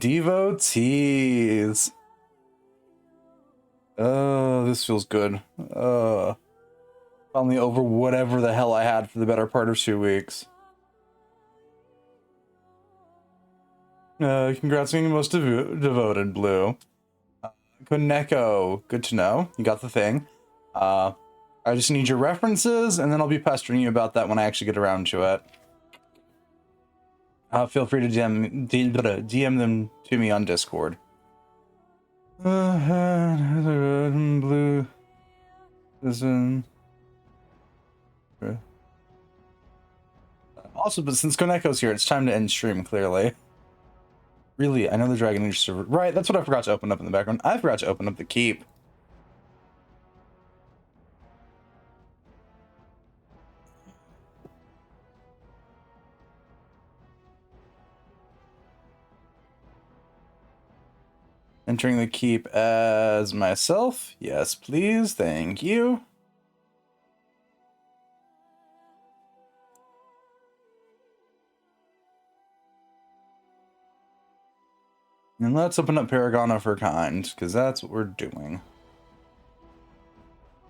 devotees. Oh, this feels good. Finally over whatever the hell I had for the better part of 2 weeks. Congrats on being most devoted, Blue. Koneko, good to know. You got the thing. I just need your references, and then I'll be pestering you about that when I actually get around to it. Feel free to DM them to me on Discord. Blue. Listen. Also, but since Koneko's here, it's time to end stream, clearly. Really, I know the Dragon Age server. Right, that's what I forgot to open up in the background. I forgot to open up the keep. Entering the keep as myself. Yes, please. Thank you. And let's open up Paragon of Her Kind, because that's what we're doing.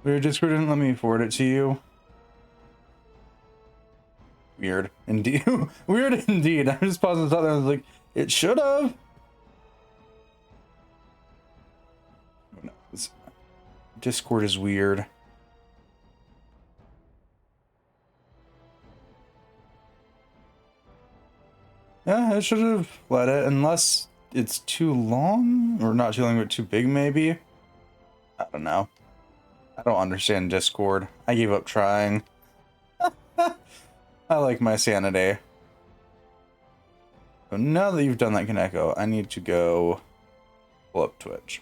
Your Discord didn't let me forward it to you. Weird. Indeed. Weird indeed. I just paused and thought I was like, it should have. No, Discord is weird. Yeah, I should have let it, unless it's too long, or not too long, but too big, maybe. I don't know. I don't understand Discord. I gave up trying. I like my sanity. So now that you've done that, Koneko, I need to go pull up Twitch.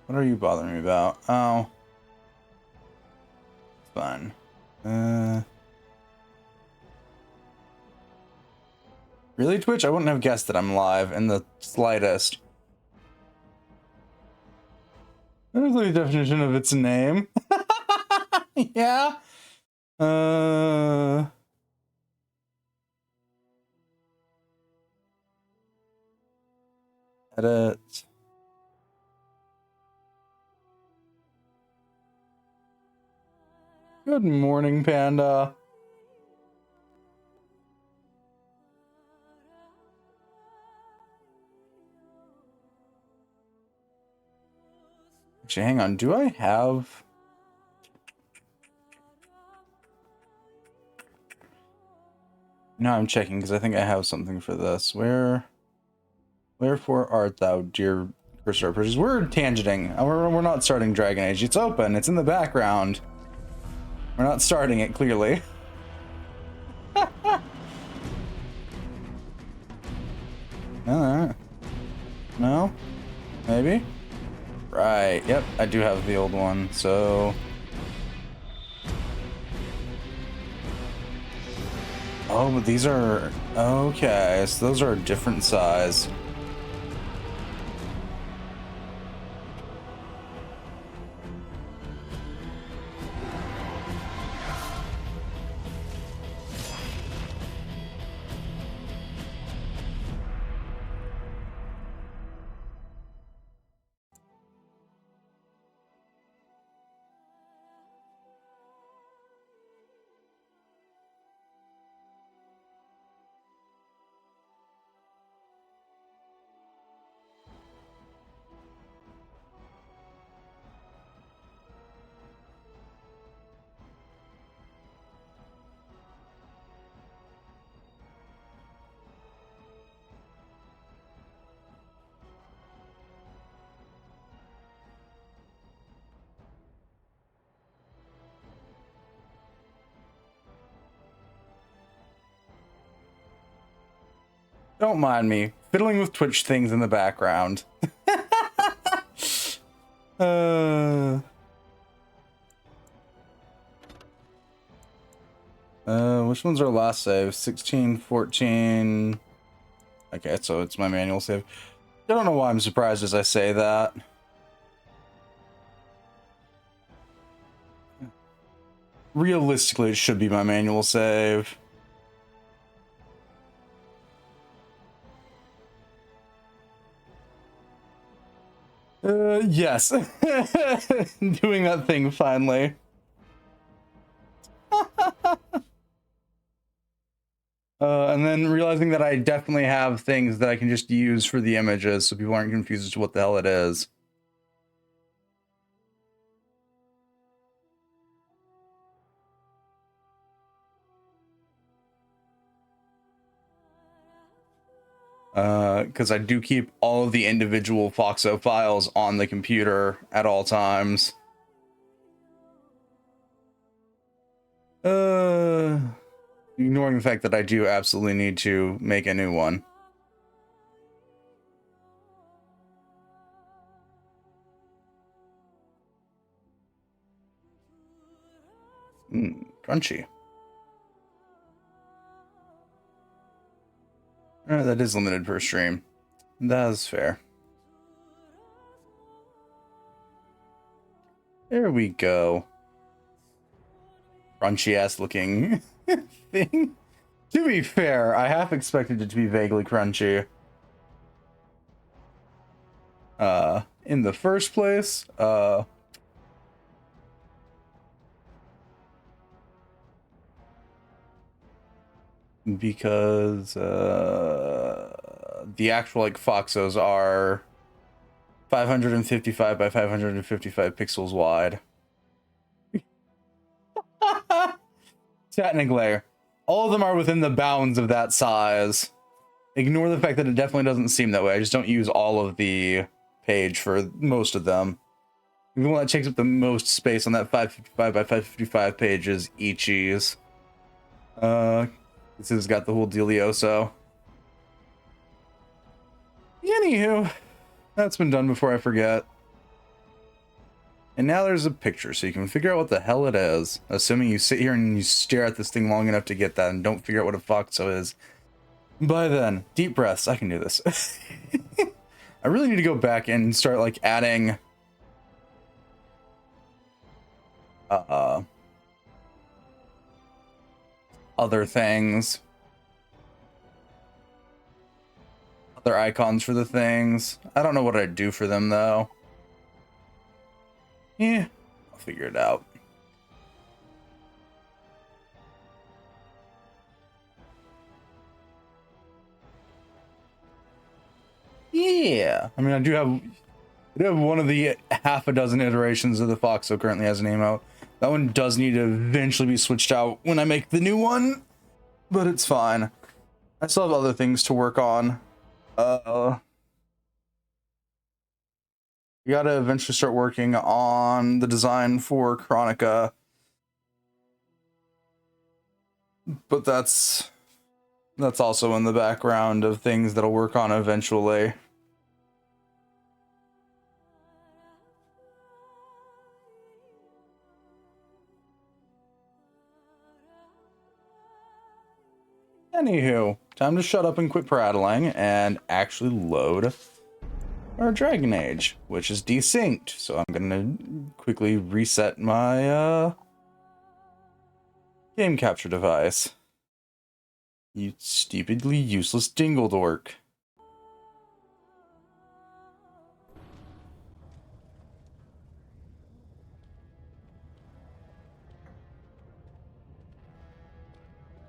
What are you bothering me about? Oh. It's fine. Really, Twitch? I wouldn't have guessed that I'm live in the slightest. There's the definition of its name. Yeah. Edit. Good morning, Panda. Actually, hang on. Do I have... No, I'm checking because I think I have something for this. Wherefore art thou, dear cursor approaches? We're tangenting. We're not starting Dragon Age. It's open. It's in the background. We're not starting it, clearly. No? Maybe? Right. Yep, I do have the old one, so... Oh, but these are... Okay, so those are a different size. Don't mind me. Fiddling with Twitch things in the background. Which one's our last save? 16, 14... Okay, so it's my manual save. I don't know why I'm surprised as I say that. Realistically, it should be my manual save. Yes. Doing that thing finally. And then realizing that I definitely have things that I can just use for the images so people aren't confused as to what the hell it is. Because I do keep all of the individual Foxo files on the computer at all times. Ignoring the fact that I do absolutely need to make a new one. Crunchy. That is limited per stream. That is fair. There we go. Crunchy ass looking thing. To be fair, I half expected it to be vaguely crunchy. In the first place, because the actual like Foxos are 555 by 555 pixels wide. Technically, all of them are within the bounds of that size. Ignore the fact that it definitely doesn't seem that way. I just don't use all of the page for most of them. The one that takes up the most space on that 555 by 555 page is Ichi's. This has got the whole dealioso. Anywho, that's been done before I forget. And now there's a picture, so you can figure out what the hell it is. Assuming you sit here and you stare at this thing long enough to get that and don't figure out what a Foxo is. By then, deep breaths. I can do this. I really need to go back and start like adding other things. Other icons for the things. I don't know what I'd do for them though. Yeah, I'll figure it out. Yeah, I mean, I do have one of the half a dozen iterations of the Foxo currently has a name out. That one does need to eventually be switched out when I make the new one, but it's fine. I still have other things to work on. We gotta eventually start working on the design for Chronica, but that's also in the background of things that I'll work on eventually. Anywho, time to shut up and quit prattling and actually load our Dragon Age, which is desynced. So I'm gonna quickly reset my game capture device. You stupidly useless dingle dork.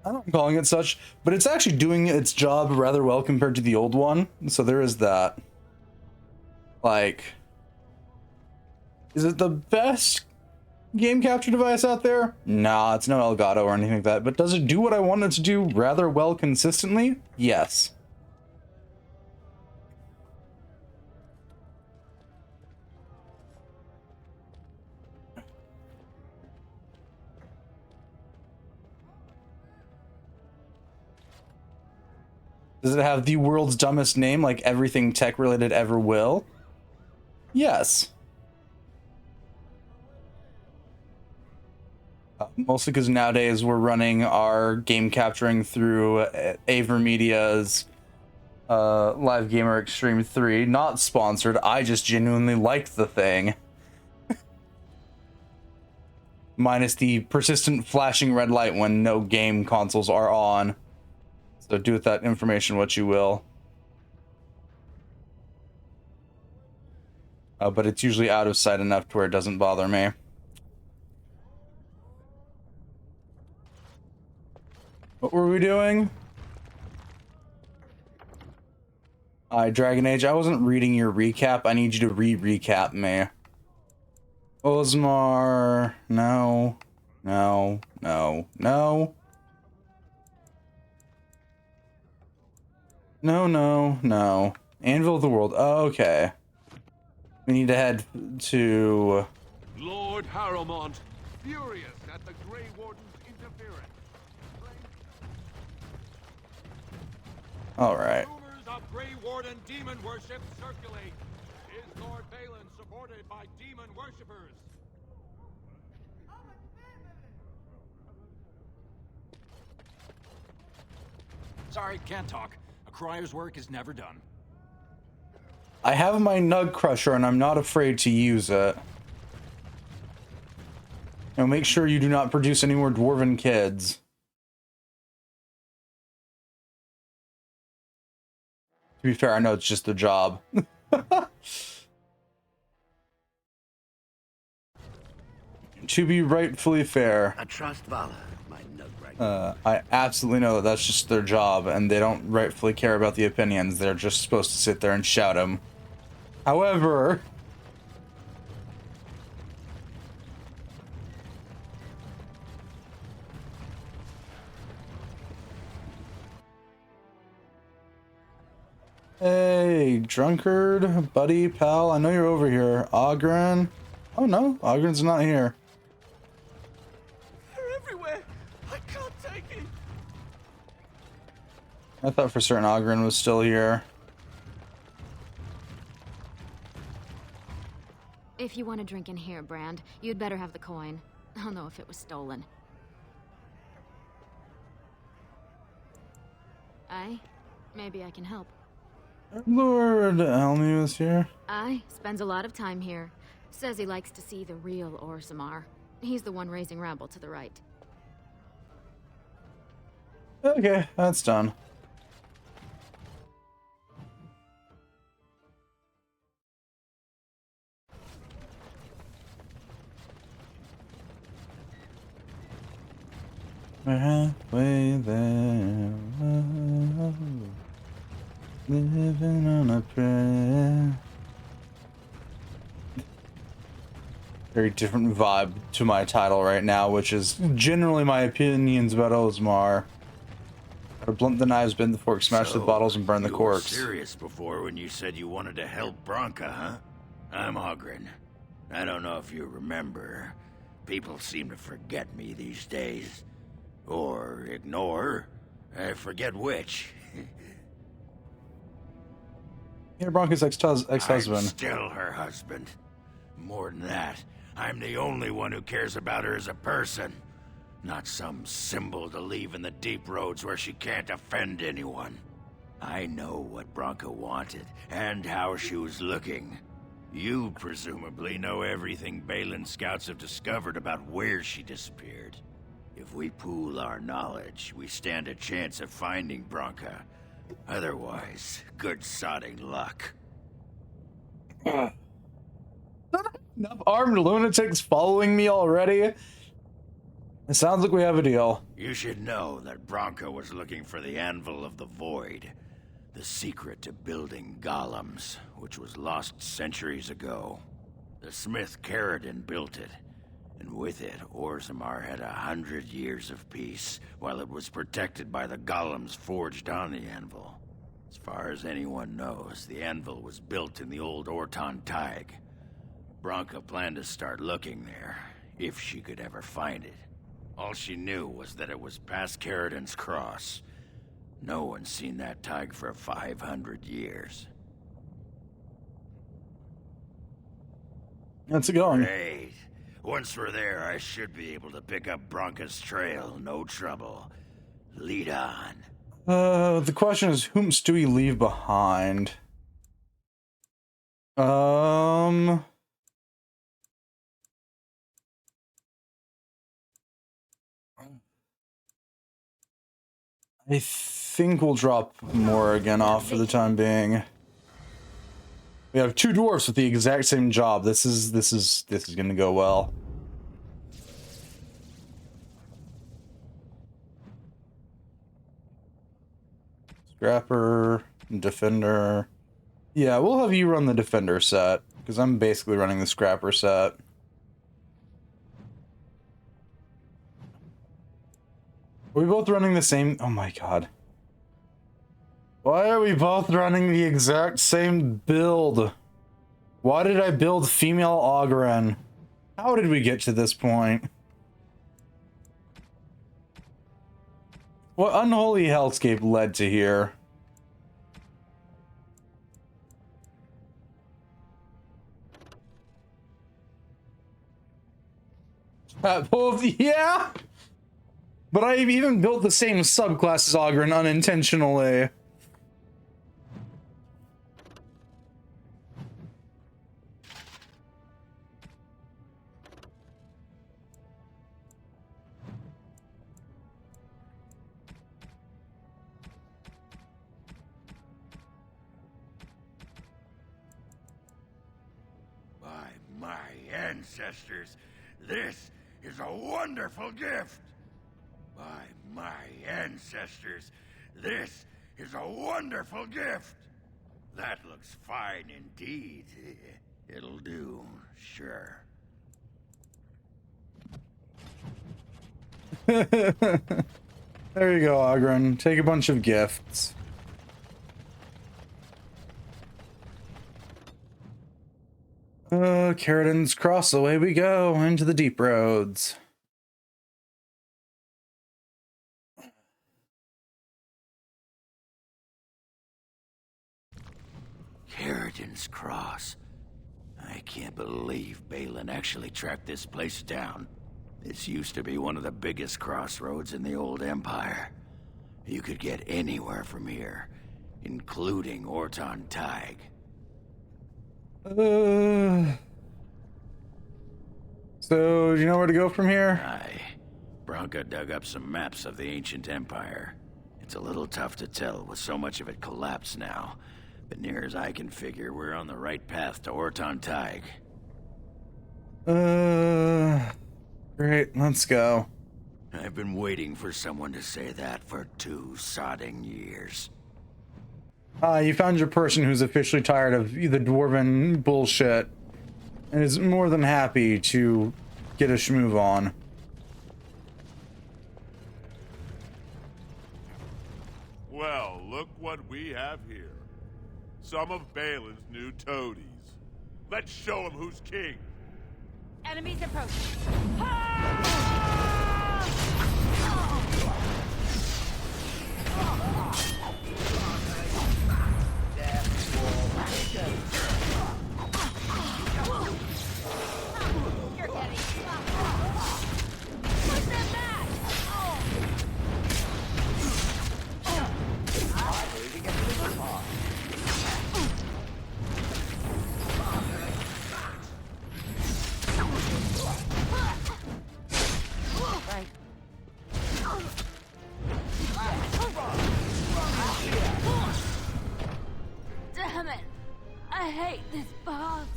I don't know, I'm calling it such, but it's actually doing its job rather well compared to the old one. So there is that. Like, is it the best game capture device out there? Nah, it's no Elgato or anything like that. But does it do what I want it to do rather well consistently? Yes. Does it have the world's dumbest name like everything tech related ever will? Yes. Mostly because nowadays we're running our game capturing through AverMedia's Live Gamer Extreme 3. Not sponsored, I just genuinely liked the thing. minus the persistent flashing red light when no game consoles are on. So do with that information what you will. But it's usually out of sight enough to where it doesn't bother me. What were we doing? Dragon Age, I wasn't reading your recap. I need you to re-recap me. Osmar, no, no, no, no. No, no, no. Anvil of the World, okay. We need to head to... Lord Harrowmont, furious at the Grey Warden's interference. Alright. Rumors of Grey Warden demon worship circulate. Is Lord Balin supported by demon worshippers? Sorry, can't talk. A Cryer's work is never done. I have my Nug Crusher and I'm not afraid to use it. Now make sure you do not produce any more dwarven kids. To be fair, I know it's just a job. To be rightfully fair. I trust Vala, my Nug. I absolutely know that that's just their job, and they don't rightfully care about the opinions. They're just supposed to sit there and shout them. However... Hey, drunkard, buddy, pal, I know you're over here. Ogren? Oh no, Ogren's not here. They're everywhere. I can't take it. I thought for certain Ogren was still here. If you want to drink in here, Brand, you'd better have the coin. I'll know if it was stolen. Aye, maybe I can help. Lord Almu's here. Aye, spends a lot of time here. Says he likes to see the real Orzammar. He's the one raising rabble to the right. Okay, that's done. We're halfway there. Living on a prayer. Very different vibe to my title right now, which is generally my opinions about Osmar. Gotta blunt the knives, bend the fork, smash the bottles, and burn the corks. You were serious before when you said you wanted to help Branka, huh? I'm Ogren. I don't know if you remember. People seem to forget me these days. Or ignore. I forget which. You're Branka's ex-husband. I'm still her husband. More than that, I'm the only one who cares about her as a person. Not some symbol to leave in the deep roads where she can't offend anyone. I know what Branka wanted, and how she was looking. You presumably know everything Balin scouts have discovered about where she disappeared. If we pool our knowledge, we stand a chance of finding Branka. Otherwise, good sodding luck. Enough armed lunatics following me already? It sounds like we have a deal. You should know that Branka was looking for the Anvil of the Void, the secret to building golems, which was lost centuries ago. The smith Caridin built it, and with it, Orzammar had 100 years of peace, while it was protected by the golems forged on the anvil. As far as anyone knows, the anvil was built in the old Orton Tig. Branka planned to start looking there, if she could ever find it. All she knew was that it was past Caridin's cross. No one's seen that Tig for 500 years. How's it going? Great. Once we're there, I should be able to pick up Branka's trail, no trouble. Lead on. The question is, whomst do we leave behind? I think we'll drop Morrigan off for the time being. We have 2 dwarfs with the exact same job. This is gonna go well. Scrapper, Defender. Yeah, we'll have you run the Defender set, because I'm basically running the Scrapper set. Are we both running the same? Oh my god. Why are we both running the exact same build? Why did I build female Ogren? How did we get to this point? What unholy hellscape led to here? Both, yeah! But I even built the same subclass as Ogren unintentionally. By my ancestors, this is a wonderful gift. By my ancestors, this is a wonderful gift. That looks fine indeed. It'll do, sure. There you go, Ogren. Take a bunch of gifts. Caridin's Cross, away we go, into the deep roads. Caridin's Cross. I can't believe Balin actually tracked this place down. This used to be one of the biggest crossroads in the old Empire. You could get anywhere from here, including Orton Tig. So, do you know where to go from here? Aye. Branka dug up some maps of the ancient empire. It's a little tough to tell with so much of it collapsed now. But near as I can figure, we're on the right path to Orton Tig. Great, let's go. I've been waiting for someone to say that for 2 sodding years. You found your person who's officially tired of the dwarven bullshit and is more than happy to get a schmoove on. Well, look what we have here. Some of Balin's new toadies. Let's show him who's king. Enemies approaching. You're getting push them back. Right. Damn it! I hate this part.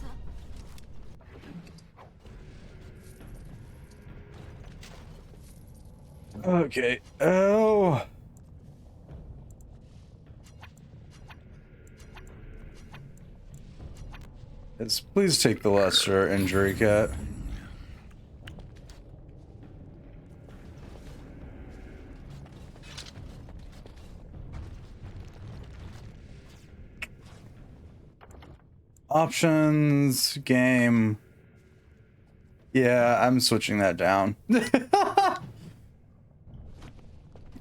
Okay. Oh. Yes, please take the lesser injury kit. Options, game. Yeah, I'm switching that down.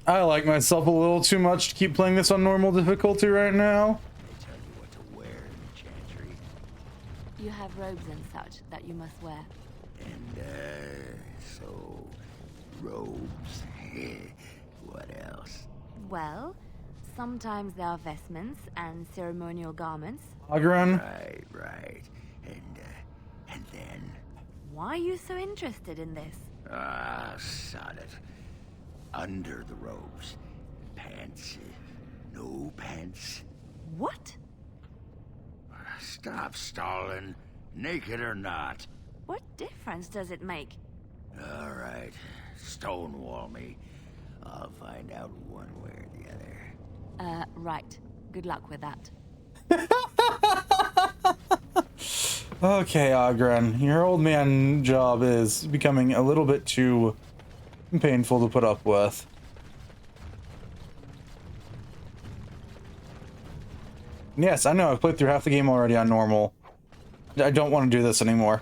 I like myself a little too much to keep playing this on normal difficulty right now. They tell you what to wear in the chantry. You have robes and such that you must wear. And, so... robes. What else? Well, sometimes there are vestments and ceremonial garments. Ogren? Right. And then... Why are you so interested in this? sod it. Under the robes, Pants? No pants? What? Stop stalling. Naked or not. What difference does it make? All right. Stonewall me. I'll find out one way or the other. Right. Good luck with that. Okay, Ogren, your old man job is becoming a little bit too painful to put up with. Yes, I know, I've played through half the game already on normal. I don't want to do this anymore.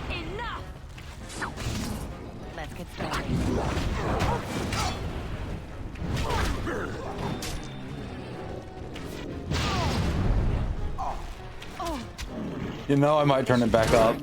Enough! Let's get started. You know, I might turn it back up.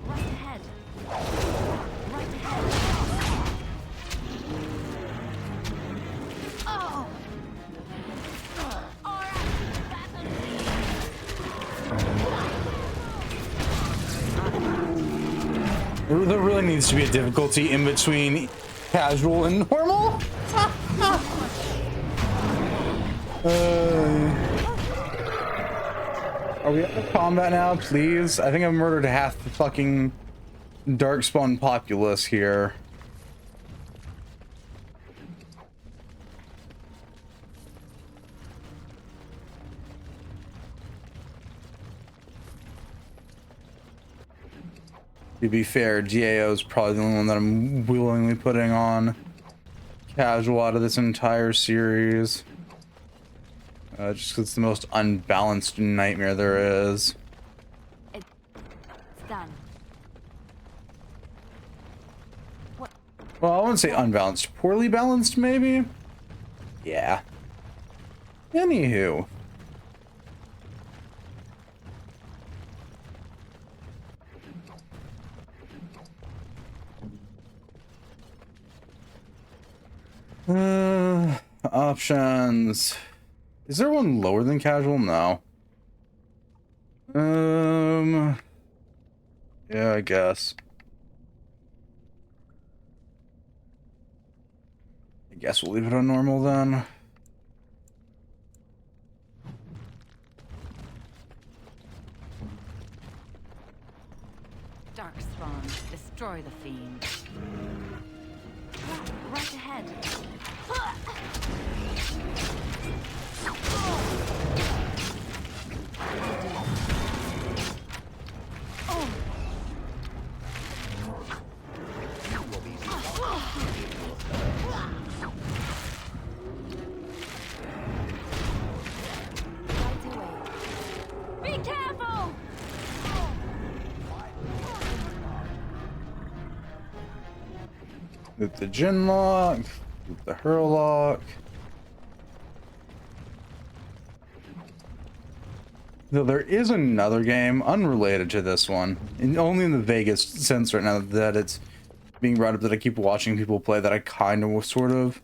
Right ahead. Right ahead. Oh! There really needs to be a difficulty in between casual and normal. Are we out of combat now, please? I think I've murdered half the fucking Darkspawn populace here. To be fair, GAO is probably the only one that I'm willingly putting on casual out of this entire series. Just 'cause it's the most unbalanced nightmare there is. It's done. What? Well, I wouldn't say unbalanced. Poorly balanced, maybe? Yeah. Anywho. Options. Is there one lower than casual? No. Yeah, I guess. I guess we'll leave it on normal then. Darkspawn, destroy the fiend. Right ahead. Be careful! Loot the Genlock, loot the Hurlock. Though there is another game unrelated to this one, and only in the vaguest sense right now that it's being brought up, that I keep watching people play, that I kind of sort of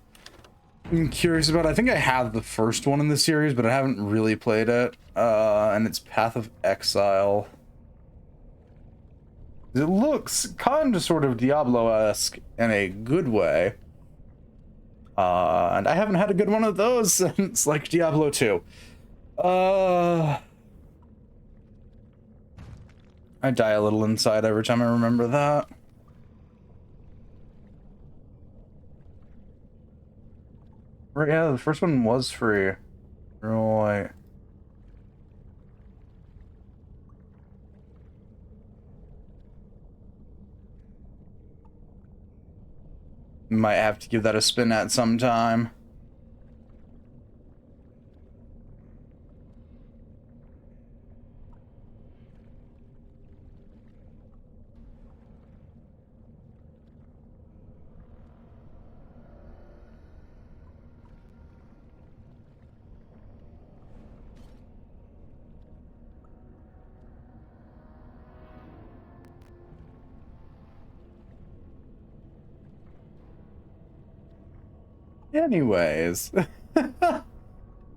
am curious about. I think I have the first one in the series, but I haven't really played it. and it's Path of Exile. It looks kind of sort of Diablo-esque in a good way. And I haven't had a good one of those since, like, Diablo 2. I die a little inside every time I remember that. Right, yeah, the first one was free. Right. Might have to give that a spin at some time. Anyways, welcome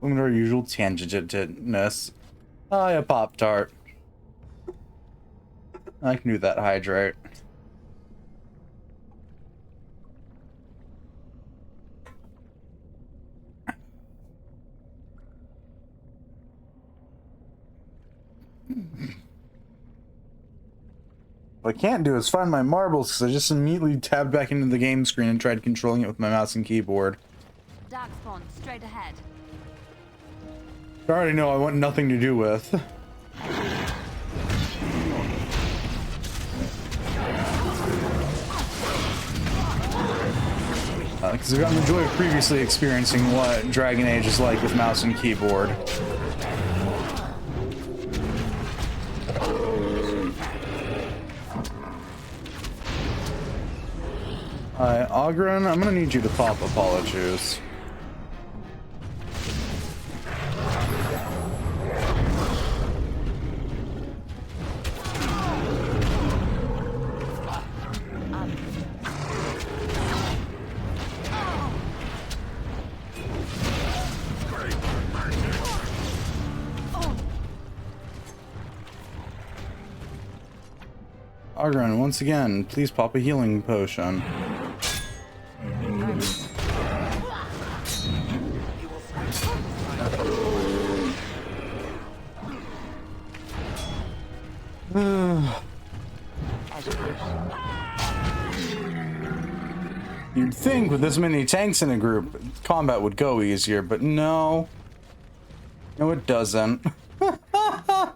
to our usual tangentness. Oh, yeah, Pop-Tart. I can do that hydrate. What I can't do is find my marbles because I just immediately tabbed back into the game screen and tried controlling it with my mouse and keyboard. Darkspawn, straight ahead. I already know I want nothing to do with. Because I've gotten the joy of previously experiencing what Dragon Age is like with mouse and keyboard. Alright, Ogren, I'm gonna need you to pop Apologies. Ogren, once again, please pop a healing potion. You'd think with this many tanks in a group, combat would go easier, but no. No, it doesn't. Hello.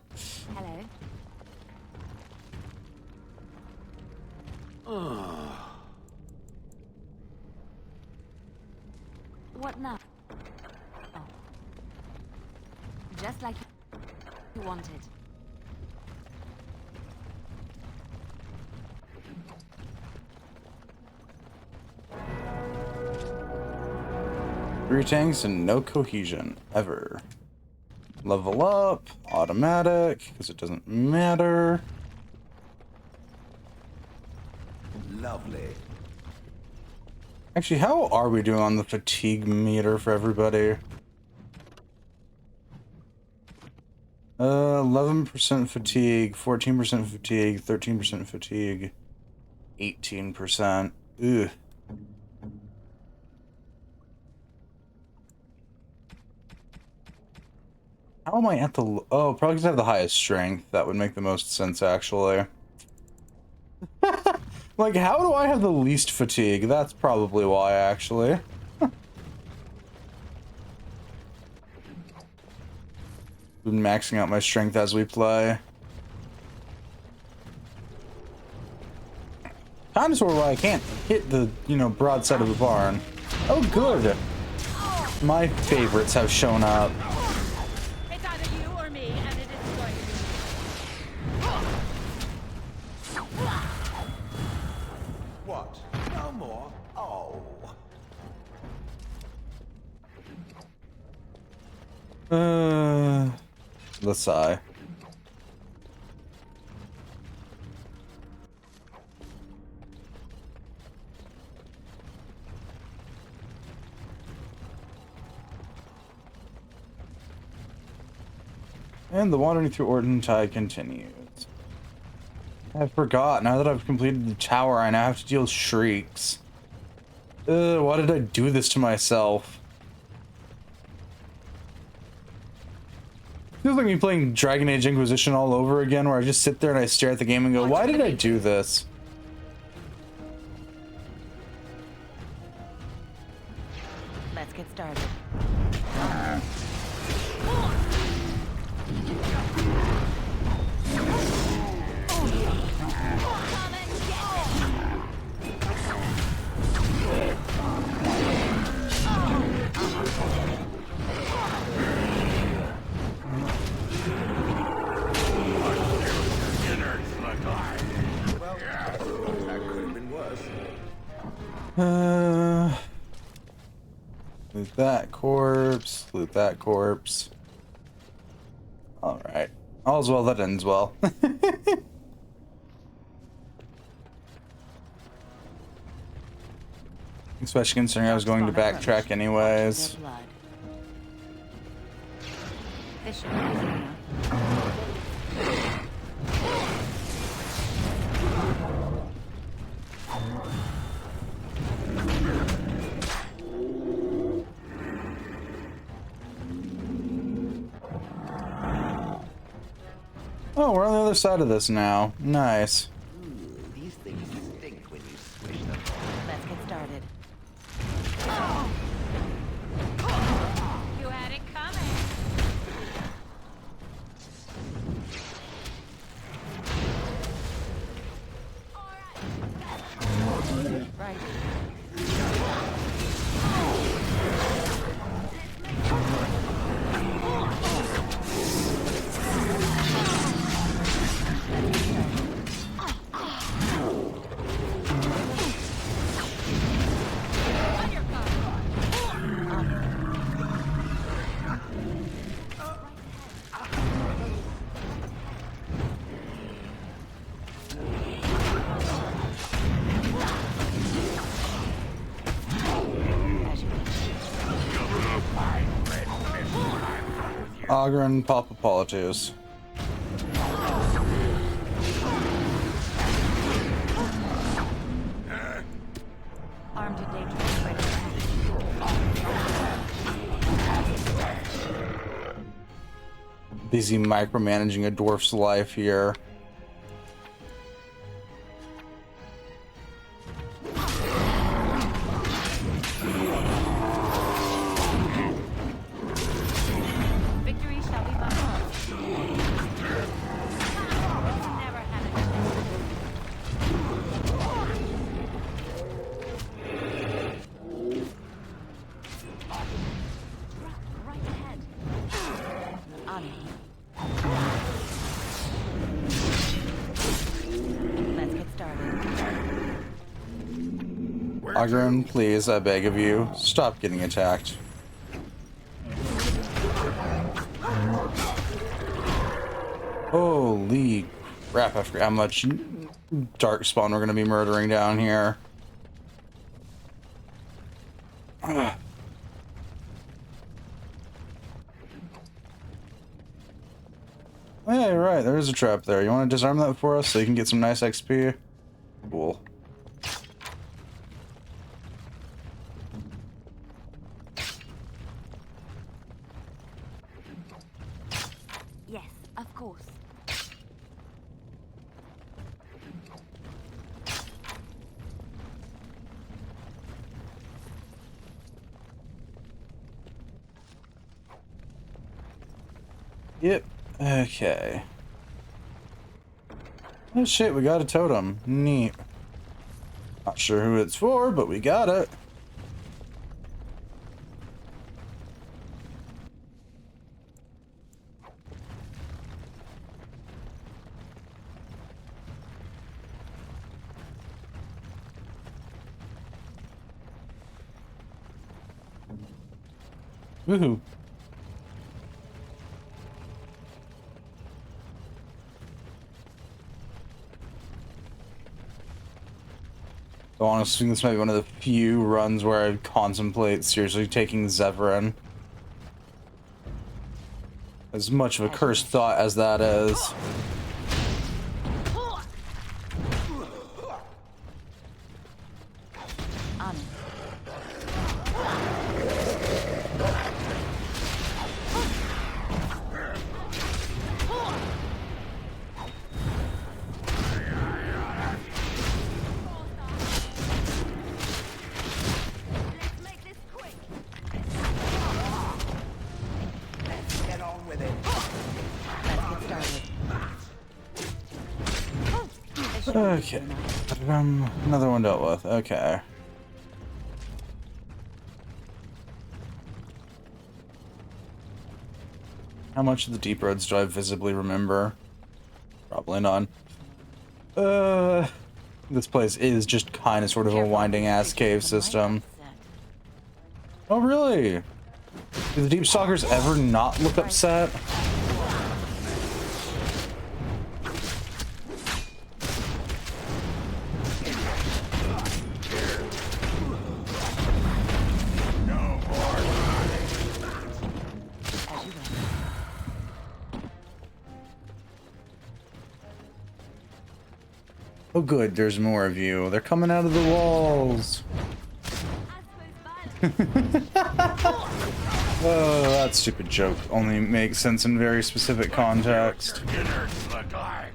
What now? Oh. Just like you wanted. Three tanks and no cohesion, ever. Level up, automatic, because it doesn't matter. Lovely. Actually, how are we doing on the fatigue meter for everybody? 11% fatigue, 14% fatigue, 13% fatigue, 18%. Ugh. How am I at the... Oh, probably because I have the highest strength. That would make the most sense, actually. Like, how do I have the least fatigue? That's probably why, actually. Been maxing out my strength as we play. Kind of sort of why I can't hit the, you know, broadside of the barn. Oh, good. My favorites have shown up. It's either you or me, and it is going to be. What? No more? Oh. Let's sigh. And the wandering through Orton Tide continues. I forgot. Now that I've completed the tower, I now have to deal with shrieks. Why did I do this to myself? Feels like me playing Dragon Age Inquisition all over again, where I just sit there and I stare at the game and go, why did I do this? Let's get started. Well, that could have been worse. Loot that corpse. Loot that corpse. Alright. All's well that ends well. Especially considering I was going to backtrack anyways. This should be easy enough. Oh, we're on the other side of this now. Nice. These things stink when you squish them. Let's get started. You had it coming. Right. Ogren Papa Politus. Armed and dangerous. Ready to act. Busy micromanaging a dwarf's life here. Victory shall be my own. Never had it. Right ahead. On it. Let's get started. Ogren, please, I beg of you, stop getting attacked. Holy crap, I forgot how much Darkspawn we're gonna be murdering down here. Ugh. Yeah, you're right, there is a trap there. You want to disarm that for us so you can get some nice XP? Cool. Yes, of course. Yep. Okay. Oh shit, we got a totem. Neat. Not sure who it's for, but we got it. Woohoo. So honestly, this might be one of the few runs where I contemplate seriously taking Zevran. As much of a cursed thought as that is. On it. Let's make this quick. Get on with it. Let's get started. Okay. Another one dealt with. Okay. How much of the deep roads do I visibly remember? Probably none. This place is just kind of sort of a winding ass cave system. Oh really? Do the Deep Stalkers ever not look upset? Oh good, there's more of you. They're coming out of the walls. Oh, that stupid joke only makes sense in very specific context. Innards look like.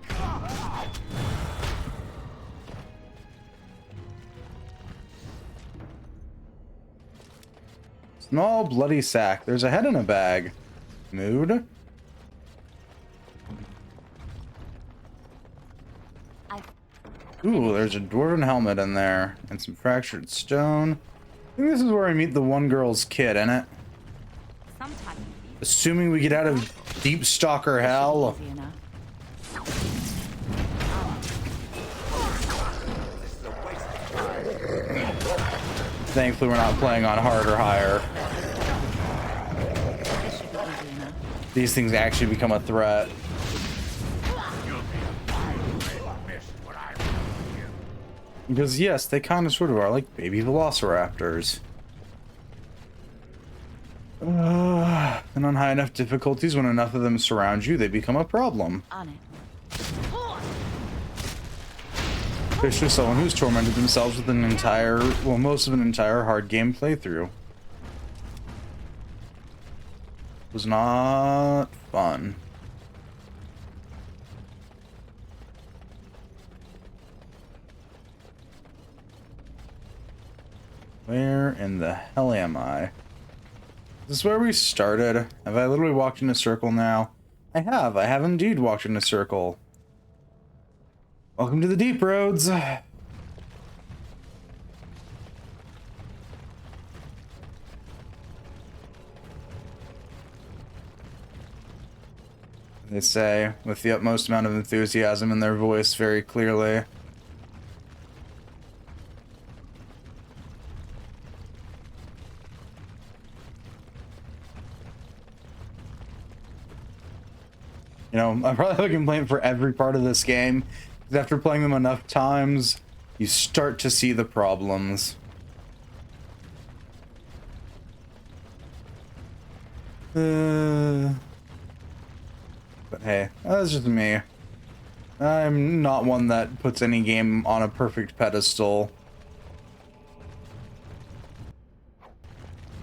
Small bloody sack. There's a head in a bag. Mood. Ooh, there's a dwarven helmet in there and some fractured stone. I think this is where I meet the one girl's kid, innit? Sometimes Assuming we get out of Deep Stalker hell. easy enough. Thankfully, we're not playing on hard or higher. This should be easy enough. These things actually become a threat. Because yes, they kind of sort of are like baby velociraptors. And on high enough difficulties, when enough of them surround you, they become a problem. On it. Especially someone who's tormented themselves with an entire, well, most of an entire hard game playthrough. It was not fun. Where in the hell am I? Is this where we started? Have I literally walked in a circle now? I have. I have indeed walked in a circle. Welcome to the Deep Roads. They say, with the utmost amount of enthusiasm in their voice very clearly. You know, I probably have a complaint for every part of this game. Because after playing them enough times, you start to see the problems. But hey, that's just me. I'm not one that puts any game on a perfect pedestal.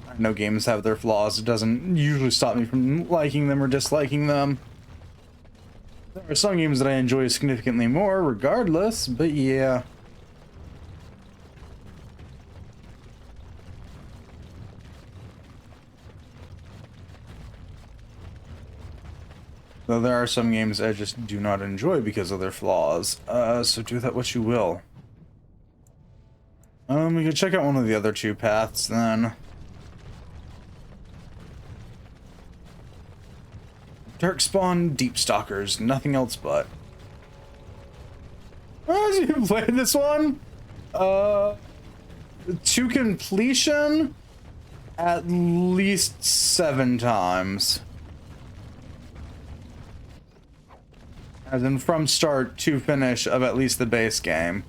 I know games have their flaws. It doesn't usually stop me from liking them or disliking them. There are some games that I enjoy significantly more, regardless, but yeah. Though there are some games I just do not enjoy because of their flaws, so do that what you will. We could check out one of the other two paths then. Darkspawn, Deep Stalkers, nothing else but. Have you played this one? To completion, at least 7 times. As in from start to finish of at least the base game.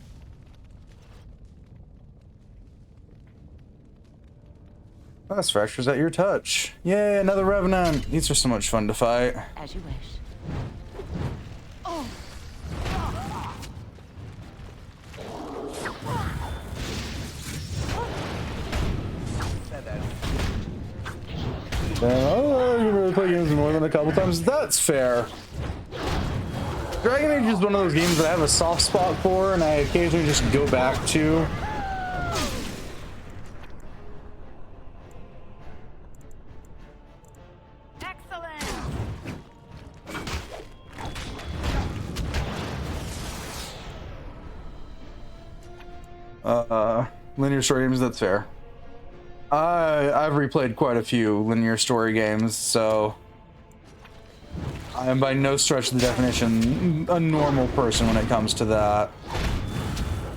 That's fractures at your touch. Yay, another Revenant. These are so much fun to fight. As you wish. Oh, you really play games more than a couple times. That's fair. Dragon Age is one of those games that I have a soft spot for, and I occasionally just go back to. Excellent. Linear story games, that's fair. I've replayed quite a few linear story games, so I am by no stretch of the definition a normal person when it comes to that.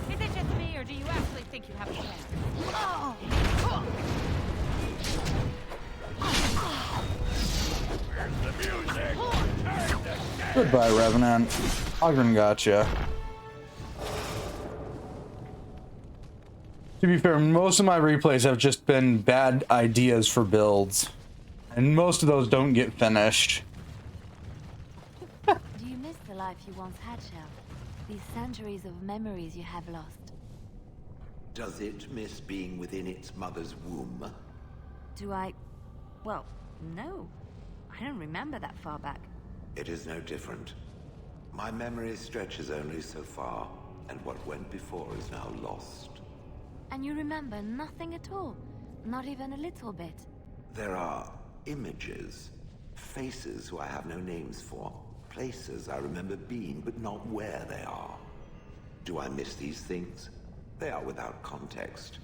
Is it just me, or do you actually think you have a chance? Oh. Goodbye, Revenant. Ogren gotcha. To be fair, most of my replays have just been bad ideas for builds, and most of those don't get finished. Do you miss the life you once had, Shell? These centuries of memories you have lost? Does it miss being within its mother's womb? Do I... Well, no. I don't remember that far back. It is no different. My memory stretches only so far, and what went before is now lost. And you remember nothing at all? Not even a little bit? There are images, faces who I have no names for, places I remember being, but not where they are. Do I miss these things? They are without context.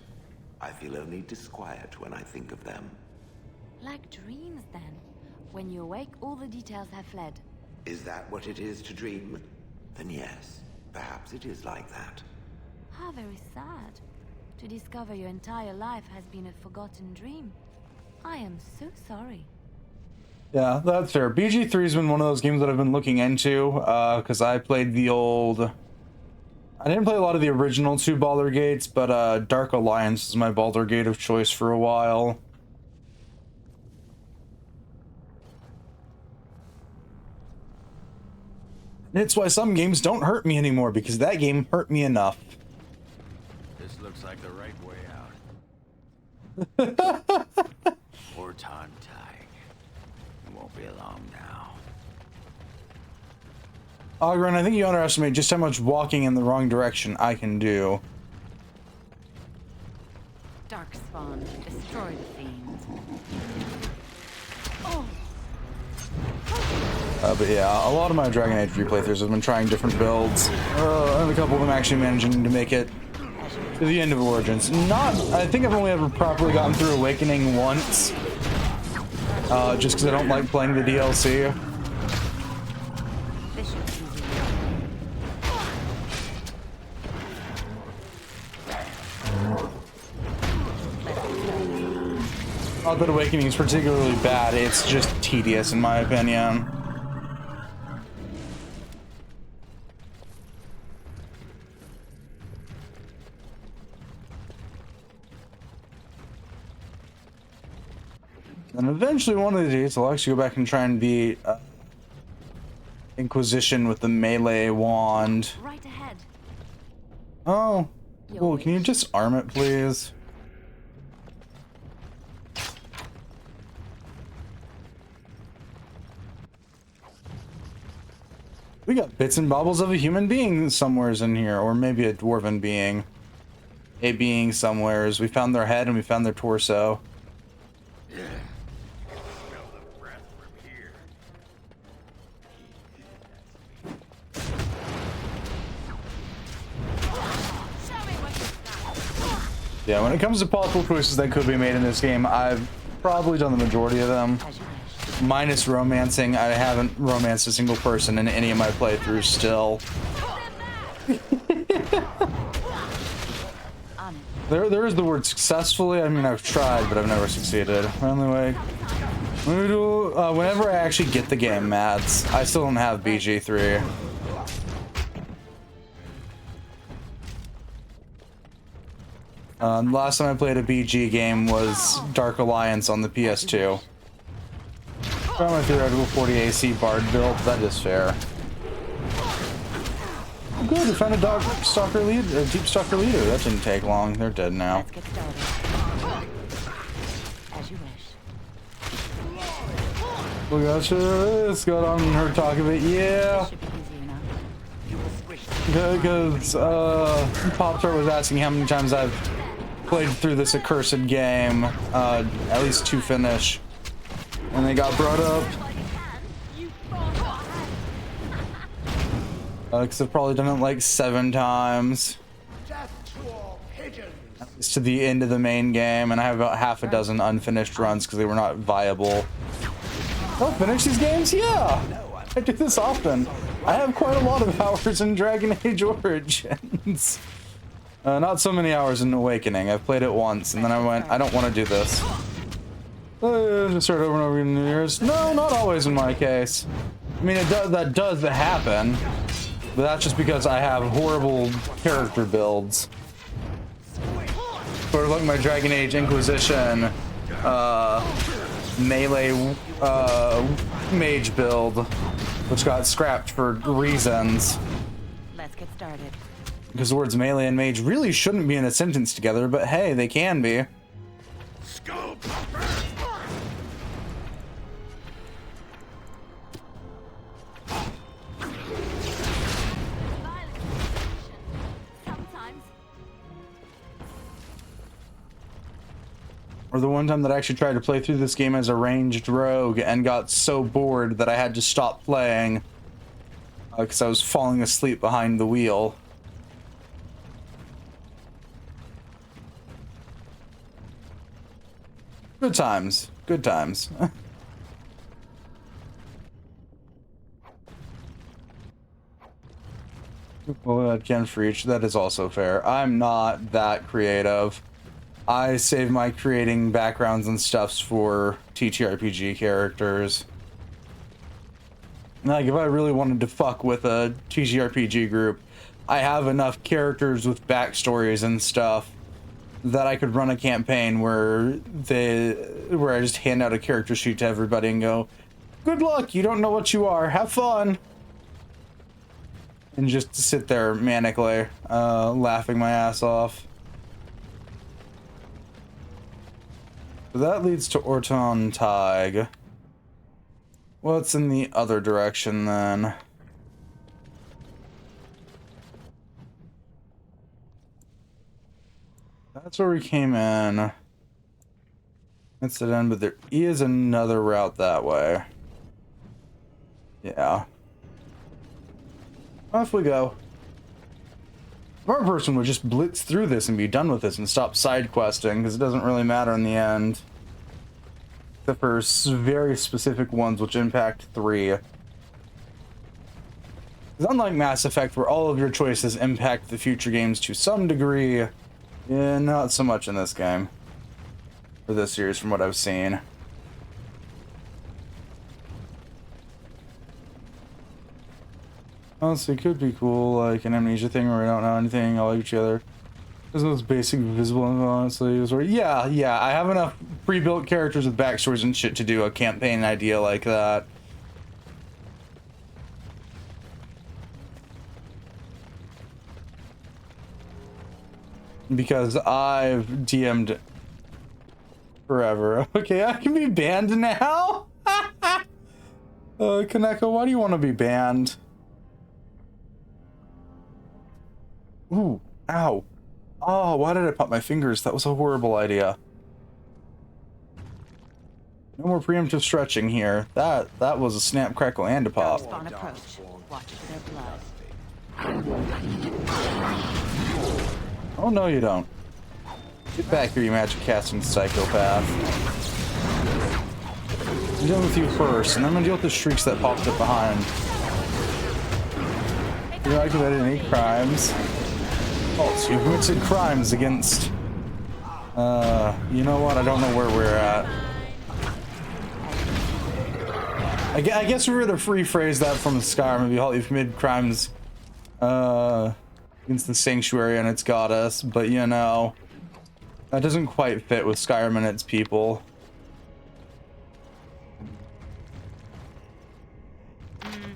I feel only disquiet when I think of them. Like dreams, then. When you awake, all the details have fled. Is that what it is to dream? Then yes, perhaps it is like that. How very sad. To discover your entire life has been a forgotten dream. I am so sorry. Yeah, that's fair. BG3's been one of those games that I've been looking into, because I played the old... I didn't play a lot of the original two Baldur Gates, but Dark Alliance is my Baldur Gate of choice for a while. And it's why some games don't hurt me anymore, because that game hurt me enough. This looks like the right way out. Poor time tying. It won't be long now. Ogren, I think you underestimate just how much walking in the wrong direction I can do. Darkspawn, destroy the fiends. But yeah, a lot of my Dragon Age replaythroughs have been trying different builds, and a couple of them actually managing to make it to the end of Origins. I think I've only ever properly gotten through Awakening once, just because I don't like playing the DLC. Not that Awakening is particularly bad, it's just tedious in my opinion. And eventually one of the days I'll actually go back and try and beat Inquisition with the melee wand. Right ahead. Oh, cool. Can you just arm it, please? We got bits and bobbles of a human being somewheres in here, or maybe a dwarven being. A being somewheres. We found their head and we found their torso. Yeah, when it comes to possible choices that could be made in this game, I've probably done the majority of them. Minus romancing. I haven't romanced a single person in any of my playthroughs still. There is the word successfully. I mean, I've tried, but I've never succeeded. Anyway, whenever I actually get the game, Mads, I still don't have BG3. Last time I played a BG game was Dark Alliance on the PS2. Try my theoretical 40 AC Bard build. That is fair. Good, we found a Deep Stalker leader. That didn't take long. They're dead now. Let's get started. As you wish. We got let's go on her talk of it. Yeah. Should be easy enough. Because Pop-Tart was asking how many times I've played through this accursed game, at least to finish, and they got brought up. Because I've probably done it like 7 times. At least to the end of the main game, and I have about half a dozen unfinished runs because they were not viable. I'll finish these games? Yeah! I do this often. I have quite a lot of hours in Dragon Age Origins. Not so many hours in Awakening. I've played it once, and then I went, I don't want to do this. Just start over and over in New Year's. No, not always in my case. I mean, that does happen, but that's just because I have horrible character builds. Sort of like my Dragon Age Inquisition melee mage build, which got scrapped for reasons. Let's get started. Because the words melee and mage really shouldn't be in a sentence together, but hey, they can be. Or the one time that I actually tried to play through this game as a ranged rogue and got so bored that I had to stop playing because I was falling asleep behind the wheel. Good times. Good times. Well, that can for each. That is also fair. I'm not that creative. I save my creating backgrounds and stuffs for TTRPG characters. Like, if I really wanted to fuck with a TTRPG group, I have enough characters with backstories and stuff that I could run a campaign where I just hand out a character sheet to everybody and go, good luck, you don't know what you are, have fun. And just sit there manically, laughing my ass off. So that leads to Orton Tig. What's in the other direction then? That's where we came in. That's the end, but there is another route that way. Yeah. Off we go. Our person would just blitz through this and be done with this and stop side questing, because it doesn't really matter in the end. Except for very specific ones which impact 3. Because unlike Mass Effect, where all of your choices impact the future games to some degree, yeah, not so much in this game. For this series, from what I've seen. Honestly, it could be cool, like an Amnesia thing where we don't know anything, all like each other. There's those basic visible, honestly. Yeah, I have enough pre-built characters with backstories and shit to do a campaign idea like that. Because I've DM'd forever. Okay, I can be banned now? Kaneko, why do you want to be banned? Ooh, ow. Oh, why did I pop my fingers? That was a horrible idea. No more preemptive stretching here. That was a snap, crackle, and a pop. Spawn approach. Watch for their blood. Oh, no, you don't. Get back here, you magic casting psychopath. I'm dealing with you first, and I'm gonna deal with the shrieks that popped up behind. You know, I committed any crimes. Oh, so you've committed crimes against... you know what? I don't know where we're at. I guess we were to rephrase that from Skyrim. Maybe you've committed crimes against the Sanctuary and its goddess, but you know, That doesn't quite fit with Skyrim and its people.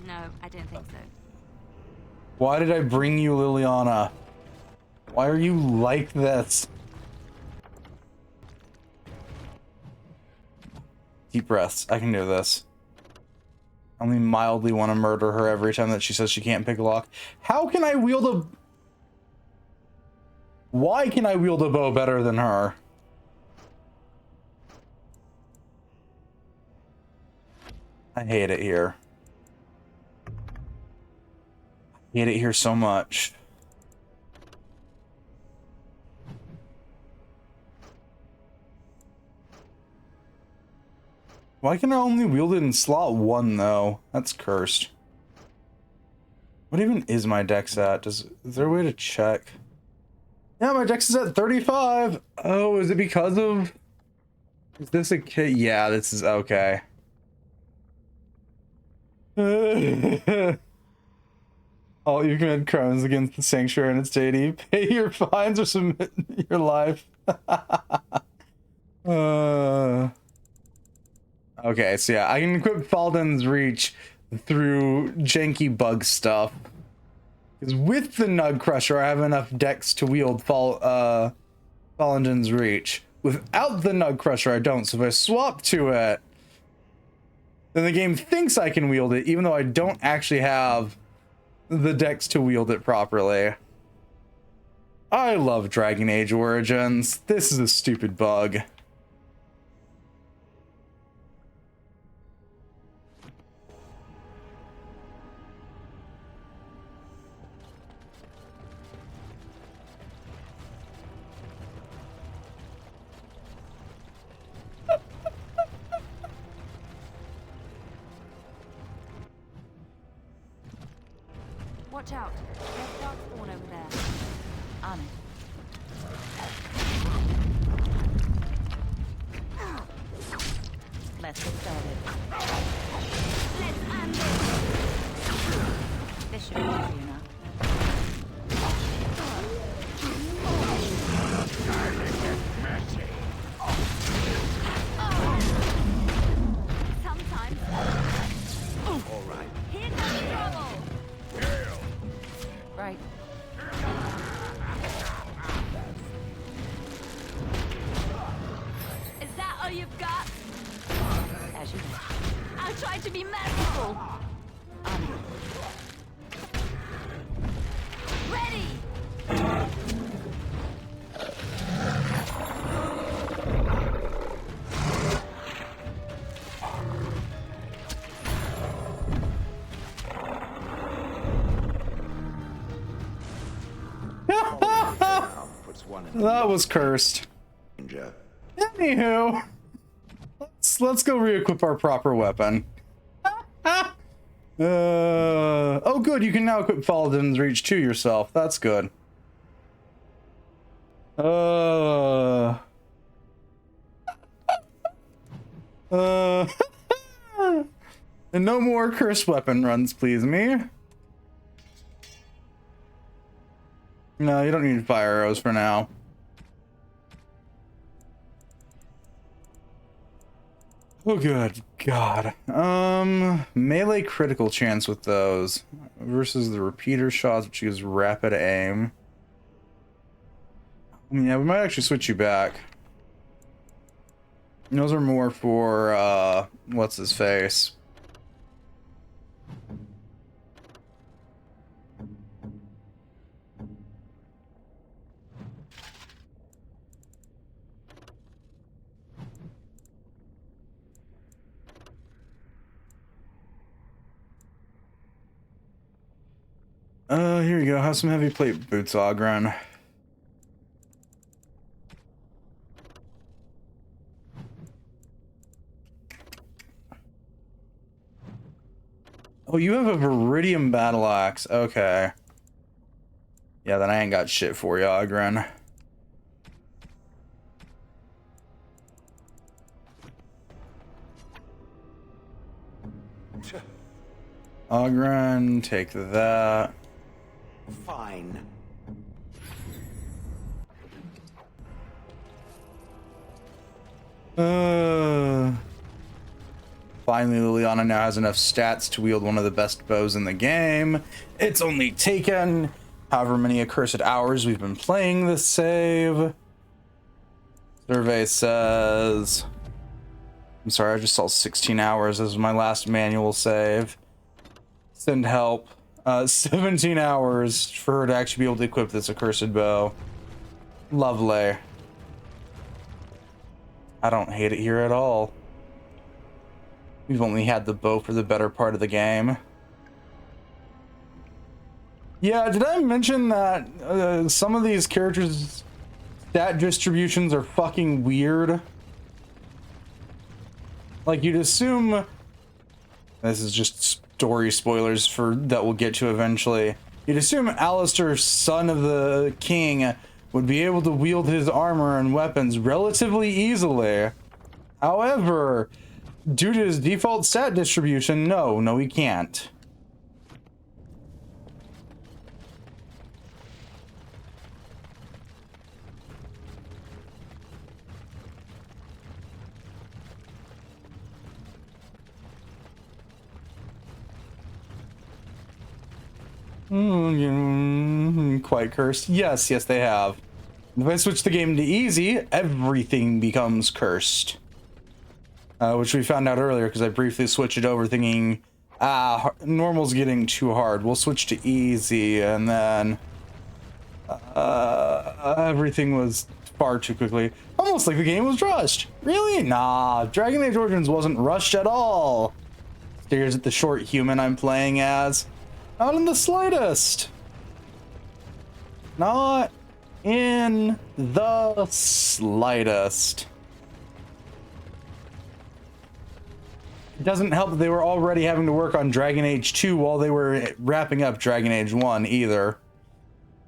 No, I don't think so. Why did I bring you, Liliana? Why are you like this? Deep breaths. I can do this. I only mildly want to murder her every time that she says she can't pick a lock. How can I wield a... Why can I wield a bow better than her? I hate it here. I hate it here so much. Why can I only wield it in slot 1 though? That's cursed. What even is my dex at? Is there a way to check? Yeah, my dex is at 35. Oh, is it because of... Is this a kit? Yeah, this is okay. All you commit crimes against the sanctuary and its deity. Pay your fines or submit your life. Okay, so yeah, I can equip Falden's Reach through janky bug stuff. Because with the Nug Crusher, I have enough dex to wield Falden's Reach. Without the Nug Crusher, I don't. So if I swap to it, then the game thinks I can wield it, even though I don't actually have the dex to wield it properly. I love Dragon Age Origins. This is a stupid bug. Watch out. There's dark spawn over there. On it. Let's get started. Let's end it. This should be easy enough. Sometimes. All right. Here comes trouble. Right. Is that all you've got? As you wish. I tried to be merciful. Ready. That was cursed. Anywho, let's go re-equip our proper weapon. Oh good, you can now equip Falden's Reach to yourself. That's good. And no more cursed weapon runs, please me. No, you don't need fire arrows for now. Oh, good God. Melee critical chance with those versus the repeater shots, which gives rapid aim. Yeah, we might actually switch you back. Those are more for, what's his face? Here you go. Have some heavy plate boots, Ogren. Oh, you have a Viridium battle axe. Okay. Yeah, then I ain't got shit for you, Ogren. Ogren, take that. Fine. Finally, Liliana now has enough stats to wield one of the best bows in the game. It's only taken however many accursed hours we've been playing this save. Survey says... I'm sorry, I just saw 16 hours as my last manual save. Send help. 17 hours for her to actually be able to equip this accursed bow. Lovely. I don't hate it here at all. We've only had the bow for the better part of the game. Yeah, did I mention that some of these characters' stat distributions are fucking weird? Like, you'd assume... This is just story spoilers for that we'll get to eventually. You'd assume Alistair, son of the king, would be able to wield his armor and weapons relatively easily. However, due to his default stat distribution, no, he can't. Quite cursed. Yes, they have. If I switch the game to easy, everything becomes cursed. Which we found out earlier because I briefly switched it over thinking, normal's getting too hard. We'll switch to easy, and then everything was far too quickly. Almost like the game was rushed. Really? Nah, Dragon Age Origins wasn't rushed at all. Stares at the short human I'm playing as. Not in the slightest. Not in the slightest. It doesn't help that they were already having to work on Dragon Age 2 while they were wrapping up Dragon Age 1 either.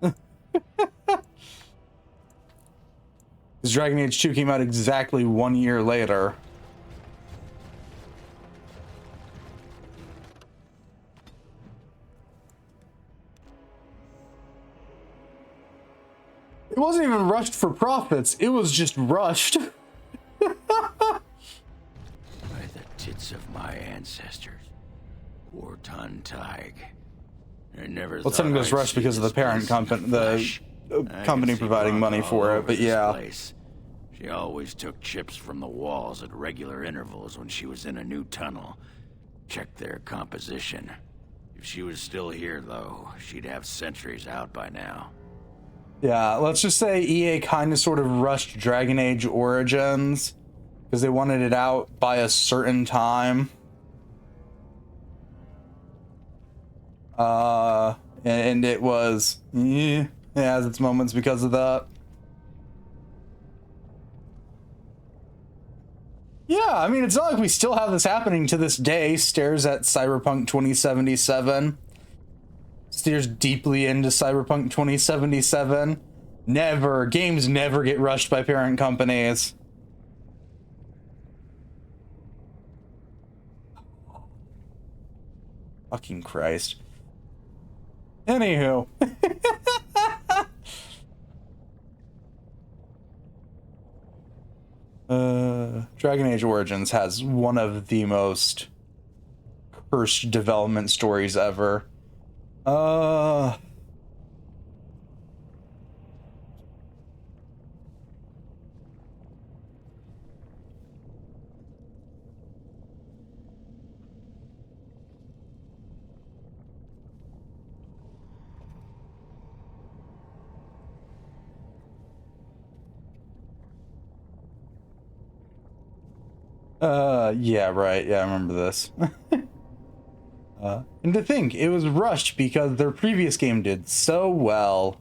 Because Dragon Age 2 came out exactly 1 year later. It wasn't even rushed for profits, it was just rushed. By the tits of my ancestors, Wartan Tig. I never Well, something goes rushed because of the parent company, company providing money for it, but yeah. Place. She always took chips from the walls at regular intervals when she was in a new tunnel. Check their composition. If she was still here, though, she'd have sentries out by now. Yeah, let's just say EA kind of sort of rushed Dragon Age Origins because they wanted it out by a certain time. And it was, it has its moments because of that. Yeah, I mean, it's not like we still have this happening to this day. Stares at Cyberpunk 2077. Steers deeply into Cyberpunk 2077. Games never get rushed by parent companies. Fucking Christ. Anywho. Dragon Age Origins has one of the most cursed development stories ever. Yeah, right. Yeah, I remember this. And to think, it was rushed because their previous game did so well.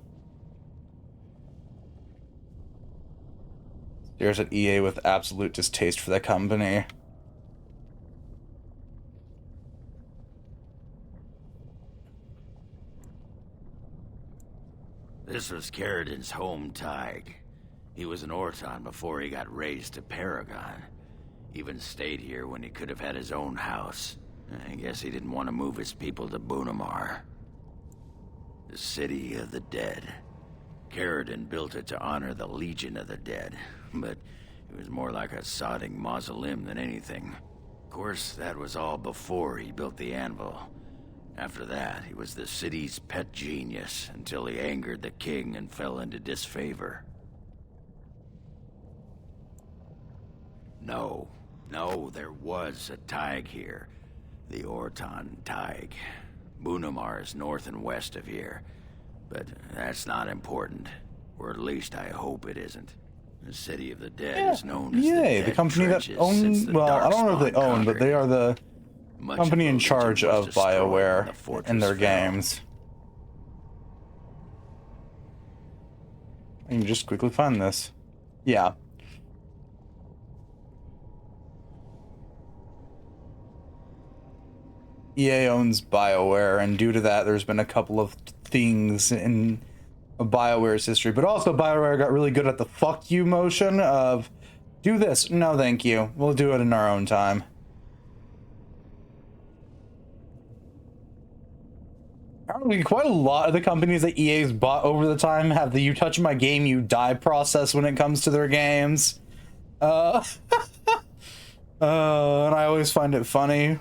Stares at EA with absolute distaste for that company. This was Caridin's home Tig. He was an Orton before he got raised to Paragon. Even stayed here when he could have had his own house. I guess he didn't want to move his people to Bunamar. The City of the Dead. Caridin built it to honor the Legion of the Dead, but It was more like a sodding mausoleum than anything. Of course, that was all before he built the anvil. After that, he was the city's pet genius until he angered the king and fell into disfavor. No, there was a Taig here. The Orton Taig. Bunamar is north and west of here. But that's not important. Or at least I hope it isn't. The City of the Dead is known as the company that owns... Well, I don't know if they own, but they are the company in charge of BioWare and their games. I can just quickly find this. Yeah. EA owns BioWare, and due to that, there's been a couple of things in BioWare's history, but also BioWare got really good at the fuck you motion of, do this, no thank you, we'll do it in our own time. Apparently quite a lot of the companies that EA's bought over the time have the "you touch my game, you die" process when it comes to their games. And I always find it funny.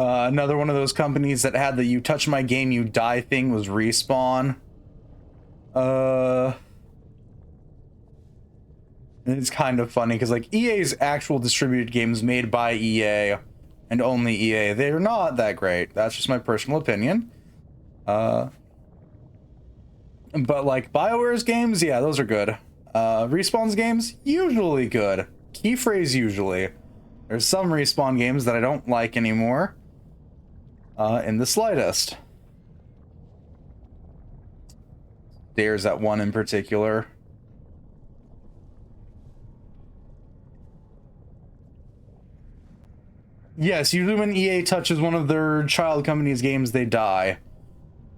Another one of those companies that had the "you touch my game, you die" thing was Respawn. It's kind of funny because like EA's actual distributed games made by EA and only EA, they're not that great. That's just my personal opinion. But like BioWare's games, yeah, those are good. Respawn's games, usually good. Key phrase usually. There's some Respawn games that I don't like anymore. In the slightest. There's that one in particular. Yes, usually when EA touches one of their child company's games, they die.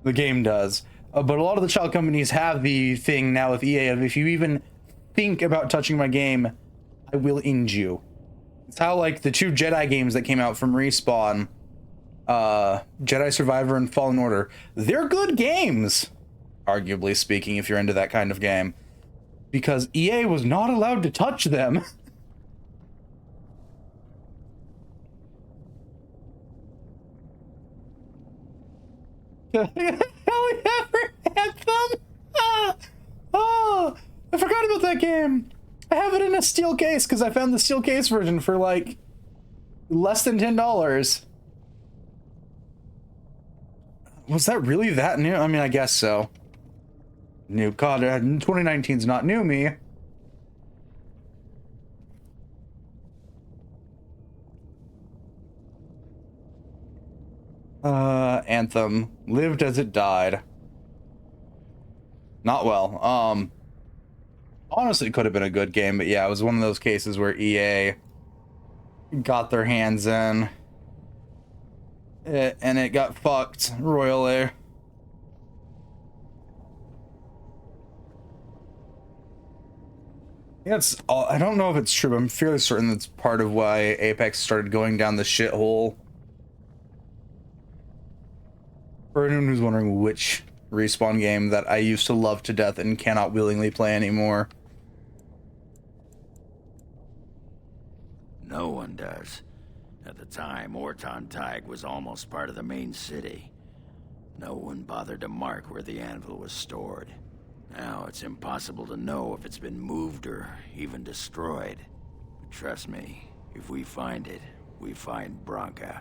The game does. But a lot of the child companies have the thing now with EA of, if you even think about touching my game, I will end you. It's how like the two Jedi games that came out from Respawn, Jedi Survivor and Fallen Order, they're good games, arguably speaking, if you're into that kind of game, because EA was not allowed to touch them. Hell yeah, Anthem! Oh, I forgot about that game. I have it in a steel case because I found the steel case version for like less than $10. Was that really that new? I mean, I guess so. New. God, 2019's not new, me. Anthem lived as it died. Not well. Honestly, it could have been a good game, but yeah, it was one of those cases where EA got their hands in it, and it got fucked royally. I don't know if it's true, but I'm fairly certain that's part of why Apex started going down the shithole. For anyone who's wondering which Respawn game that I used to love to death and cannot willingly play anymore. No one does. At the time, Orton Taig was almost part of the main city. No one bothered to mark where the anvil was stored. Now it's impossible to know if it's been moved or even destroyed. But trust me, if we find it, we find Branka.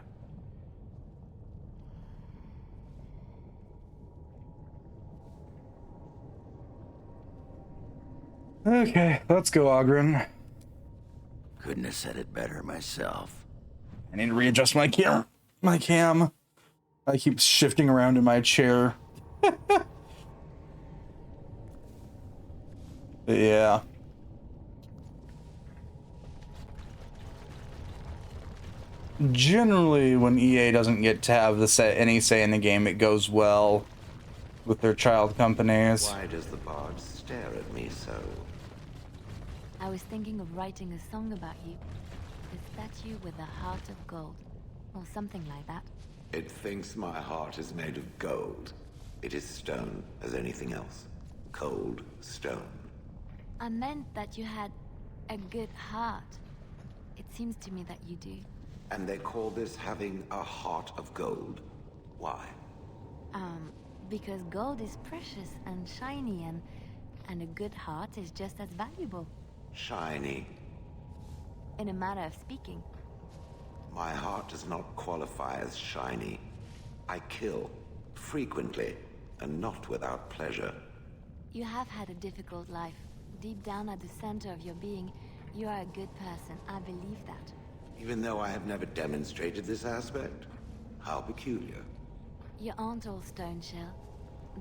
Okay, let's go, Oghren. Couldn't have said it better myself. I need to readjust my cam. I keep shifting around in my chair. Yeah. generally when EA doesn't get to have any say in the game, it goes well with their child companies. Why does the bard stare at me so? I was thinking of writing a song about you. A statue with a heart of gold. Or something like that. It thinks my heart is made of gold. It is stone as anything else. Cold stone. I meant that you had a good heart. It seems to me that you do. And they call this having a heart of gold. Why? Because gold is precious and shiny and a good heart is just as valuable. Shiny. In a manner of speaking. My heart does not qualify as shiny. I kill, frequently, and not without pleasure. You have had a difficult life. Deep down at the center of your being, you are a good person. I believe that. Even though I have never demonstrated this aspect? How peculiar. You aren't all stone shell.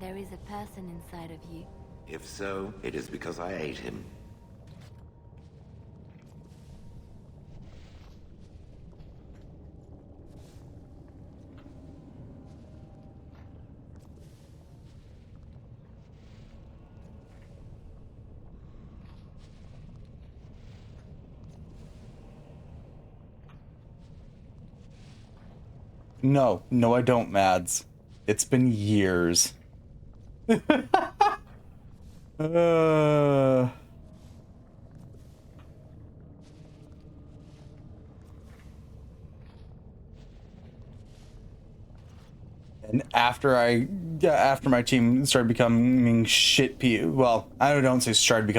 There is a person inside of you. If so, it is because I ate him. No, I don't, Mads. It's been years. And after my team started becoming shit people, well, I don't say started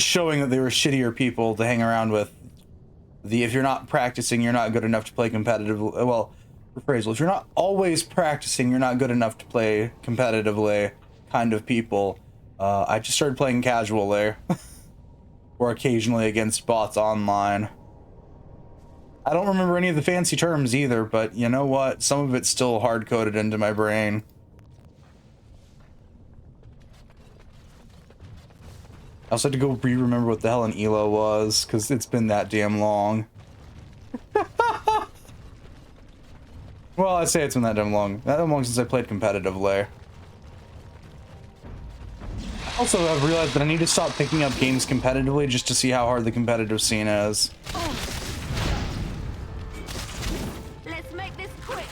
showing that they were shittier people to hang around with. If you're not practicing, you're not good enough to play competitively. Well, rephrasal, if you're not always practicing, you're not good enough to play competitively kind of people. I just started playing casually. Or occasionally against bots online. I don't remember any of the fancy terms either, but you know what? Some of it's still hard-coded into my brain. I also had to go re-remember what the hell an ELO was, because it's been that damn long. Well, I say it's been that damn long. That long since I played competitively. Also, I've realized that I need to stop picking up games competitively just to see how hard the competitive scene is. Let's make this quick.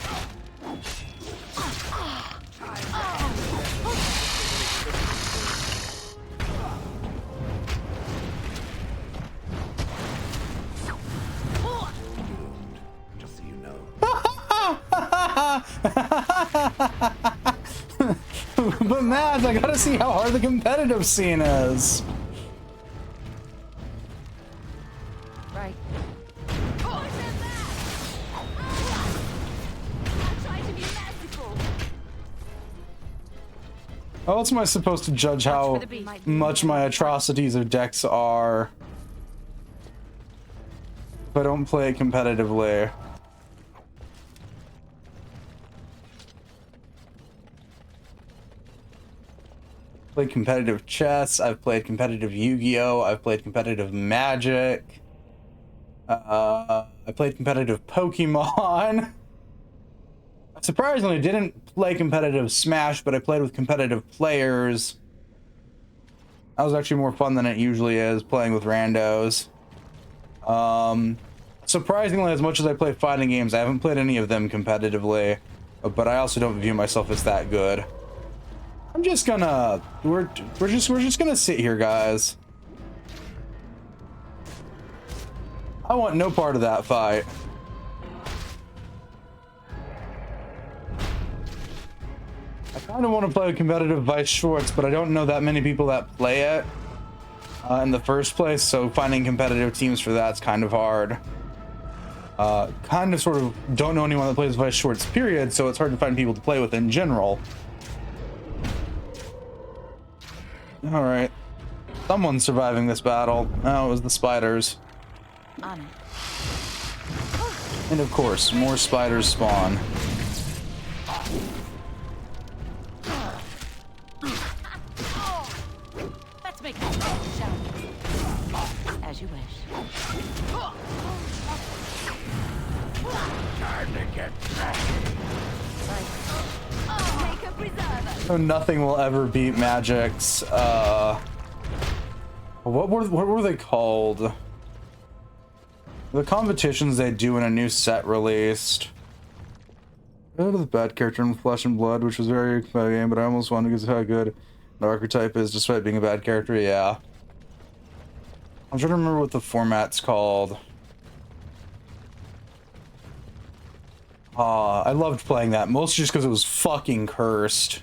Just so you know. But Mads, I gotta see how hard the competitive scene is. Right. Oh, I'm trying to be merciful. How else am I supposed to judge how much my atrocities or decks are if I don't play it competitively? Played competitive chess, I've played competitive Yu-Gi-Oh, I've played competitive Magic, I played competitive Pokemon. I surprisingly didn't play competitive Smash, but I played with competitive players. That was actually more fun than it usually is, playing with randos. Surprisingly, as much as I play fighting games, I haven't played any of them competitively, but I also don't view myself as that good. I'm just gonna we're just gonna sit here, guys. I want no part of that fight. I kind of want to play a competitive Vice Schwartz, but I don't know that many people that play it in the first place, so finding competitive teams for that's kind of hard. Kind of sort of don't know anyone that plays Vice Schwartz, period, so it's hard to find people to play with in general. Alright. Someone's surviving this battle. Oh, it was the spiders. On it. And of course, more spiders spawn. Let's make it, shall we? As you wish. Time to get trashy. Make a preserver. So nothing will ever beat Magic's. What were they called? The competitions they do when a new set released. Go to the bad character in Flesh and Blood, which was a very exciting game, but I almost wanted because of how good the archetype is, despite being a bad character. Yeah. I'm trying to remember what the format's called. I loved playing that, mostly just because it was fucking cursed.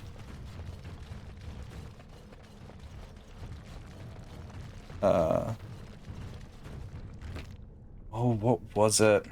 Oh, what was it?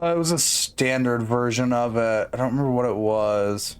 It was a standard version of it. I don't remember what it was.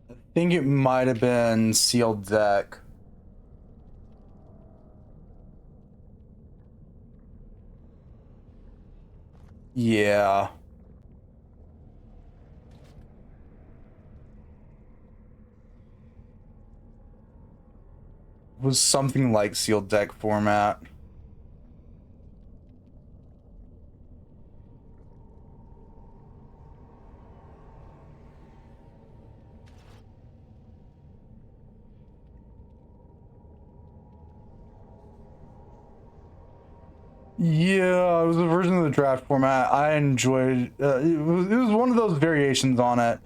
I think it might have been Sealed Deck. Yeah. It was something like Sealed Deck format. Yeah, it was a version of the draft format. I enjoyed it was one of those variations on it.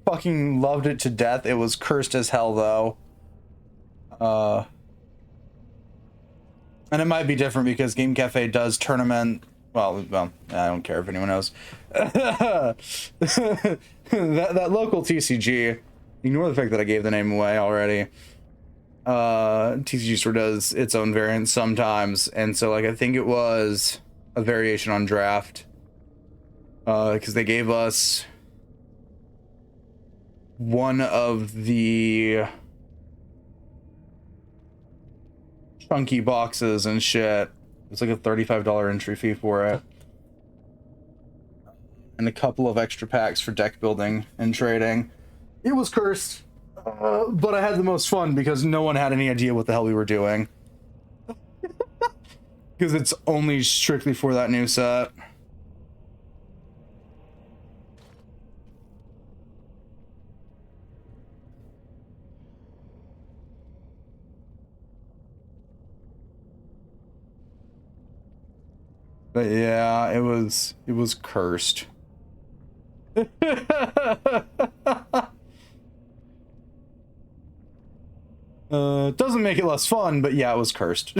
Fucking loved it to death. It was cursed as hell though. And it might be different because Game Cafe does tournament. Well, I don't care if anyone knows. that local TCG. Ignore the fact that I gave the name away already. TCG store does its own variant sometimes, and so like I think it was a variation on draft. Because they gave us one of the chunky boxes and shit. It's like a $35 entry fee for it. And a couple of extra packs for deck building and trading. It was cursed, but I had the most fun because no one had any idea what the hell we were doing. Because it's only strictly for that new set. But yeah, it was cursed. Doesn't make it less fun, but yeah, it was cursed.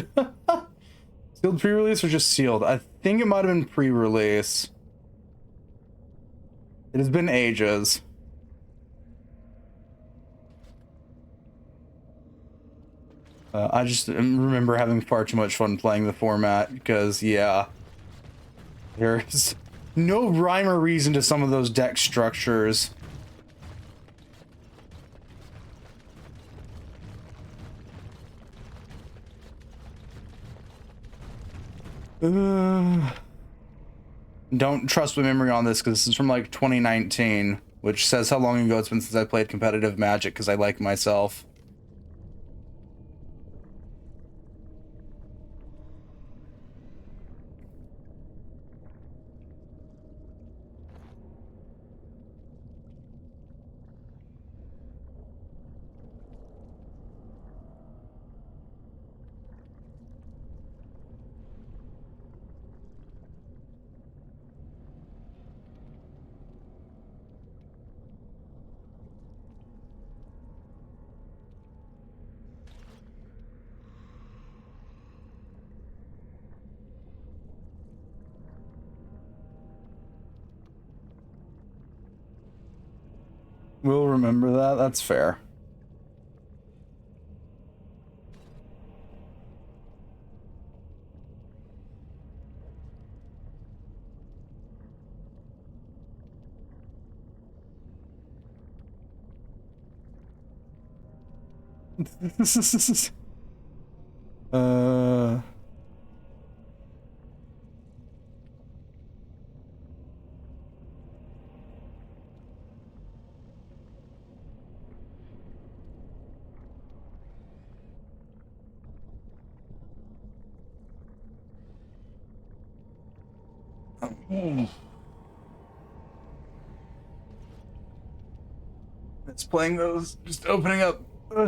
Sealed pre-release or just sealed? I think it might have been pre-release. It has been ages. I just remember having far too much fun playing the format because, yeah, there's no rhyme or reason to some of those deck structures. Don't trust my memory on this because this is from like 2019, which says how long ago it's been since I played competitive Magic because I like myself. We'll remember that. That's fair. uh It's playing those, just opening up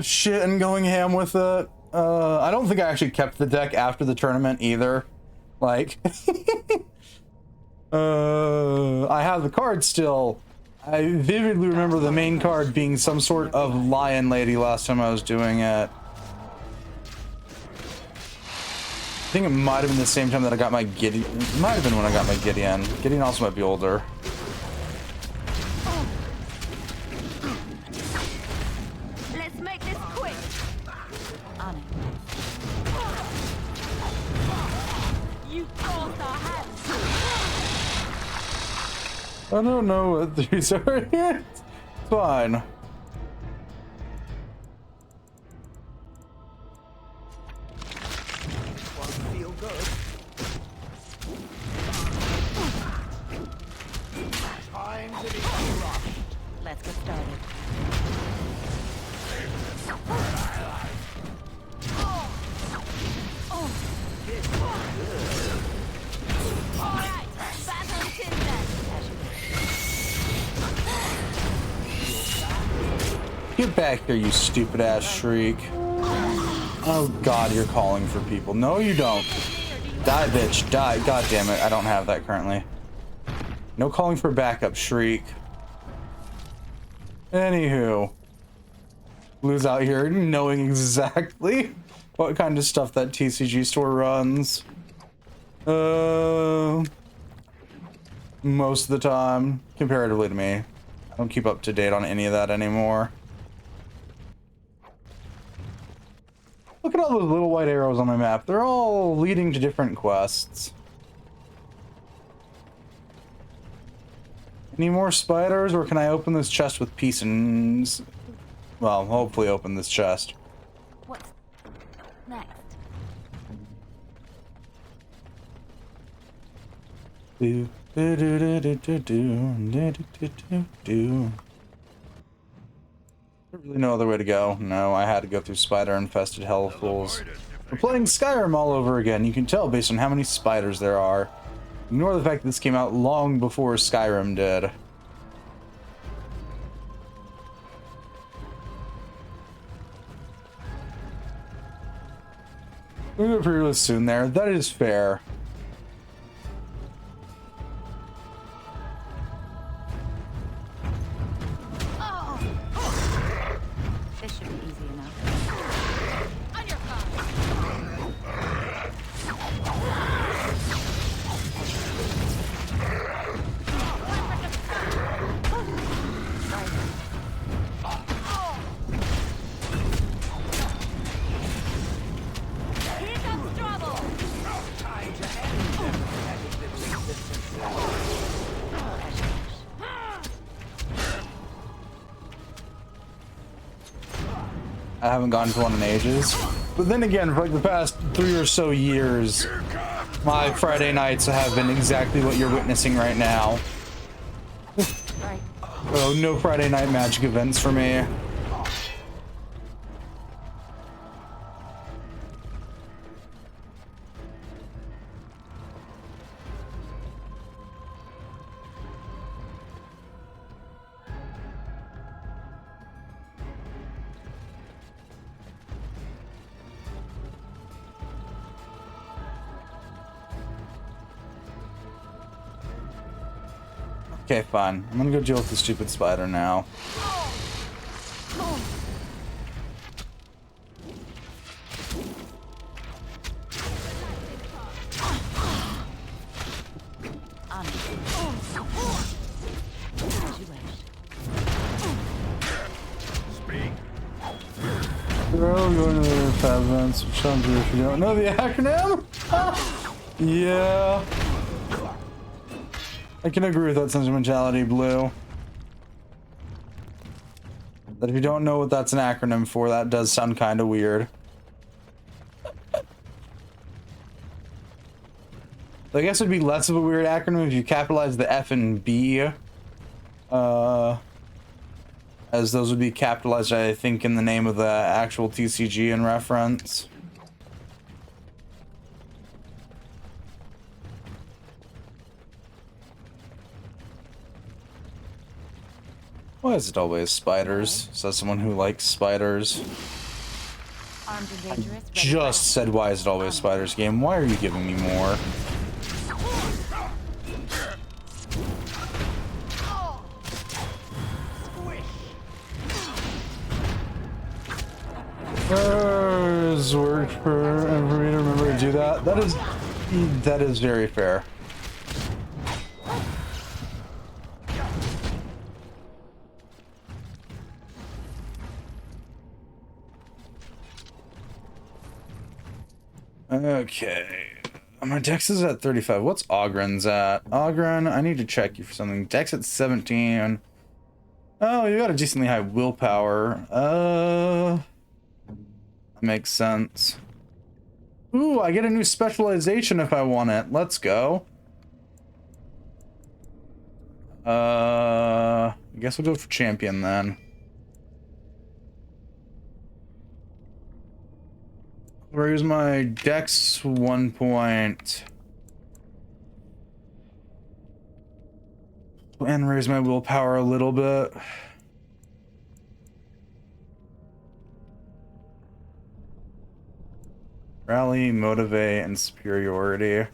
shit and going ham with it. I don't think I actually kept the deck after the tournament either. Like, I have the card still. I vividly remember the main card being some sort of lion lady last time I was doing it. I think it might have been the same time that I got my Gideon. It might have been when I got my Gideon. Gideon also might be older. Let's make this quick. On it. You forced our hands. I don't know what these are. It's fine. Feel good. Time to be rushed. Let's get started. All right, battle Tinder. Get back here, you stupid ass Shriek. Oh god, you're calling for people. No, you don't. Die, bitch. Die. God damn it. I don't have that currently. No calling for backup, Shriek. Anywho. Blue's out here knowing exactly what kind of stuff that TCG store runs. Most of the time, comparatively to me. I don't keep up to date on any of that anymore. Look at all those little white arrows on my map. They're all leading to different quests. Any more spiders, or can I open this chest with peace and... Well, hopefully open this chest. What's next? Do, do, do, do, do, do, do, do, do, do. There's really no other way to go. No, I had to go through spider-infested hellholes. We're playing Skyrim all over again. You can tell based on how many spiders there are. Ignore the fact that this came out long before Skyrim did. We're gonna pretty soon there. That is fair. This should be easy enough. On your phone. Here comes trouble. I haven't gone to one in ages. But then again, for like the past 3 or so years, my Friday nights have been exactly what you're witnessing right now. Right. Oh, no Friday night magic events for me. Okay, fine. I'm gonna go deal with the stupid spider now. On it. As you wish. Girl, going to the 5 events. Challenge you if you don't know the acronym. Yeah. I can agree with that sentimentality, Blue. That if you don't know what that's an acronym for, that does sound kind of weird. I guess it'd be less of a weird acronym if you capitalize the F and B. As those would be capitalized, I think, in the name of the actual TCG in reference. Why is it always spiders? Says someone who likes spiders. Armed and dangerous. ready Just for said, why is it always spiders game? Why are you giving me more? Does work for me to remember to do that. That is very fair. Okay. My dex is at 35. What's Ogren's at? Ogren, I need to check you for something. Dex at 17. Oh, you got a decently high willpower. Makes sense. Ooh, I get a new specialization if I want it. Let's go. I guess we'll go for champion then. Where's my dex 1 point? And raise my willpower a little bit. Rally, motivate, and superiority.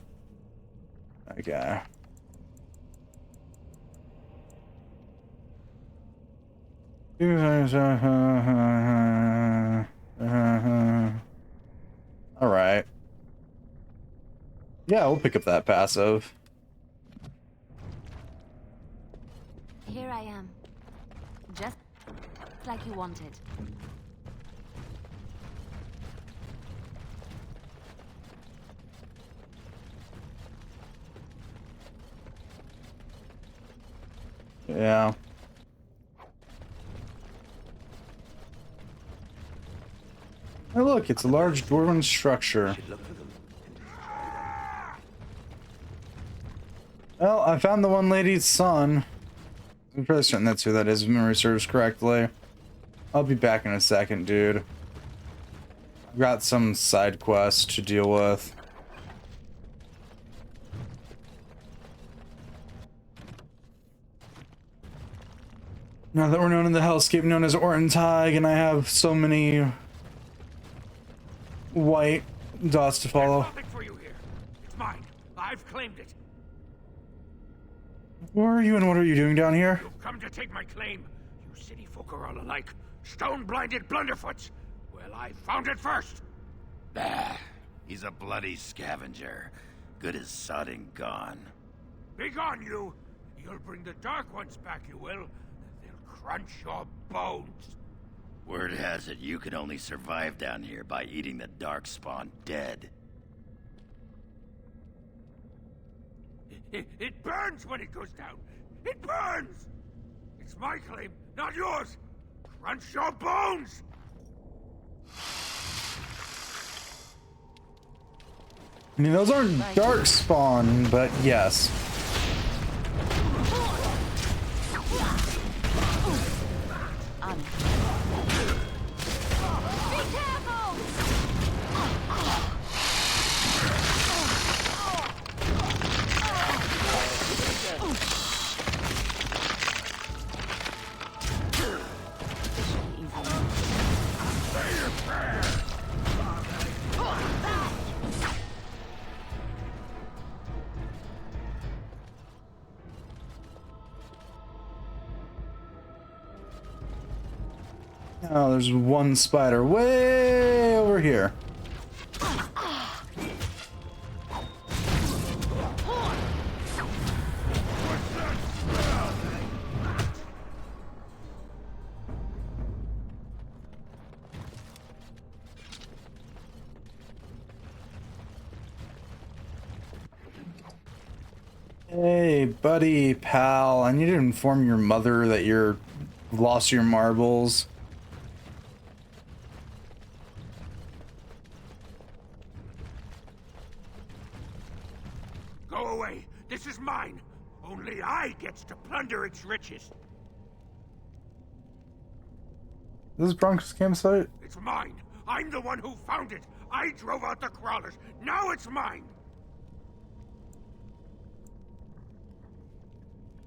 Okay. Alright. Yeah, we'll pick up that passive. Here I am. Just like you wanted. Yeah. Oh, look, it's a large dwarven structure. Well, I found the one lady's son. I'm pretty certain that's who that is, if memory serves correctly. I'll be back in a second, dude. I've got some side quests to deal with. Now that we're known in the hellscape known as Orntag, and I have so many white dots to follow. Nothing for you here. It's mine. I've claimed it. Who are you and what are you doing down here? You've come to take my claim. You city folk are all alike. Stone-blinded blunderfoots. Well, I found it first. Bah, he's a bloody scavenger. Good as sodding gone. Be gone, you. You'll bring the Dark Ones back, you will. They'll crunch your bones. Word has it you can only survive down here by eating the Darkspawn dead. It burns when it goes down. It burns! It's my claim, not yours. Crunch your bones! I mean, those aren't Darkspawn, but yes. Oh, there's one spider way over here. Hey, buddy, pal, I need to inform your mother that you're lost your marbles. Go away. This is mine. Only I gets to plunder its riches. This is Bronco's campsite? It's mine. I'm the one who found it. I drove out the crawlers. Now it's mine.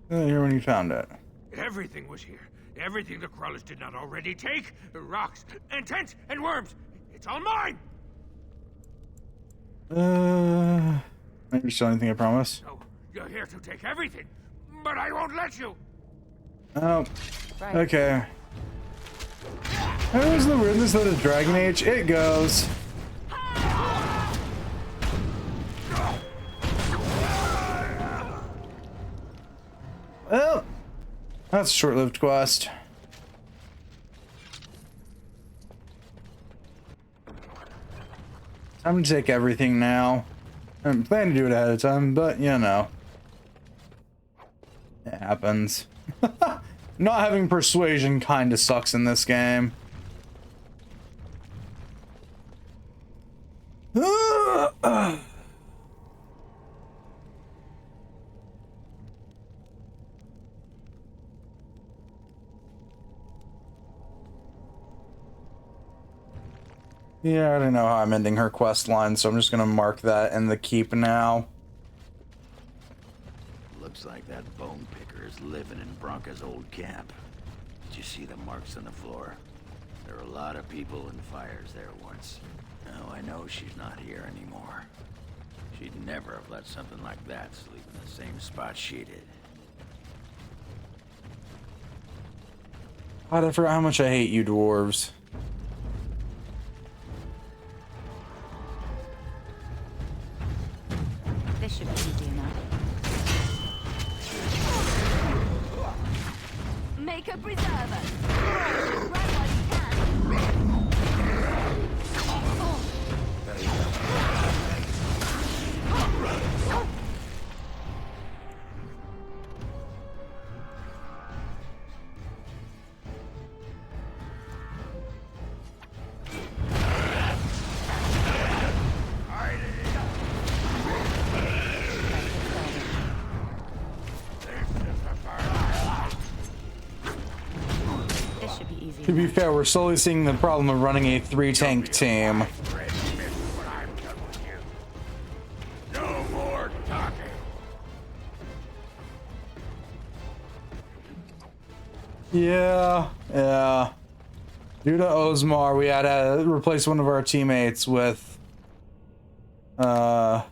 Here when you found it. Everything was here. Everything the crawlers did not already take. Rocks and tents and worms. It's all mine. Maybe still anything, I promise. So, you're here to take everything. But I won't let you. Oh. Okay. Where's the weirdness of the Dragon Age? It goes. Well, that's a short-lived quest. Time to take everything now. I'm planning to do it ahead of time, but you know. It happens. Not having persuasion kind of sucks in this game. Yeah, I don't know how I'm ending her quest line, so I'm just gonna mark that in the keep now. Looks like that bone picker is living in Bronca's old camp. Did you see the marks on the floor? There were a lot of people and fires there once. Now I know she's not here anymore. She'd never have let something like that sleep in the same spot she did. God, I forgot how much I hate you dwarves. This should be easy enough. Make a preserver. Grab what you can. This should be easy To be enough. fair, we're slowly seeing the problem of running a 3-tank team. Red Smith, when I'm done with you. No more talking. Yeah. Due to Osmar, we had to replace one of our teammates with, You have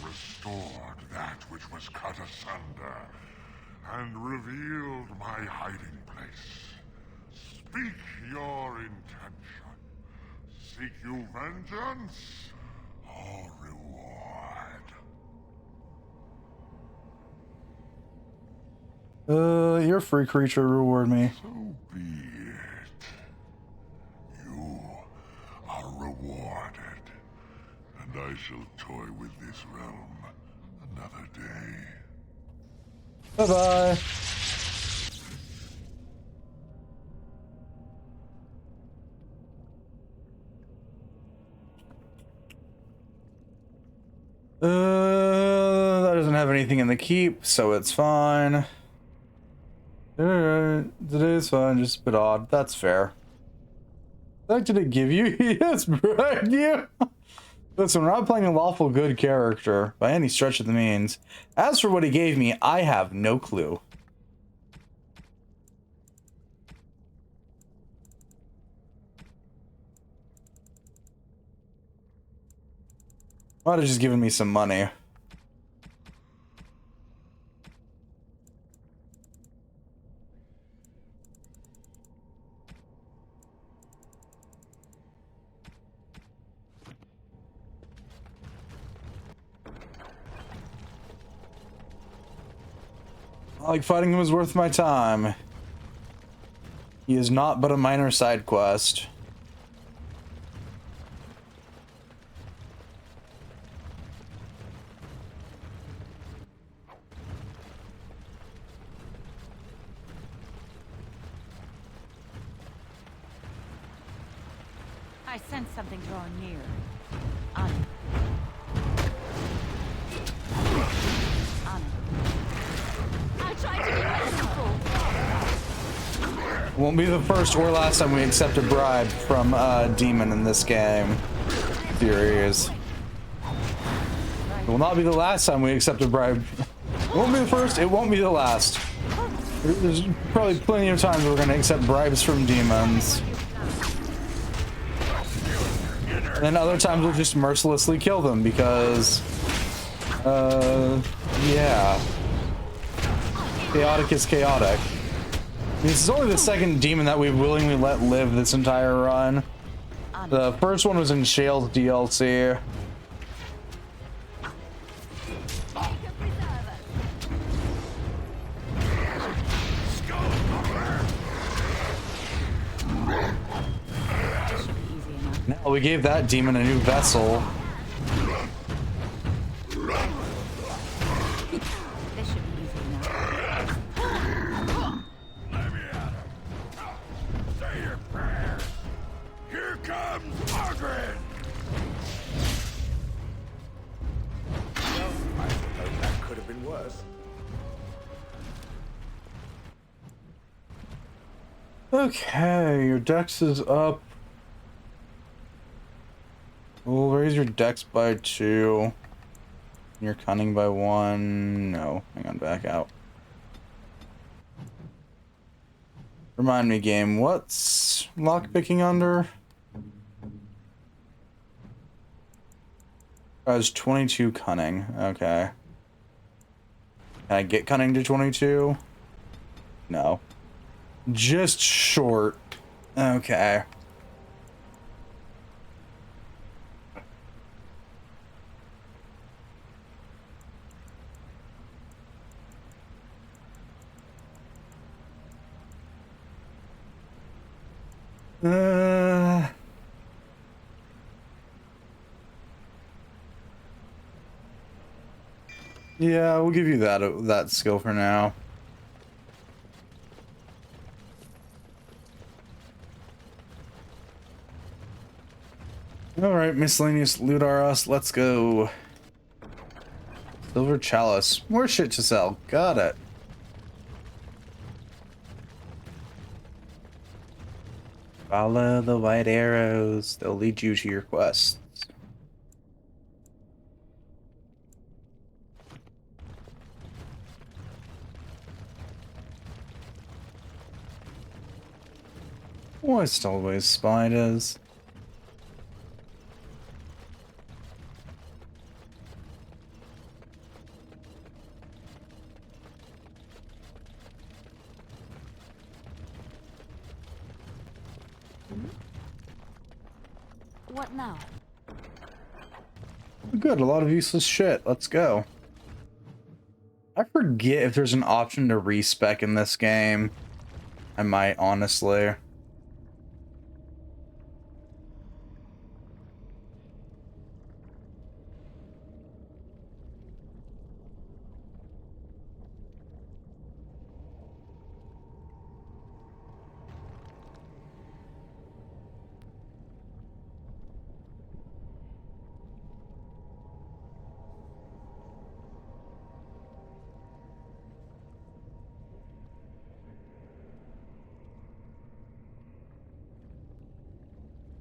restored that which was cut asunder, and revealed my hiding place. Speak your intention. Seek you vengeance or reward? You're a free creature, reward me. So be it. You are rewarded, and I shall toy with this realm another day. Bye-bye. That doesn't have anything in the keep, so it's fine. Today's fine, just a bit odd. That's fair. What did it give you? Yes, brand you. Listen, we're not playing a lawful good character by any stretch of the means. As for what he gave me, I have no clue. Might have just given me some money. Like fighting him was worth my time. He is not but a minor side quest. I sense something drawing near. On it. On it. I tried to be merciful. Won't be the first or last time we accept a bribe from a demon in this game. Series. It will not be the last time we accept a bribe. It won't be the first, it won't be the last. There's probably plenty of times we're going to accept bribes from demons. And then other times we'll just mercilessly kill them because, yeah. Chaotic is chaotic. This is only the second demon that we've willingly let live this entire run. The first one was in Shale's DLC. Now we gave that demon a new vessel. This should be easy enough. Let me at him. Say your prayers. Here comes Margaret. Well, I suppose that could have been worse. Okay, your dex is up. We'll raise your dex by 2. Your cunning by 1. No, hang on, back out. Remind me, game, what's lockpicking under? I was 22 cunning. Okay. Can I get cunning to 22? No. Just short. Okay. Yeah, we'll give you that skill for now. All right, miscellaneous loot us. Let's go. Silver chalice. More shit to sell. Got it. Follow the white arrows. They'll lead you to your quests. What's always spiders? What now? Good, a lot of useless shit. Let's go. I forget if there's an option to respec in this game. I might, honestly.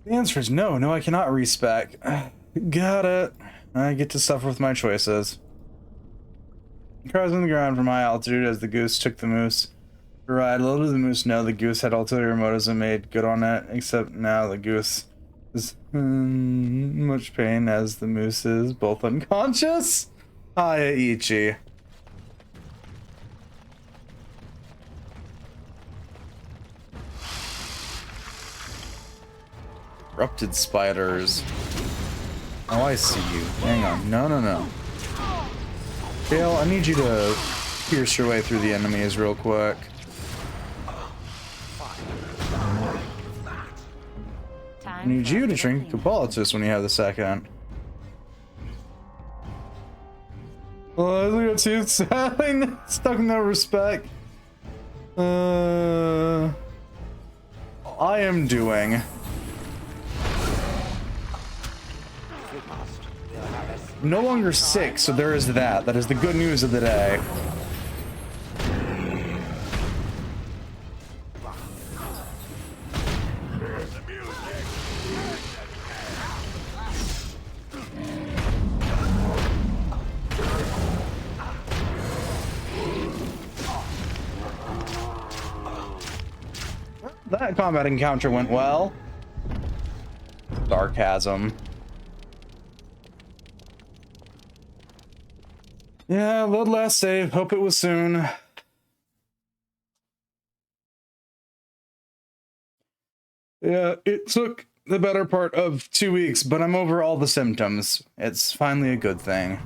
The answer is no. No, I cannot respec. Got it. I get to suffer with my choices. Cries on the ground from high altitude as the goose took the moose for a ride. Little did the moose know the goose had ulterior motives and made good on it, except now the goose is in much pain as the moose is both unconscious. Hiya, Ichi. Corrupted spiders. Oh, I see you. Hang on. No, no, no. Dale, I need you to pierce your way through the enemies real quick. I need you to drink Hippolytus when you have the second. Well, I got too sad. Stuck in no respect. I am doing No longer sick, so there is that. That is the good news of the day. That combat encounter went well. Sarcasm. Yeah, load last save. Hope it was soon. Yeah, it took the better part of 2 weeks, but I'm over all the symptoms. It's finally a good thing.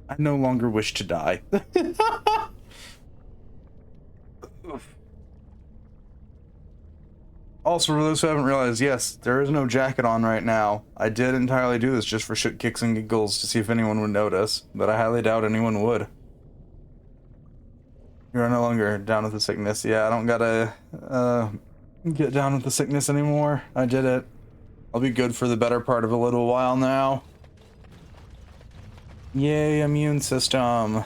I no longer wish to die. Also, for those who haven't realized, yes, there is no jacket on right now. I did entirely do this just for shit, kicks, and giggles to see if anyone would notice, but I highly doubt anyone would. You're no longer down with the sickness. Yeah, I don't gotta get down with the sickness anymore. I did it. I'll be good for the better part of a little while now. Yay, immune system.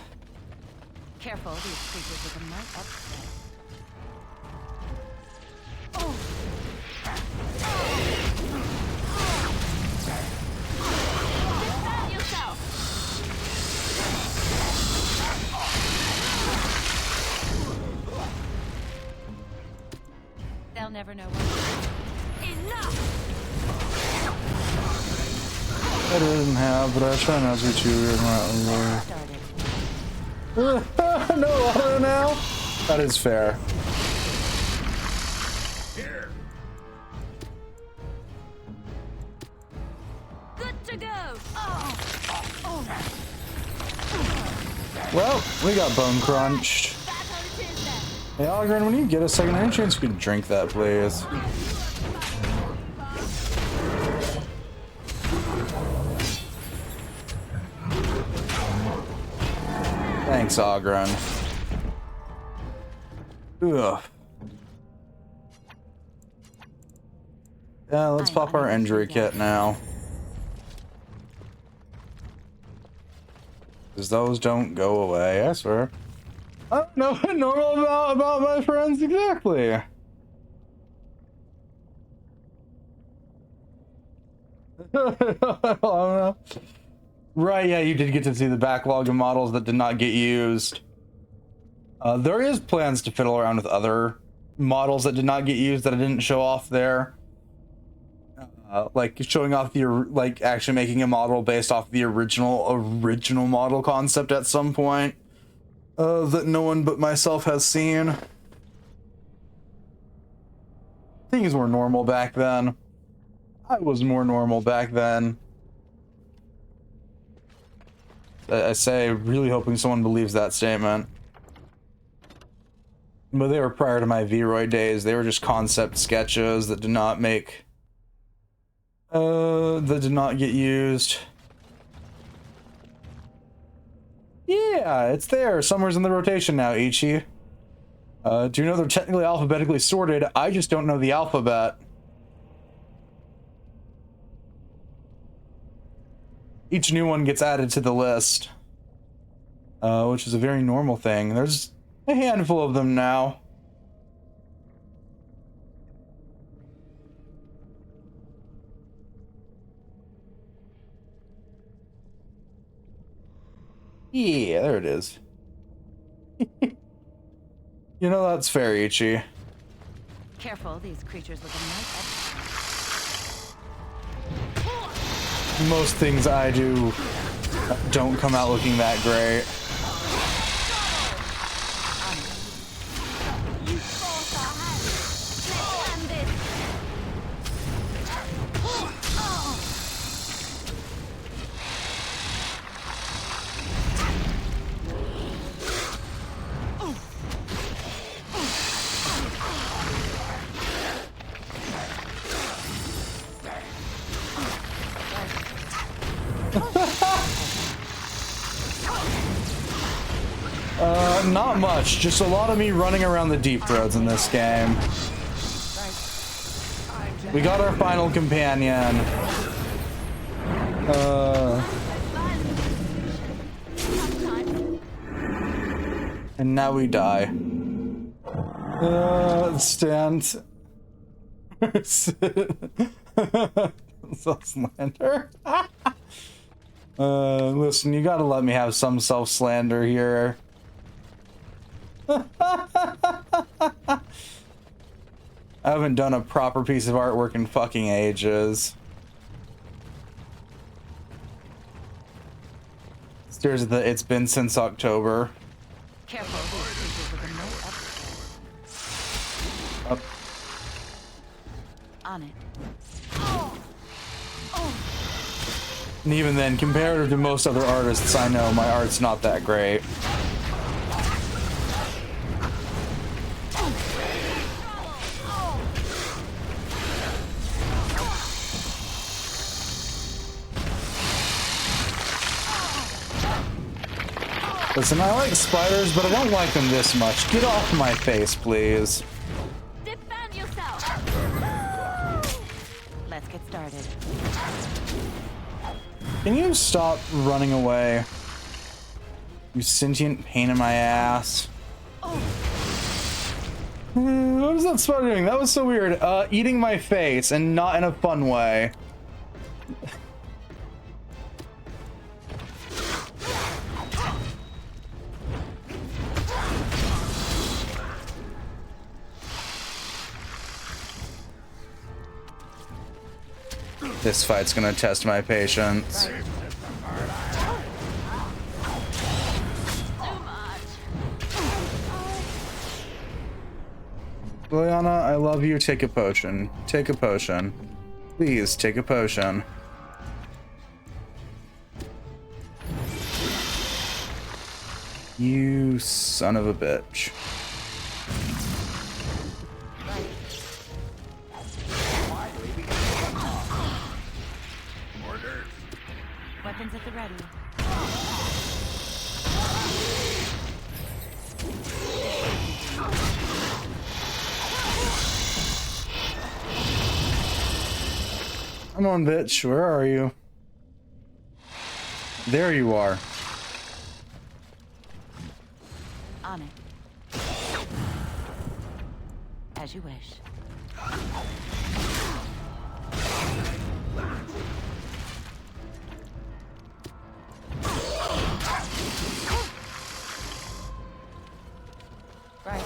Careful, these creatures with a might upset. Defend yourself! They'll never know what. Enough! I didn't have, but I was trying not to be too weird. No auto now? That is fair. Good to go. Well, we got bone crunched. Hey, Algren, when you get a second, any chance you could drink that, please? Thanks, Ogren. Ugh. Yeah, let's pop our injury kit now. Because those don't go away, I swear. I don't know what normal about my friends exactly. I don't know. Right, yeah, you did get to see the backlog of models that did not get used. There is plans to fiddle around with other models that did not get used that I didn't show off there. Like showing off the, like actually making a model based off the original model concept at some point. That no one but myself has seen. Things were normal back then. I was more normal back then. I say, really hoping someone believes that statement. But they were prior to my Vroid days. They were just concept sketches that did not make... that did not get used. Yeah, it's there. Somewhere's in the rotation now, Ichi. Do you know they're technically alphabetically sorted? I just don't know the alphabet. Each new one gets added to the list, which is a very normal thing. There's a handful of them now. Yeah, there it is. You know, that's fair, Ichi. Careful, these creatures with a might upset. Most things I do don't come out looking that great. Not much, just a lot of me running around the deep roads in this game. We got our final companion. And now we die. Stand. Self-slander. Listen, you gotta let me have some self-slander here. I haven't done a proper piece of artwork in fucking ages. Stares at the "it's been since October." Careful. Up. On it. And even then, comparative to most other artists I know, my art's not that great. Listen, I like spiders, but I don't like them this much. Get off my face, please. Defend yourself! Let's get started. Can you stop running away? You sentient pain in my ass. What was that spider doing? That was so weird. Eating my face, and not in a fun way. This fight's gonna test my patience. Liliana, I love you. Take a potion. Take a potion. Please, take a potion. You son of a bitch. Weapons at the ready. Come on, bitch. Where are you? There you are. On it. As you wish. Right.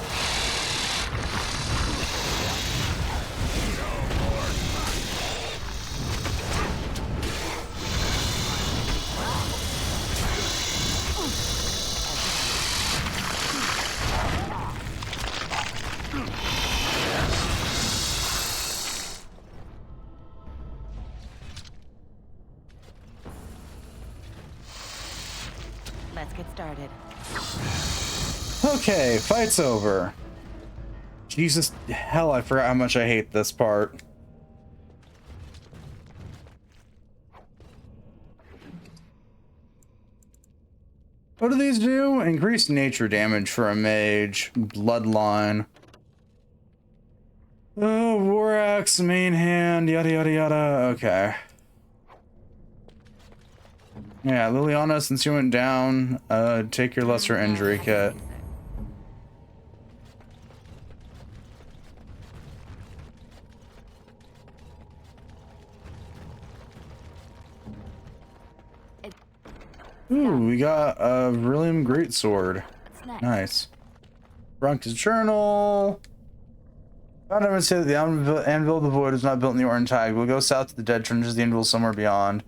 Let's get started. Okay, fight's over. Jesus, hell, I forgot how much I hate this part. What do these do? Increased nature damage for a mage. Bloodline. Oh, War Axe, main hand, yada yada yada. Okay. Yeah, Liliana, since you went down, take your lesser injury kit. Ooh, we got a Virilium Greatsword. Nice. Bronca's Journal. Found evidence say that the Anvil of the Void was not built in the Orntag. We'll go south to the Dead Trenches, the Anvil somewhere beyond.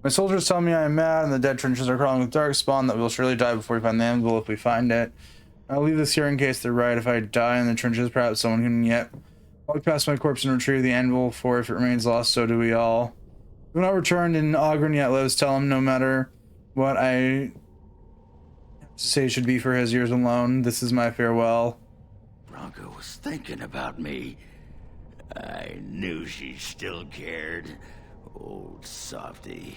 My soldiers tell me I am mad, and the Dead Trenches are crawling with Darkspawn, that we'll surely die before we find the Anvil if we find it. I'll leave this here in case they're right. If I die in the trenches, perhaps someone can yet walk past my corpse and retrieve the Anvil, for if it remains lost, so do we all. When I returned and Ogren yet lives, tell him no matter what I have to say should be for his ears alone. This is my farewell. Branka was thinking about me. I knew she still cared. Old softy.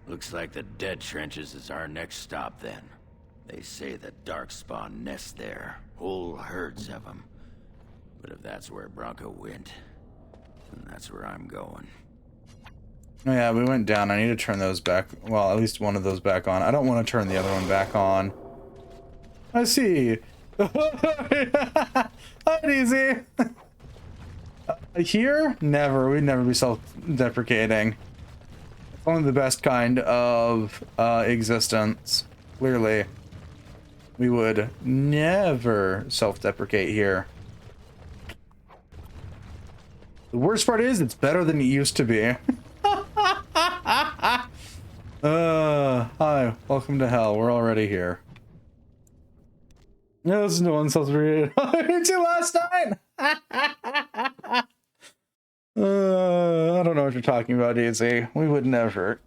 Looks like the Dead Trenches is our next stop then. They say that Darkspawn nests there. Whole herds of them. But if that's where Branka went, then that's where I'm going. Oh yeah, we went down. I need to turn those back. Well, at least one of those back on. I don't want to turn the other one back on. I see. Hi, easy. Here? Never. We'd never be self-deprecating. It's only the best kind of existence. Clearly. We would never self-deprecate here. The worst part is, it's better than it used to be. Hi. Welcome to hell. We're already here. No, this is no one self-deprecated. Me too last night! I don't know what you're talking about, Daisy. We would never.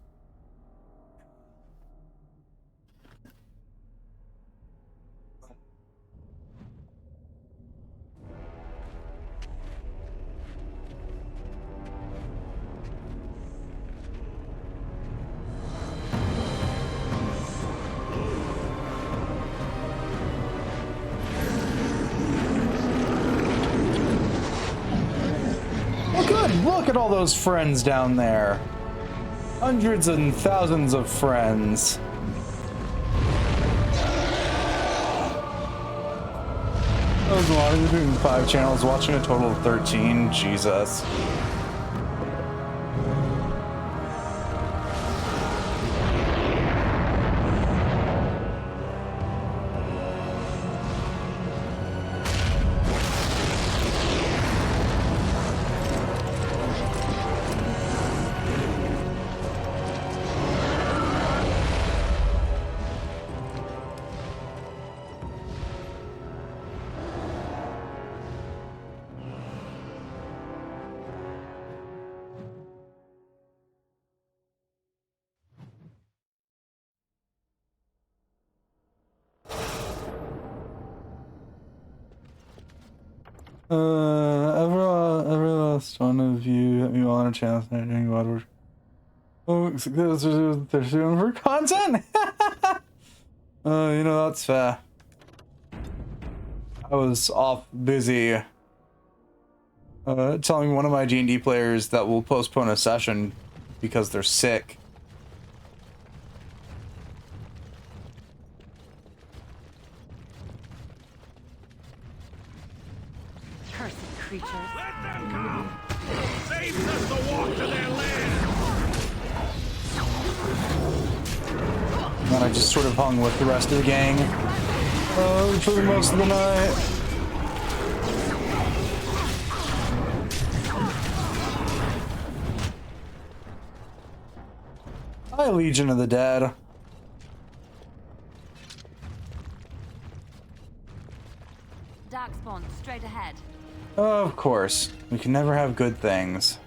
Oh good, look at all those friends down there. Hundreds and thousands of friends. That was a lot of doing 5 channels, watching a total of 13. Jesus. Every last one of you that me on a channel doing what we're they're doing for content. You know, that's fair. I was off busy telling one of my D&D players that we'll postpone a session because they're sick. Cursed creatures. Let them come! It saves us to walk to their land! And then I just sort of hung with the rest of the gang for the most of the night. Hi, Legion of the Dead. Darkspawn, straight ahead. Of course. We can never have good things.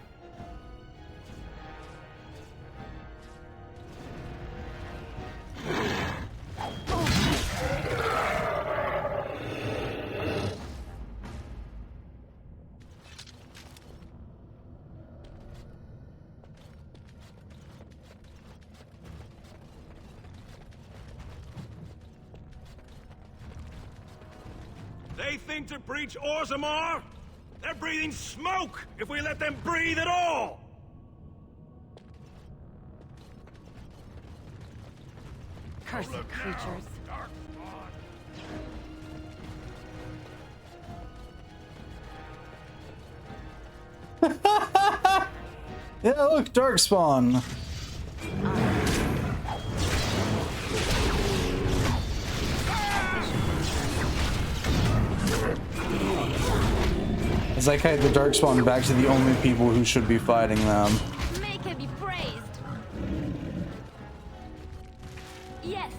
They think to breach Orzammar? They're breathing smoke if we let them breathe at all! Cursed creatures. Yeah, look, Darkspawn. As I kite the Darkspawn back to the only people who should be fighting them. Make her be praised. Yes.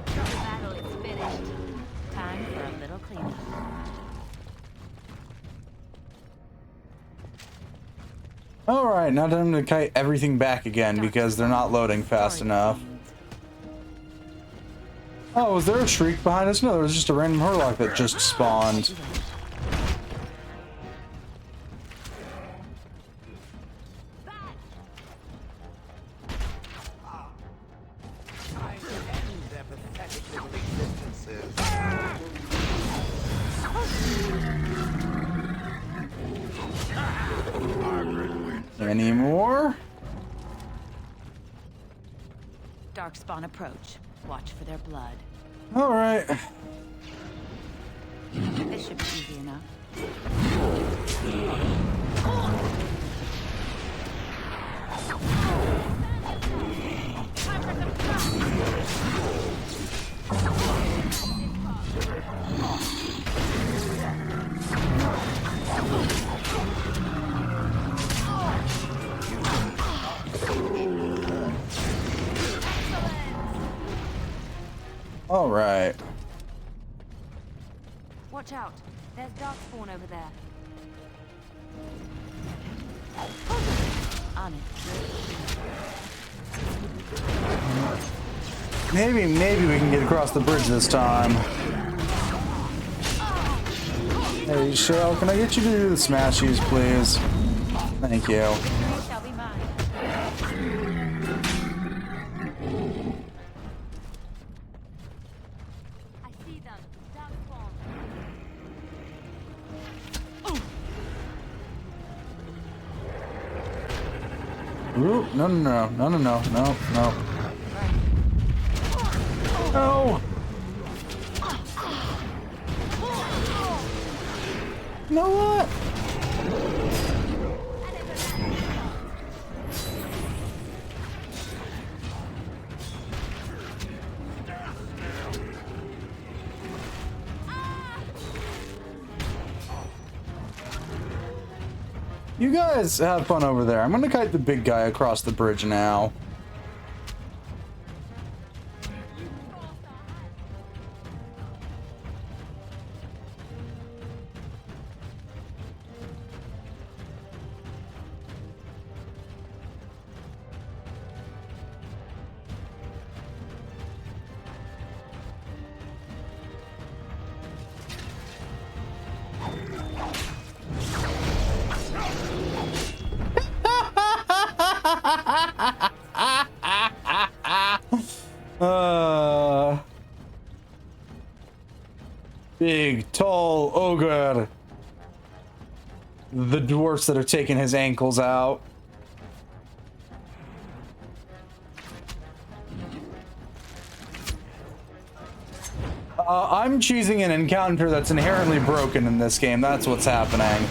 The battle is finished. Time for a little cleanup. Alright, now time to kite everything back again because they're not loading fast enough. Oh, was there a shriek behind us? No, there was just a random Hurlock that just spawned. Any more? Darkspawn approach. Watch for their blood. All right. This should be easy enough. Time for some All right. Watch out. There's Darkspawn over there. on it. Maybe we can get across the bridge this time. Hey, Shell, can I get you to do the smashies, please? Thank you. They shall be mine. I see them. Darkspawn. Ooh, no. No! You know what? You guys have fun over there. I'm gonna kite the big guy across the bridge now. Big, tall ogre. The dwarfs that are taking his ankles out. I'm choosing an encounter that's inherently broken in this game. That's what's happening.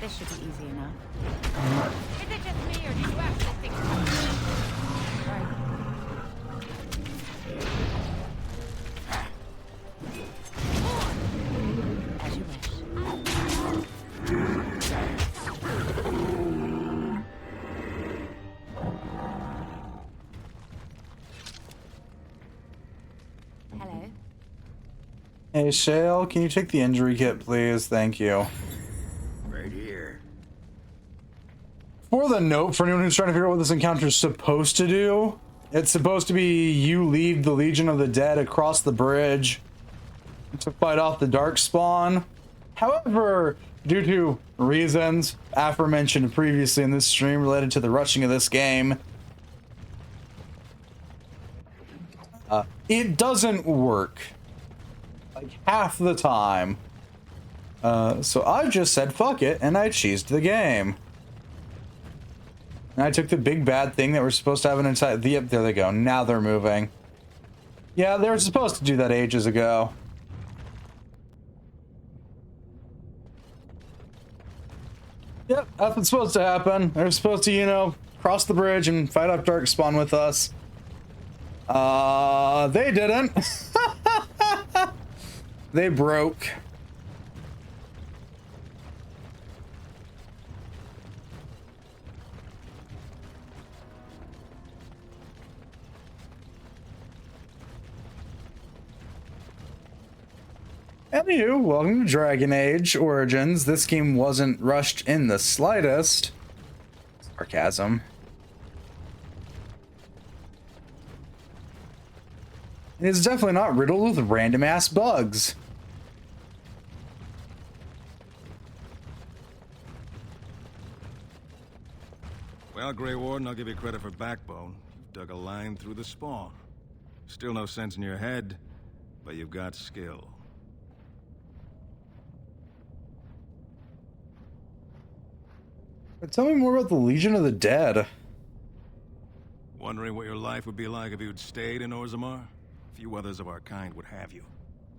This should be easy enough. Is it just me, or do you actually think so? Right. As you wish. Hello. Hey, Shale, can you take the injury kit, please? Thank you. Right here. For the note, for anyone who's trying to figure out what this encounter is supposed to do, it's supposed to be you lead the Legion of the Dead across the bridge to fight off the Darkspawn. However, due to reasons aforementioned previously in this stream related to the rushing of this game, it doesn't work. Like half the time. So I just said fuck it and I cheesed the game. And I took the big bad thing that we're supposed to have an inside. Yep, there they go. Now they're moving. Yeah, they were supposed to do that ages ago. Yep, that's what's supposed to happen. They're supposed to, you know, cross the bridge and fight off Darkspawn with us. They didn't. They broke. Anywho, welcome to Dragon Age Origins. This game wasn't rushed in the slightest. Sarcasm. It is definitely not riddled with random ass bugs. Well, Grey Warden, I'll give you credit for backbone. You've dug a line through the spawn. Still no sense in your head. but you've got skill. Tell me more about the Legion of the Dead. Wondering what your life would be like if you'd stayed in Orzammar? Few others of our kind would have you.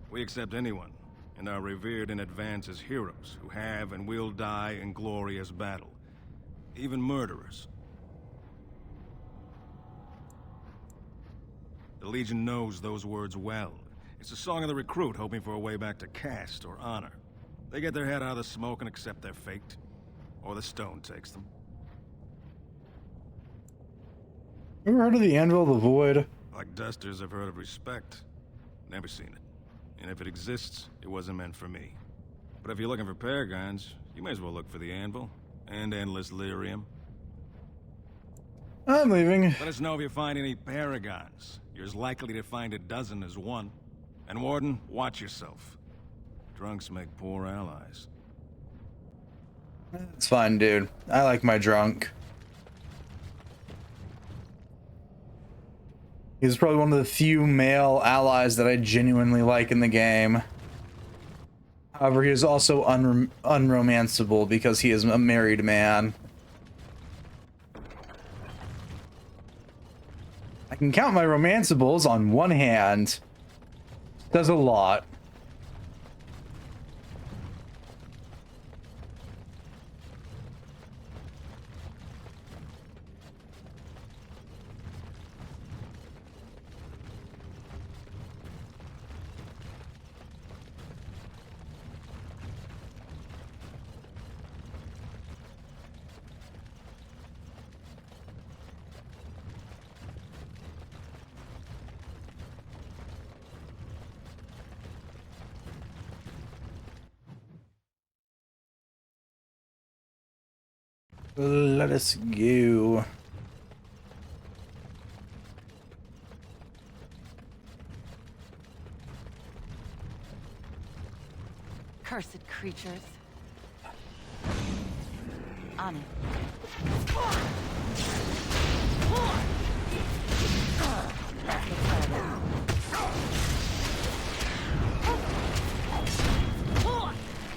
We accept anyone, and are revered in advance as heroes who have and will die in glorious battle. Even murderers. The Legion knows those words well. It's a song of the recruit hoping for a way back to caste or honor. They get their head out of the smoke and accept their fate. Or the stone takes them. Ever heard of the Anvil of the Void? Like dusters, I've heard of respect. Never seen it. And if it exists, it wasn't meant for me. But if you're looking for paragons, you may as well look for the Anvil. And Endless Lyrium. I'm leaving. Let us know if you find any paragons. You're as likely to find a dozen as one. And Warden, watch yourself. Drunks make poor allies. It's fine, dude. I like my drunk. He's probably one of the few male allies that I genuinely like in the game. However, he is also unromanceable because he is a married man. I can count my romanceables on one hand. Does a lot. Let us go. Cursed creatures. On it.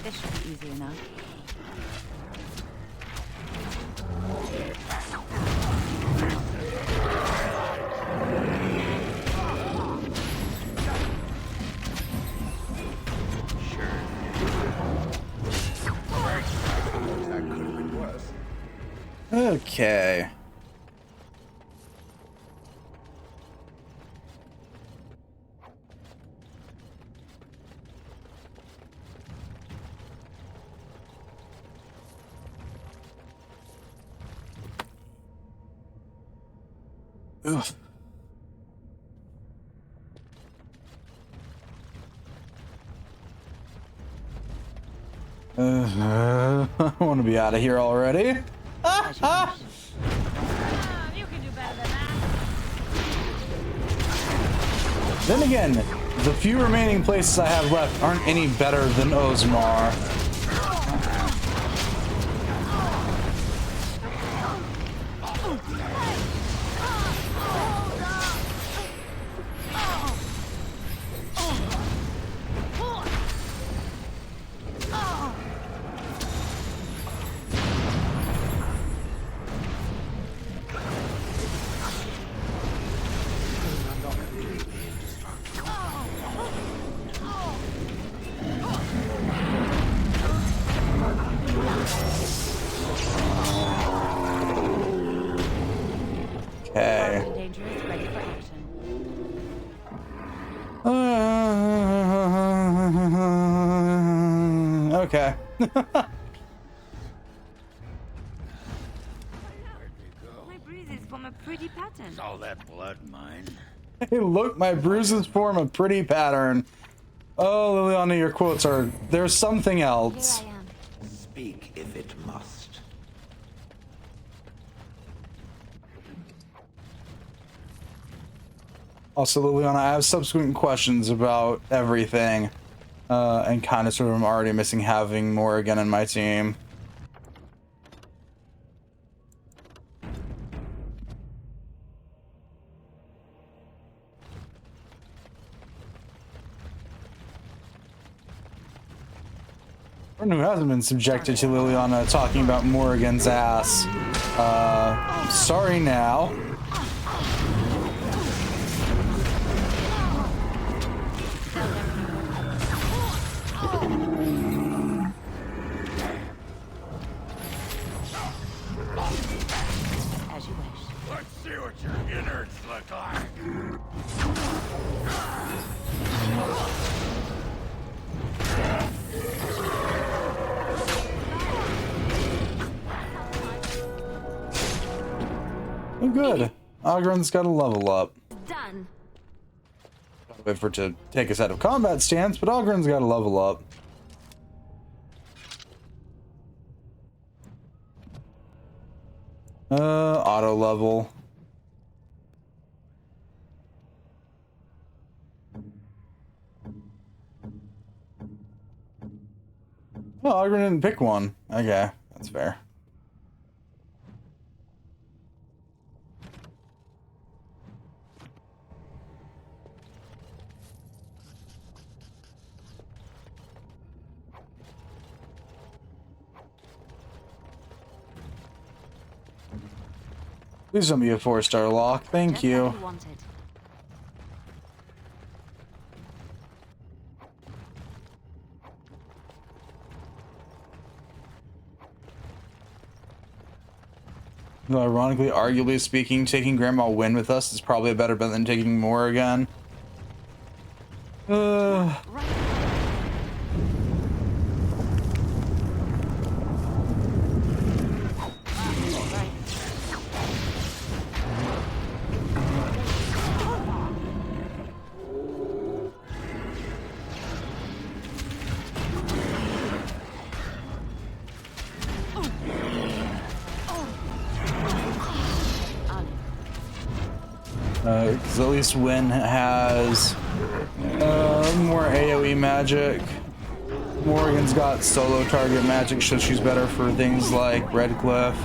This should be easy enough. Okay. Ugh. I want to be out of here already. You can do better than that. Then again, the few remaining places I have left aren't any better than Orzammar. Okay. Dangerous, ready for action. Okay. My bruises form a pretty pattern. All that blood mine. Hey, look, my bruises form a pretty pattern. Oh, Liliana, your quotes are... There's something else. Here I am. Speak if it must. Also, Liliana, I have subsequent questions about everything. And kind of sort of I'm already missing having Morrigan in my team. Someone who hasn't been subjected to Liliana talking about Morrigan's ass. Sorry now. As you wish. Let's see what your innards look like. Oh, good. Ogren's got a level up. Done. Wait for it to take us out of combat stance, but Ogren's got a level up. Auto level. Oh, Ogren didn't pick one. Okay, that's fair. Please don't be a 4-star lock. Thank Just you. what you wanted. Though ironically, arguably speaking, taking Grandma Wynn with us is probably a better bet than taking Morrigan. Because at least Wynn has more AoE magic. Morgan's got solo target magic, so she's better for things like Redcliffe.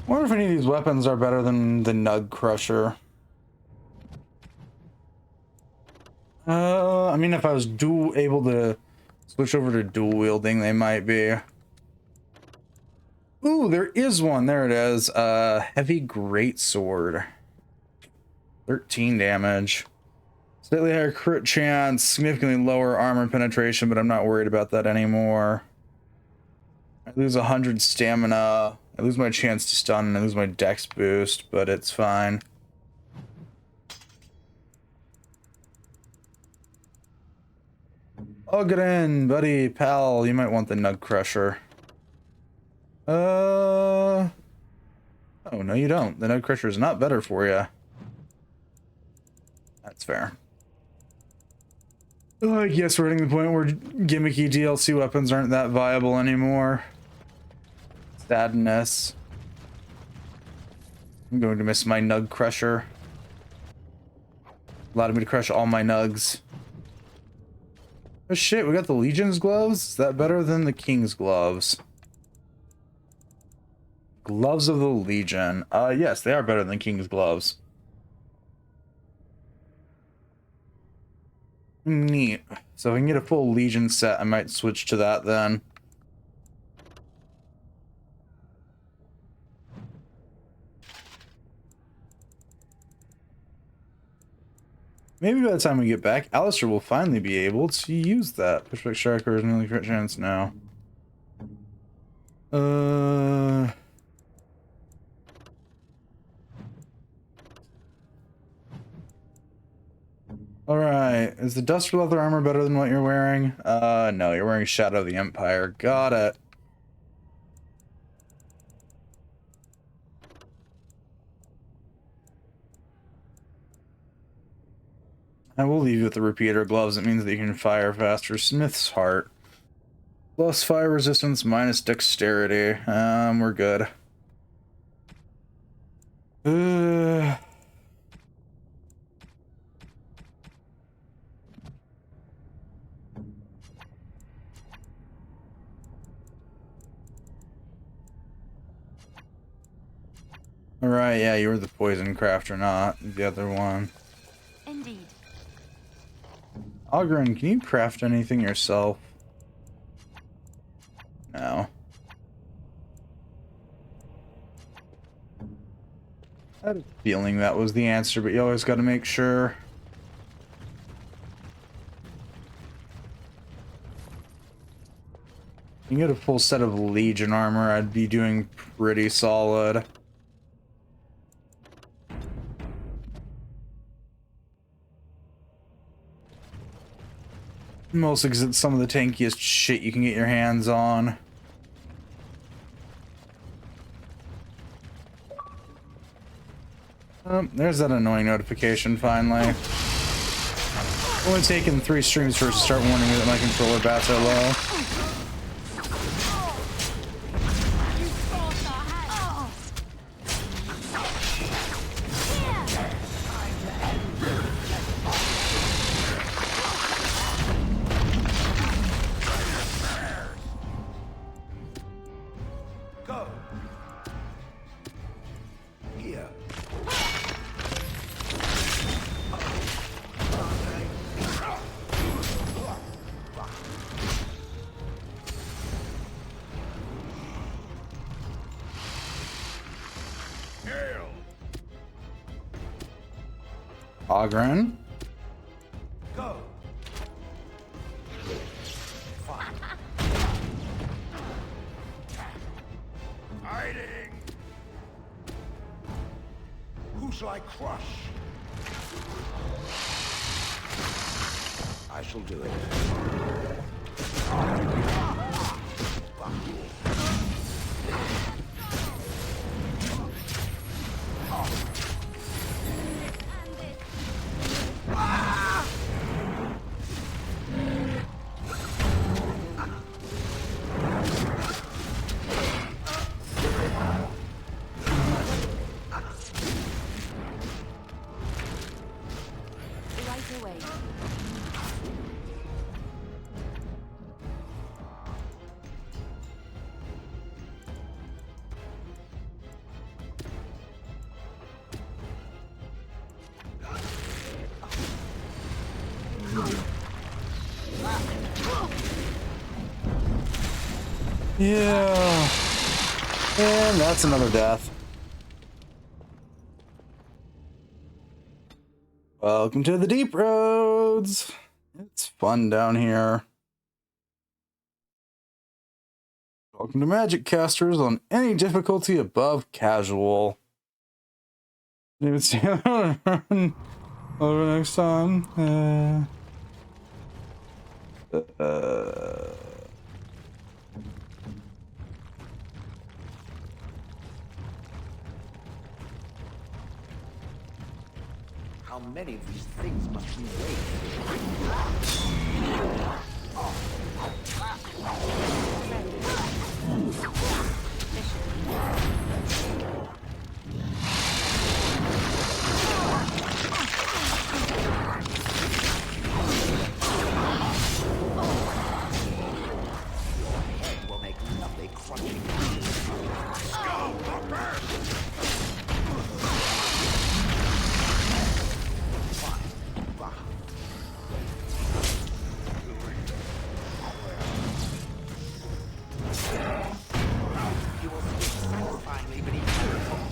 I wonder if any of these weapons are better than the Nug Crusher. I mean, if I was able to switch over to dual wielding, they might be. Ooh, there is one. There it is. Heavy Greatsword. 13 damage. Slightly higher crit chance, significantly lower armor penetration, but I'm not worried about that anymore. I lose 100 stamina. I lose my chance to stun, and I lose my dex boost, but it's fine. Ogren, buddy, pal, you might want the Nug Crusher. Oh, no, you don't. The Nug Crusher is not better for you. That's fair. I guess we're hitting the point where gimmicky DLC weapons aren't that viable anymore. Sadness. I'm going to miss my Nug Crusher. Allowed me to crush all my nugs. Oh shit, we got the Legion's gloves? Is that better than the King's gloves? Gloves of the Legion. Yes, they are better than King's gloves. Neat. So if I can get a full Legion set, I might switch to that then. Maybe by the time we get back, Alistair will finally be able to use that. Pushback Striker is nearly crit chance now. Alright, is the Duster Leather armor better than what you're wearing? No, you're wearing Shadow of the Empire. Got it. I will leave you with the repeater gloves. It means that you can fire faster. Smith's heart. Plus fire resistance, minus dexterity. We're good. Alright, yeah, you were the poison crafter, not the other one. Indeed. Ogren, can you craft anything yourself? No. I had a feeling that was the answer, but you always gotta make sure. You get a full set of Legion armor, I'd be doing pretty solid. Mostly because it's some of the tankiest shit you can get your hands on. There's that annoying notification finally. Only taken 3 streams for it to start warning me that my controller bats are low. Go. Here. Ogren. Go. Hiding. Who shall I crush? I shall do it. Right away. Yeah. And that's another death. Welcome to the Deep Roads. It's fun down here. Welcome to Magic Casters on any difficulty above casual. Didn't even see that. Over next time. How many of these things must we wait? Head will make lovely crunching. You will speak satisfyingly beneath your report.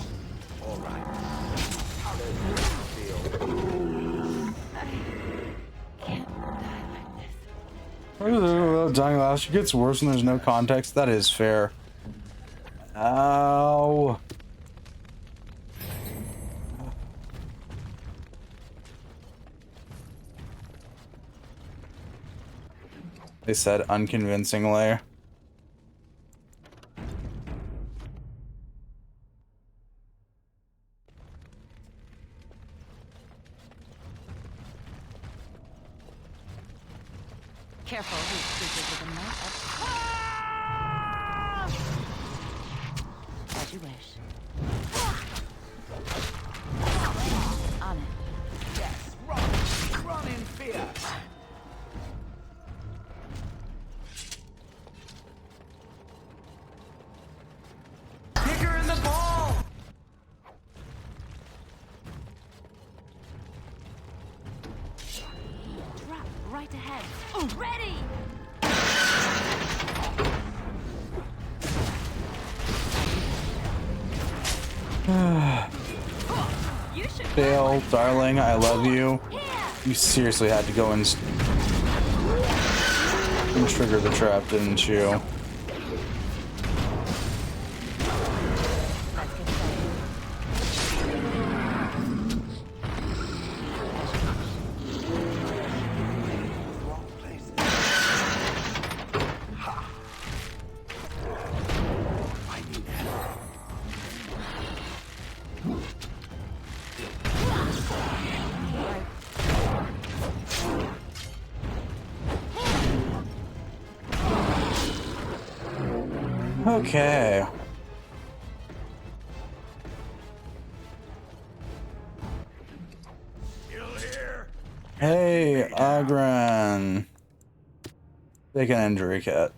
All right. How does this feel? Can't die like this. Without dying last, it gets worse when there's no context. That is fair. Ow. They said unconvincingly. Careful, these creatures with a knife. As you wish. On it. Yes, run! Run in fear! Kick her in the ball! Trap right ahead. Oh, ready! You should Dale, darling, I love you. You seriously had to go and trigger the trap, didn't you? Okay. Hey, Agran. Take an injury kit.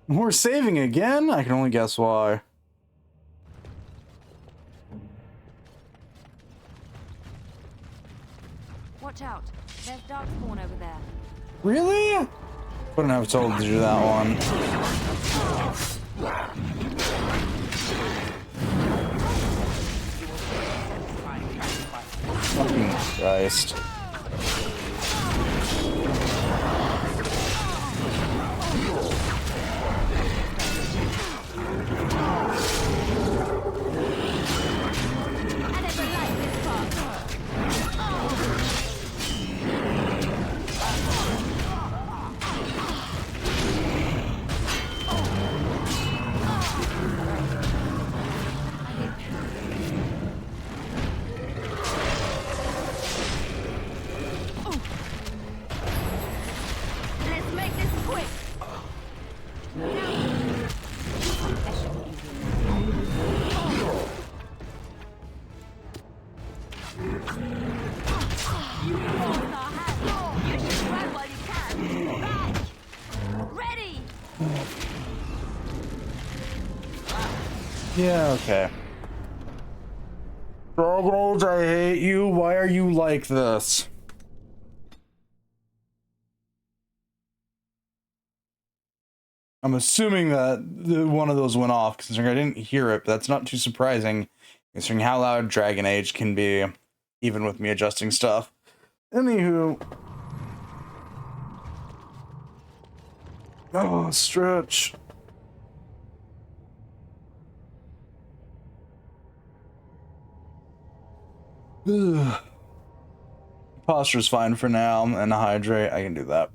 We're saving again? I can only guess why. Watch out. There's Darkspawn over there. Really? Wouldn't have told to do that one. Fucking Christ. Yeah, okay. Strongholds, I hate you. Why are you like this? I'm assuming that one of those went off, considering I didn't hear it, but that's not too surprising, considering how loud Dragon Age can be, even with me adjusting stuff. Anywho. Oh, stretch. Ugh. Posture's fine for now, and hydrate, I can do that.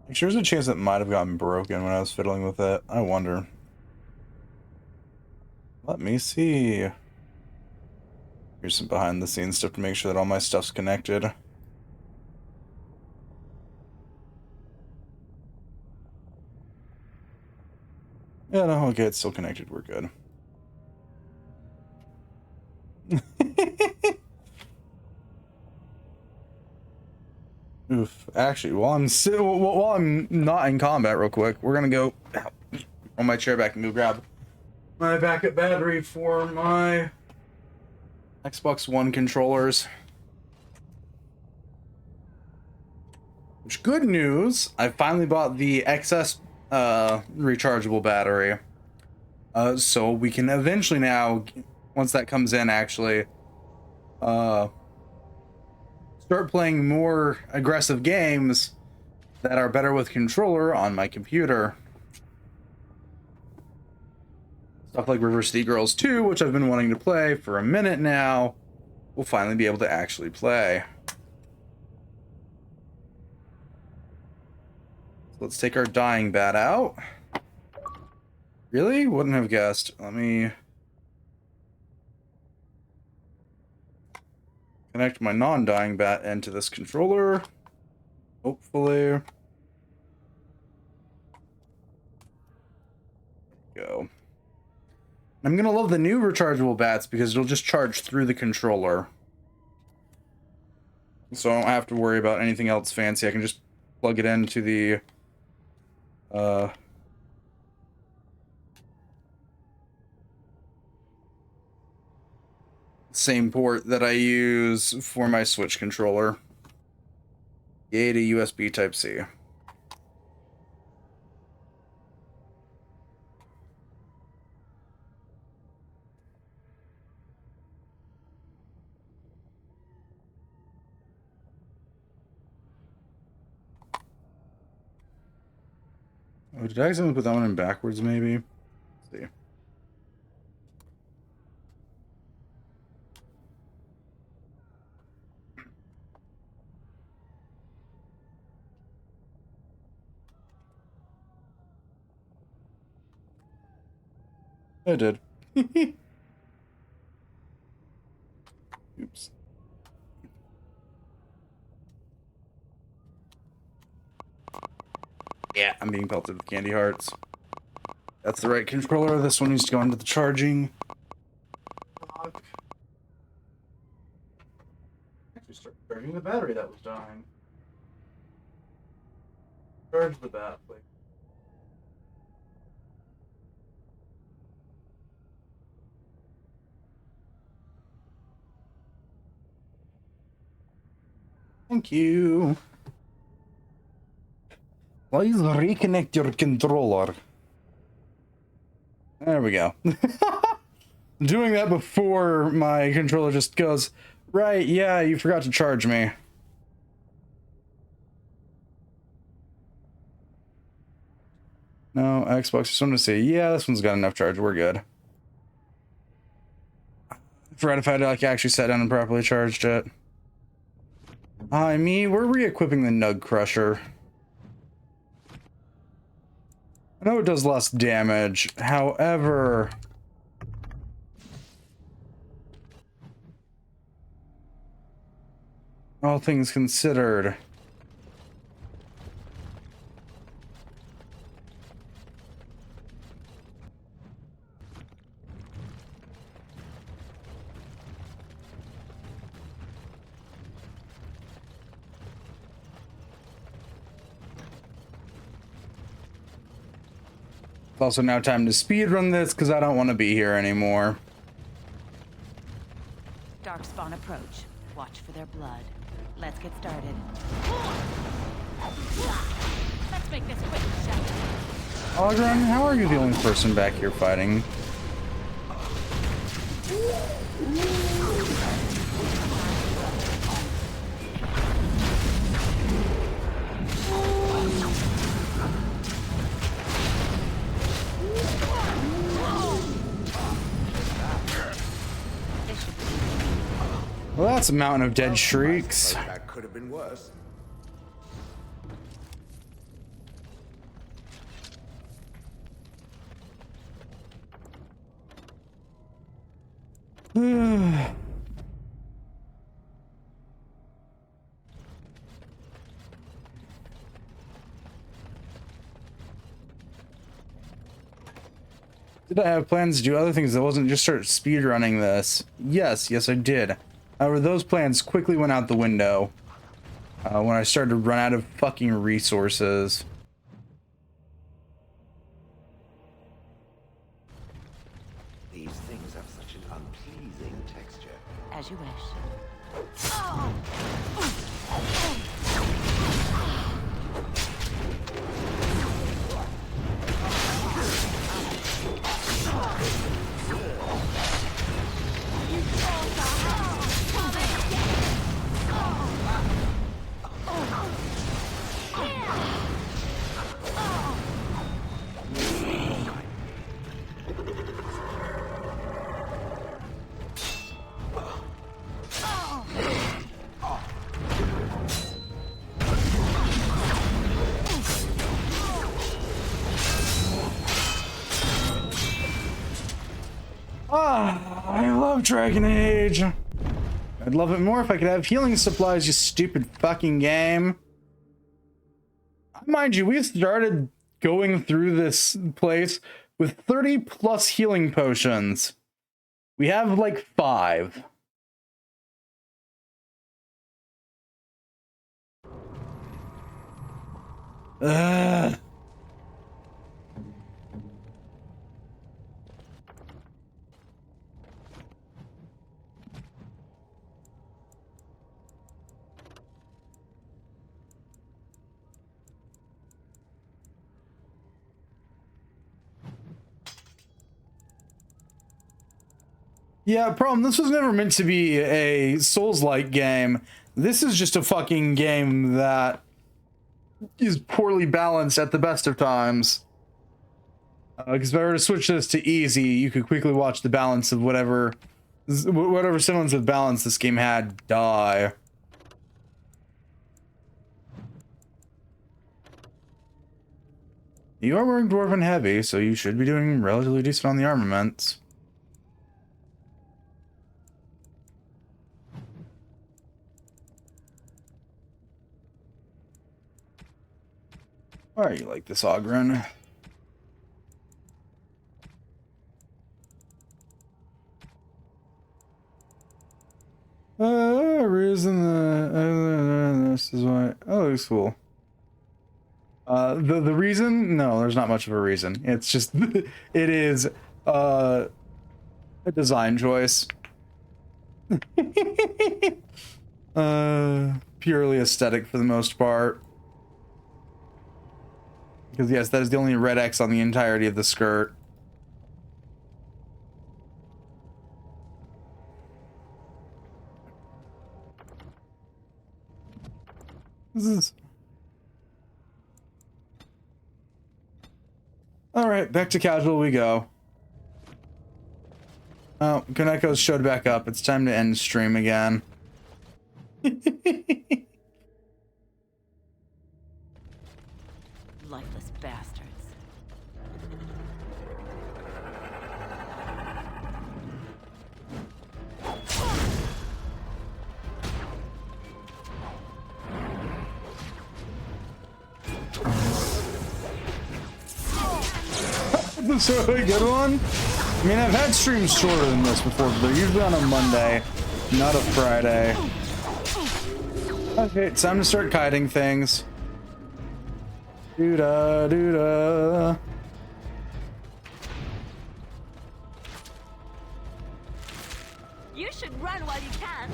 There's a chance it might have gotten broken when I was fiddling with it. I wonder. Let me see. Here's some behind the scenes stuff to make sure that all my stuff's connected. Yeah, no, okay, it's still connected. We're good. Oof. Actually, while I'm not in combat, real quick, we're gonna go on my chair back and go grab my backup battery for my Xbox One controllers. Which, good news, I finally bought the XS rechargeable battery, so we can eventually now, once that comes in, actually start playing more aggressive games that are better with controller on my computer. Stuff like River City Girls 2, which I've been wanting to play for a minute now, we'll finally be able to actually play. So let's take our dying bat out. Really? Wouldn't have guessed. Let me connect my non-dying bat into this controller. Hopefully. Go. I'm gonna love the new rechargeable bats because it'll just charge through the controller. So I don't have to worry about anything else fancy. I can just plug it into the same port that I use for my Switch controller. Yay to USB Type-C. Oh, did I accidentally put that one in backwards, maybe? Let's see. I did. Oops. Yeah, I'm being pelted with candy hearts. That's the right controller. This one needs to go into the charging. Actually, start charging the battery that was dying. Charge the bat, please. Thank you. Please reconnect your controller. There we go. Doing that before my controller just goes, right, yeah, you forgot to charge me. No, Xbox, just wanted to say, yeah, this one's got enough charge, we're good. I forgot if I like actually sat down and properly charged it. Hi, me, we're re-equipping the Nug Crusher. I know it does less damage, however... all things considered... It's also now time to speedrun this because I don't want to be here anymore. Darkspawn approach. Watch for their blood. Let's get started. Let's make this quick, shall we? Algren, how are you the only person back here fighting? Well, that's a mountain of dead shrieks. That could have been worse. Did I have plans to do other things that wasn't just start speedrunning this? Yes, I did. However, those plans quickly went out the window when I started to run out of fucking resources. These things have such an unpleasing texture. As you wish. love Dragon Age. I'd love it more if I could have healing supplies, you stupid fucking game. Mind you, we started going through this place with 30 plus healing potions. We have like 5. Ugh. Yeah, problem, this was never meant to be a Souls-like game. This is just a fucking game that is poorly balanced at the best of times. Because if I were to switch this to easy, you could quickly watch the balance of whatever semblance of balance this game had die. You are wearing Dwarven Heavy, so you should be doing relatively decent on the armaments. Alright, you like this Ogren? Reason this is why. Oh, it's cool. The reason? No, there's not much of a reason. It's just it is a design choice. Purely aesthetic for the most part. Because yes, that is the only red X on the entirety of the skirt. This is... Alright, back to casual we go. Oh, Kaneko's showed back up. It's time to end stream again. Lifeless bastards. This is a really good one. I mean, I've had streams shorter than this before, but they're usually on a Monday, not a Friday. Okay, it's time to start kiting things. Doo-da, doo-da. You should run while you can.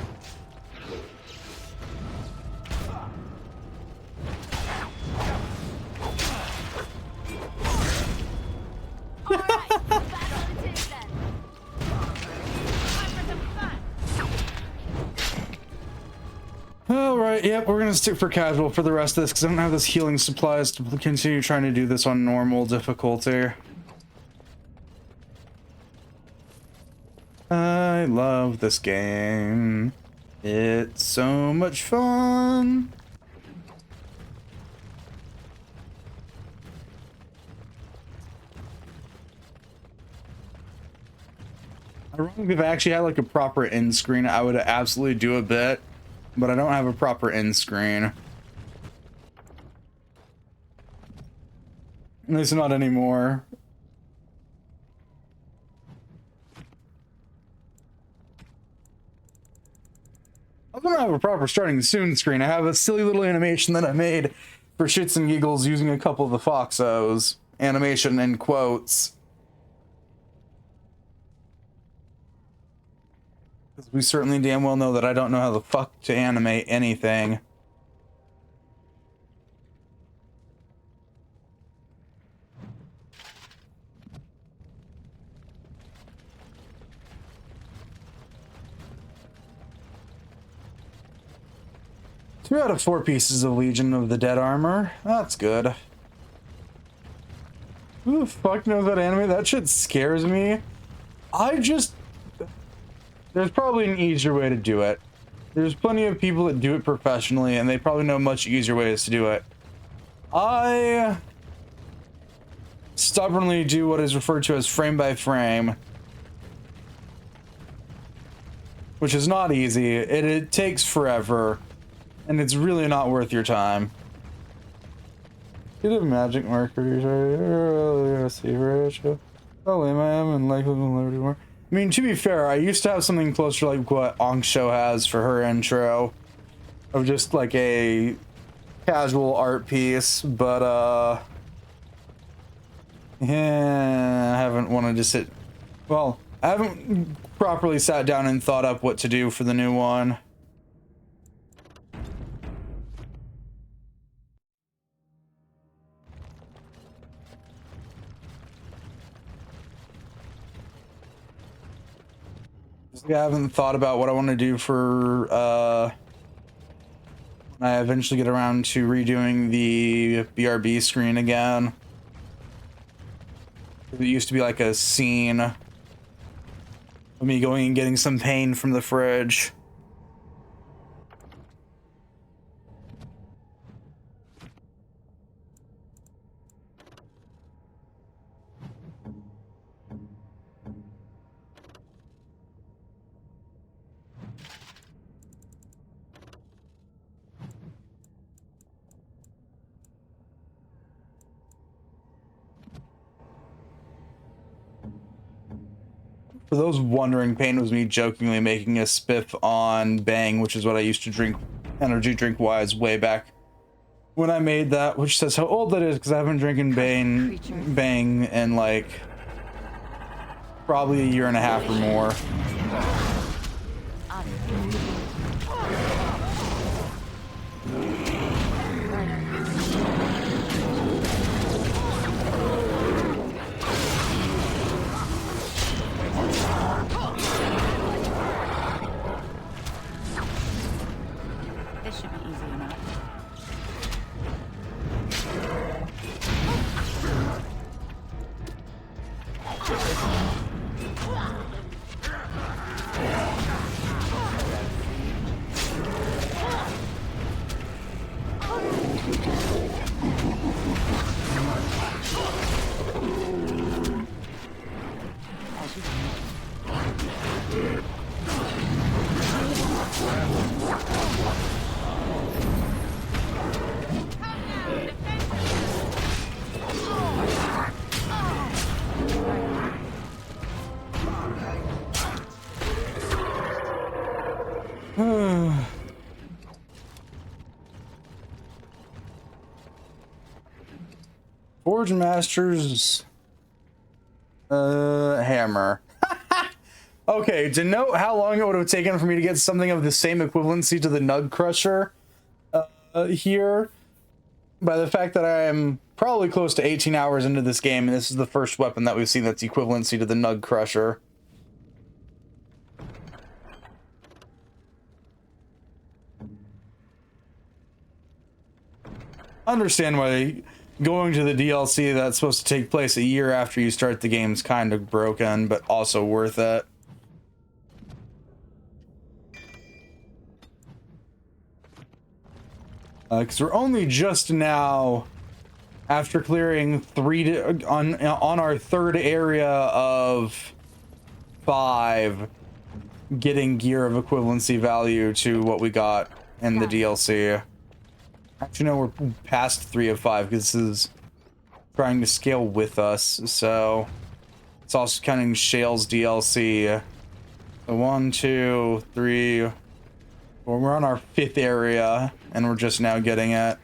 All right, battle it is then. Alright, yep, we're gonna stick for casual for the rest of this because I don't have this healing supplies to continue trying to do this on normal difficulty. I love this game. It's so much fun. Ironically, if I actually had like a proper end screen, I would absolutely do a bit, but I don't have a proper end screen. At least not anymore. I don't have a proper starting soon screen. I have a silly little animation that I made for shits and giggles using a couple of the Foxos. Animation in quotes. Because we certainly damn well know that I don't know how the fuck to animate anything. Two out of 4 pieces of Legion of the Dead armor. That's good. Who the fuck knows how to animate? That shit scares me. There's probably an easier way to do it. There's plenty of people that do it professionally, and they probably know much easier ways to do it. I stubbornly do what is referred to as frame by frame. which is not easy. It takes forever, and it's really not worth your time. Get a magic marker. See ratio. How lame I am and likely to Liberty more. I mean, to be fair, I used to have something closer like what Angsho has for her intro, of just like a casual art piece, but yeah, I haven't wanted to sit. Well, I haven't properly sat down and thought up what to do for the new one. I haven't thought about what I want to do for when I eventually get around to redoing the BRB screen again. It used to be like a scene of me going and getting some pain from the fridge. For those wondering, Pain was me jokingly making a spiff on Bang, which is what I used to drink energy drink wise way back when I made that, which says how old that is because I haven't drinking Bang in like probably a year and a half or more. This should be easy enough. Forge Master's hammer. Okay, to note how long it would have taken for me to get something of the same equivalency to the Nug Crusher here, by the fact that I am probably close to 18 hours into this game, and this is the first weapon that we've seen that's equivalency to the Nug Crusher. Understand why going to the DLC that's supposed to take place a year after you start the game's kind of broken, but also worth it. Because we're only just now, after clearing on our third area of 5, getting gear of equivalency value to what we got in the DLC. Actually, no, we're past 3 of 5 because this is trying to scale with us. So it's also counting Shale's DLC. So 1, 2, 3. Well, we're on our 5th area, and we're just now getting it.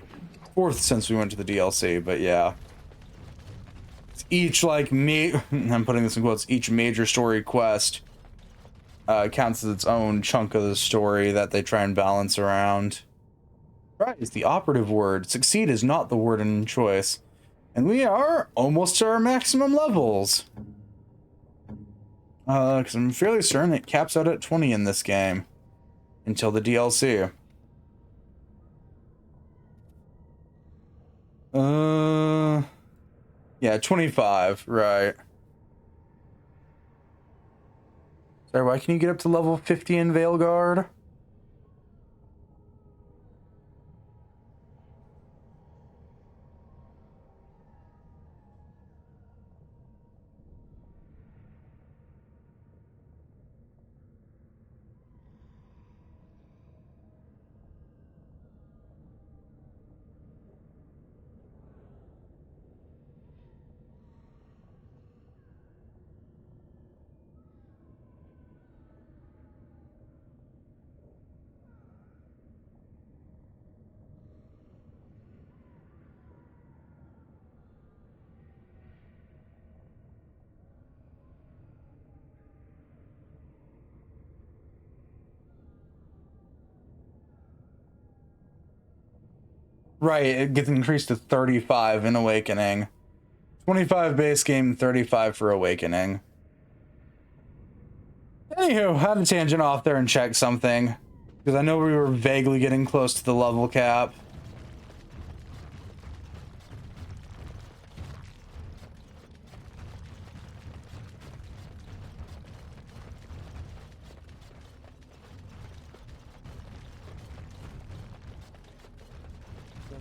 4th since we went to the DLC, but yeah. It's each, like, I'm putting this in quotes, each major story quest counts as its own chunk of the story that they try and balance around. Right, is the operative word. Succeed is not the word in choice. And we are almost to our maximum levels. Because I'm fairly certain it caps out at 20 in this game. Until the DLC. Yeah, 25, right. Sorry, why can you get up to level 50 in Veilguard? Right, it gets increased to 35 in Awakening. 25 base game, 35 for Awakening. Anywho, had a tangent off there and check something. Because I know we were vaguely getting close to the level cap.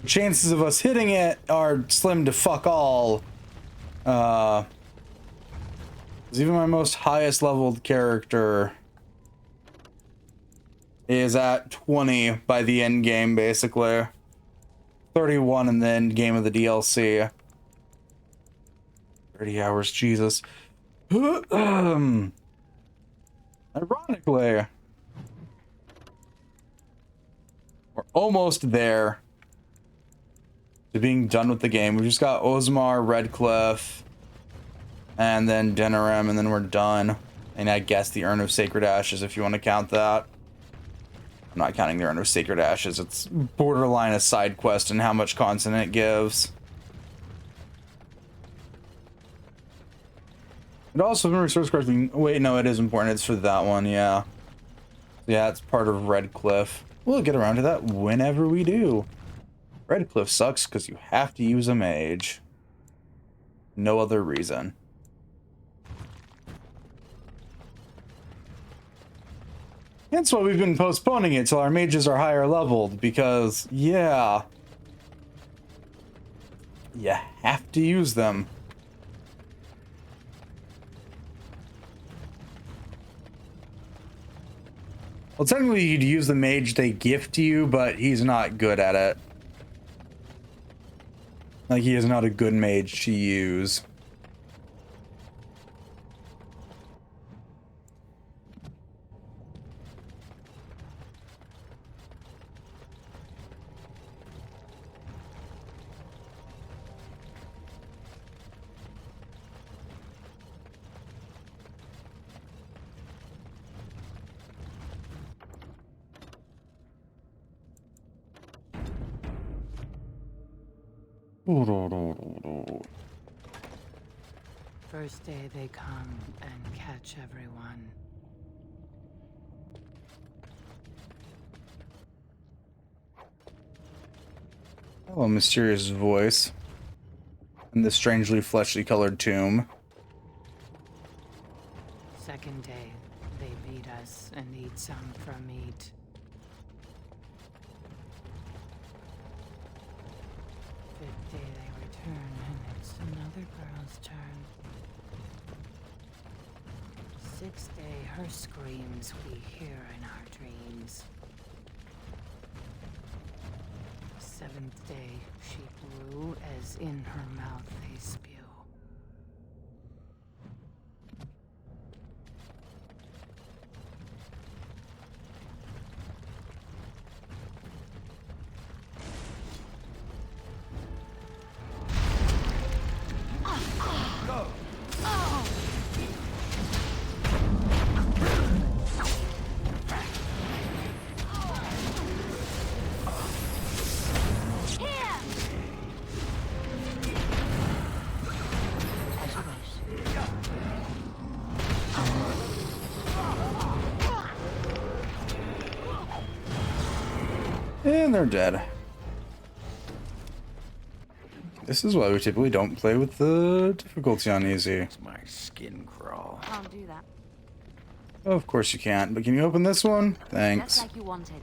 Chances of us hitting it are slim to fuck all. Because even my most highest leveled character is at 20 by the end game, basically. 31 in the end game of the DLC. 30 hours, Jesus. Ironically, we're almost there to being done with the game. We just got Orzammar, Redcliffe, and then Denerim, and then we're done. And I guess the Urn of Sacred Ashes, if you want to count that. I'm not counting the Urn of Sacred Ashes. It's borderline a side quest and how much content it gives. It also, if I resource correctly, wait, no, it is important. It's for that one, yeah. Yeah, it's part of Redcliffe. We'll get around to that whenever we do. Redcliffe sucks because you have to use a mage. No other reason. That's why we've been postponing it till our mages are higher leveled, because, yeah, you have to use them. Well, technically you'd use the mage they gift you, but he's not good at it. Like, he is not a good mage to use. First day they come and catch everyone. Hello, mysterious voice. In the strangely fleshly colored tomb. Second day, they beat us and eat some from meat. Fifth day they return and it's another girl's turn. Sixth day, her screams we hear in our dreams. Seventh day, she blew as in her mouth they spew. And they're dead. This is why we typically don't play with the difficulty on easy. It's my skin crawl. Can't do that. Of course you can't, but can you open this one? Thanks. Just like you wanted.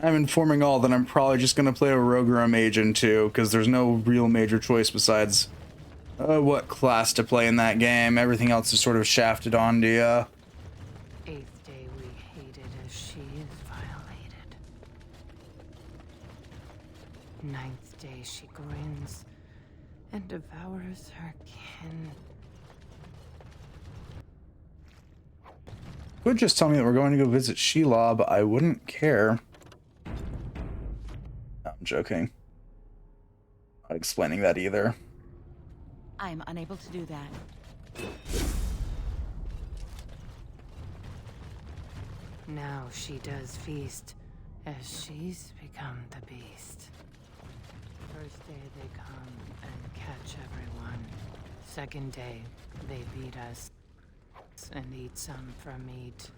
I'm informing all that I'm probably just going to play a rogue or a mage in 2, because there's no real major choice besides what class to play in that game. Everything else is sort of shafted onto you. Eighth day we hated as she is violated. Ninth day she grins and devours her kin. Could just tell me that we're going to go visit Shelob. I wouldn't care. No, I'm joking. Not explaining that either. I am unable to do that. Now she does feast, as she's become the beast. First day they come and catch everyone. Second day, they beat us and eat some for meat.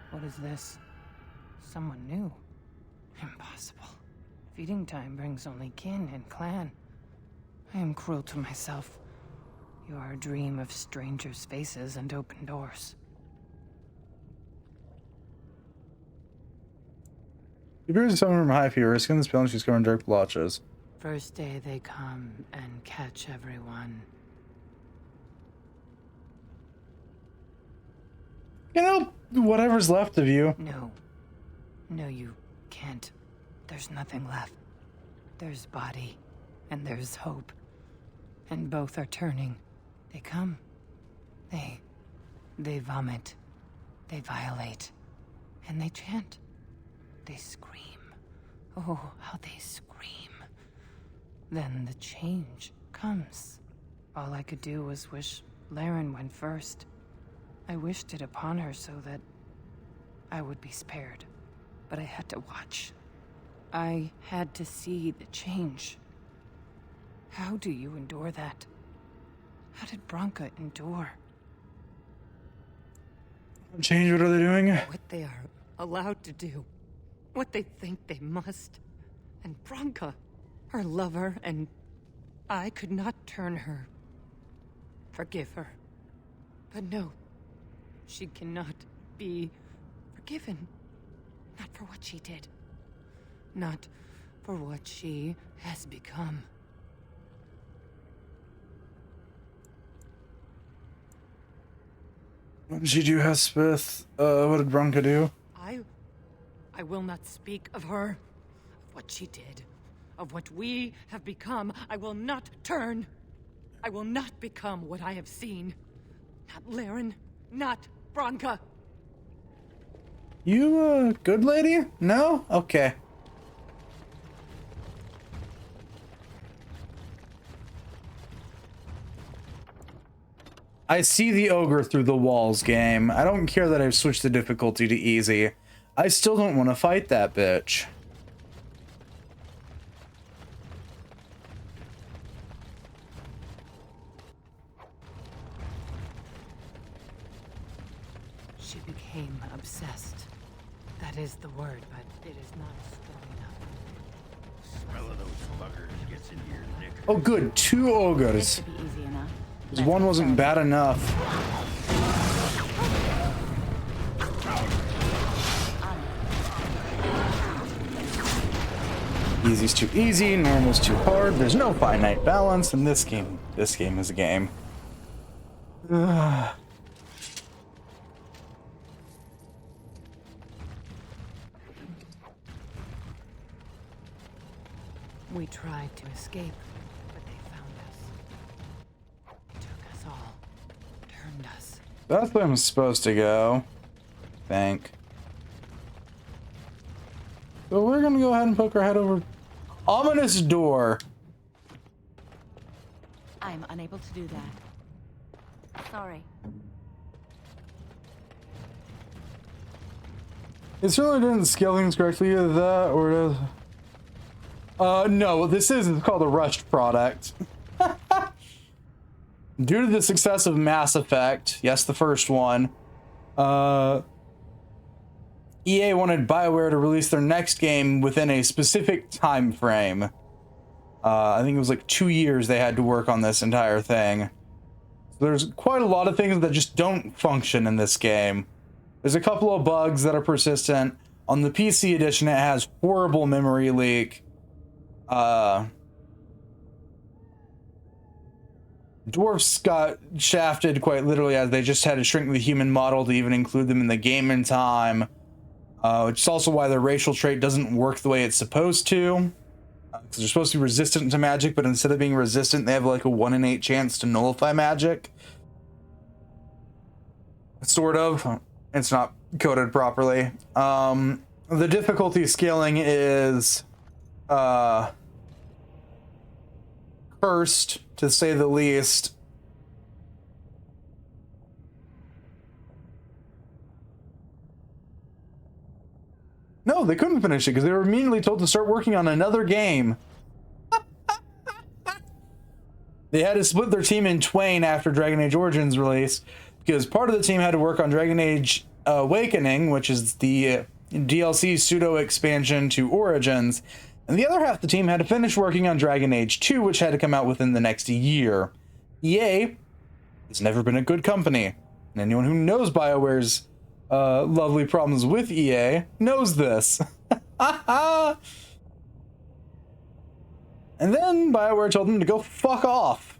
What is this? Someone new? Impossible. Feeding time brings only kin and clan. I am cruel to myself. You are a dream of strangers' faces and open doors. She appears to summon from high fever. Skin the spell and she's covered in dark blotches. First day they come and catch everyone. You know, whatever's left of you. No. No, you can't. There's nothing left. There's body, and there's hope. And both are turning. They come. They vomit. They violate. And they chant. They scream. Oh, how they scream. Then the change comes. All I could do was wish Laren went first. I wished it upon her so that I would be spared. But I had to watch. I had to see the change. How do you endure that? How did Branka endure? Change, what are they doing? What they are allowed to do. What they think they must. And Branka, her lover, and I could not turn her. Forgive her. But no, she cannot be forgiven. Not for what she did. Not for what she has become. What did she do, Hespeth? What did Branka do? I will not speak of her, of what she did, of what we have become. I will not turn. I will not become what I have seen. Not Laren, not Branka. You a good lady? No? Okay. I see the ogre through the walls, game. I don't care that I've switched the difficulty to easy. I still don't want to fight that bitch. She became obsessed. That is the word, but it is not strong enough. Smell of those buggers gets into your nick. Oh good, 2 ogres. This should be easy enough. 'Cause one wasn't bad enough. Easy's too easy, normal's too hard. There's no finite balance in this game. This game is a game. We tried to escape, but they found us. They took us all. Turned us. That's where I'm supposed to go. I think. So we're gonna go ahead and poke our head over. Ominous door. I'm unable to do that. Sorry. It certainly didn't scale things correctly, either that or no, this is called a rushed product. Due to the success of Mass Effect, yes, the first one, EA wanted BioWare to release their next game within a specific time frame. I think it was like 2 years they had to work on this entire thing. So there's quite a lot of things that just don't function in this game. There's a couple of bugs that are persistent. On the PC edition, it has horrible memory leak. Dwarfs got shafted quite literally, as they just had to shrink the human model to even include them in the game in time. Which is also why their racial trait doesn't work the way it's supposed to. Because they're supposed to be resistant to magic, but instead of being resistant, they have like a 1 in 8 chance to nullify magic. Sort of. It's not coded properly. The difficulty scaling is cursed, to say the least. No, they couldn't finish it because they were immediately told to start working on another game. They had to split their team in twain after Dragon Age Origins release because part of the team had to work on Dragon Age Awakening, which is the DLC pseudo expansion to Origins, and the other half of the team had to finish working on Dragon Age 2, which had to come out within the next year. EA has never been a good company, and anyone who knows BioWare's lovely problems with EA knows this. And then BioWare told them to go fuck off.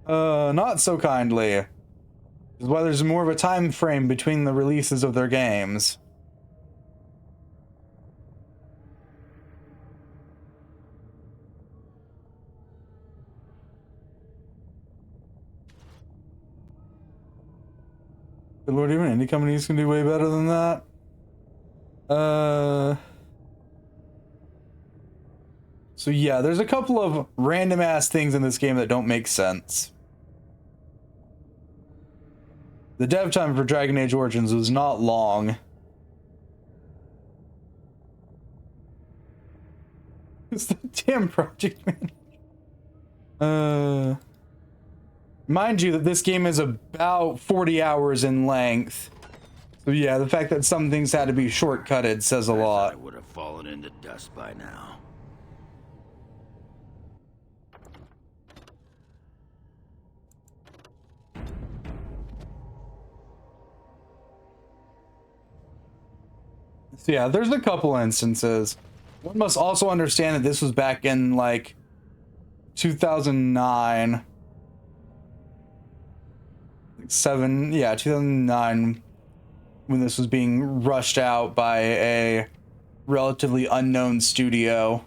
Not so kindly. This is why there's more of a time frame between the releases of their games. Good lord, even indie companies can do way better than that. So yeah, there's a couple of random ass things in this game that don't make sense. The dev time for Dragon Age Origins was not long. It's the damn project manager. Mind you that this game is about 40 hours in length. So yeah, the fact that some things had to be shortcutted says a lot. I would have fallen into dust by now. So yeah, there's a couple instances. One must also understand that this was back in like 2009. 2009, when this was being rushed out by a relatively unknown studio.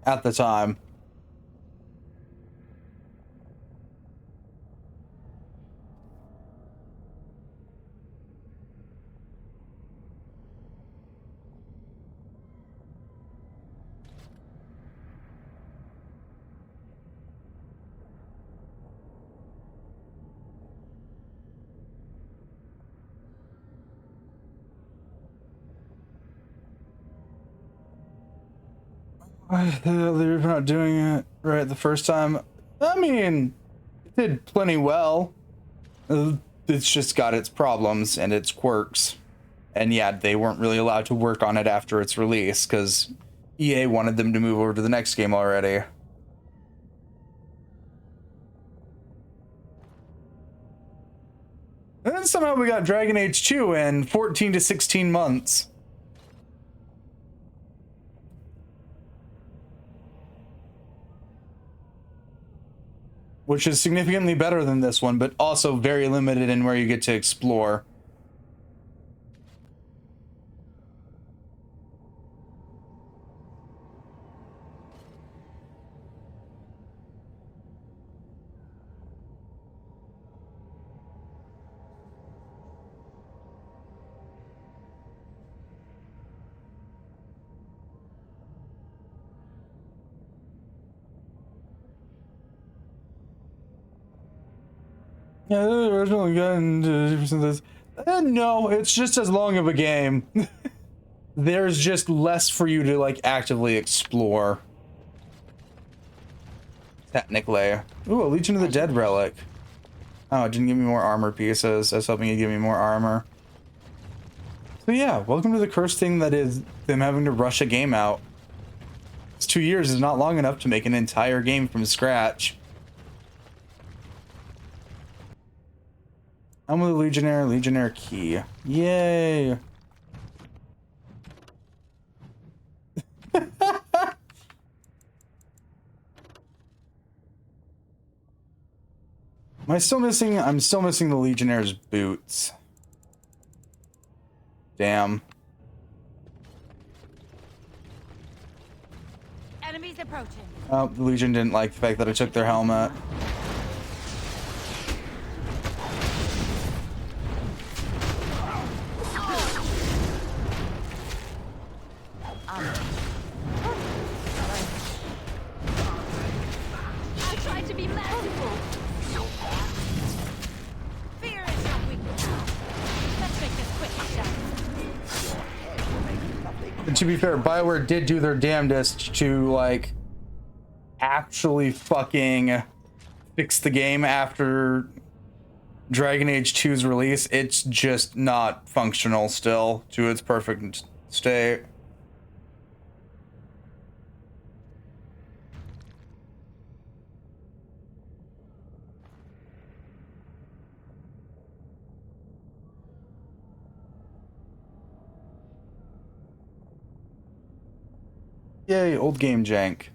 At the time. They're not doing it right the first time. I mean, it did plenty well. It's just got its problems and its quirks. And yeah, they weren't really allowed to work on it after its release because EA wanted them to move over to the next game already. And then somehow we got Dragon Age 2 in 14 to 16 months. Which is significantly better than this one, but also very limited in where you get to explore. Yeah, the original got into differences. No, it's just as long of a game. There's just less for you to like actively explore. Technically. Ooh, a Legion of the Dead relic. Oh, it didn't give me more armor pieces. I was hoping it'd give me more armor. So yeah, welcome to the cursed thing that is them having to rush a game out. It's 2 years is not long enough to make an entire game from scratch. I'm with a Legionnaire key. Yay! Am I still missing? I'm still missing the Legionnaire's boots. Damn. Enemies Enemies approaching. Oh, the Legion didn't like the fact that I took their helmet. I tried to be merciful. Fear is your weakness. Let's make this quick, shall we? To be fair, BioWare did do their damnedest to, like, actually fucking fix the game after Dragon Age 2's release. It's just not functional still to its perfect state. Yay, old game jank.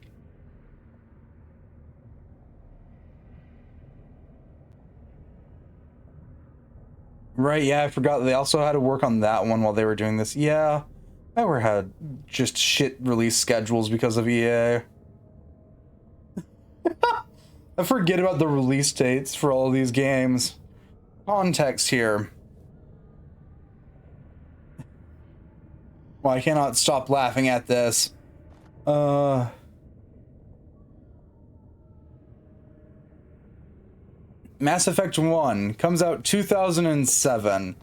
Right, yeah, I forgot they also had to work on that one while they were doing this. Yeah, BioWare had just shit release schedules because of EA. I forget about the release dates for all of these games. Context here. Well, I cannot stop laughing at this. Mass Effect 1 comes out 2007.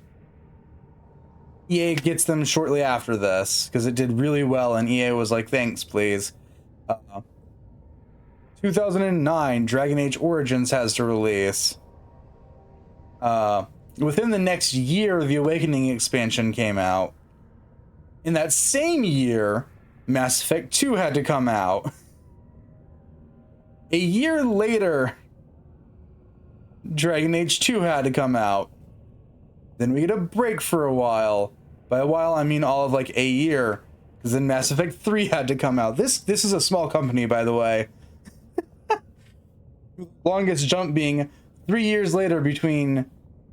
EA gets them shortly after this because it did really well and EA was like, thanks, please. 2009, Dragon Age Origins has to release. Within the next year, the Awakening expansion came out. In that same year, Mass Effect 2 had to come out. A year later, Dragon Age 2 had to come out. Then we get a break for a while. By a while, I mean all of like a year. Because then Mass Effect 3 had to come out. This is a small company, by the way. Longest jump being 3 years later between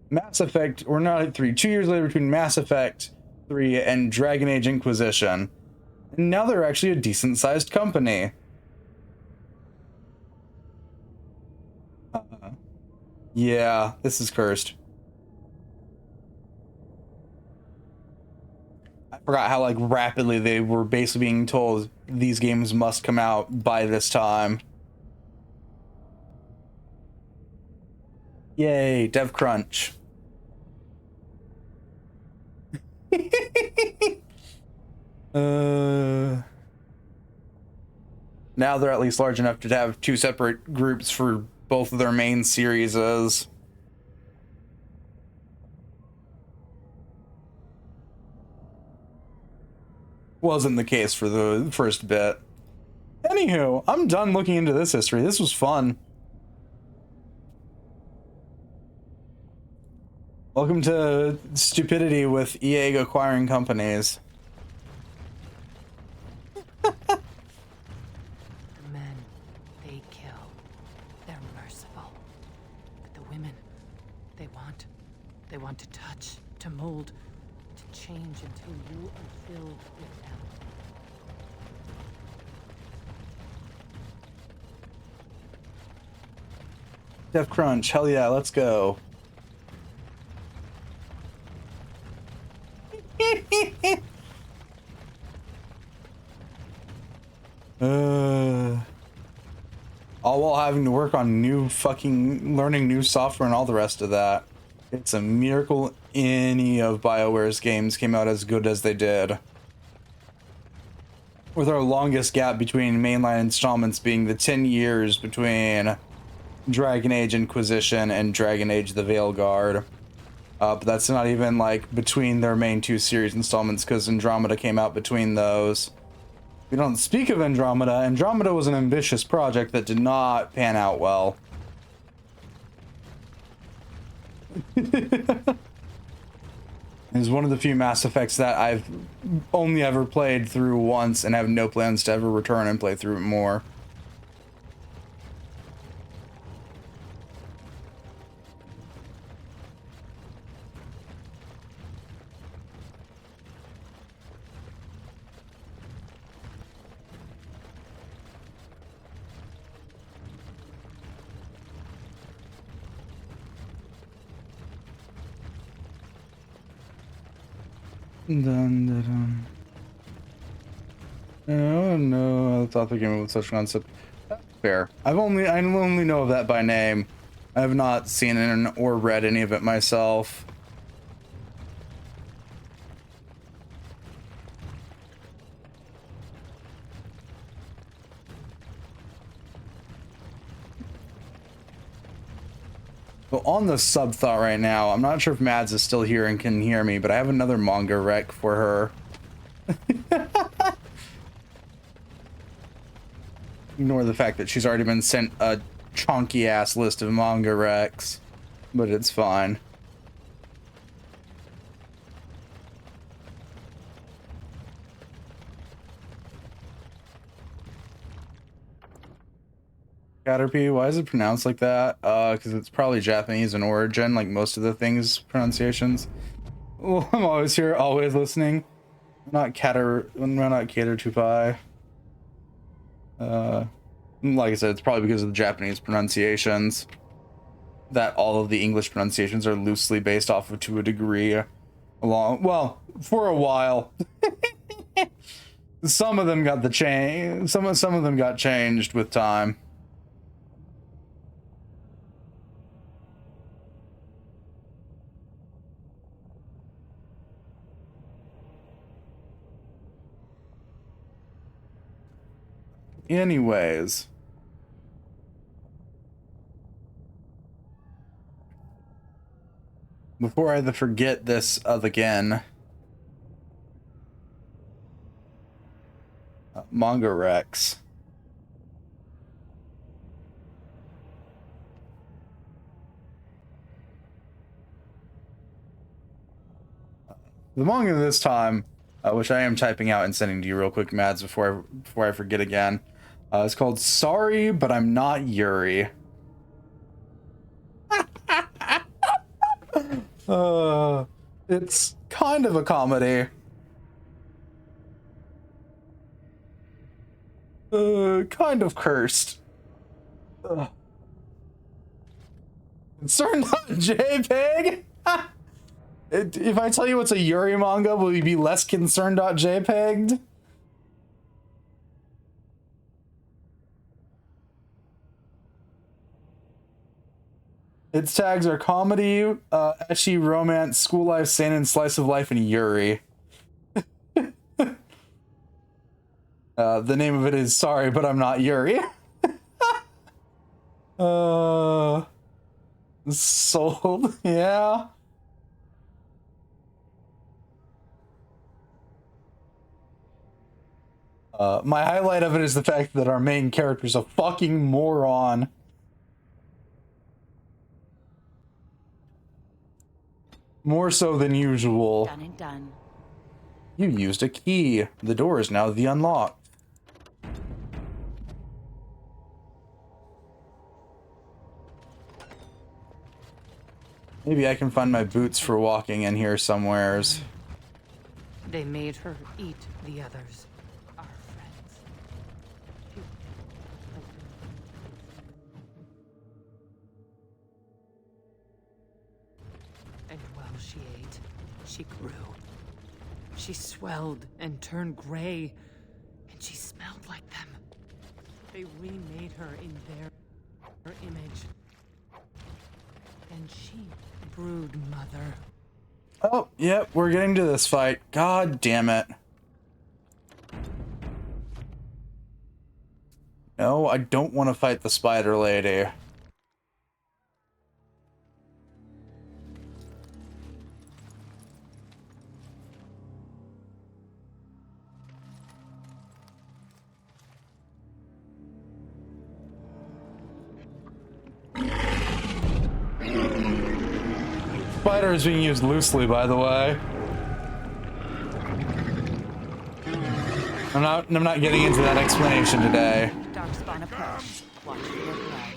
Mass Effect, or not 3, 2 years later between Mass Effect 3 and Dragon Age Inquisition. And now they're actually a decent-sized company. Yeah, this is cursed. I forgot how, like, rapidly they were basically being told these games must come out by this time. Yay, dev crunch. Now they're at least large enough to have two separate groups for both of their main series. Wasn't the case for the first bit. Anywho, I'm done looking into this history. This was fun. Welcome to stupidity with EA acquiring companies. Men, they kill. They're merciful. But the women, they want to touch, to mold, to change until you are filled with them. Dev Crunch, hell yeah, let's go. All while having to work on learning new software and all the rest of that. It's a miracle any of BioWare's games came out as good as they did. With our longest gap between mainline installments being the 10 years between Dragon Age Inquisition and Dragon Age the Veilguard. But that's not even like between their main two series installments because Andromeda came out between those. We don't speak of Andromeda. Andromeda was an ambitious project that did not pan out well. It is one of the few Mass Effects that I've only ever played through once and have no plans to ever return and play through it more. Dun, dun, dun. Oh no, I thought the game with such concept. Fair. I only know of that by name. I have not seen it or read any of it myself. But on the sub thought right now, I'm not sure if Mads is still here and can hear me, but I have another manga rec for her. Ignore the fact that she's already been sent a chunky ass list of manga recs, but it's fine. Caterpie, why is it pronounced like that? Because it's probably Japanese in origin, like most of the things pronunciations. Well, I'm always here, always listening. Not cater to pie. Like I said, it's probably because of the Japanese pronunciations that all of the English pronunciations are loosely based off of to a degree. Well, for a while. Some of them got the change. Some of them got changed with time. Anyways. Before I forget this again. Manga Rex. The manga this time, which I am typing out and sending to you real quick, Mads, before I forget again. It's called Sorry, But I'm Not Yuri. It's kind of a comedy. Kind of cursed. Concern.jpg? If I tell you it's a Yuri manga, will you be less concerned.jpg'd? Its tags are comedy, ecchi, romance, school life, seinen, slice of life, and Yuri. The name of it is Sorry, But I'm Not Yuri. Sold, yeah. My highlight of it is the fact that our main character's a fucking moron. More so than usual. Done and done. You used a key. The door is now the unlocked. Maybe I can find my boots for walking in here somewheres. They made her eat the others. Our friends. And while she ate, she grew. She swelled and turned gray, and she smelled like them. They remade her in their image. And she brewed mother. Oh, yep, we're getting to this fight. God damn it. No, I don't want to fight the spider lady. Spider is being used loosely, by the way. I'm not getting into that explanation today. Darkspawn approach. Watch your blood.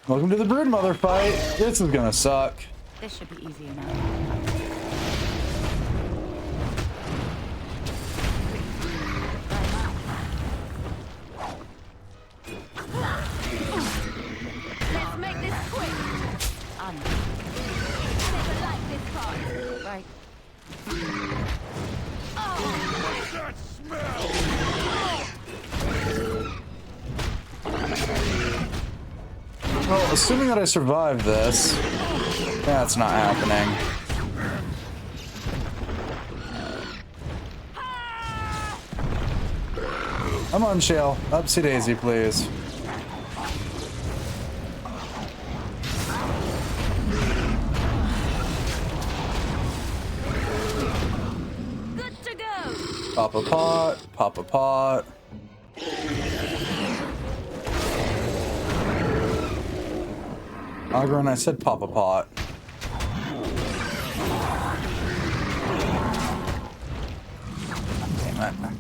Welcome to the Broodmother fight. This is gonna suck. This should be easy enough. Let's make this quick. On. Never like this part. Right. Well, assuming that I survive this, that's not happening. Come on, Shale. Upsy daisy, please. Good to go. Pop a pot, pop a pot. Ogren, I said pop a pot. Damn it.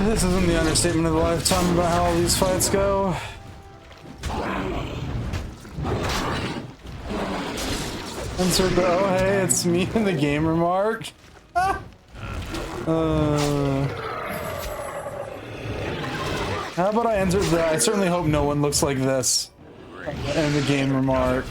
This isn't the understatement of the lifetime about how all these fights go. Insert the oh hey, it's me in the game remark. How about I insert the I certainly hope no one looks like this in the game remark.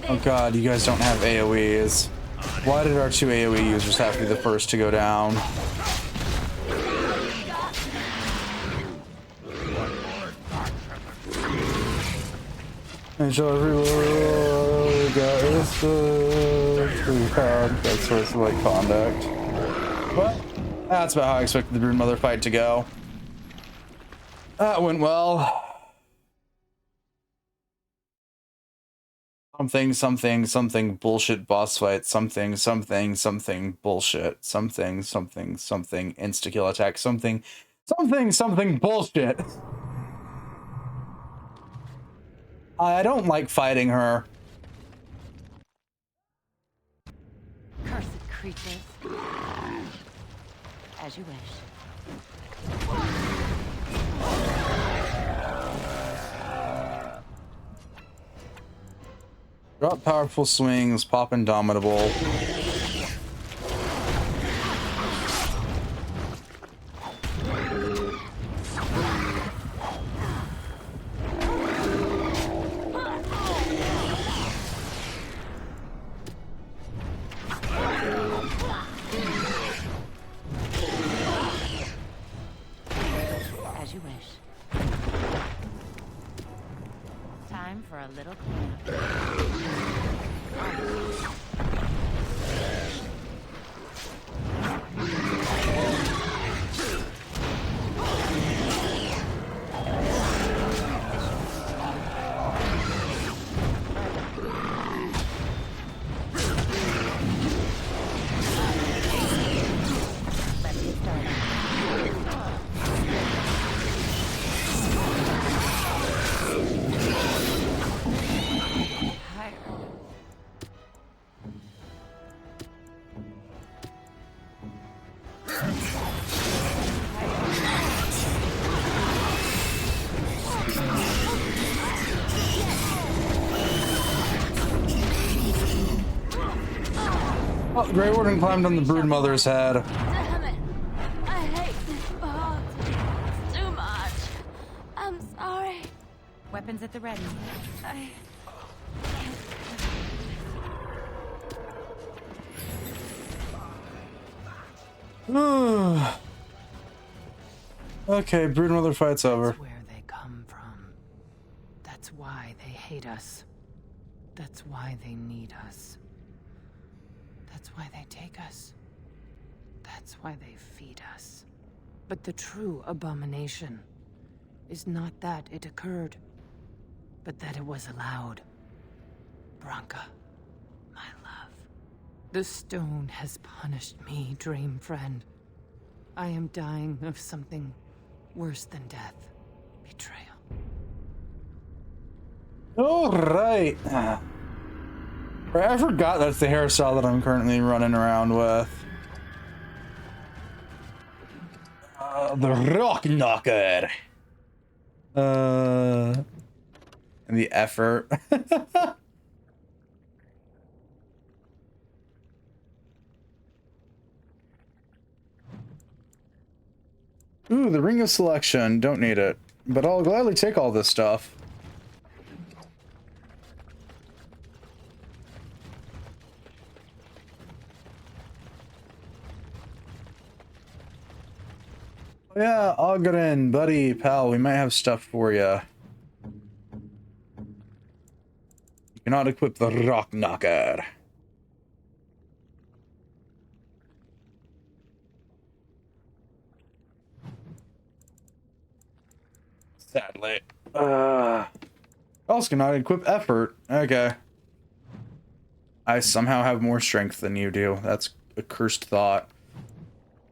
Oh god, you guys don't have AoEs. Why did our two AoE users have to be the first to go down? And shall reload, guys. That sorts of like conduct. But that's about how I expected the Broodmother fight to go. That went well. Something bullshit boss fight, something bullshit, something insta kill attack, something bullshit. I don't like fighting her. Cursed creatures. As you wish. Drop powerful swings, pop indomitable. As you wish. Time for a little cleanup. Oh, Grey Warden climbed on the Broodmother's head. Damn it. I hate this part. It's too much. I'm sorry. Weapons at the ready. Okay, Broodmother fight's over. That's where they come from. That's why they hate us. That's why they need us. That's why they take us. That's why they feed us. But the true abomination is not that it occurred, but that it was allowed. Branka, my love. The stone has punished me, dream friend. I am dying of something worse than death. Betrayal. All right. I forgot that's the hairstyle that I'm currently running around with. The Rock Knocker. And the effort. Ooh, the Ring of Selection. Don't need it. But I'll gladly take all this stuff. Yeah, Ogren, buddy, pal, we might have stuff for you. You cannot equip the Rock Knocker. Sadly. Also cannot equip effort. Okay. I somehow have more strength than you do. That's a cursed thought.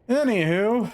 Anywho.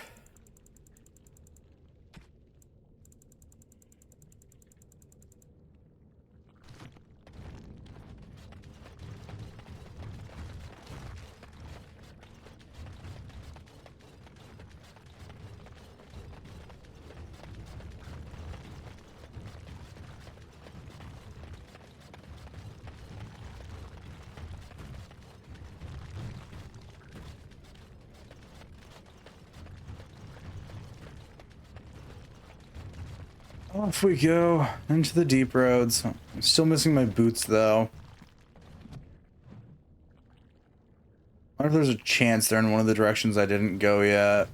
Off we go into the deep roads. I'm still missing my boots though. I wonder if there's a chance they're in one of the directions I didn't go yet.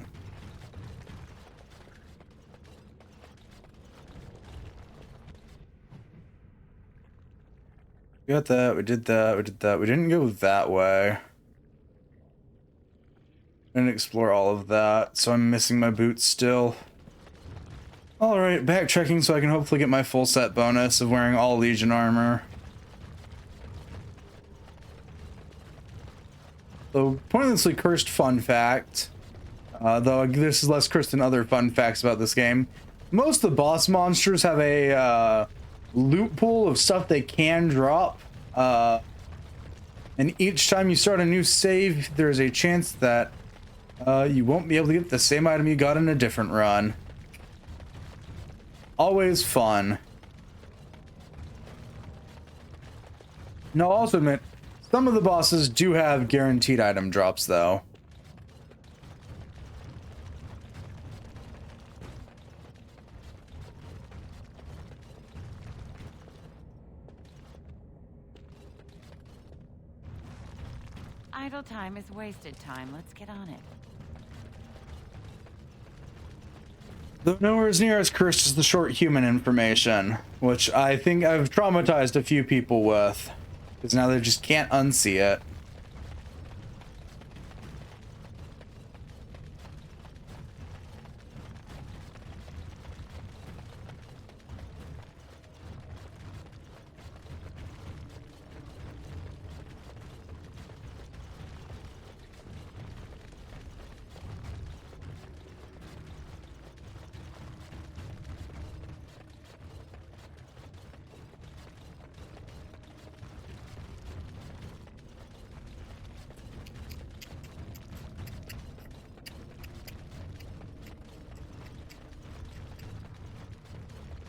We got that, we did that, we did that. We didn't go that way. Didn't explore all of that, so I'm missing my boots still. Alright, backtracking so I can hopefully get my full set bonus of wearing all Legion armor. So, pointlessly cursed fun fact, though this is less cursed than other fun facts about this game. Most of the boss monsters have a loot pool of stuff they can drop. And each time you start a new save, there's a chance that you won't be able to get the same item you got in a different run. Always fun. No, I'll also admit, some of the bosses do have guaranteed item drops, though. Idle time is wasted time. Let's get on it. Though nowhere as near as cursed as the short human information, which I think I've traumatized a few people with, because now they just can't unsee it.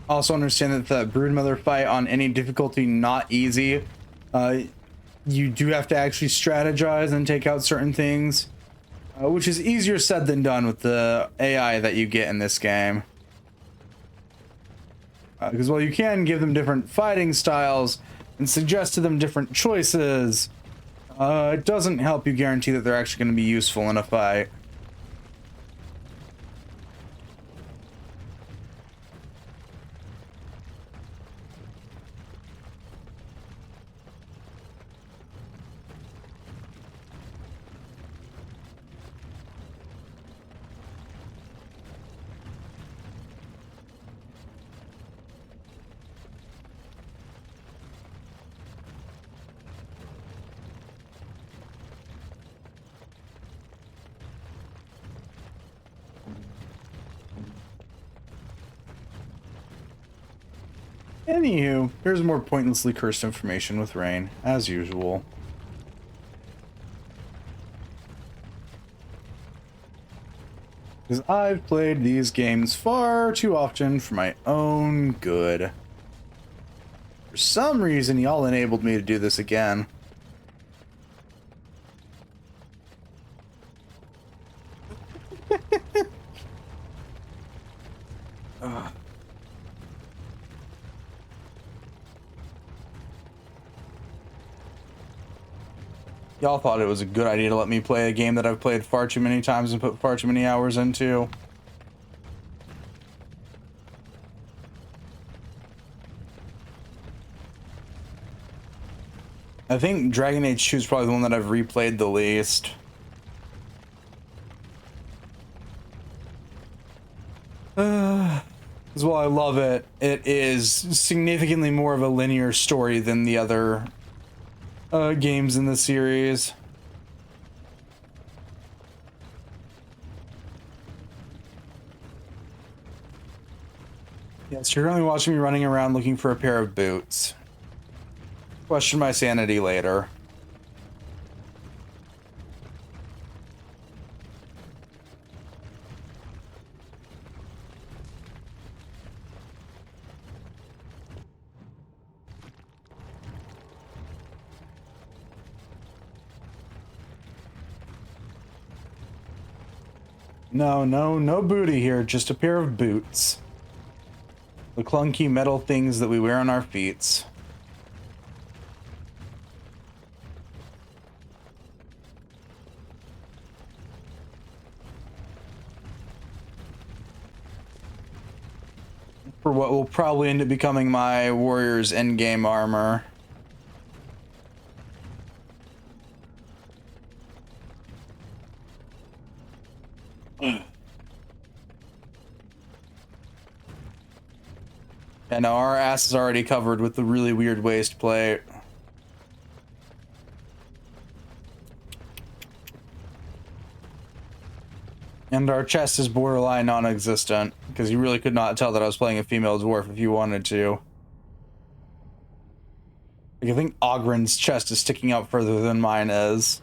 Also understand that the Broodmother fight on any difficulty not easy. You do have to actually strategize and take out certain things, which is easier said than done with the AI that you get in this game. Because while you can give them different fighting styles and suggest to them different choices, it doesn't help you guarantee that they're actually going to be useful in a fight. Anywho, here's more pointlessly cursed information with Rain, as usual. Because I've played these games far too often for my own good. For some reason, y'all enabled me to do this again. Y'all thought it was a good idea to let me play a game that I've played far too many times and put far too many hours into. I think Dragon Age 2 is probably the one that I've replayed the least. As well, I love it. It is significantly more of a linear story than the other games in the series. Yes, you're currently watching me running around looking for a pair of boots. Question my sanity later. No booty here, just a pair of boots. The clunky metal things that we wear on our feet. For what will probably end up becoming my warrior's endgame armor. And our ass is already covered with the really weird waist plate. And our chest is borderline non-existent, because you really could not tell that I was playing a female dwarf if you wanted to. Like, I think Ogren's chest is sticking out further than mine is.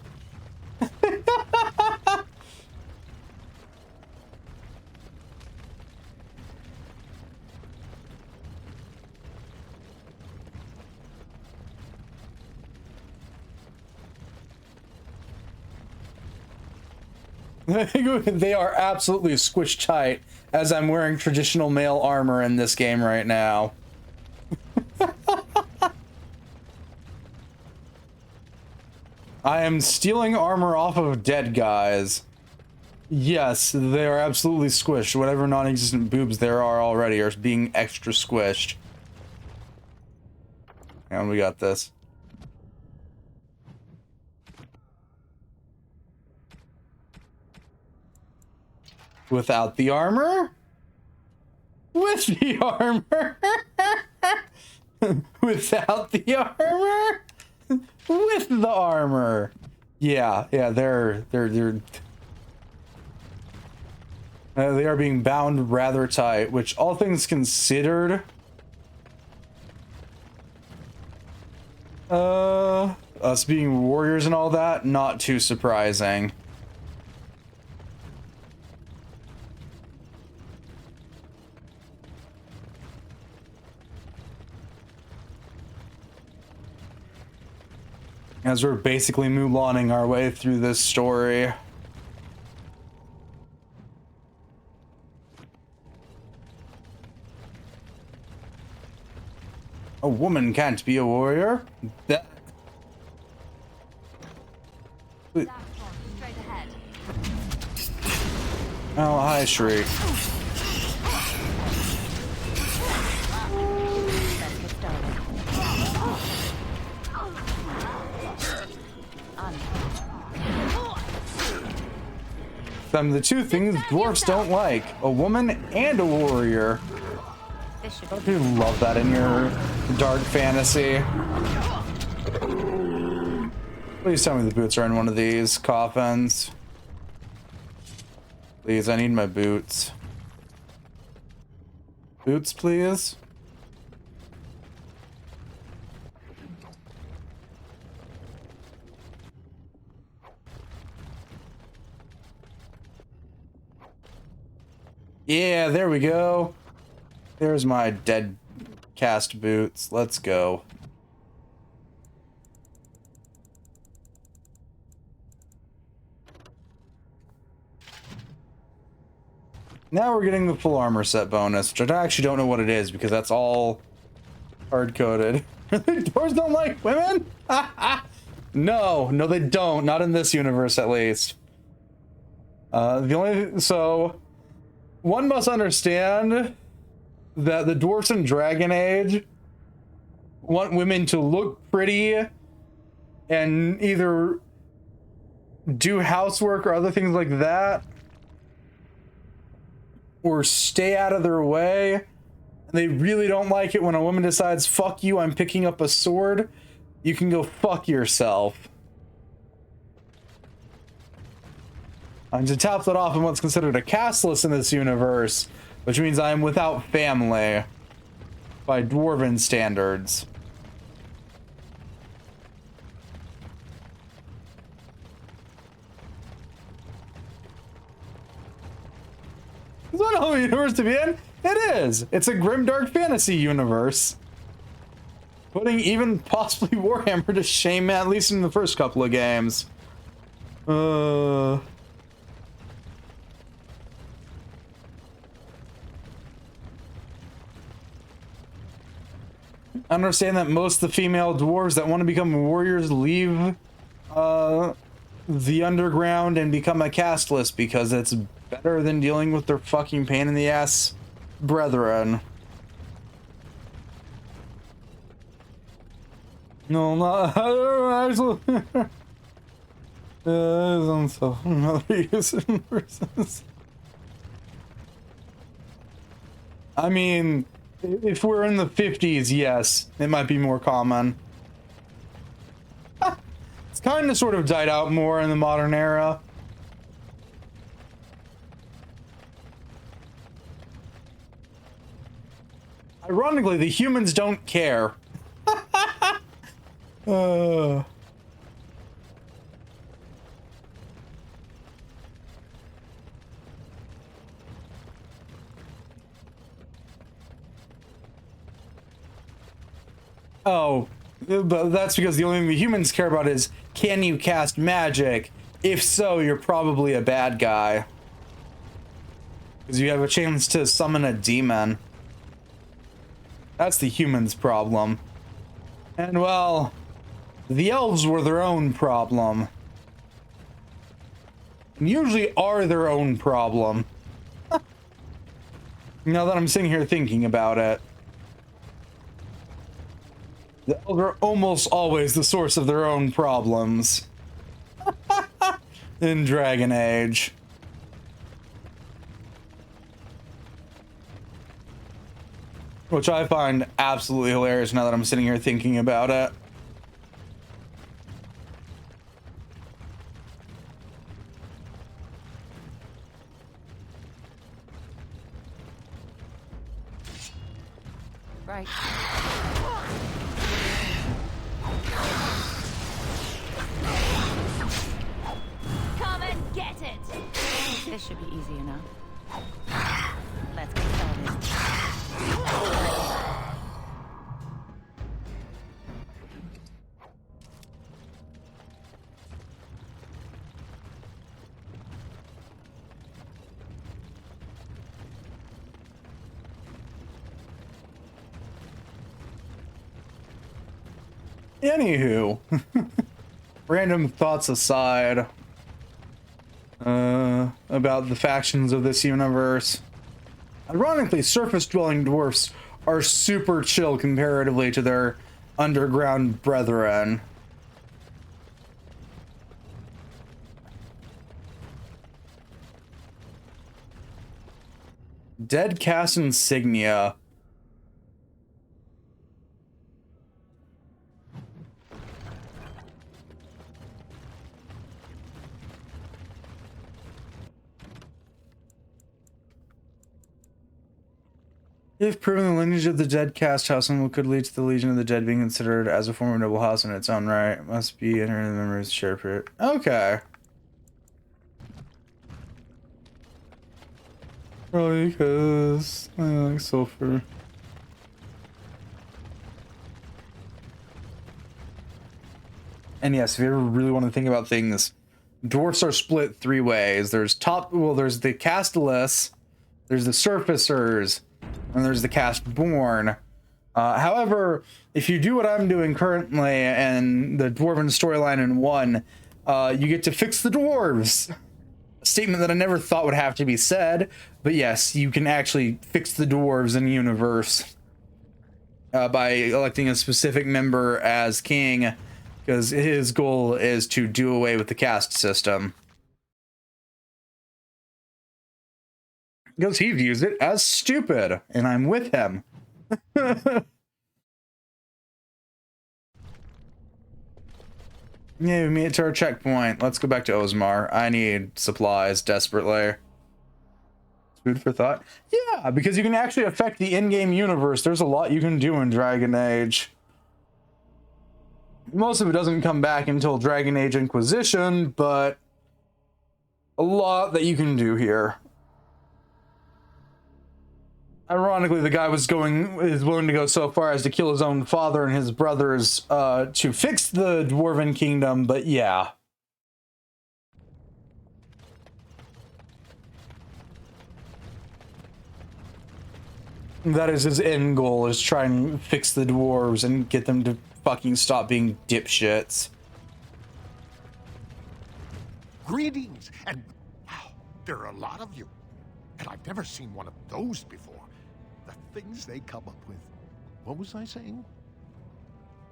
They are absolutely squished tight as I'm wearing traditional male armor in this game right now. I am stealing armor off of dead guys. Yes, they are absolutely squished. Whatever non-existent boobs there are already are being extra squished. And we got this. Without the armor? With the armor? Without the armor? With the armor. Yeah, they are being bound rather tight, which all things considered, us being warriors and all that, not too surprising. As we're basically Mulaning our way through this story. A woman can't be a warrior. That... Straight ahead. Oh, hi, Shriek. Them the two things dwarfs don't like: a woman and a warrior. Don't you love that in your dark fantasy? Please tell me the boots are in one of these coffins. Please, I need my boots. Boots, please. Yeah, there we go. There's my dead cast boots. Let's go. Now we're getting the full armor set bonus, which I actually don't know what it is because that's all hard-coded. Dwarves don't like women? No, they don't. Not in this universe, at least. So one must understand that the dwarfs in Dragon Age want women to look pretty and either do housework or other things like that, or stay out of their way. They really don't like it when a woman decides, fuck you, I'm picking up a sword. You can go fuck yourself. And to top that off, I'm what's considered a casteless in this universe, which means I am without family by dwarven standards. Is that a universe to be in? It is. It's a grimdark fantasy universe. Putting even possibly Warhammer to shame, at least in the first couple of games. Understand that most of the female dwarves that want to become warriors leave the underground and become a casteless because it's better than dealing with their fucking pain in the ass brethren. No, not actually. On stuff from other universes. I mean, if we're in the 50s, yes, it might be more common. It's kind of sort of died out more in the modern era. Ironically, the humans don't care. Oh, but that's because the only thing the humans care about is, can you cast magic? If so, you're probably a bad guy. Because you have a chance to summon a demon. That's the humans' problem. And well, the elves were their own problem. And usually are their own problem. Now that I'm sitting here thinking about it. The elves are almost always the source of their own problems. In Dragon Age. Which I find absolutely hilarious now that I'm sitting here thinking about it. Right. Come and get it! This should be easy enough. Let's get started. Anywho, random thoughts aside about the factions of this universe. Ironically, surface-dwelling dwarfs are super chill comparatively to their underground brethren. Dead Cast Insignia. If proven, the lineage of the dead cast house could lead to the Legion of the Dead being considered as a form of noble house in its own right. It must be entered in the members' share for it. Okay. Probably because I like sulfur. And yes, if you ever really want to think about things, dwarfs are split three ways. There's the casteless, There's the Surfacers, and there's the Castborn. However, if you do what I'm doing currently and the Dwarven storyline in 1, you get to fix the dwarves. A statement that I never thought would have to be said, but yes, you can actually fix the dwarves in universe by electing a specific member as king, because his goal is to do away with the caste system. Because he views it as stupid, and I'm with him. Yeah, we made it to our checkpoint. Let's go back to Ozmar. I need supplies desperately. Food for thought. Yeah, because you can actually affect the in-game universe. There's a lot you can do in Dragon Age. Most of it doesn't come back until Dragon Age Inquisition, but a lot that you can do here. Ironically, the guy is willing to go so far as to kill his own father and his brothers to fix the Dwarven Kingdom, but yeah. That is his end goal, is try and fix the dwarves and get them to fucking stop being dipshits. Greetings, and wow, there are a lot of you. And I've never seen one of those before. The things they come up with. What was I saying?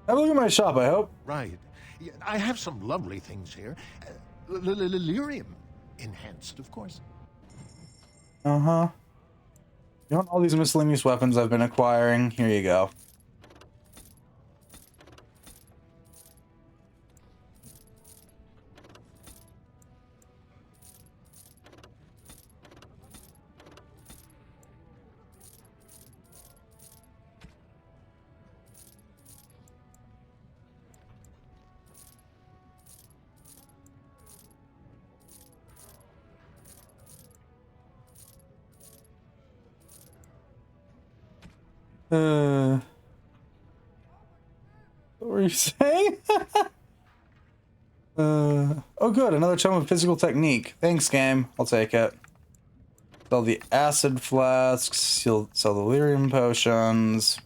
Have a look at my shop, I hope. Right. Yeah, I have some lovely things here. Lyrium enhanced, of course. Uh-huh. You want all these miscellaneous weapons I've been acquiring? Here you go. What were you saying? Oh good, another tome of physical technique. Thanks, game. I'll take it. Sell the acid flasks, sell the lyrium potions,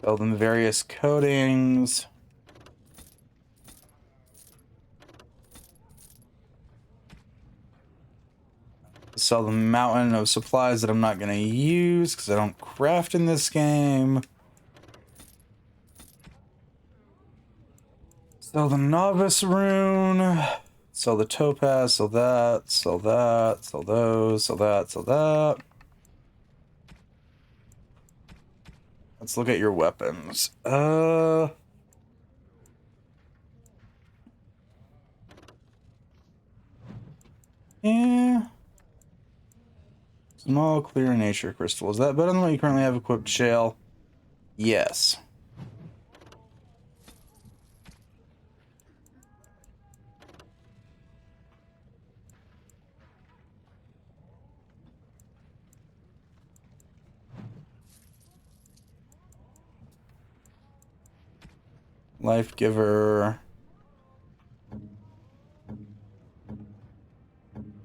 sell them various coatings. Sell the mountain of supplies that I'm not going to use because I don't craft in this game. Sell the novice rune. Sell the topaz. Sell that. Sell that. Sell those. Sell that. Sell that. Let's look at your weapons. Yeah. Small, clear nature crystal. Is that better than what you currently have equipped, Shale? Yes. Life giver.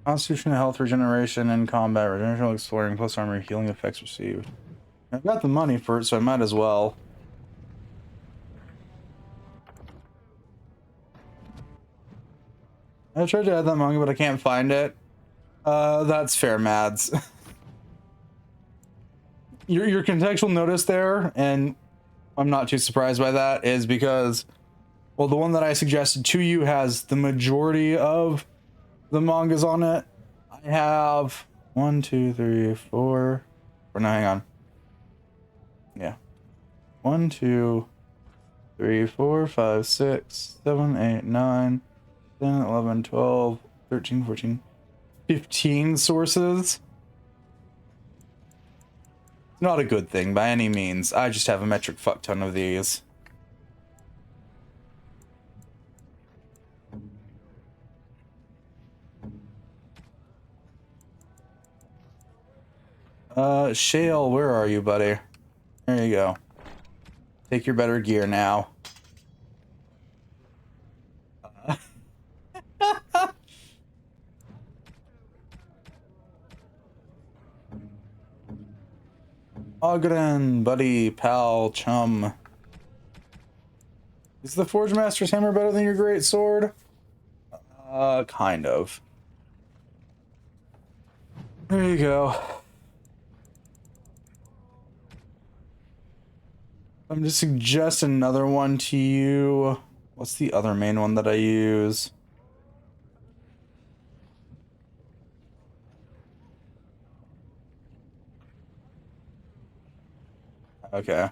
Constitution, health regeneration, and combat regeneration, exploring, plus armor, healing effects received. I've got the money for it, so I might as well. I tried to add that manga, but I can't find it. That's fair, Mads. Your contextual notice there, and I'm not too surprised by that, is because, well, the one that I suggested to you has the majority of the mangas on it. I have 1, 2, 3, 4. Or no, hang on. Yeah. 1, 2, 3, 4, 5, 6, 7, 8, 9, 10, 11, 12, 13, 14, 15 sources. Not a good thing by any means. I just have a metric fuck ton of these. Shale, where are you, buddy? There you go. Take your better gear now. Ogden, buddy, pal, chum. Is the Forge Master's hammer better than your great sword? Kind of. There you go. I'm just suggest another one to you. What's the other main one that I use? Okay.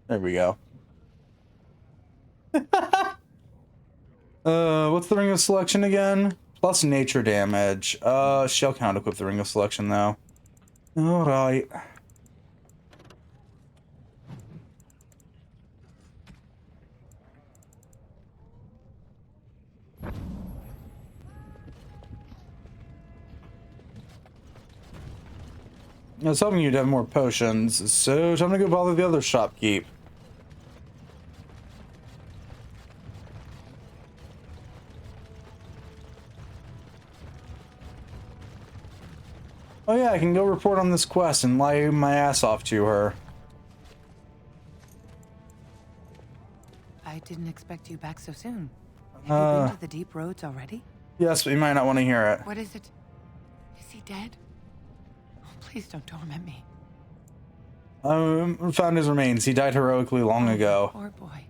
There we go. What's the Ring of Selection again? Plus nature damage. Shall count equip the Ring of Selection though. Alright. I was hoping you'd have more potions, so time to go bother the other shopkeep. Oh yeah, I can go report on this quest and lie my ass off to her. I didn't expect you back so soon. Have you been to the deep roads already? Yes, but you might not want to hear it. What is it? Is he dead? Oh, please don't torment me. Found his remains. He died heroically long ago. Poor boy.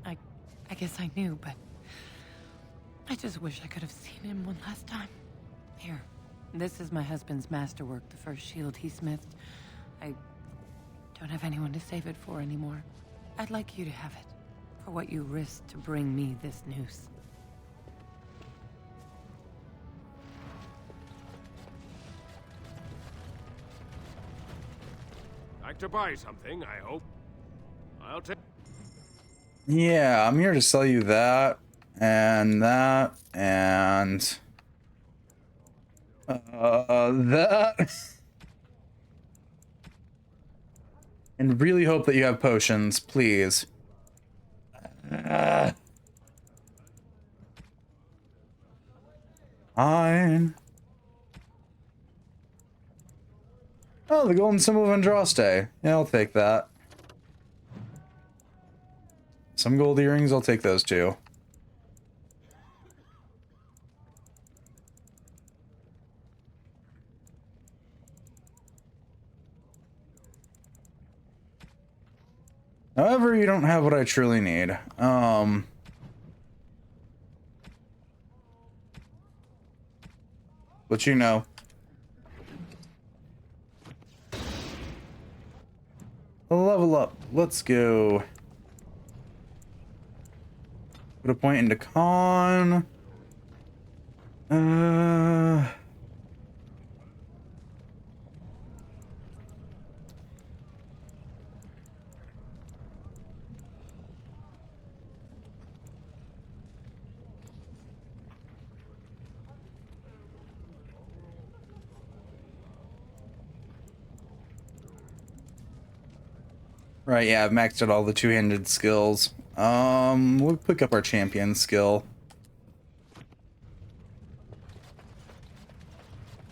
I guess I knew, but I just wish I could have seen him one last time. Here, this is my husband's masterwork, the first shield he smithed. I don't have anyone to save it for anymore. I'd like you to have it, for what you risked to bring me this news. Like to buy something, I hope. I'll take... Yeah, I'm here to sell you that, and that. And really hope that you have potions, please. Fine. Oh, the golden symbol of Andraste. Yeah, I'll take that. Some gold earrings, I'll take those too. However, you don't have what I truly need. But you know. Level up. Let's go. Put a point into con. Right, yeah, I've maxed out all the two-handed skills. We'll pick up our champion skill.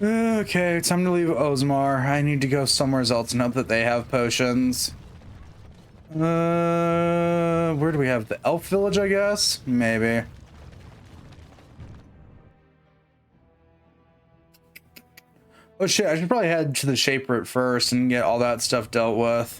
Okay, time to leave Ozmar. I need to go somewhere else and hope that they have potions. Where do we have the elf village, I guess? Maybe. Oh shit, I should probably head to the Shape Root first and get all that stuff dealt with.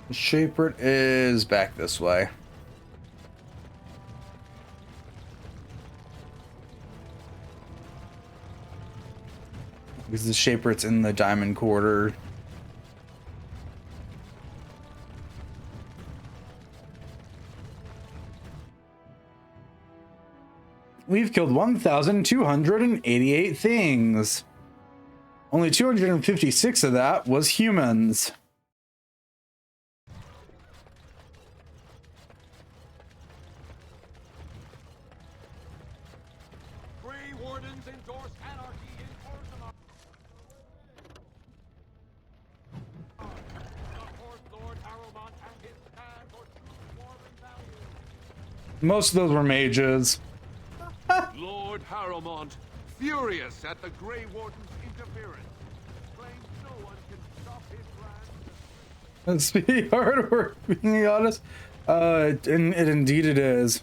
The Shape Root is back this way. Because the Shape Root's in the Diamond Quarter. We've killed 1,288 things. Only 256 of that was humans. Grey Wardens endorse anarchy in Orzammar. Support Lord Harrowmont and his stand for true dwarven values. Most of those were mages. Lord Harrowmont, furious at the Grey Warden's interference, claims no one can stop his plan. Let's be hard work, being honest. Indeed it is.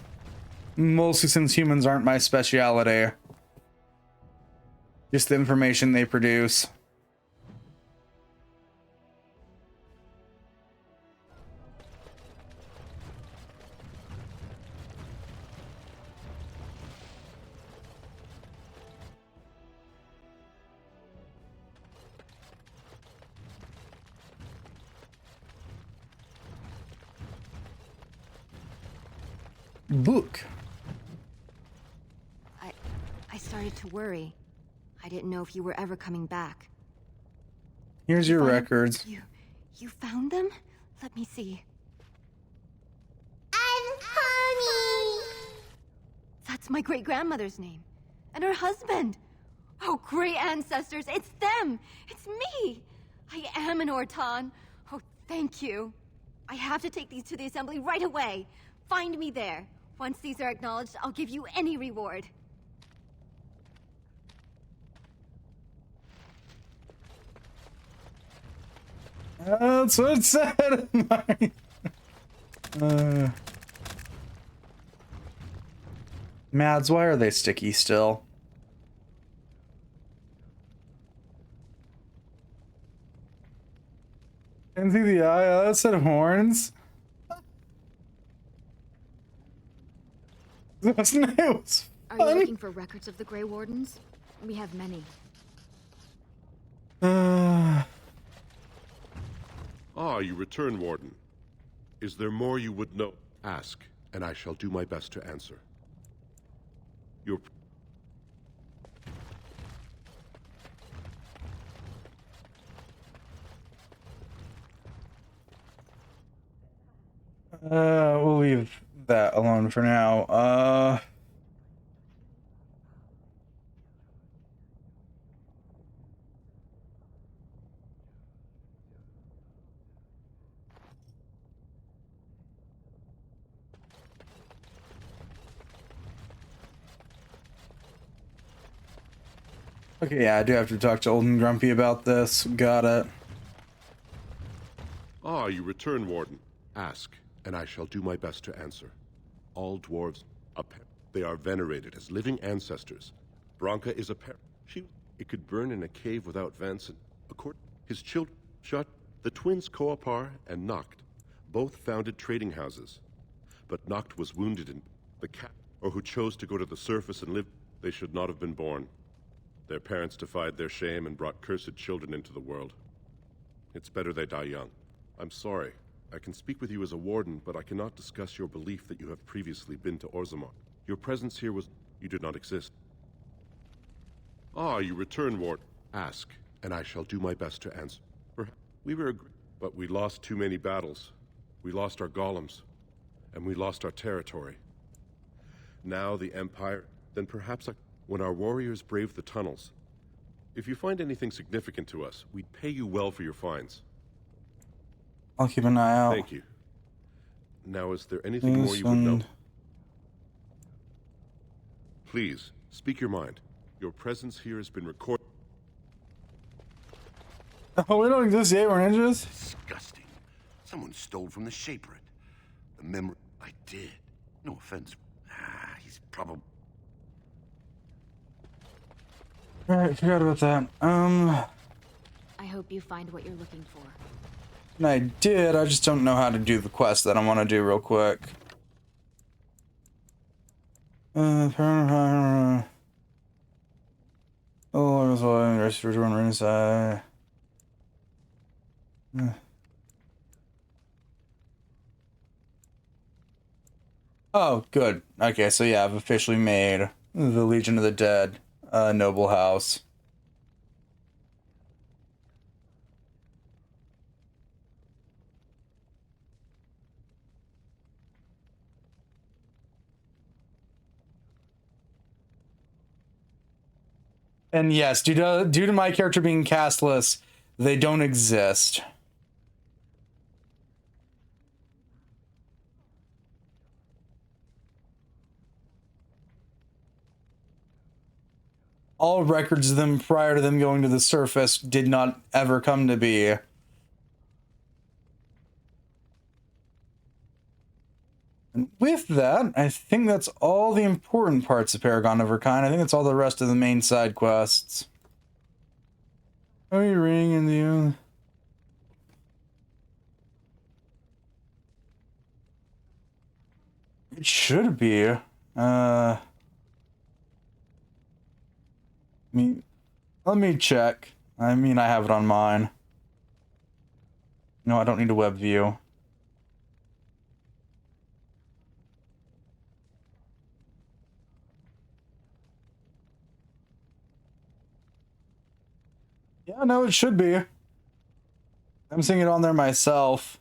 Mostly since humans aren't my speciality. Just the information they produce. Book. I started to worry. I didn't know if you were ever coming back. Here's your records. You found them? Let me see. I'm Honey! That's my great-grandmother's name. And her husband. Oh, great ancestors, it's them! It's me! I am an Ortan. Oh, thank you. I have to take these to the assembly right away. Find me there. Once these are acknowledged, I'll give you any reward. That's what it said. Mads, why are they sticky still? Can't see the eye. Oh, that said horns. Those nails. Are you looking for records of the Grey Wardens? We have many. Ah, you return, Warden. Is there more you would know? Ask, and I shall do my best to answer. Your... We'll leave that alone for now. Okay, yeah, I do have to talk to Old and Grumpy about this. Got it. Ah, you return, Warden. Ask, and I shall do my best to answer. All dwarves, they are venerated as living ancestors. Branka is a parent. It could burn in a cave without vents, and his children shot. The twins Koapar and Noct both founded trading houses. But Noct was wounded in the cat, or who chose to go to the surface and live. They should not have been born. Their parents defied their shame and brought cursed children into the world. It's better they die young. I'm sorry. I can speak with you as a warden, but I cannot discuss your belief that you have previously been to Orzammar. Your presence here was... you did not exist. Ah, you return, Warden. Ask, and I shall do my best to answer. We were... but we lost too many battles. We lost our golems. And we lost our territory. Now the Empire... then perhaps when our warriors braved the tunnels. If you find anything significant to us, we'd pay you well for your finds. I'll keep an eye out. Thank you. Now, is there anything more you would know? Please, speak your mind. Your presence here has been recorded. Oh, we don't exist yet, we're ninjas? Disgusting. Someone stole from the Shapered. The memory... I did. No offense. He's probably... Alright, forgot about that. I hope you find what you're looking for. I did, I just don't know how to do the quest that I want to do real quick. Oh, I was on rest for one inside. Oh, good. Okay, so yeah, I've officially made the Legion of the Dead noble house. And yes, due to my character being castless, they don't exist. All records of them prior to them going to the surface did not ever come to be. And with that, I think that's all the important parts of Paragon of Arkine. I think that's all the rest of the main side quests. Oh, you ring and you. It should be. I mean, let me check. I mean, I have it on mine. No, I don't need a web view. Yeah, no, it should be. I'm seeing it on there myself.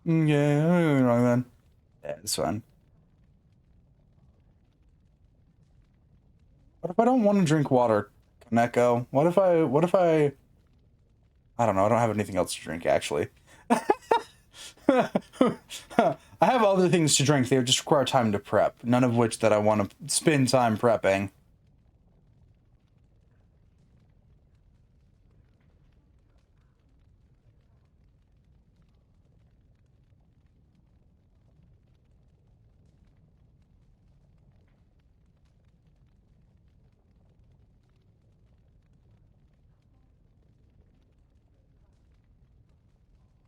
Yeah, wrong then. Yeah, it's fine. What if I don't want to drink water, Kaneko? What if I don't know, I don't have anything else to drink, actually. I have other things to drink, they just require time to prep, none of which that I want to spend time prepping.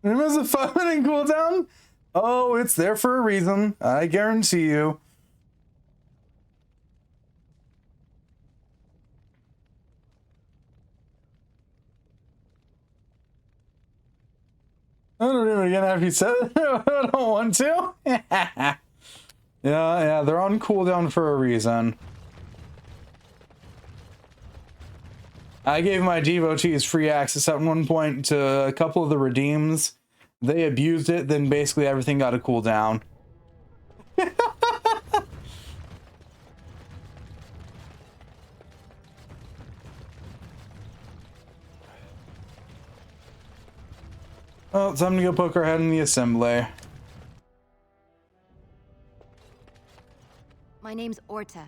There's a 5-minute cooldown? Oh, it's there for a reason. I guarantee you. I don't do it again after you said it. I don't want to. Yeah, they're on cooldown for a reason. I gave my devotees free access at one point to a couple of the redeems. They abused it, then basically everything got a cooldown. Well, time to go poke our head in the assembly. My name's Orta.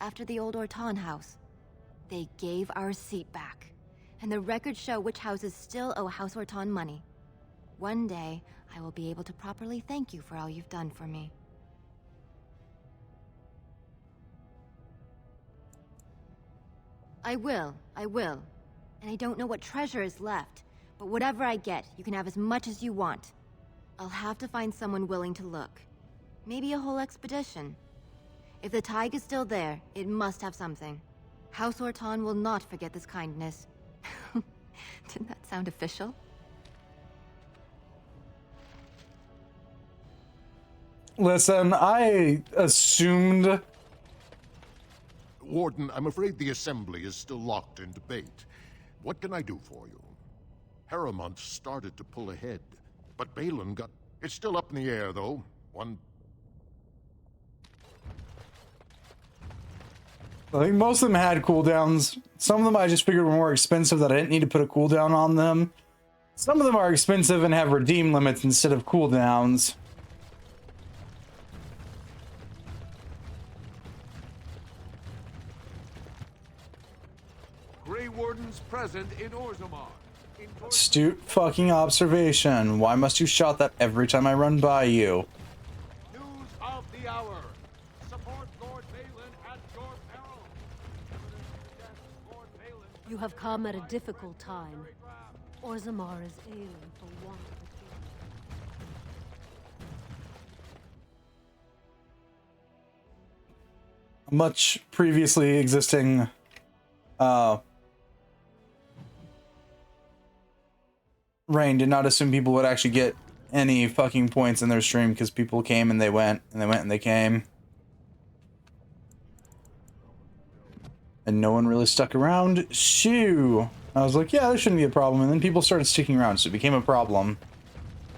After the old Orton house. They gave our seat back. And the records show which houses still owe House Orton money. One day, I will be able to properly thank you for all you've done for me. I will. And I don't know what treasure is left, but whatever I get, you can have as much as you want. I'll have to find someone willing to look. Maybe a whole expedition. If the Tig is still there, it must have something. House Orton will not forget this kindness. Didn't that sound official? Listen, I assumed... Warden, I'm afraid the Assembly is still locked in debate. What can I do for you? Harrowmont started to pull ahead, but Balin got... It's still up in the air, though. I think most of them had cooldowns. Some of them I just figured were more expensive that I didn't need to put a cooldown on them. Some of them are expensive and have redeem limits instead of cooldowns. Grey Wardens present in Orzammar. Astute fucking observation. Why must you shout that every time I run by you? News of the hour. Support Lord Balin at your peril. Lord Balin. You have come at a difficult time. Orzammar is ailing for want of a much previously existing Rain did not assume people would actually get any fucking points in their stream because people came and they went and they went and they came. And no one really stuck around. Shoo! I was like, yeah, this shouldn't be a problem. And then people started sticking around, so it became a problem.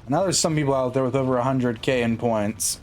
And now there's some people out there with over 100k in points.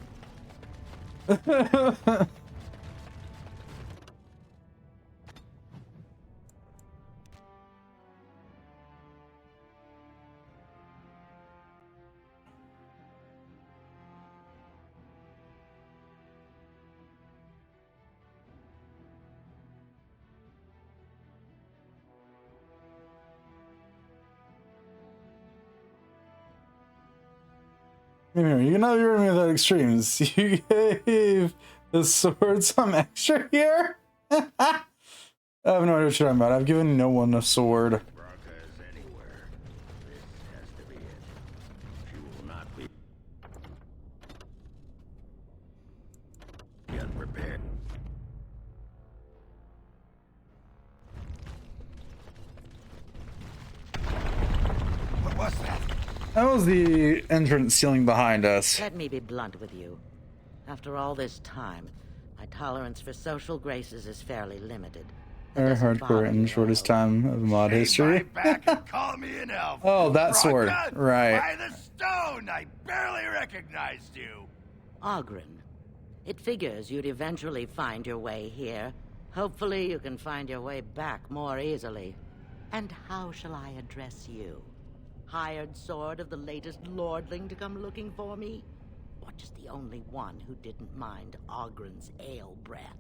You're not hearing me that extremes. You gave the sword some extra here? I have no idea what you're talking about. I've given no one a sword. Branka is anywhere. This has to be it. She will not be unprepared. What was that? That was the entrance ceiling behind us. Let me be blunt with you. After all this time, my tolerance for social graces is fairly limited. Our hardcore and shortest time of mod history. Back and call me an elf. Oh, that sword. Branka, Right. By the stone, I barely recognized you. Oghren. It figures you'd eventually find your way here. Hopefully you can find your way back more easily. And how shall I address you? Hired sword of the latest lordling to come looking for me? Or just the only one who didn't mind Oghren's ale breath?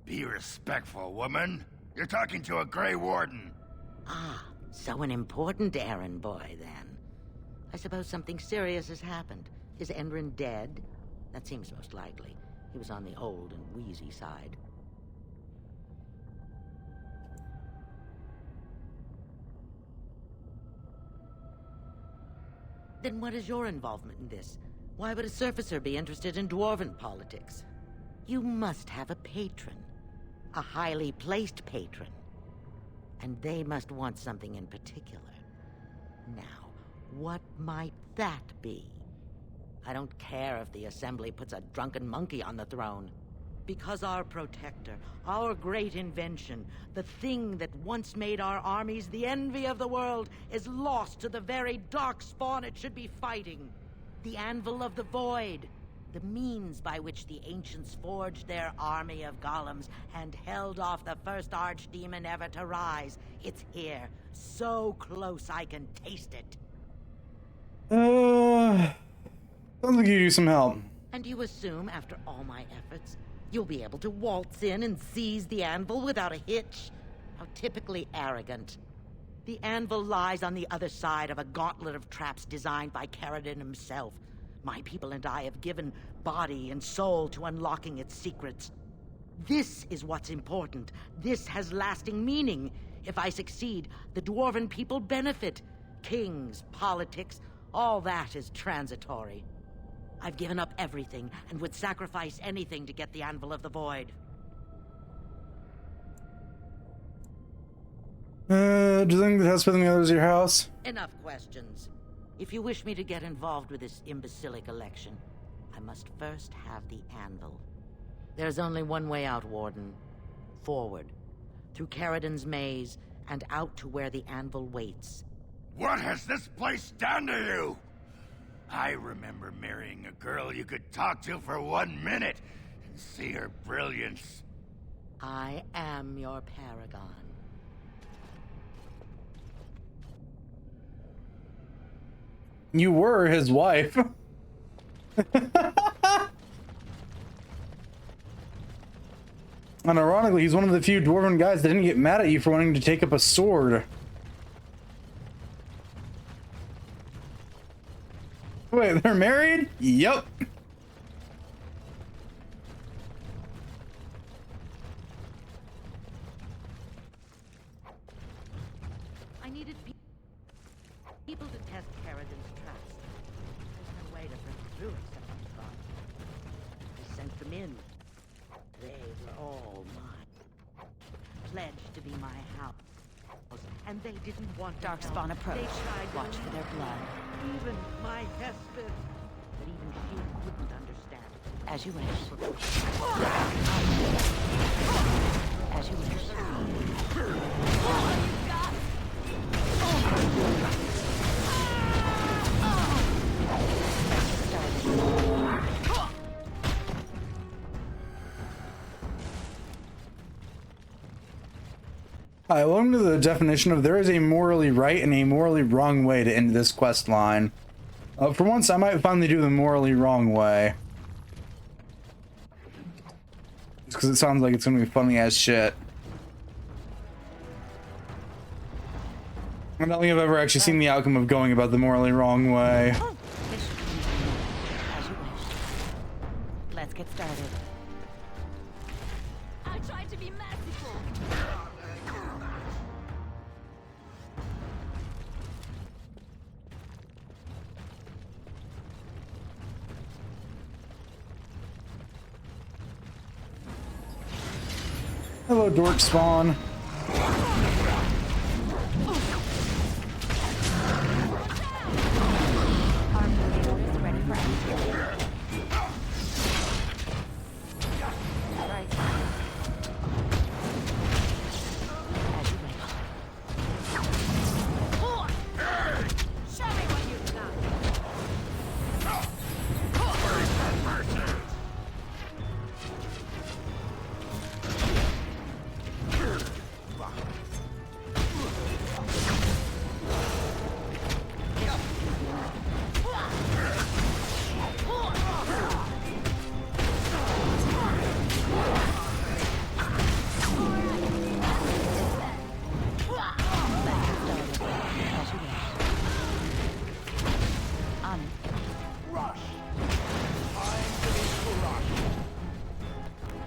Be respectful, woman. You're talking to a Grey Warden. Ah, so an important errand boy, then. I suppose something serious has happened. Is Endrin dead? That seems most likely. He was on the old and wheezy side. Then what is your involvement in this? Why would a surfacer be interested in dwarven politics? You must have a patron. A highly placed patron. And they must want something in particular. Now, what might that be? I don't care if the Assembly puts a drunken monkey on the throne. Because our protector, our great invention, the thing that once made our armies the envy of the world, is lost to the very dark spawn it should be fighting. The Anvil of the Void. The means by which the ancients forged their army of golems and held off the first archdemon ever to rise. It's here, so close I can taste it. Sounds like you need some help. And you assume, after all my efforts, you'll be able to waltz in and seize the anvil without a hitch? How typically arrogant. The anvil lies on the other side of a gauntlet of traps designed by Caridin himself. My people and I have given body and soul to unlocking its secrets. This is what's important. This has lasting meaning. If I succeed, the dwarven people benefit. Kings, politics, all that is transitory. I've given up everything and would sacrifice anything to get the Anvil of the Void. Do you think the house building the others your house? Enough questions. If you wish me to get involved with this imbecilic election, I must first have the Anvil. There's only one way out, Warden. Forward. Through Caridin's maze, and out to where the Anvil waits. What has this place done to you? I remember marrying a girl you could talk to for 1 minute and see her brilliance. I am your paragon. You were his wife. And ironically, he's one of the few dwarven guys that didn't get mad at you for wanting to take up a sword. Wait, they're married? Yep. I needed people to test Caridin's traps. There's no way to break through except on God. I sent them in. They were all mine. Pledged to be my house. And they didn't want Darkspawn approach. Watch for their blood. Even my Hesped. But even she couldn't understand. As you wish. As you wish. Alright, welcome to the definition of there is a morally right and a morally wrong way to end this quest line. For once, I might finally do the morally wrong way. Just because it sounds like it's gonna be funny as shit. I don't think I've ever actually seen the outcome of going about the morally wrong way. As you wish. Let's get started. I tried to be merciful. Hello, dork spawn.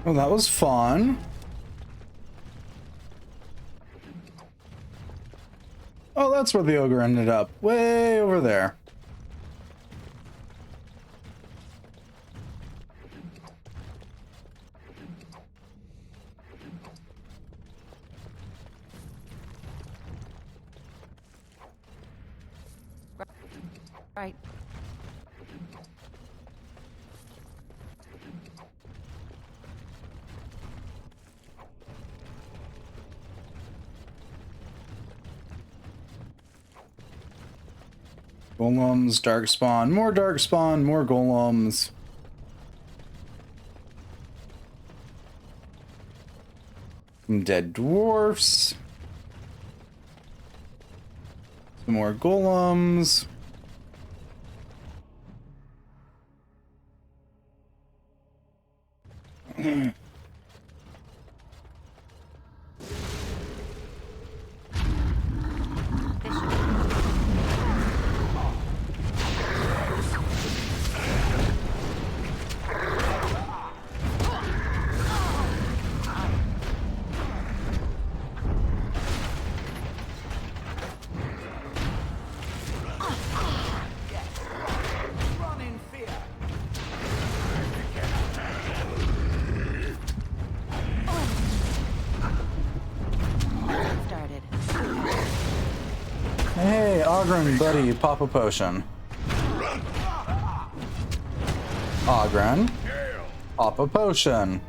Well, that was fun. Oh, that's where the ogre ended up. Way over there. Right. Golems, darkspawn, more darkspawn, more golems. Some dead dwarfs. Some more golems. Hey, Ogren, buddy, pop a potion. Ogren, pop a potion.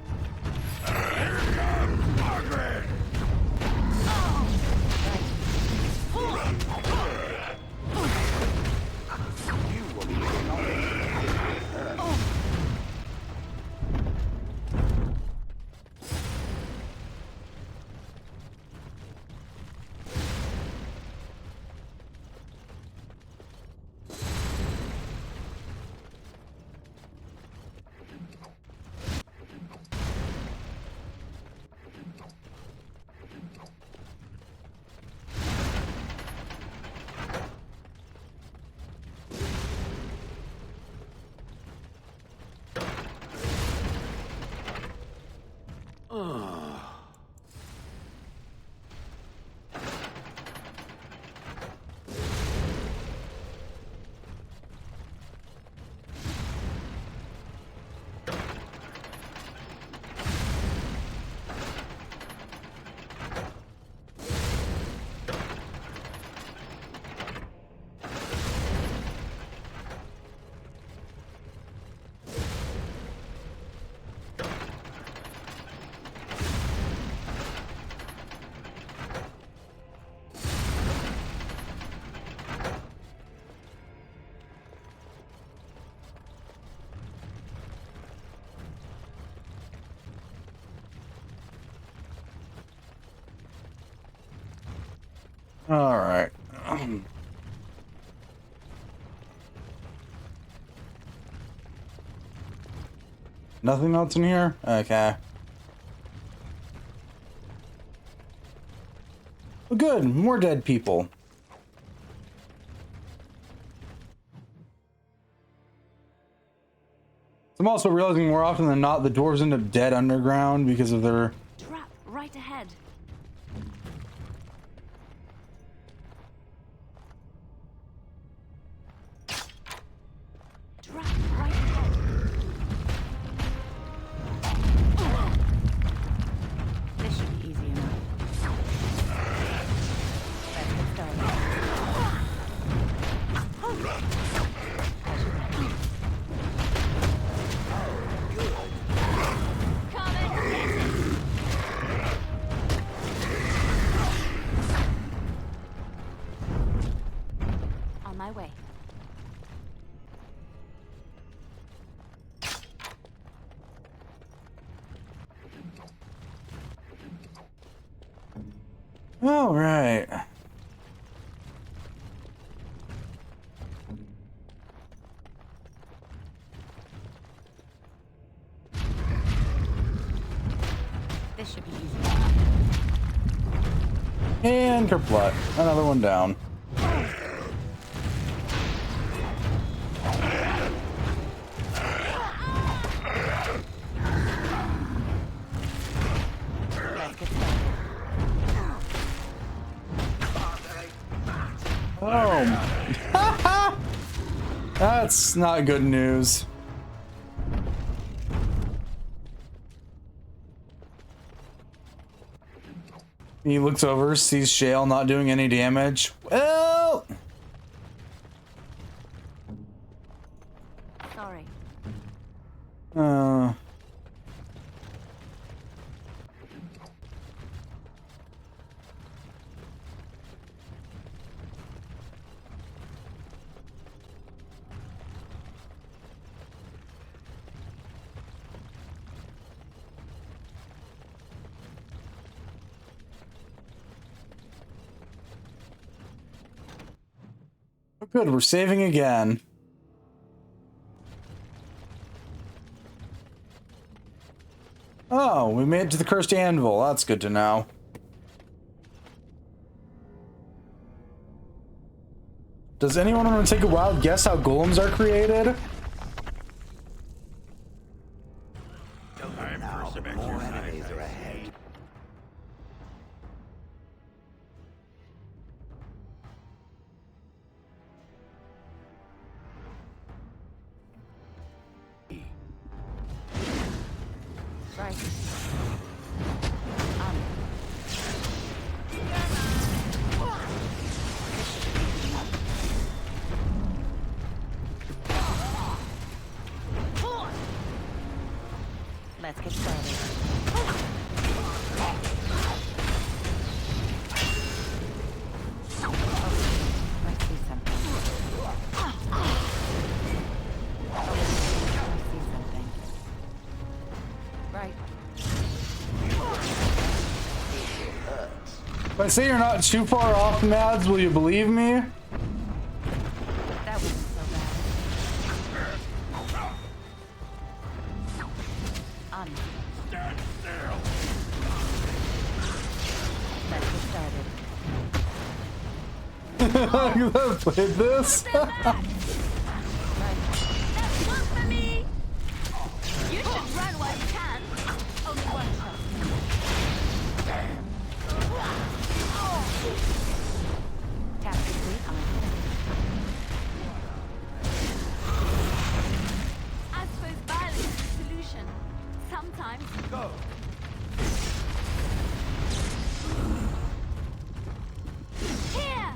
All right. Nothing else in here? Okay. Well, good. More dead people. I'm also realizing more often than not the dwarves end up dead underground because of their... Trap right ahead. Trap right ahead. This should be easy enough. Let's get started. On my way. All right. This should be easy. And Kerplot. Another one down. Let's get started. Oh. That's not good news. He looks over, sees Shale not doing any damage. Well... Sorry. Good, we're saving again. Oh, we made it to the cursed anvil. That's good to know. Does anyone want to take a wild guess how golems are created? Now, more enemies are ahead. Right. Let's get started. Let's see something. Let's see something. Right. If I say you're not too far off, Mads, will you believe me? That wasn't so bad. On. Stand still. Let's get started. You have played this? That's one for me! You should run while you can. Only one shot. Tap complete on. I suppose violence is the solution. Sometimes. Go. Here!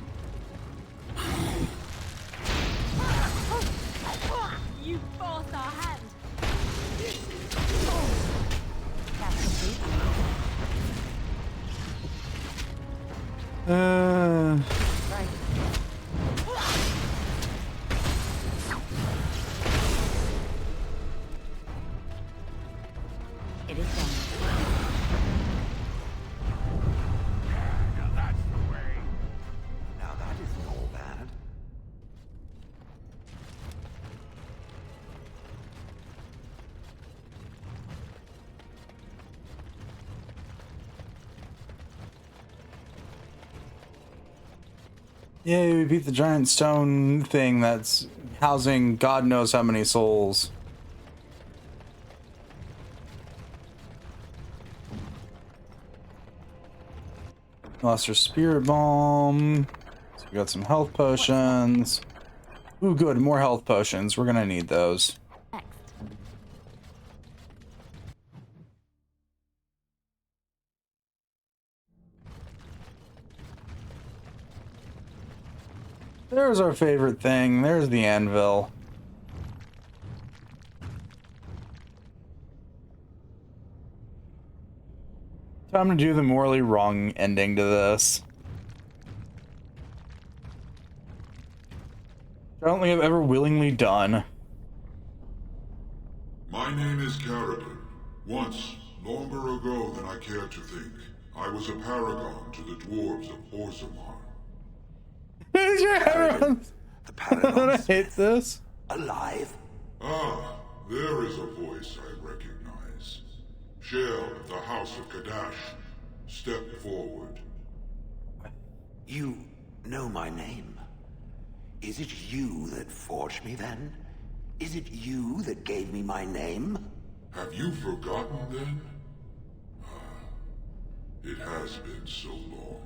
Yay, we beat the giant stone thing that's housing God knows how many souls. Lost our spirit bomb. So we got some health potions. Ooh, good, more health potions. We're gonna need those. There's our favorite thing. There's the anvil. Time to do the morally wrong ending to this. I don't think I've ever willingly done. My name is Carradine. Once, longer ago than I care to think, I was a paragon to the dwarves of Orzammar. Who's your paragon? The paragon. I hate this. Alive? Ah, there is a voice I recognize. Shale of the House of Kadash. Step forward. You know my name. Is it you that forged me then? Is it you that gave me my name? Have you forgotten then? It has been so long.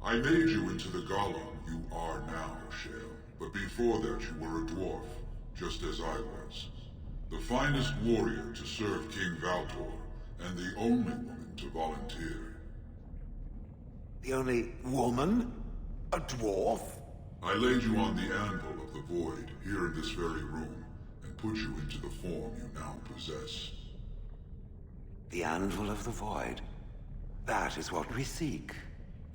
I made you into the golem you are now, Shale. But before that you were a dwarf, just as I was. The finest warrior to serve King Valtor, and the only woman to volunteer. The only woman? A dwarf? I laid you on the anvil of the void, here in this very room, and put you into the form you now possess. The anvil of the void. That is what we seek.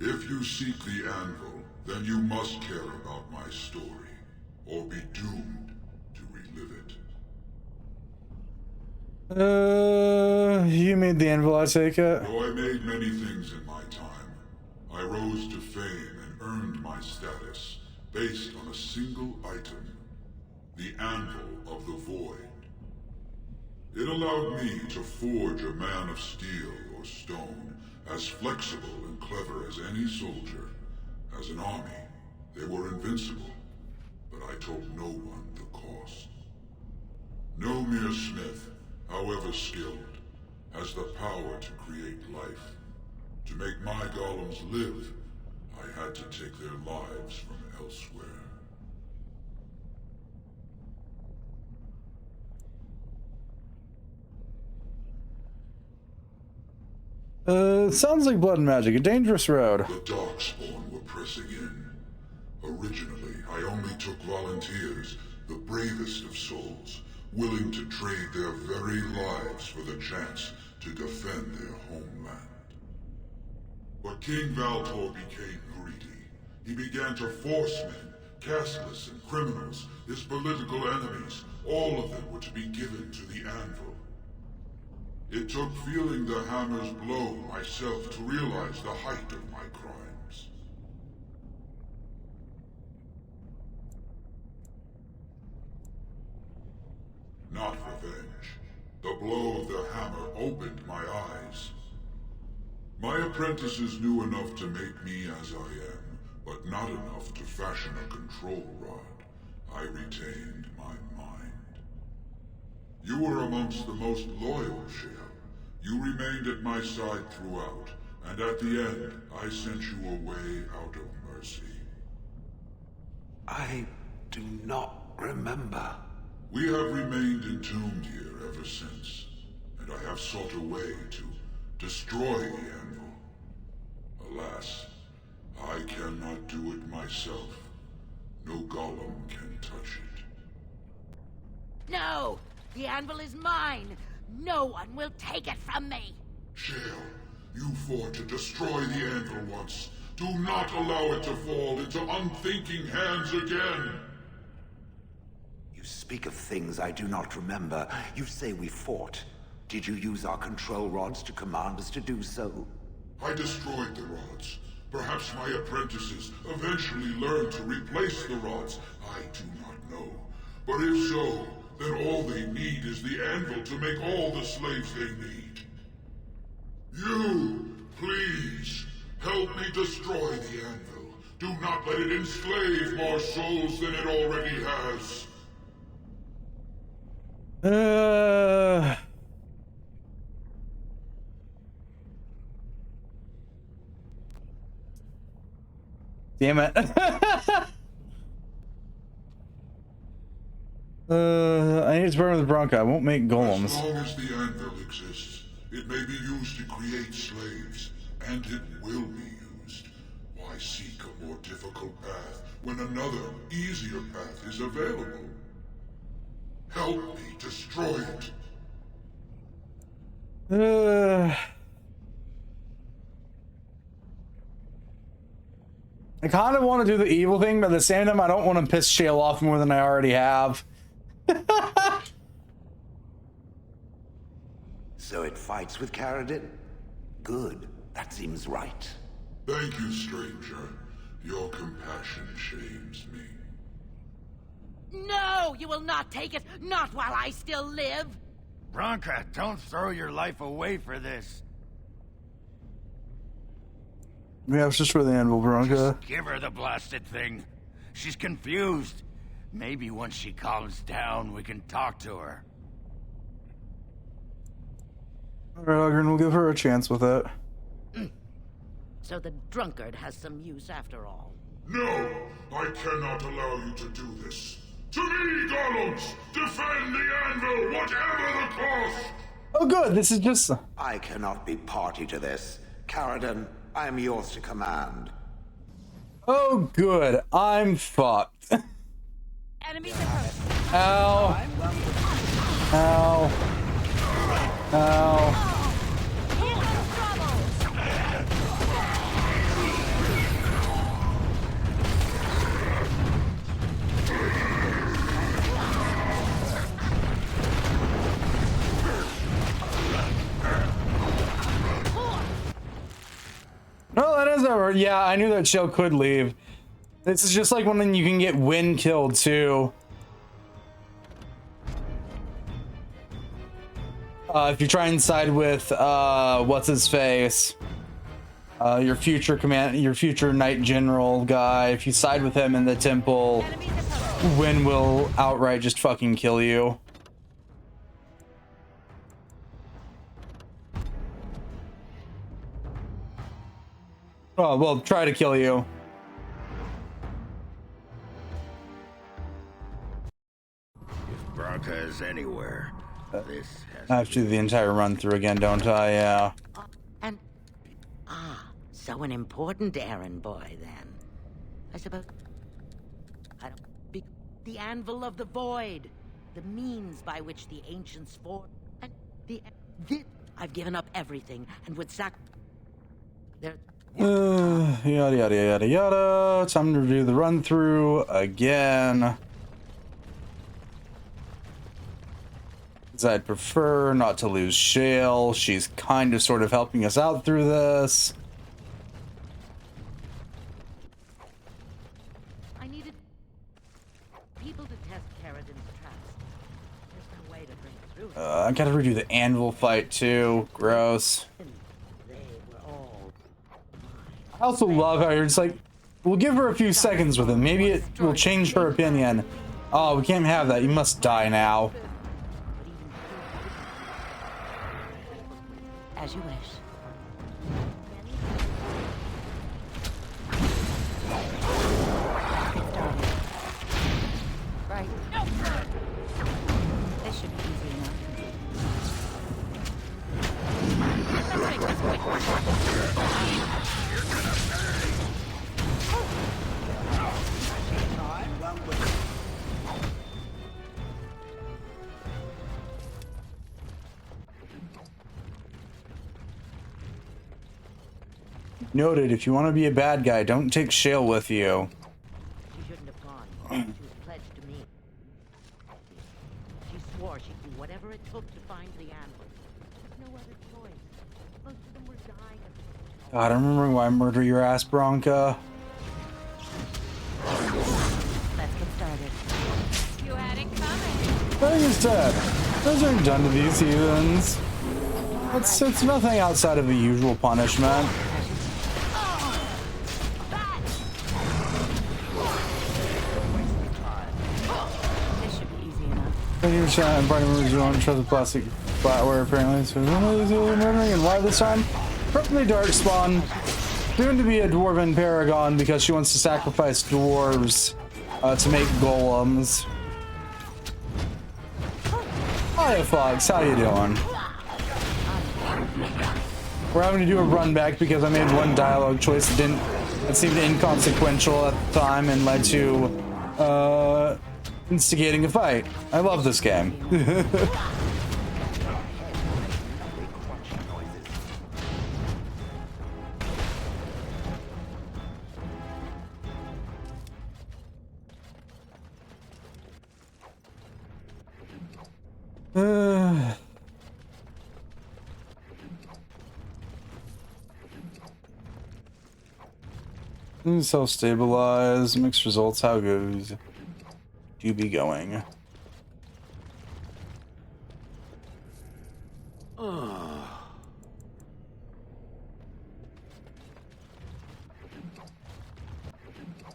If you seek the anvil, then you must care about my story, or be doomed to relive it. You made the anvil, I take it? Though I made many things in my time, I rose to fame and earned my status based on a single item, the Anvil of the Void. It allowed me to forge a man of steel or stone, as flexible and clever as any soldier. As an army, they were invincible, but I told no one the cost. No mere smith, however skilled, has the power to create life. To make my golems live, I had to take their lives from elsewhere. Sounds like blood and magic, a dangerous road. The Darkspawn were pressing in. Originally, I only took volunteers, the bravest of souls, willing to trade their very lives for the chance to defend their homeland. But King Valtor became greedy. He began to force men, casteless and criminals, his political enemies, all of them were to be given to the Anvil. It took feeling the hammer's blow myself to realize the height of my crimes. Not revenge. The blow of the hammer opened my eyes. My apprentices knew enough to make me as I am, but not enough to fashion a control rod. I retained my mind. You were amongst the most loyal, Shale. You remained at my side throughout, and at the end, I sent you away out of mercy. I do not remember. We have remained entombed here ever since, and I have sought a way to destroy the Anvil. Alas, I cannot do it myself. No golem can touch it. No! The anvil is mine! No one will take it from me! Shale, you fought to destroy the Anvil once. Do not allow it to fall into unthinking hands again! You speak of things I do not remember. You say we fought. Did you use our control rods to command us to do so? I destroyed the rods. Perhaps my apprentices eventually learned to replace the rods. I do not know. But if so, then all they need is the anvil to make all the slaves they need. You, please, help me destroy the anvil. Do not let it enslave more souls than it already has. Damn it. I need to burn with Bronca. I won't make golems. As long as the anvil exists, it may be used to create slaves, and it will be used. Why seek a more difficult path when another, easier path is available? Help me destroy it. I kind of want to do the evil thing, but at the same time, I don't want to piss Shale off more than I already have. So it fights with Caradin? Good. That seems right. Thank you, stranger. Your compassion shames me. No! You will not take it! Not while I still live! Bronca, don't throw your life away for this. Yeah, it's just for the anvil, Bronca. Just give her the blasted thing. She's confused. Maybe once she calms down, we can talk to her. Alright, Ogren, we'll give her a chance with it. So the drunkard has some use after all. No! I cannot allow you to do this. To me, Golems! Defend the anvil, whatever the cost! Oh good, this is just... I cannot be party to this. Caradin, I am yours to command. Oh good, I'm fucked. Enemies approaching. Ow. Ow. Ow. No, that is over. Yeah, I knew that Shale could leave. This is just like when you can get Wynn killed too. If you try and side with what's his face, your future Knight General guy. If you side with him in the temple, Wynn will outright just fucking kill you. Oh, well, try to kill you. If Bronca is anywhere, this has I have to do the entire run through again, don't I? Yeah. And so an important errand boy then. I suppose. I don't. The anvil of the void, the means by which the ancients fought, and I've given up everything and would sack. There. Yada yada yada yada. Time to do the run through again. Because I'd prefer not to lose Shale. She's kind of sort of helping us out through this. I needed people to test Caradin's trust. There's no way to break through. I gotta redo the anvil fight too. Gross. I also love how you're just like, we'll give her a few seconds with him. Maybe it will change her opinion. Oh, we can't have that. You must die now. As you wish. Right. This should be easy enough. Let's make this quick. Noted, if you want to be a bad guy, don't take Shale with you. She shouldn't have gone. She was pledged to me. She swore she'd do whatever it took to find the anvil. There's no other choice. Most of them were dying. God, I'm remembering why I murder your ass, Bronca. Let's get started. You had it coming. Like I said, those aren't done to these heathens. It's nothing outside of the usual punishment. You're trying to party members who don't trust the plastic flatware apparently. So murdering and why this time? Purpley Darkspawn, soon to be a dwarven paragon because she wants to sacrifice dwarves to make golems. Hiya Fox, how you doing? We're having to do a run back because I made one dialogue choice that seemed inconsequential at the time and led to instigating a fight. I love this game. Self-stabilize, mixed results, how goes you be going?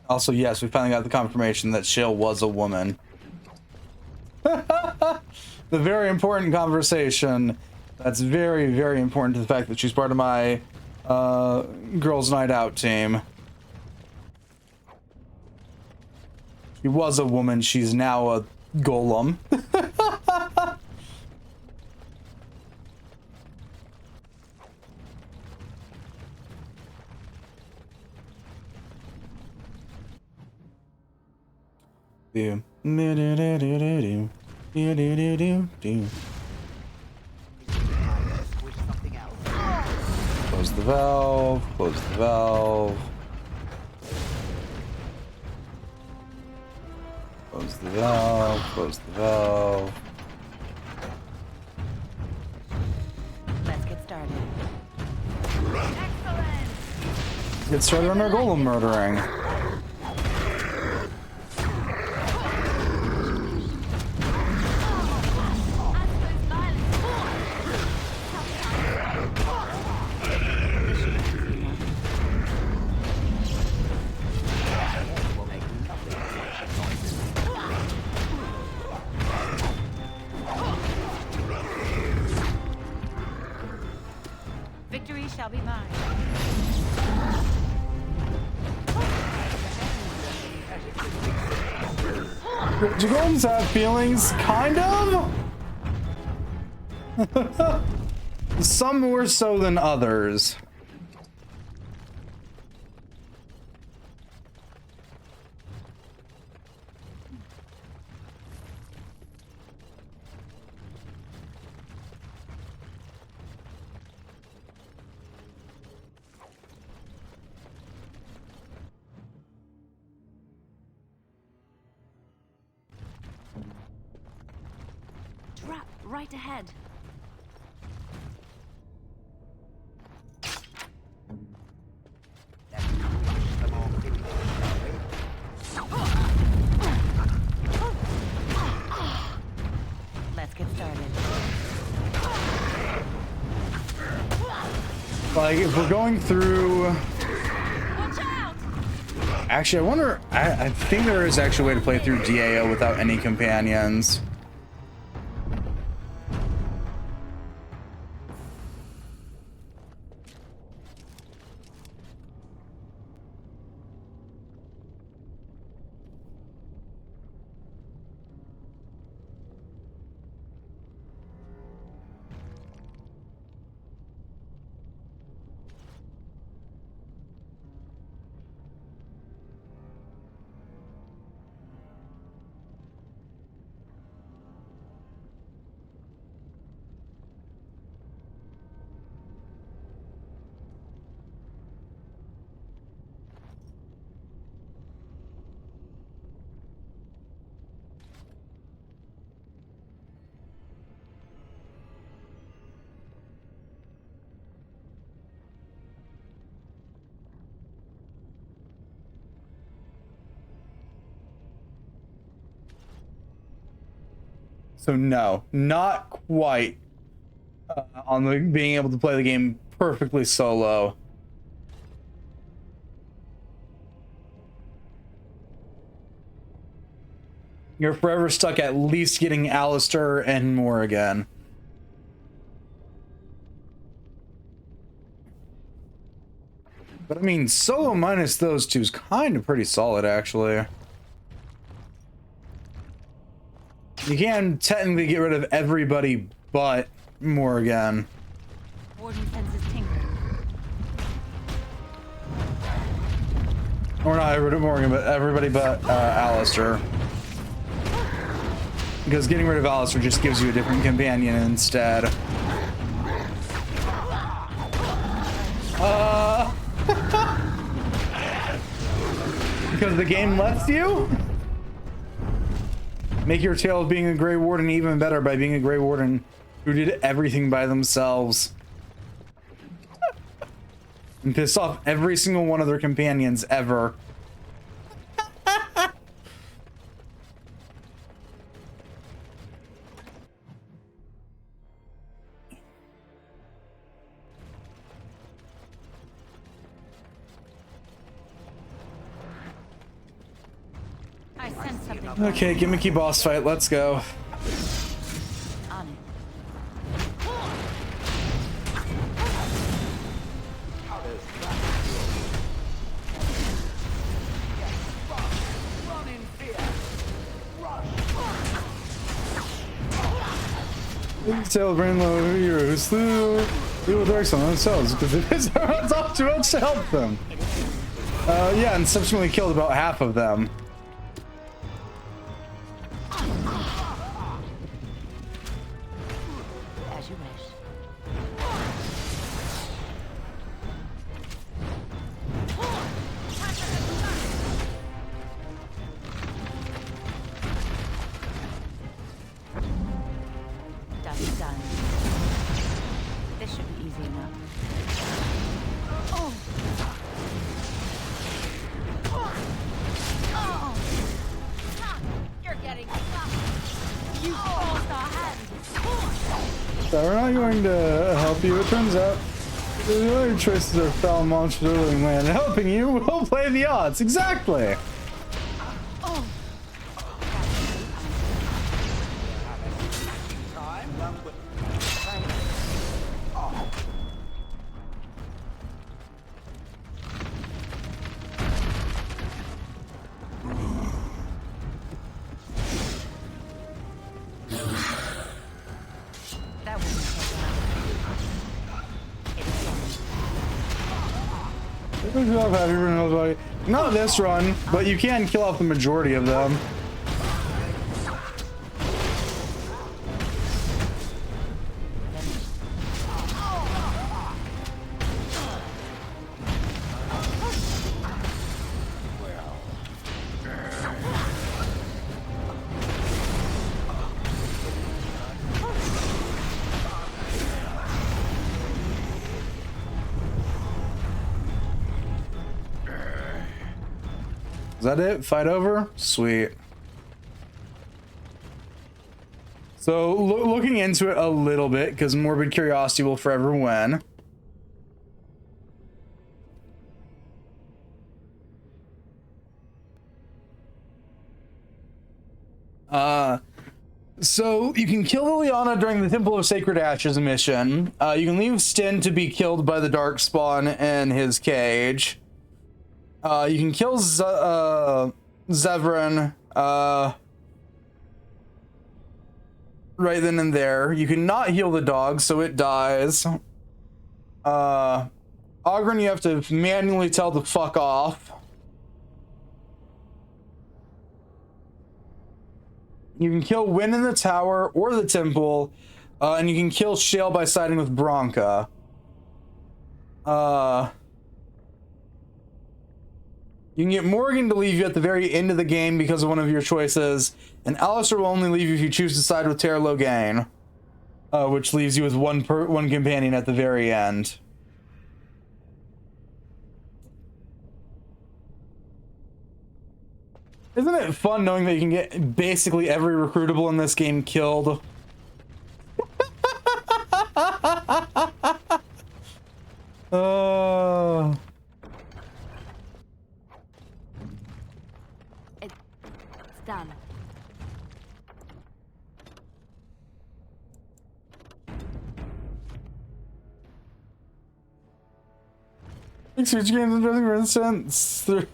Also, yes, we finally got the confirmation that Shill was a woman. The very important conversation. That's very, very important to the fact that she's part of my girls' night out team. She was a woman, she's now a golem. Close the valve, close the valve. Close the valve, close the valve. Let's get started. Get started on our golem murdering. Victory shall be mine. Do golems have feelings? Kind of? Some more so than others. Trap right ahead. Let's get started. Like, if we're going through... Actually, I wonder... I think there is actually a way to play through DAO without any companions. So no, not quite on the being able to play the game perfectly solo. You're forever stuck at least getting Alistair and Morrigan. But I mean, solo minus those two is kind of pretty solid, actually. You can technically get rid of everybody but Morrigan. Warden senses tinker. Or not everybody Morrigan, but everybody but Alistair. Because getting rid of Alistair just gives you a different companion instead. Because the game lets you make your tale of being a Grey Warden even better by being a Grey Warden who did everything by themselves. And piss off every single one of their companions ever. I sense something. Okay, gimmicky boss fight, let's go. On it. Celebrating low heroes slew evil darks on themselves because it is off too much to help them. Yeah, and subsequently killed about half of them. As you wish. Done, done. This should be easy enough. Oh. Oh. You're getting stuck. You crossed our hands. So we're not going to help you. It turns out the only choices are foul monsters ruling land. Helping you will play the odds. Exactly. That wouldn't take long. Not this run, but you can kill off the majority of them. Is that it? Fight over? Sweet. So, looking into it a little bit, because morbid curiosity will forever win. So you can kill Liliana during the Temple of Sacred Ashes mission. You can leave Sten to be killed by the Darkspawn in his cage. You can kill Zevran right then and there. You can not heal the dog, so it dies. Oghren, you have to manually tell to fuck off. You can kill Wynn in the tower or the temple, and you can kill Shale by siding with Branka. You can get Morrigan to leave you at the very end of the game because of one of your choices, and Alistair will only leave you if you choose to side with Ter Logain, which leaves you with one companion at the very end. Isn't it fun knowing that you can get basically every recruitable in this game killed? It's done. Excuse games addressing for instance 3.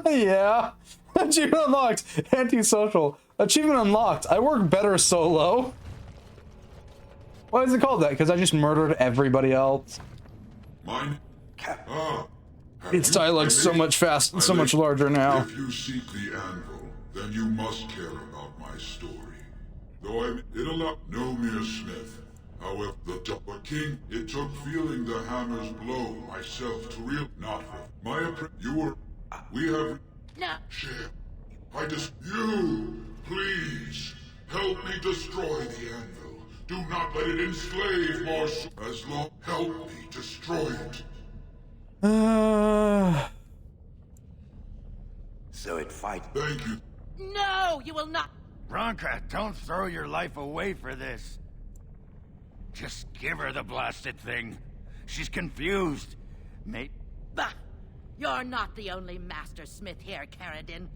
Yeah. Achievement unlocked. Antisocial. Achievement unlocked. I work better solo. Why is it called that? Because I just murdered everybody else. Mine? Its dialogue's so much so much larger now. If you seek the anvil, then you must care about my story. Though it'll up no mere smith. However, the king, it took feeling the hammer's blow myself to real not my you were we have no share. You please help me destroy the anvil. Do not let it enslave more as long help me destroy it. So it fight. Thank you. No, you will not. Branka, don't throw your life away for this. Just give her the blasted thing. She's confused. Bah! You're not the only master smith here, Caradin.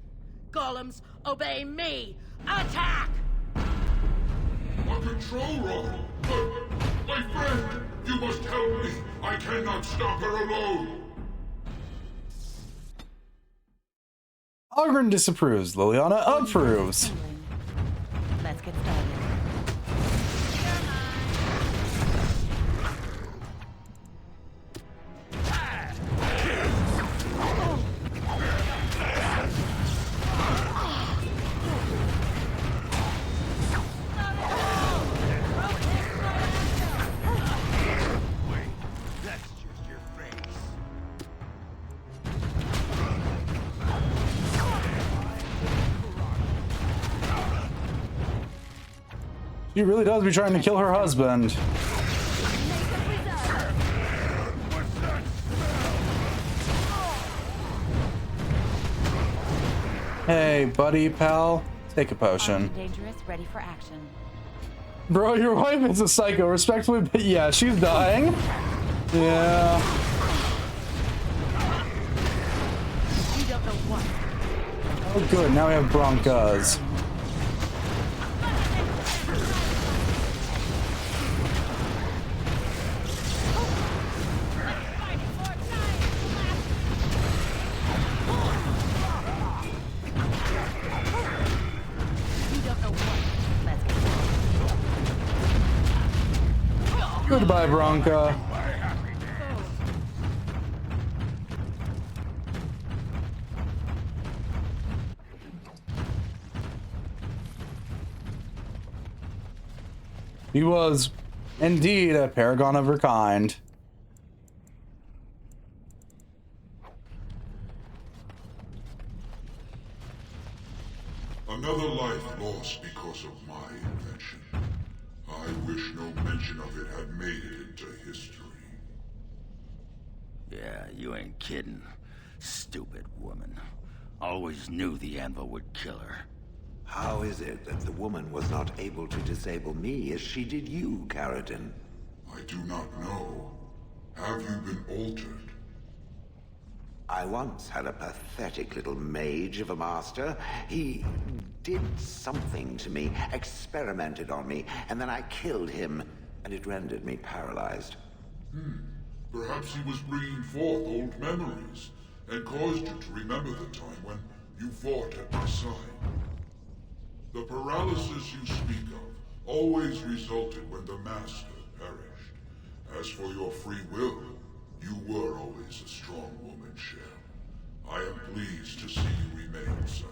Golems, obey me! Attack! A control room! But, my friend, you must help me. I cannot stop her alone. Ogren disapproves. Liliana approves. Let's get started. She really does be trying to kill her husband. Hey, buddy, pal, take a potion. Dangerous, ready for action. Bro, your wife is a psycho, respectfully, but yeah, she's dying. Yeah. You don't know what. Oh, good, now we have Brankas. Goodbye, Branka. He was indeed a paragon of her kind. Another life lost because of my invention. I wish no mention of it had made it into history. Yeah, you ain't kidding. Stupid woman. Always knew the anvil would kill her. How is it that the woman was not able to disable me as she did you, Caradin? I do not know. Have you been altered? I once had a pathetic little mage of a master. He did something to me, experimented on me, and then I killed him, and it rendered me paralyzed. Perhaps he was bringing forth old memories, and caused you to remember the time when you fought at my side. The paralysis you speak of always resulted when the Master perished. As for your free will, you were always a strong woman, Shell. I am pleased to see you remain such.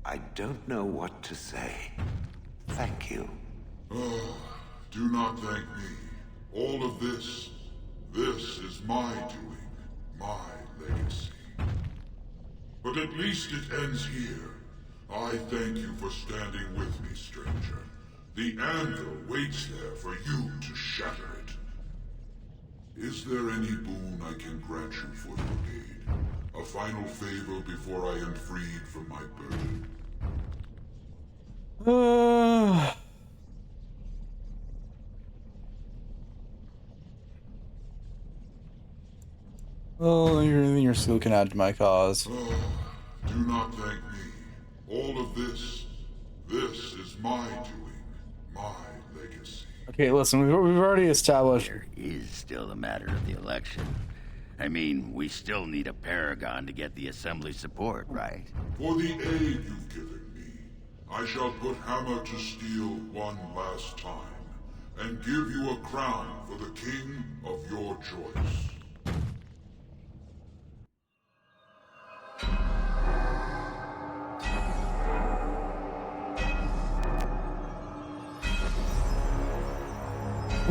I don't know what to say. Thank you. Do not thank me. All of this is my doing, my legacy. But at least it ends here. I thank you for standing with me, stranger. The anvil waits there for you to shatter it. Is there any boon I can grant you for your aid? A final favor before I am freed from my burden? Oh, your skill can add to my cause. Do not thank me. All of this is my doing, my legacy. Okay, listen, we've already established. There is still the matter of the election. I mean, we still need a Paragon to get the Assembly support, right? For the aid you've given me, I shall put Hammer to steel one last time, and give you a crown for the king of your choice.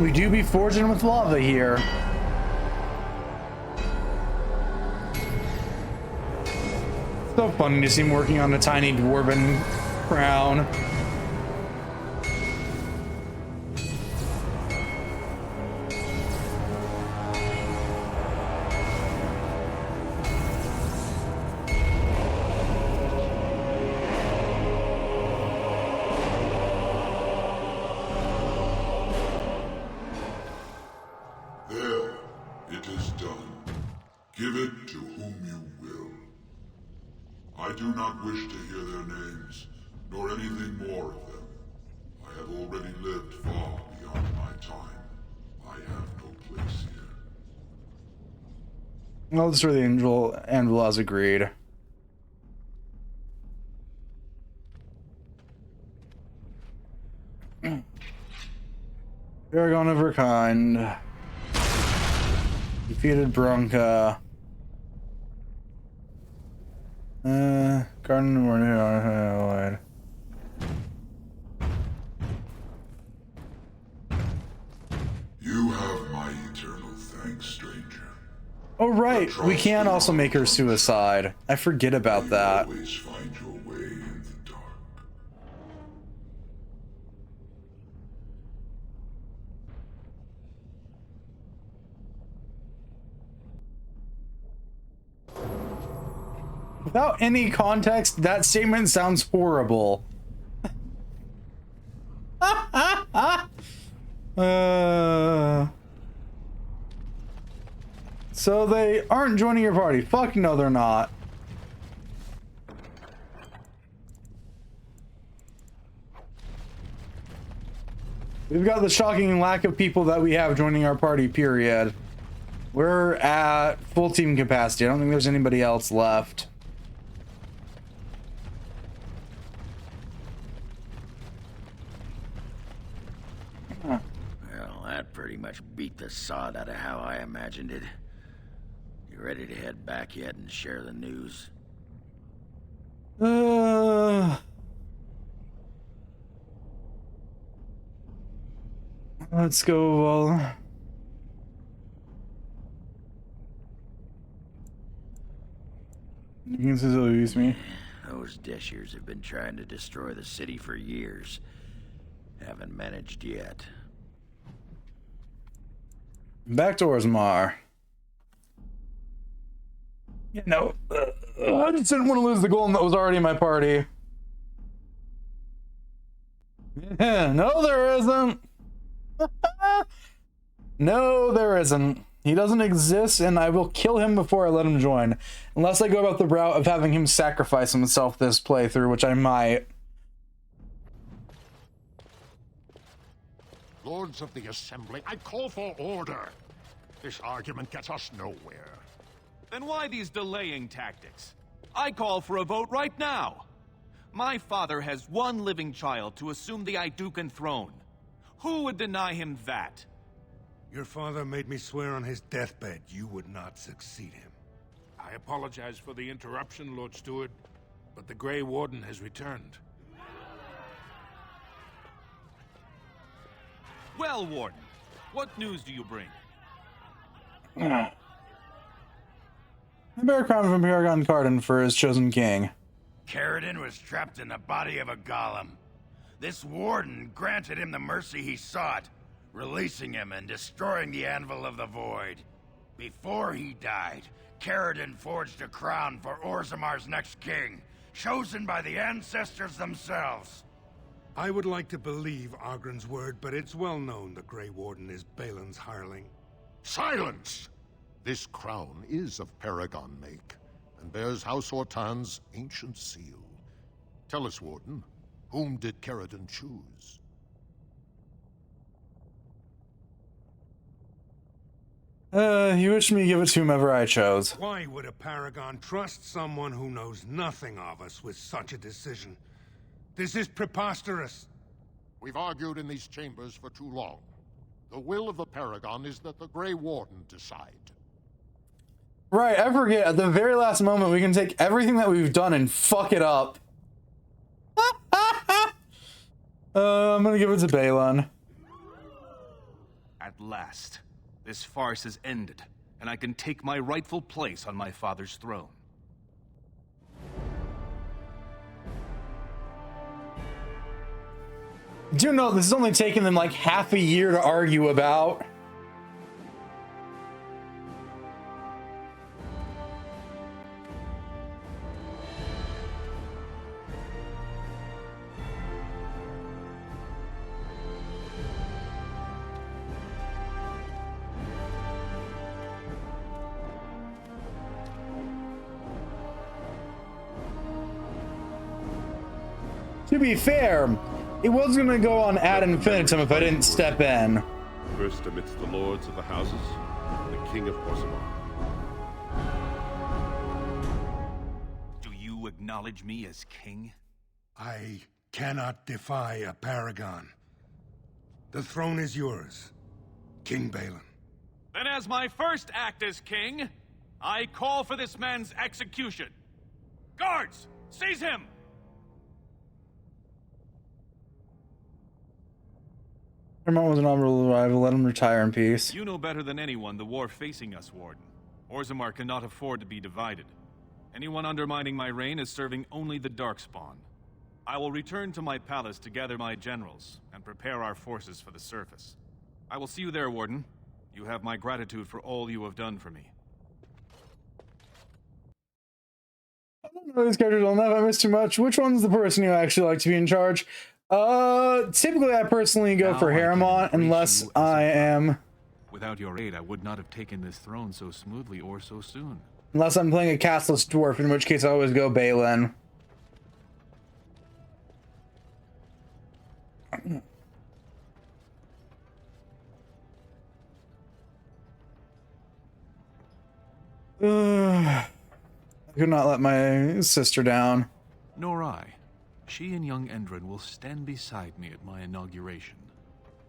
We do be forging with lava here. So funny to see him working on a tiny dwarven crown. There, it is done. Give it to whom you will. I do not wish to hear their names, nor anything more of them. I have already lived far beyond my time. I have no place here. Well, this is where the Anvil has agreed. Paragon of her kind. Defeated Bronca. Garden of Morning. You have my eternal thanks, stranger. Oh right, we can also make her suicide. I forget about that. Always find your way in the dark. Without any context, that statement sounds horrible. So they aren't joining your party. Fuck no, they're not. We've got the shocking lack of people that we have joining our party, period. We're at full team capacity. I don't think there's anybody else left. Well, that pretty much beat the sod out of how I imagined it. You ready to head back yet and share the news? Let's go. You can still use me. Those Deshirs have been trying to destroy the city for years. Haven't managed yet. Back to Orzammar. You know, I just didn't want to lose the golem that was already in my party. Yeah, no, there isn't. No, there isn't. He doesn't exist, and I will kill him before I let him join. Unless I go about the route of having him sacrifice himself this playthrough, which I might. Lords of the Assembly, I call for order. This argument gets us nowhere. Then why these delaying tactics? I call for a vote right now. My father has one living child to assume the Idukan throne. Who would deny him that? Your father made me swear on his deathbed you would not succeed him. I apologize for the interruption, Lord Steward, but the Grey Warden has returned. Well, Warden, what news do you bring? I bear a crown from Paragon Carden for his chosen king. Caridin was trapped in the body of a golem. This warden granted him the mercy he sought, releasing him and destroying the Anvil of the Void. Before he died, Caridin forged a crown for Orzammar's next king, chosen by the ancestors themselves. I would like to believe Ogren's word, but it's well known the Grey Warden is Balin's hireling. Silence! This crown is of Paragon make, and bears House Ortan's ancient seal. Tell us, Warden, whom did Caridin choose? He wished me to give it to whomever I chose. Why would a Paragon trust someone who knows nothing of us with such a decision? This is preposterous. We've argued in these chambers for too long. The will of the Paragon is that the Grey Warden decide. Right, I forget. At the very last moment, we can take everything that we've done and fuck it up. I'm gonna give it to Balin. At last, this farce is ended, and I can take my rightful place on my father's throne. Do you know this is only taking them like half a year to argue about? To be fair, it was gonna go on ad infinitum if I didn't step in. First amidst the lords of the houses, the King of Orzammar. Do you acknowledge me as king? I cannot defy a Paragon. The throne is yours, King Balin. Then as my first act as king, I call for this man's execution. Guards, seize him! Hermont was an honorable arrival. Let him retire in peace. You know better than anyone the war facing us, Warden. Orzammar cannot afford to be divided. Anyone undermining my reign is serving only the Darkspawn. I will return to my palace to gather my generals and prepare our forces for the surface. I will see you there, Warden. You have my gratitude for all you have done for me. I don't know these characters well enough. I missed too much. Which one's the person you actually like to be in charge? Typically I personally go for Hermont unless I am... Without your aid, I would not have taken this throne so smoothly or so soon. Unless I'm playing a castless dwarf, in which case I always go Balin. I could not let my sister down. Nor I. She and young Endrin will stand beside me at my inauguration.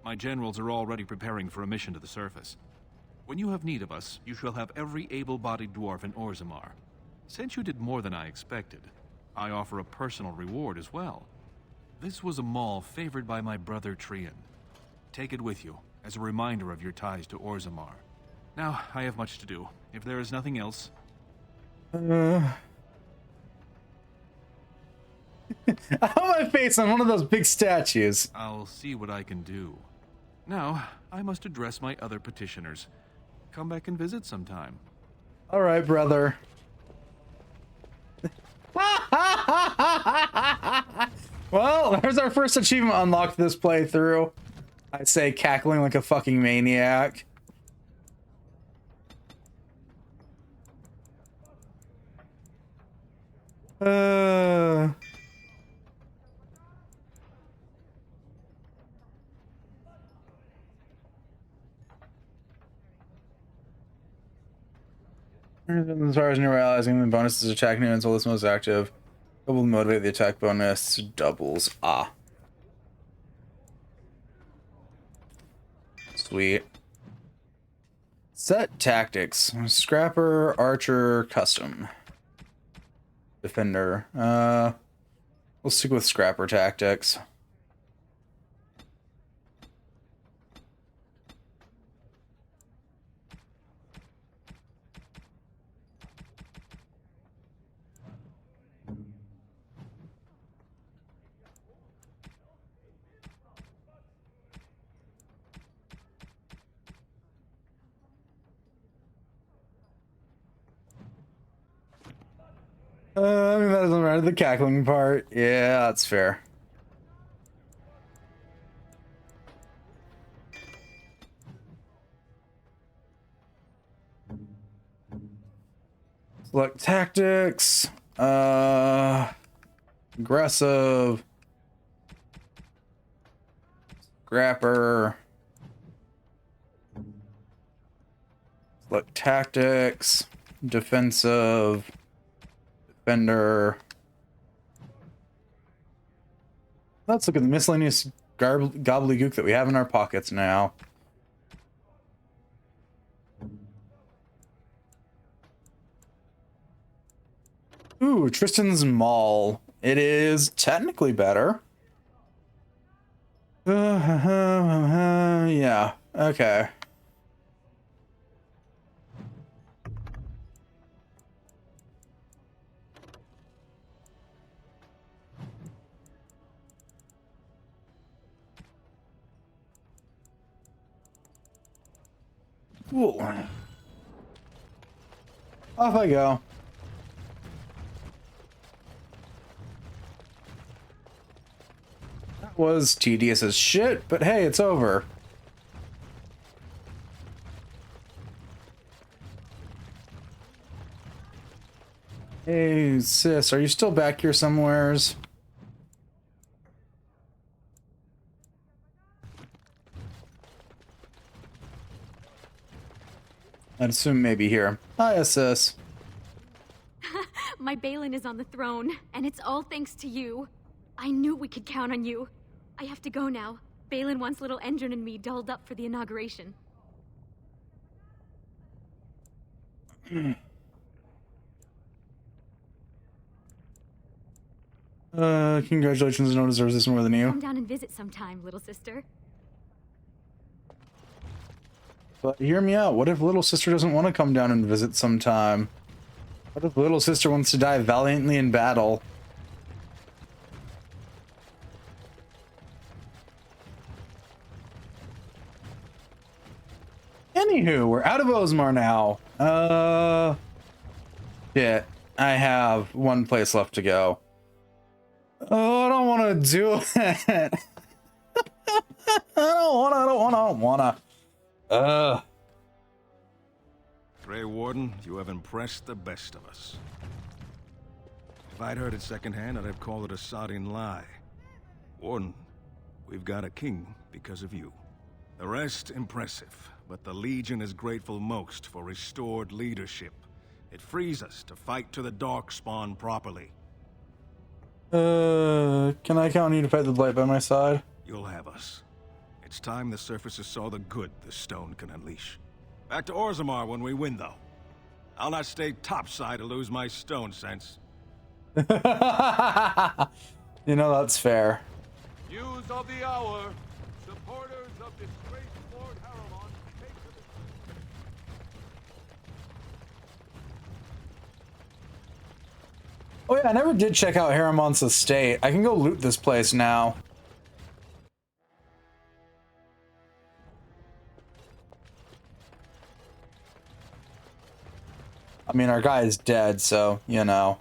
My generals are already preparing for a mission to the surface. When you have need of us, you shall have every able-bodied dwarf in Orzammar. Since you did more than I expected, I offer a personal reward as well. This was a mall favored by my brother Trian. Take it with you, as a reminder of your ties to Orzammar. Now, I have much to do. If there is nothing else... I have my face on one of those big statues. I'll see what I can do. Now, I must address my other petitioners. Come back and visit sometime. All right, brother. Well, there's our first achievement unlocked this playthrough. I say cackling like a fucking maniac. As far as new realizing the bonuses attack new until it's most active. Double motivate the attack bonus doubles. Ah. Sweet. Set tactics. Scrapper, archer, custom. Defender. We'll stick with scrapper tactics. I mean, that doesn't matter. The cackling part. Yeah, that's fair. Select tactics. Aggressive. Scrapper. Look, tactics, defensive, defender. Let's look at the miscellaneous gobbledygook that we have in our pockets now. Ooh, Tristan's Mall. It is technically better. Yeah, okay. Ooh. Off I go. That was tedious as shit, but hey, it's over. Hey, sis, are you still back here somewheres? I'd assume maybe here. Hi, sis. My Balin is on the throne, and it's all thanks to you. I knew we could count on you. I have to go now. Balin wants little Endrin and me dolled up for the inauguration. Congratulations, no one deserves this more than you. Come down and visit sometime, little sister. But hear me out. What if little sister doesn't want to come down and visit sometime? What if little sister wants to die valiantly in battle? Anywho, we're out of Orzammar now. Shit. I have one place left to go. Oh, I don't want to do it. I don't wanna. Grey Warden, you have impressed the best of us. If I'd heard it secondhand, I'd have called it a sodding lie. Warden, we've got a king because of you. The rest, impressive, but the Legion is grateful most for restored leadership. It frees us to fight to the Darkspawn properly. Can I count on you to fight the Blight by my side? You'll have us. It's time the surfacers saw the good the stone can unleash. Back to Orzammar when we win, though. I'll not stay topside to lose my stone sense. You know, that's fair. News of the hour. Supporters of disgraced Lord Harrowmont take to the... Oh yeah, I never did check out Harrowmont's estate. I can go loot this place now. I mean, our guy is dead, so, you know.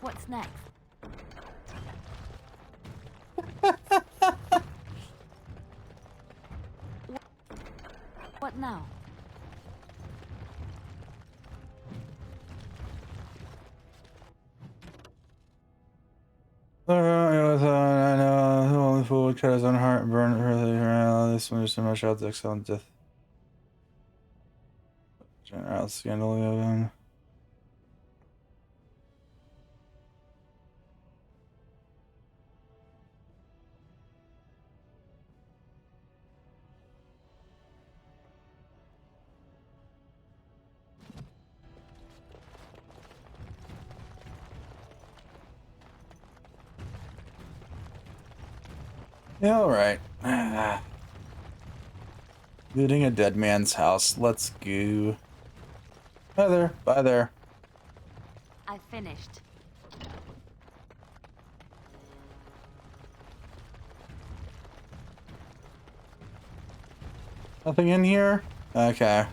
What's next? What now? I know the only fool who cut his own heart and burn it early around this one is so much out the excellent death. General scandal of him. Yeah, all right. Looting a dead man's house. Let's go. Hi there. Bye there. I finished. Nothing in here? Okay.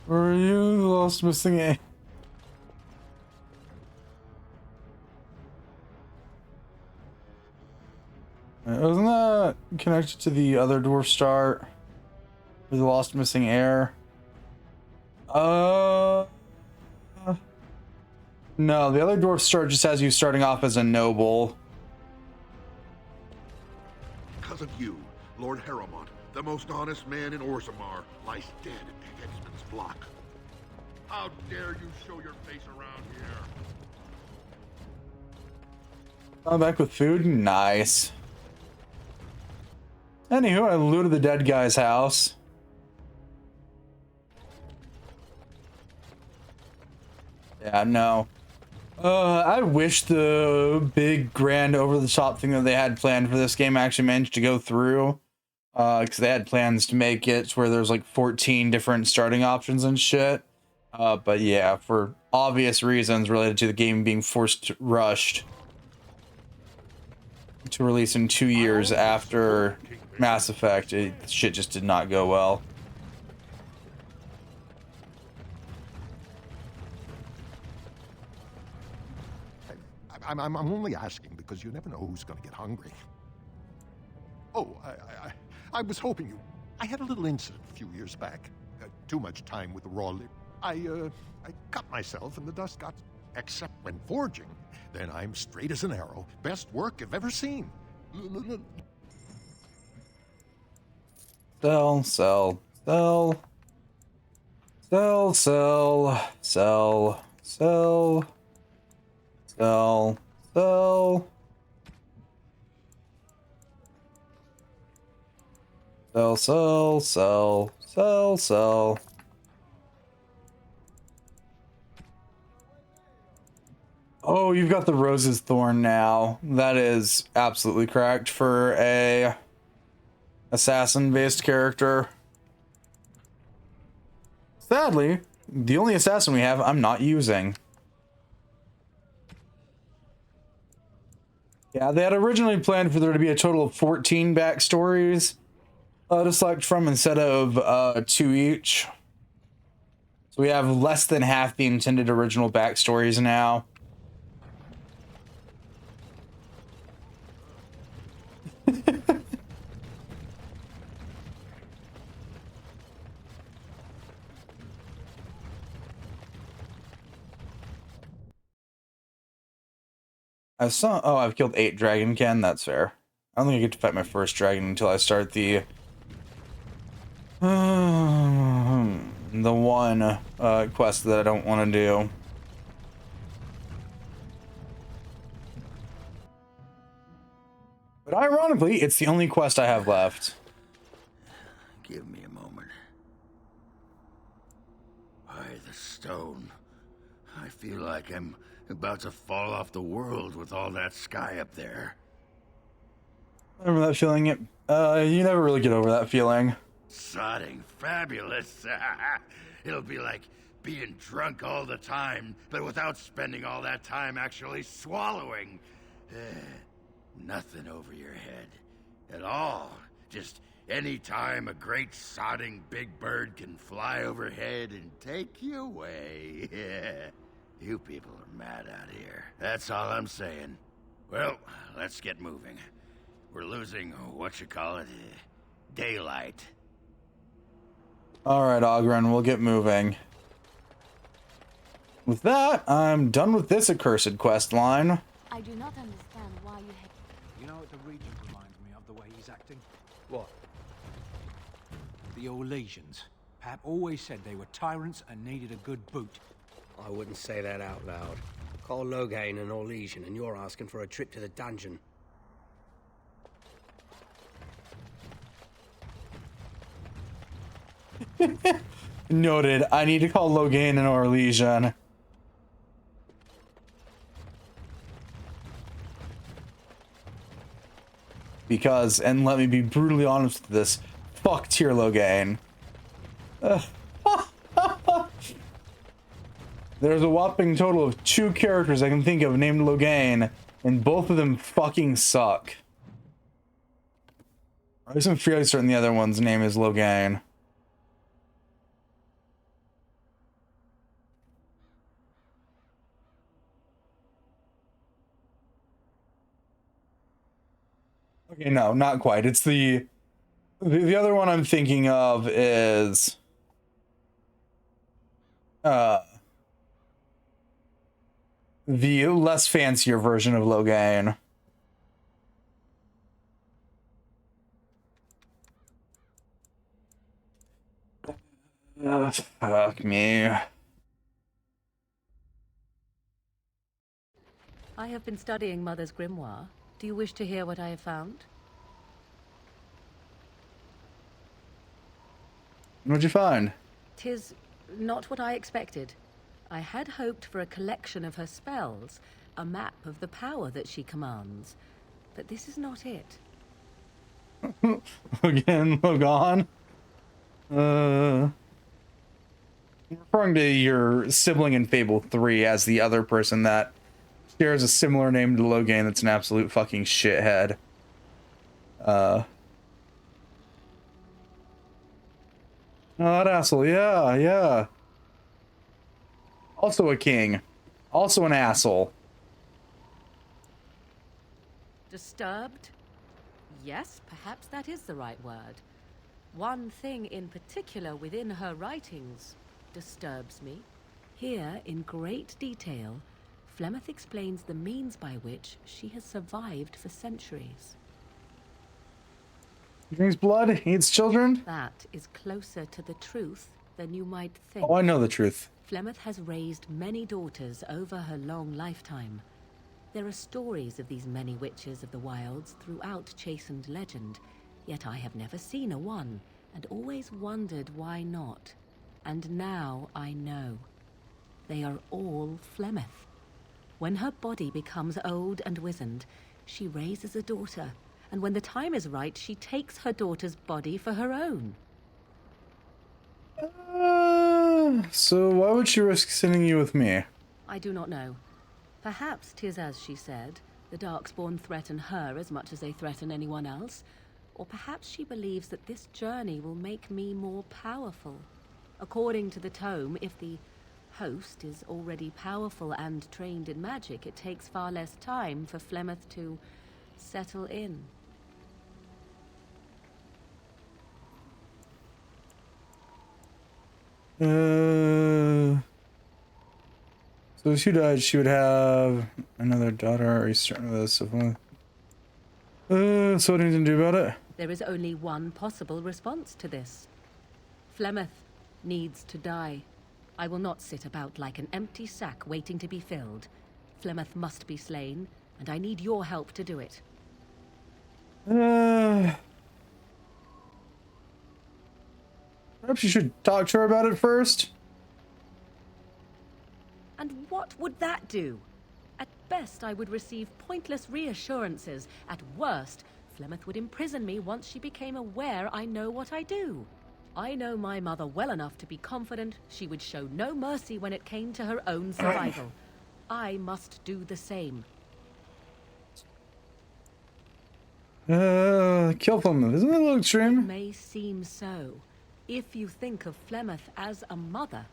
Were you lost missing a... Wasn't that connected to the other dwarf start? With the lost missing heir? No, the other dwarf start just has you starting off as a noble. Because of you, Lord Harrowmont, the most honest man in Orzammar, lies dead at the headsman's block. How dare you show your face around here? I'm back with food. Nice. Anywho, I looted the dead guy's house. Yeah, no. I wish the big grand over-the-top thing that they had planned for this game actually managed to go through. Because they had plans to make it where there's like 14 different starting options and shit. But yeah, for obvious reasons related to the game being rushed to release in 2 years after Mass Effect, shit just did not go well. I'm only asking because you never know who's going to get hungry. Oh, I was hoping you... I had a little incident a few years back. Too much time with the raw lip. I cut myself and the dust got... Except when forging. Then I'm straight as an arrow. Best work I've ever seen. Sell, sell, sell. Sell, sell, sell, sell. Sell, sell. Sell, sell, sell, sell, sell. Oh, you've got the Rose's Thorn now. That is absolutely cracked for a assassin-based character. Sadly, the only assassin we have, I'm not using. Yeah, they had originally planned for there to be a total of 14 backstories to select from instead of 2 each. So we have less than half the intended original backstories now. I've killed 8 Dragonkin. That's fair. I don't think I get to fight my first dragon until I start the one quest that I don't want to do. But ironically, it's the only quest I have left. Give me a moment. By the stone. I feel like I'm about to fall off the world with all that sky up there. Remember that feeling? You never really get over that feeling. Sodding fabulous. It'll be like being drunk all the time, but without spending all that time actually swallowing. Nothing over your head. At all. Just any time a great sodding big bird can fly overhead and take you away. You people are mad out here. That's all I'm saying. Well, let's get moving. We're losing, daylight. Alright, Oghren, we'll get moving. With that, I'm done with this accursed quest line. I do not understand why you hate... You know what the Regent reminds me of, the way he's acting? What? The Orlesians. Pap always said they were tyrants and needed a good boot. I wouldn't say that out loud. Call Loghain an Orlesian and you're asking for a trip to the dungeon. Noted. I need to call Loghain an Orlesian. Because, and let me be brutally honest with this, fuck Tyr Loghain. There's a whopping total of 2 characters I can think of named Loghain, and both of them fucking suck. At least I'm fairly certain the other one's name is Loghain. Okay, no, not quite. It's the other one I'm thinking of is the less fancier version of Loghain. Fuck me. I have been studying Mother's grimoire. Do you wish to hear what I have found? What'd you find? 'Tis not what I expected. I had hoped for a collection of her spells, a map of the power that she commands. But this is not it. Again, Logan. Referring to your sibling in Fable 3 as the other person that shares a similar name to Loghain that's an absolute fucking shithead. Oh, that asshole, yeah. Also a king. Also an asshole. Disturbed? Yes, perhaps that is the right word. One thing in particular within her writings disturbs me. Here, in great detail, Flemeth explains the means by which she has survived for centuries. He drinks blood, he eats children? That is closer to the truth than you might think. Oh, I know the truth. Flemeth has raised many daughters over her long lifetime. There are stories of these many witches of the wilds throughout Chastened legend, yet I have never seen a one, and always wondered why not. And now I know. They are all Flemeth. When her body becomes old and wizened, she raises a daughter, and when the time is right, she takes her daughter's body for her own. So why would she risk sending you with me? I do not know. Perhaps 'tis as she said, the Darkspawn threaten her as much as they threaten anyone else. Or perhaps she believes that this journey will make me more powerful. According to the tome, if the host is already powerful and trained in magic, it takes far less time for Flemeth to settle in. So if she died, she would have another daughter. Are you certain of this? So what do you need to do about it? There is only one possible response to this. Flemeth needs to die. I will not sit about like an empty sack waiting to be filled. Flemeth must be slain, and I need your help to do it. Perhaps you should talk to her about it first. And what would that do? At best, I would receive pointless reassurances. At worst, Flemeth would imprison me once she became aware I know what I do. I know my mother well enough to be confident she would show no mercy when it came to her own survival. I must do the same. Kill Flemeth. Isn't that a little extreme? It may seem so. If you think of Flemeth as a mother,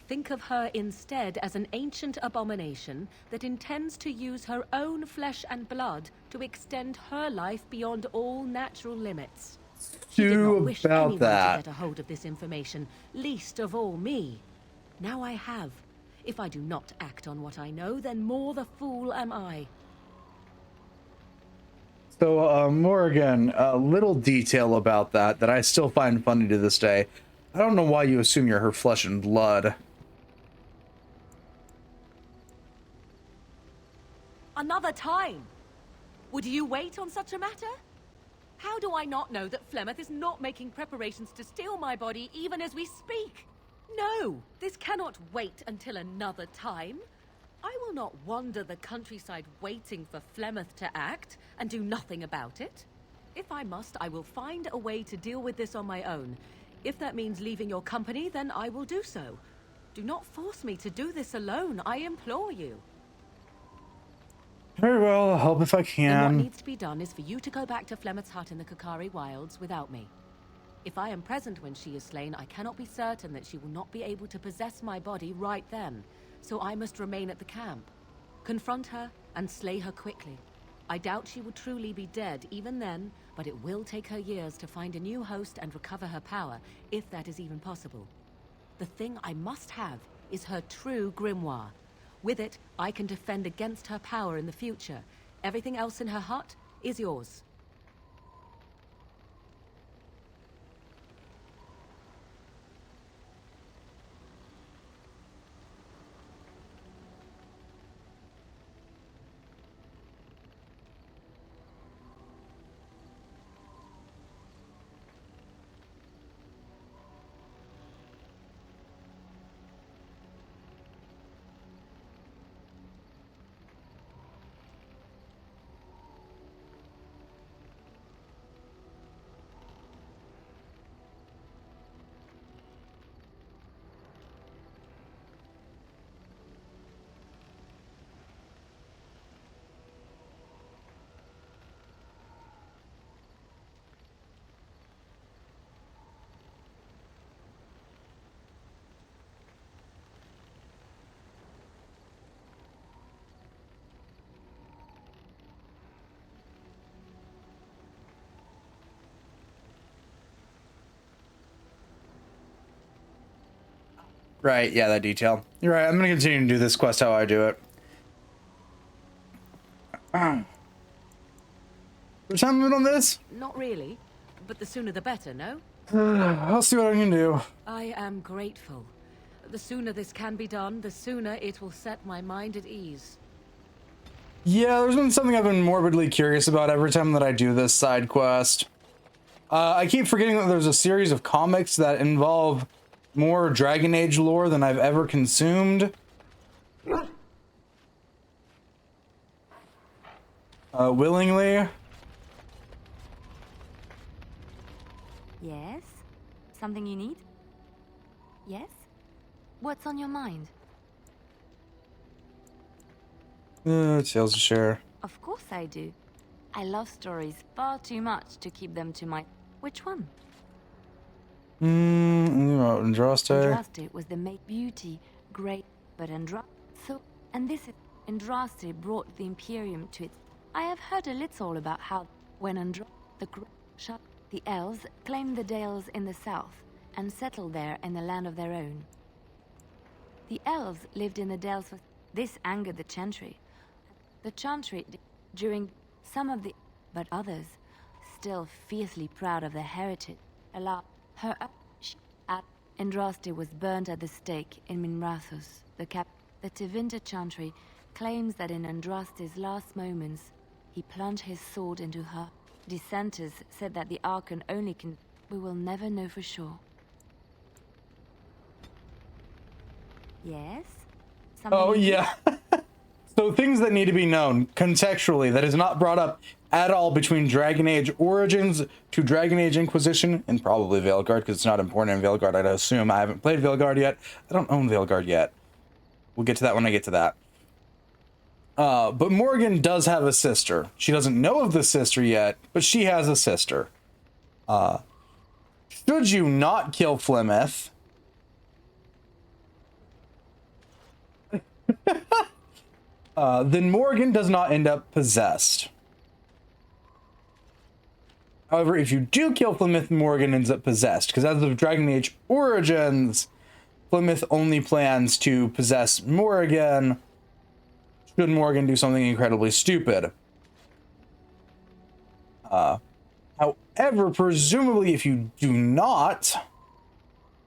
think of her instead as an ancient abomination that intends to use her own flesh and blood to extend her life beyond all natural limits. She did not wish anyone to get a hold of this information, least of all me. Now I have. If I do not act on what I know, then more the fool am I. So, Morrigan, a little detail about that I still find funny to this day. I don't know why you assume you're her flesh and blood. Another time? Would you wait on such a matter? How do I not know that Flemeth is not making preparations to steal my body even as we speak? No, this cannot wait until another time. I will not wander the countryside waiting for Flemeth to act and do nothing about it. If I must, I will find a way to deal with this on my own. If that means leaving your company, then I will do so. Do not force me to do this alone, I implore you. Very well, I'll help if I Then can. what needs to be done is for you to go back to Flemeth's hut in the Kakari Wilds without me. If I am present when she is slain, I cannot be certain that she will not be able to possess my body right then, so I must remain at the camp. Confront her and slay her quickly. I doubt she will truly be dead even then, but it will take her years to find a new host and recover her power, if that is even possible. The thing I must have is her true grimoire. With it, I can defend against her power in the future. Everything else in her hut is yours. Right, yeah, that detail. You're right, I'm gonna continue to do this quest how I do it. There's time limit on this? Not really, but the sooner the better, no? I'll see what I can do. I am grateful. The sooner this can be done, the sooner it will set my mind at ease. Yeah, there's been something I've been morbidly curious about every time that I do this side quest. I keep forgetting that there's a series of comics that involve more Dragon Age lore than I've ever consumed. Willingly. Yes? Something you need? Yes? What's on your mind? Tales to share. Of course I do. I love stories far too much to keep them to my... Which one? Andraste. Andraste was the beauty, great, but and this is... Andraste brought the Imperium to its... I have heard a little about how, when the elves claimed the Dales in the south, and settled there in the land of their own. The elves lived in the Dales for... This angered the Chantry. The Chantry, during some of the... But others, still fiercely proud of their heritage, allowed her... Andraste was burnt at the stake in Minrathous. The Tevinter Chantry claims that in Andraste's last moments, he plunged his sword into her. Dissenters said that the Archon only can... We will never know for sure. Yes? Oh, yeah. So things that need to be known contextually that is not brought up at all between Dragon Age Origins to Dragon Age Inquisition, and probably Veilguard, because it's not important in Veilguard, I'd assume. I haven't played Veilguard yet. I don't own Veilguard yet. We'll get to that when I get to that. But Morgan does have a sister. She doesn't know of the sister yet, but she has a sister. Should you not kill Flemeth... then Morgan does not end up possessed. However, if you do kill Flemeth, Morgan ends up possessed, because as of Dragon Age Origins, Flemeth only plans to possess Morgan should Morgan do something incredibly stupid. However, presumably if you do not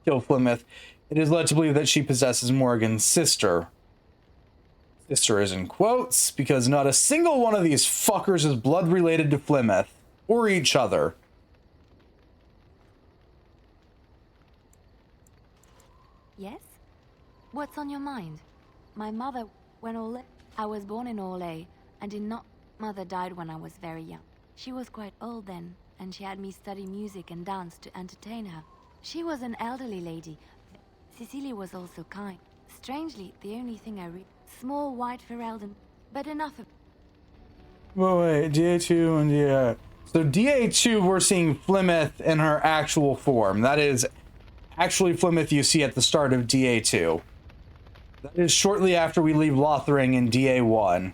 kill Flemeth, it is led to believe that she possesses Morgan's sister. Sister is in quotes, because not a single one of these fuckers is blood related to Flemeth, or each other. Yes? What's on your mind? My mother, I was born in Orlais, and did not... Mother died when I was very young. She was quite old then, and she had me study music and dance to entertain her. She was an elderly lady. Cecilia was also kind. Strangely, the only thing I read... Small white Ferelden, but enough of... Well, wait, DA2 and DA... So DA2, we're seeing Flemeth in her actual form. That is actually Flemeth you see at the start of DA2. That is shortly after we leave Lothering in DA1.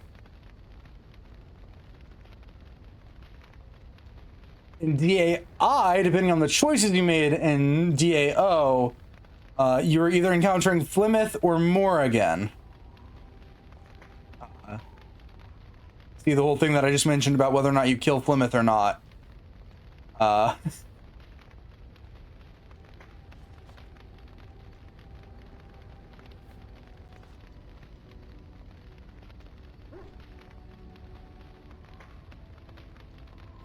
In DAI, depending on the choices you made in DAO, you're either encountering Flemeth or Morrigan. be the whole thing that I just mentioned about whether or not you kill Flemeth or not. I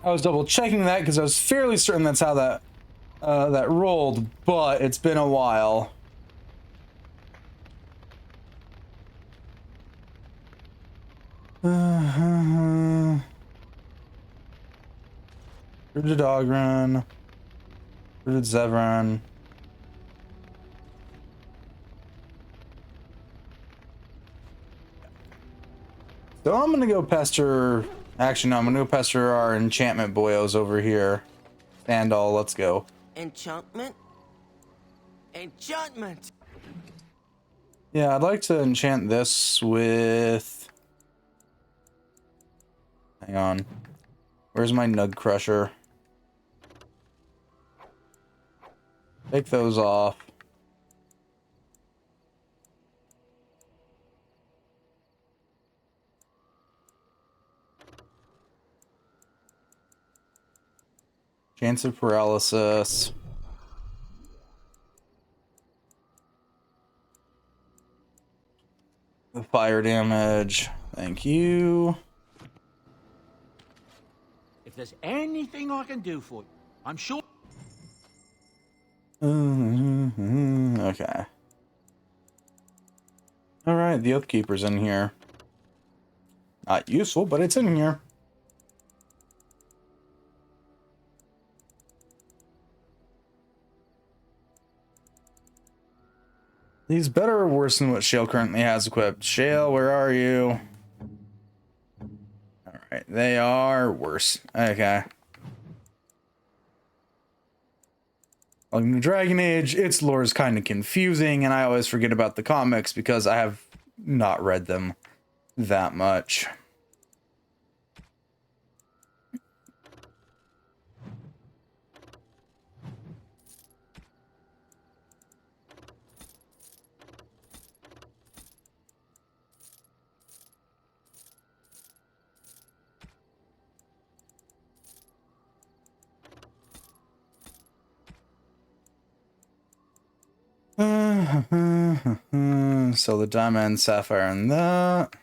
was double checking that because I was fairly certain that's how that that rolled, but it's been a while. Where did Dog run? Where did Zev run? So I'm gonna go pester. Actually, no, I'm gonna go pester our enchantment boyos over here. Sandal, let's go. Enchantment? Enchantment! Yeah, I'd like to enchant this with. Hang on. Where's my Nug Crusher? Take those off. Chance of paralysis. The fire damage. Thank you. If there's anything I can do for you, I'm sure. Okay. Alright, the Oathkeeper's in here. Not useful, but it's in here. These better or worse than what Shale currently has equipped? Shale, where are you? Alright, they are worse. Okay. Like the Dragon Age, its lore is kind of confusing, and I always forget about the comics because I have not read them that much. So the diamond, sapphire, and that.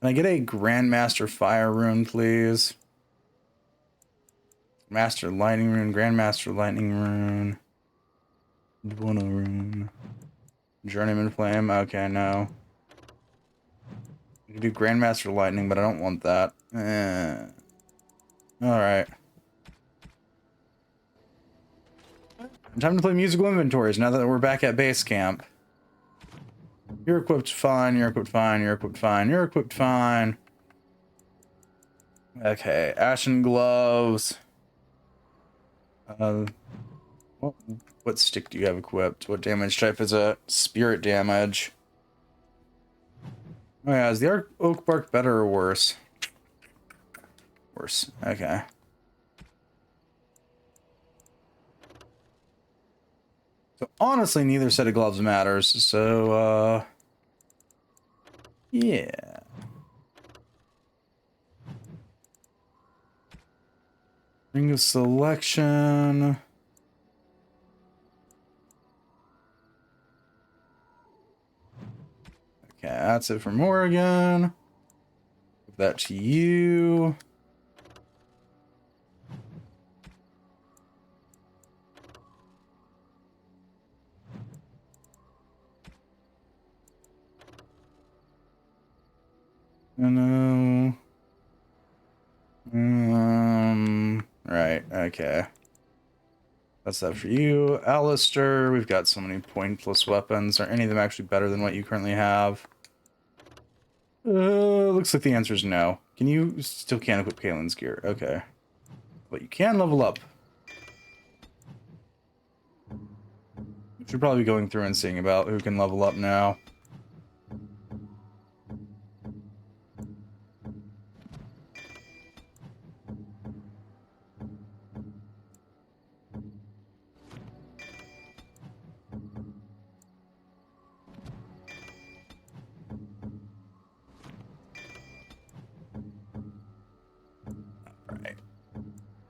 Can I get a Grandmaster Fire rune, please? Master Lightning rune, Grandmaster Lightning rune, Duono rune, Journeyman Flame. Okay, no. You can do Grandmaster Lightning, but I don't want that. All right. Time to play musical inventories now that we're back at base camp. You're equipped fine, you're equipped fine, you're equipped fine, you're equipped fine. Okay, Ashen Gloves. What stick do you have equipped? What damage type is it? Spirit damage. Oh yeah, is the oak bark better or worse? Worse, okay. So honestly, neither set of gloves matters, so, yeah. Ring of Selection. Okay, that's it for Morrigan. Give that to you. No. Right, okay. That's that for you. Alistair, we've got so many pointless weapons. Are any of them actually better than what you currently have? Looks like the answer is no. Can you still can't equip Kalen's gear? Okay. But you can level up. Should probably be going through and seeing about who can level up now.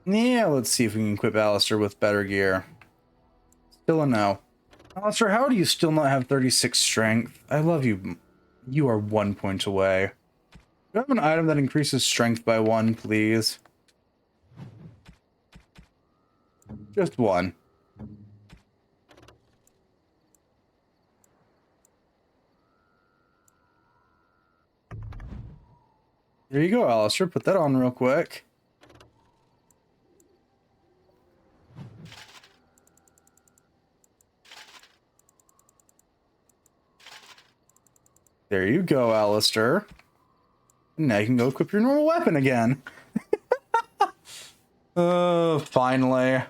Yeah, let's see if we can equip Alistair with better gear. Still a no. Alistair, how do you still not have 36 strength? I love you. You are 1 point away. Do you have an item that increases strength by 1, please? Just 1. There you go, Alistair. Put that on real quick. There you go, Alistair. Now you can go equip your normal weapon again. Finally.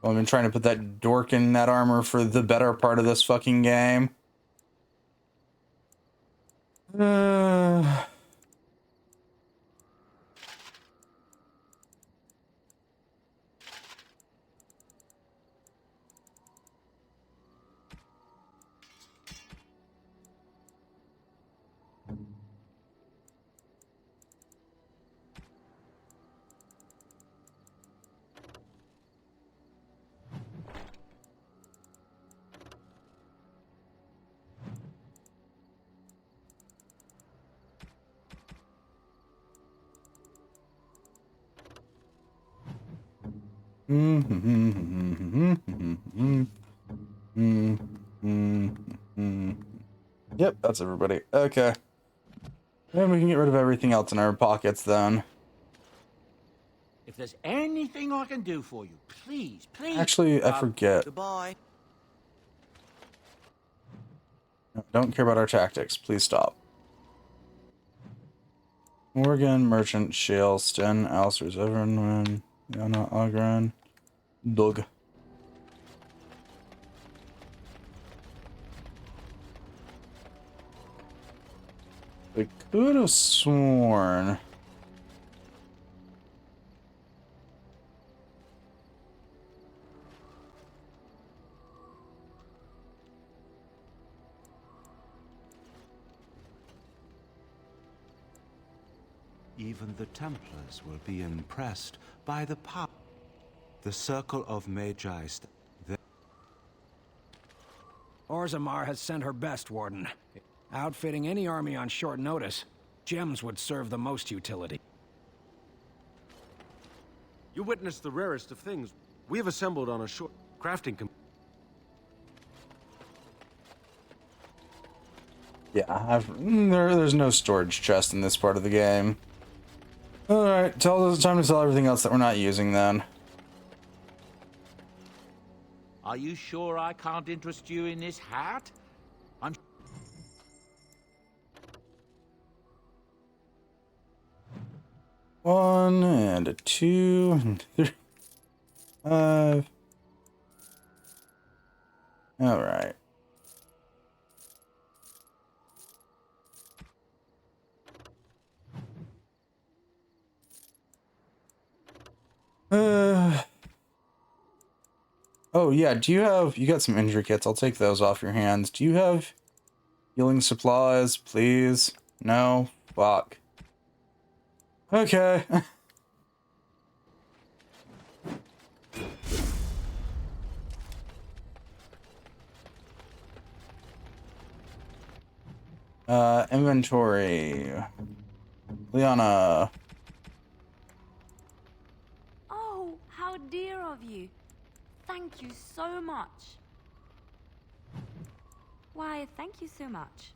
Well, I've been trying to put that dork in that armor for the better part of this fucking game. Yep, that's everybody. Okay. Then we can get rid of everything else in our pockets then. If there's anything I can do for you, please, please. Actually, I forget. Goodbye. Don't care about our tactics. Please stop. Morgan, Merchant, Shale, Sten, Alistair's Everin, Yana, Ogren, Doug. I could have sworn. Even the Templars will be impressed by the power. The Circle of Magi. Orzammar has sent her best, Warden. Outfitting any army on short notice, gems would serve the most utility. You witnessed the rarest of things. We have assembled on a short crafting. Yeah, there's no storage chest in this part of the game. Alright, it's time to sell everything else that we're not using then. Are you sure I can't interest you in this hat? I'm... One and a 2 and 3, 5. Alright. Oh yeah, you got some injury kits, I'll take those off your hands. Do you have healing supplies, please? No? Fuck. Okay. Inventory. Liana. Oh, how dear of you. Thank you so much. Why, thank you so much.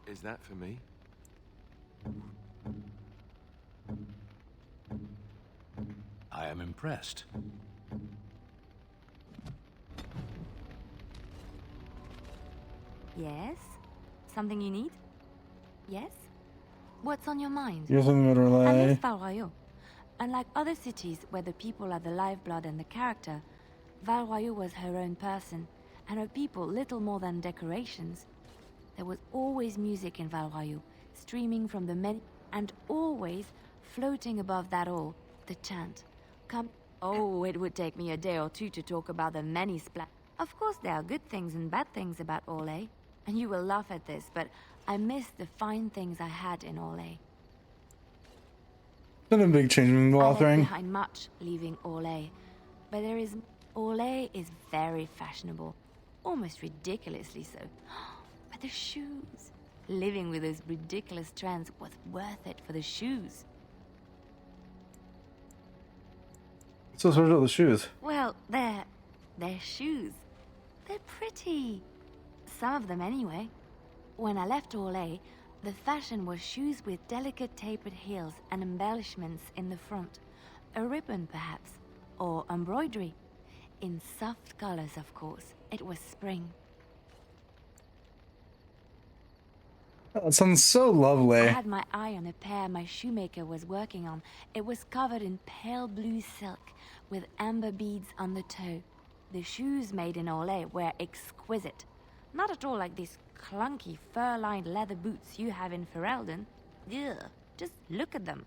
Is that for me? I am impressed. Yes? Something you need? Yes? What's on your mind? You're something about I relay. miss Val Royeaux. Unlike other cities where the people are the lifeblood and the character, Val Royeaux was her own person, and her people little more than decorations. There was always music in Val Royeaux, streaming from the many, and always, floating above that all, the chant. Come. Oh, it would take me a day or two to talk about the many Of course, there are good things and bad things about Orlais, and you will laugh at this, but I miss the fine things I had in Orlais. Been a big change in the I left authoring. behind much, leaving Orlais, but Orlais is very fashionable, almost ridiculously so. But the shoes, living with those ridiculous trends was worth it for the shoes. So sort of the shoes. Well, they're shoes. They're pretty. Some of them anyway. When I left Orlais, the fashion was shoes with delicate tapered heels and embellishments in the front. A ribbon, perhaps, or embroidery. In soft colors, of course. It was spring. That sounds so lovely. I had my eye on a pair my shoemaker was working on. It was covered in pale blue silk with amber beads on the toe. The shoes made in Orlais were exquisite. Not at all like these clunky fur-lined leather boots you have in Ferelden. Ugh, just look at them.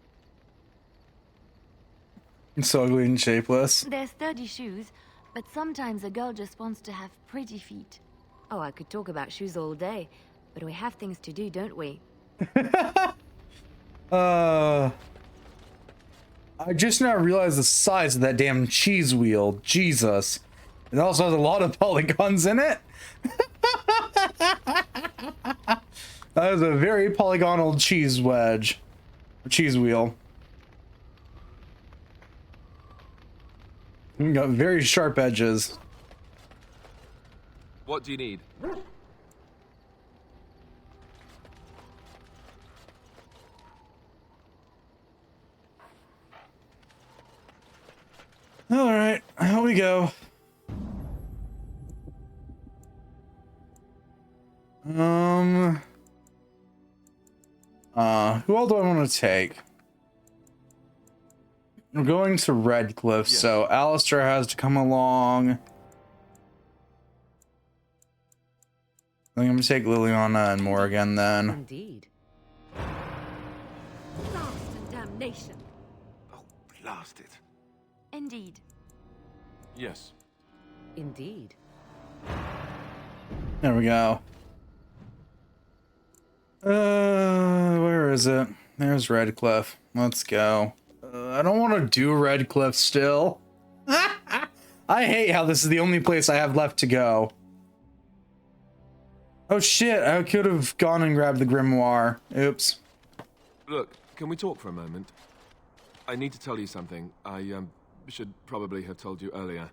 It's so ugly and shapeless. They're sturdy shoes, but sometimes a girl just wants to have pretty feet. Oh, I could talk about shoes all day, but we have things to do, don't we? I just now realized the size of that damn cheese wheel. Jesus. It also has a lot of polygons in it. That is a very polygonal cheese wedge. Cheese wheel. You got very sharp edges. What do you need? All right, here we go. Who all do I want to take? We're going to Redcliffe, so Alistair has to come along. I think I'm gonna take Liliana and Morgan then. Indeed. Blast and damnation. Blast it. Indeed. Yes. Indeed. There we go. Where is it? There's Redcliffe. Let's go. I don't want to do Redcliffe still. I hate how this is the only place I have left to go. Oh shit, I could have gone and grabbed the grimoire. Oops. Look, can we talk for a moment? I need to tell you something. I should probably have told you earlier.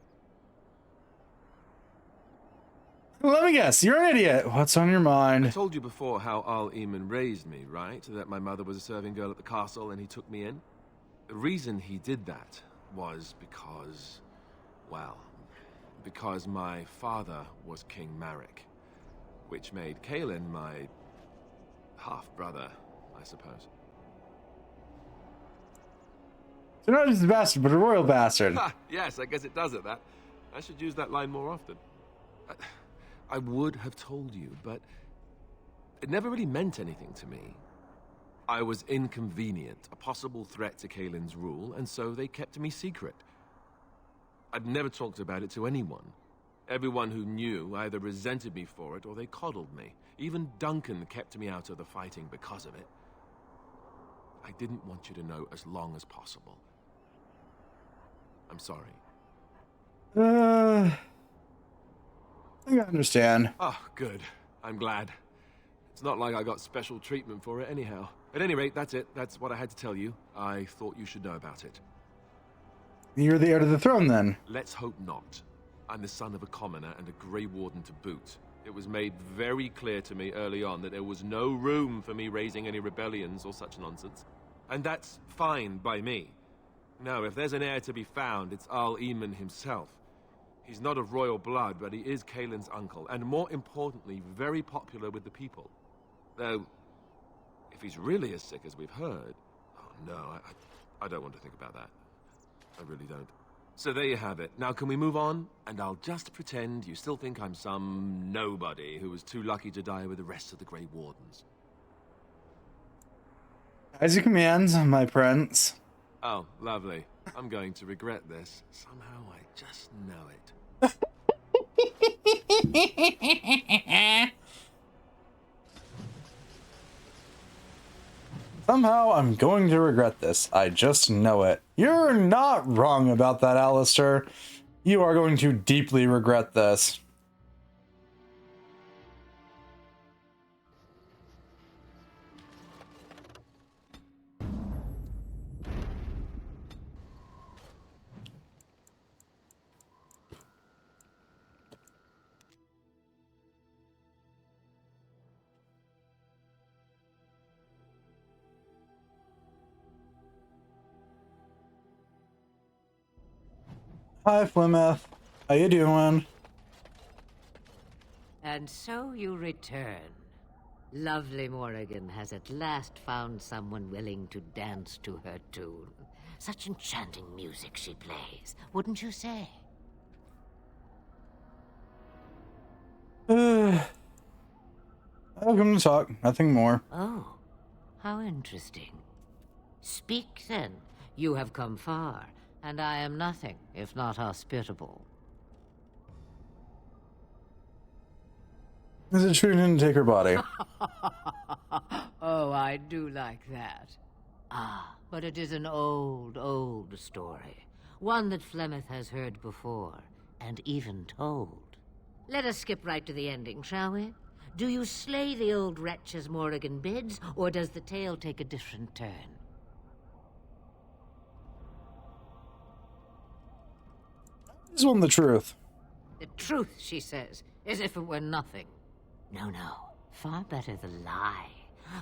Let me guess, you're an idiot. What's on your mind? I told you before how Al Eamon raised me, right? That my mother was a serving girl at the castle and he took me in. The reason he did that was because, well, because my father was King Marek, which made Kaelin my half-brother, I suppose. So not just a bastard, but a royal bastard. Ha, yes, I guess it does it, that. I should use that line more often. I would have told you, but it never really meant anything to me. I was inconvenient, a possible threat to Kaelin's rule, and so they kept me secret. I'd never talked about it to anyone. Everyone who knew either resented me for it or they coddled me. Even Duncan kept me out of the fighting because of it. I didn't want you to know as long as possible. I'm sorry. I think I understand. Oh, good. I'm glad. It's not like I got special treatment for it anyhow. At any rate, that's it. That's what I had to tell you. I thought you should know about it. You're the heir to the throne, then? Let's hope not. I'm the son of a commoner and a Grey Warden to boot. It was made very clear to me early on that there was no room for me raising any rebellions or such nonsense. And that's fine by me. No, if there's an heir to be found, it's Al Eamon himself. He's not of royal blood, but he is Kaelin's uncle, and more importantly, very popular with the people. Though, if he's really as sick as we've heard... Oh, no, I don't want to think about that. I really don't. So there you have it. Now can we move on? And I'll just pretend you still think I'm some nobody who was too lucky to die with the rest of the Grey Wardens. As you command, my prince. Oh, lovely. I'm going to regret this. Somehow I just know it. Somehow I'm going to regret this. I just know it. You're not wrong about that, Alistair. You are going to deeply regret this. Hi, Flemeth. How you doing? And so you return. Lovely Morrigan has at last found someone willing to dance to her tune. Such enchanting music she plays, wouldn't you say? Welcome to talk. Nothing more. Oh, how interesting. Speak then. You have come far, and I am nothing if not hospitable. Is it true you didn't take her body? Oh, I do like that. Ah, but it is an old, old story. One that Flemeth has heard before, and even told. Let us skip right to the ending, shall we? Do you slay the old wretch as Morrigan bids, or does the tale take a different turn? I just want the truth. The truth, she says, as if it were nothing. No, no. Far better the lie.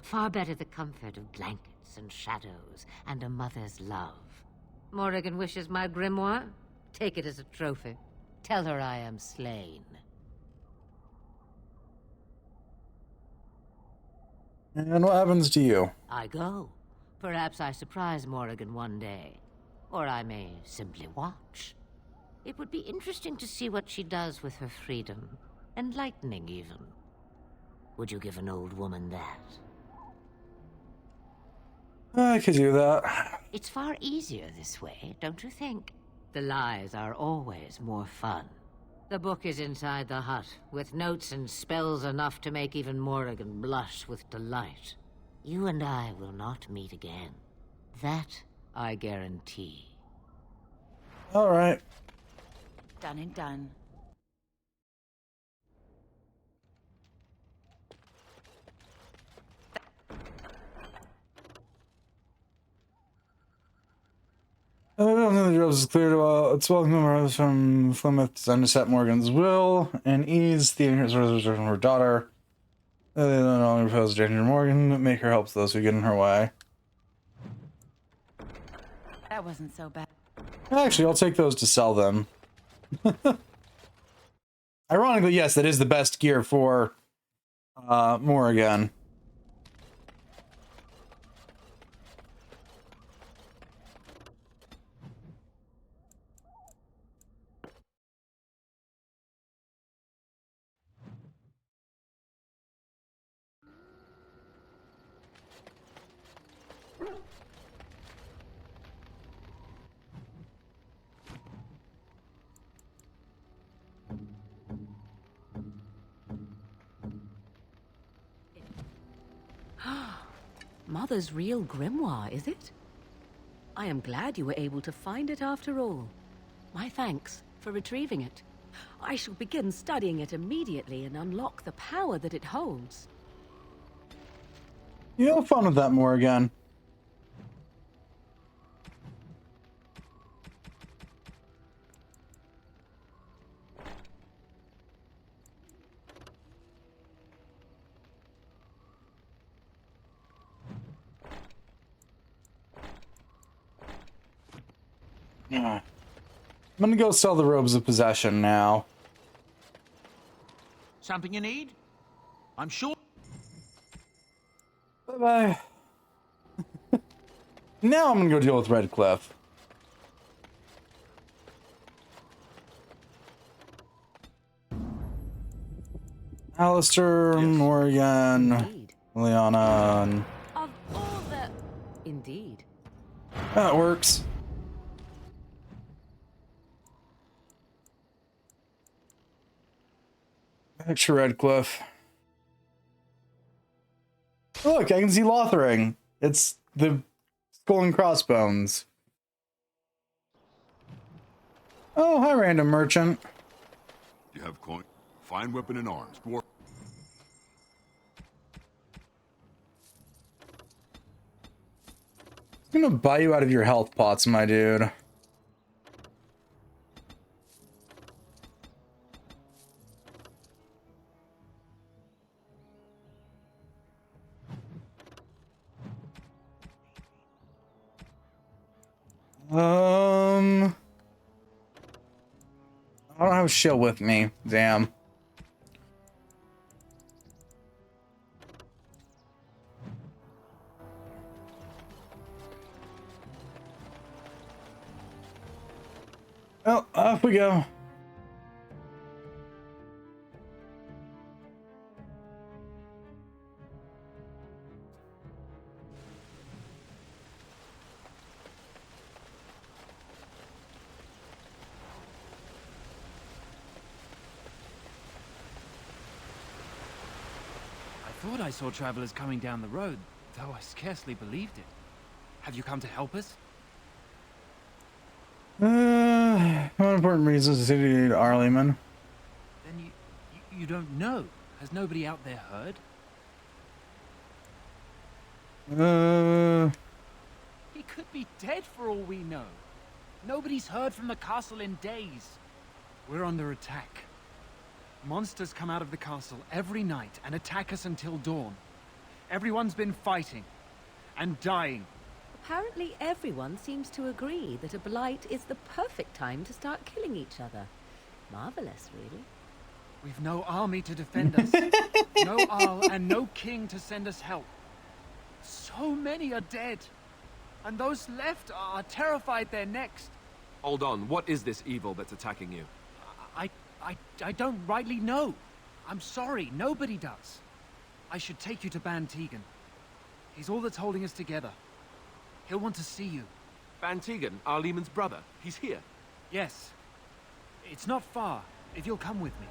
Far better the comfort of blankets and shadows and a mother's love. Morrigan wishes my grimoire? Take it as a trophy. Tell her I am slain. And what happens to you? I go. Perhaps I surprise Morrigan one day. Or I may simply watch. It would be interesting to see what she does with her freedom. Enlightening, even. Would you give an old woman that? I could do that. It's far easier this way, don't you think? The lies are always more fun. The book is inside the hut, with notes and spells enough to make even Morrigan blush with delight. You and I will not meet again. That I guarantee. All right. Done and done. The job is clear to it's welcome from Flemeth designed to set Morgan's will and ease the reservation from her daughter. They don't only propose danger to Morgan, but make her help those who get in her way. That wasn't so bad. Actually, I'll take those to sell them. Ironically, yes, that is the best gear for Morrigan. Mother's real grimoire, is it? I am glad you were able to find it after all. My thanks for retrieving it. I shall begin studying it immediately and unlock the power that it holds. You have fun with that, Morrigan. I'm gonna go sell the robes of possession now. Something you need? I'm sure. Bye-bye. Now I'm gonna go deal with Redcliffe. Alistair, Morrigan, Liana, and... Of all the... Indeed. That works. Back to Redcliffe. Look, I can see Lothering. It's the skull and crossbones. Oh, hi, random merchant. You have coin, fine weapon and arms. Dwarf. I'm gonna buy you out of your health pots, my dude. I don't have a shield with me. Damn. Well, off we go. I thought I saw travelers coming down the road, though I scarcely believed it. Have you come to help us? One important reason is the city to Arleman. Then you don't know. Has nobody out there heard? He could be dead for all we know. Nobody's heard from the castle in days. We're under attack. Monsters come out of the castle every night and attack us until dawn. Everyone's been fighting and dying. Apparently everyone seems to agree that a blight is the perfect time to start killing each other. Marvelous, really. We've no army to defend us. No Arl and no king to send us help. So many are dead. And those left are terrified they're next. Hold on, what is this evil that's attacking you? I don't rightly know. I'm sorry, nobody does. I should take you to Ban Tegan. He's all that's holding us together. He'll want to see you. Ban Tegan, Arleman's brother. He's here. Yes. It's not far, if you'll come with me.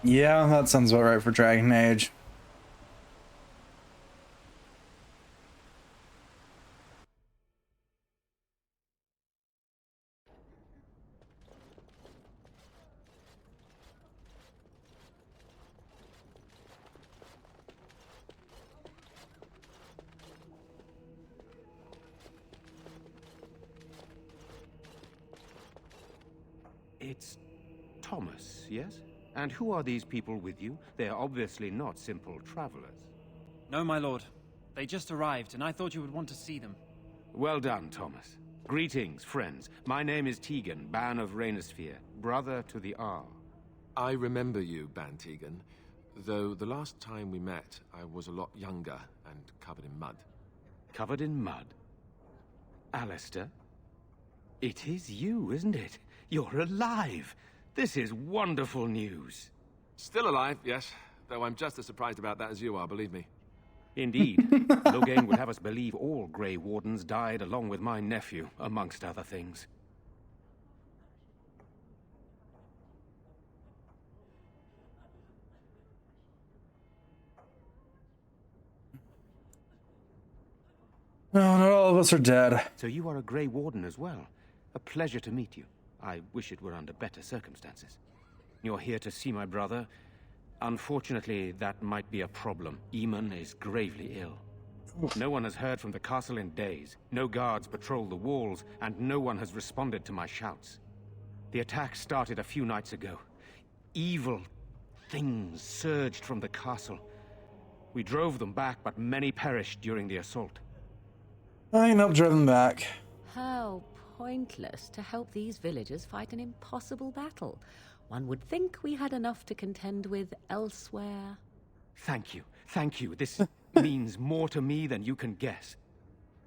Yeah, that sounds about right for Dragon Age. It's Thomas, yes? And who are these people with you? They're obviously not simple travelers. No, my lord. They just arrived, and I thought you would want to see them. Well done, Thomas. Greetings, friends. My name is Tegan, Ban of Reynisphere, brother to the Arl. I remember you, Ban Tegan, though the last time we met, I was a lot younger and covered in mud. Covered in mud? Alistair? It is you, isn't it? You're alive! This is wonderful news. Still alive, yes. Though I'm just as surprised about that as you are, believe me. Indeed. Loghain would have us believe all Grey Wardens died along with my nephew, amongst other things. No, not all of us are dead. So you are a Grey Warden as well. A pleasure to meet you. I wish it were under better circumstances. You're here to see my brother. Unfortunately, that might be a problem. Eamon is gravely ill. No one has heard from the castle in days. No guards patrol the walls, and no one has responded to my shouts. The attack started a few nights ago. Evil things surged from the castle. We drove them back, but many perished during the assault. I ain't up driven back. How pointless to help these villagers fight an impossible battle. One would think we had enough to contend with elsewhere. Thank you. Thank you. This means more to me than you can guess.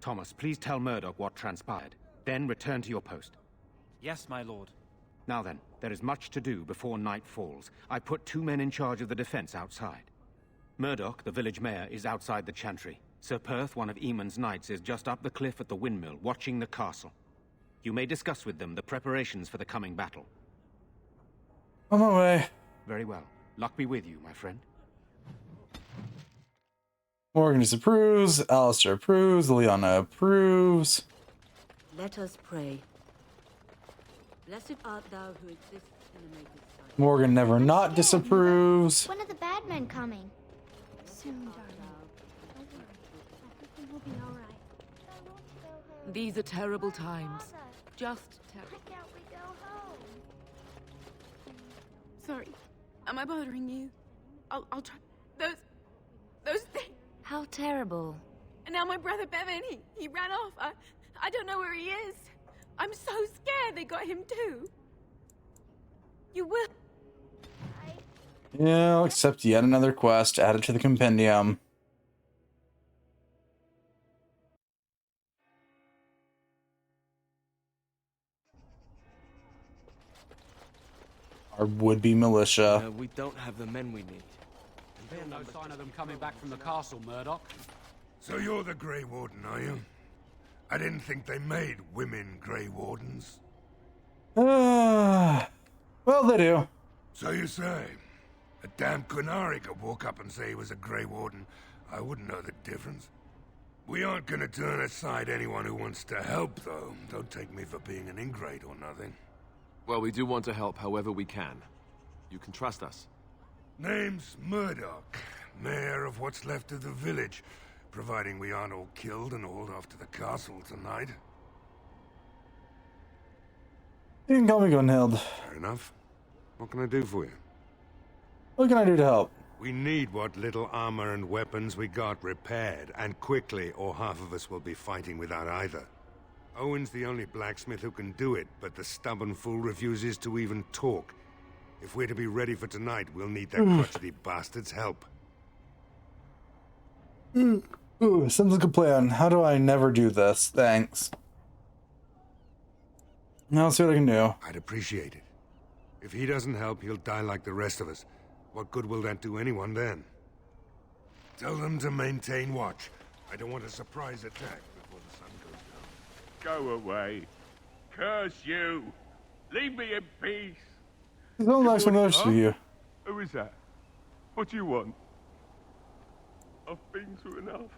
Thomas, please tell Murdoch what transpired. Then return to your post. Yes, my lord. Now then, there is much to do before night falls. I put 2 men in charge of the defense outside. Murdoch, the village mayor, is outside the chantry. Sir Perth, one of Eamon's knights, is just up the cliff at the windmill, watching the castle. You may discuss with them the preparations for the coming battle. On my way. Very well. Luck be with you, my friend. Morgan disapproves. Alistair approves. Liana approves. Let us pray. Blessed art thou who exists in the naked sight. Morgan never not disapproves. When are the bad men coming? Soon, darling. Don't worry. Everything will be all right. These are terrible times. Just terrible. Why can't we go home? Sorry. Am I bothering you? I'll try. Those things. How terrible. And now my brother Bevan, he ran off. I don't know where he is. I'm so scared they got him too. You will. Yeah, I'll accept yet another quest added to the compendium. Our would-be militia. We don't have the men we need. Still no sign of them coming back from the castle, Murdoch. So you're the Grey Warden, are you? I didn't think they made women Grey Wardens. Well, they do. So you say. A damn Qunari could walk up and say he was a Grey Warden. I wouldn't know the difference. We aren't gonna turn aside anyone who wants to help, though. Don't take me for being an ingrate or nothing. Well, we do want to help however we can. You can trust us. Name's Murdoch, mayor of what's left of the village, providing we aren't all killed and hauled off to the castle tonight. You can call me Gunhild. Fair enough. What can I do for you? What can I do to help? We need what little armor and weapons we got repaired, and quickly, or half of us will be fighting without either. Owen's the only blacksmith who can do it, but the stubborn fool refuses to even talk. If we're to be ready for tonight, we'll need that crotchety bastard's help. Ooh, sounds like a plan. How do I never do this? Thanks. Now let's see what I can do. I'd appreciate it. If he doesn't help, he'll die like the rest of us. What good will that do anyone then? Tell them to maintain watch. I don't want a surprise attack before the sun goes down. Go away. Curse you. Leave me in peace. There's no nice one else to you. Who is that? What do you want? I've been through enough.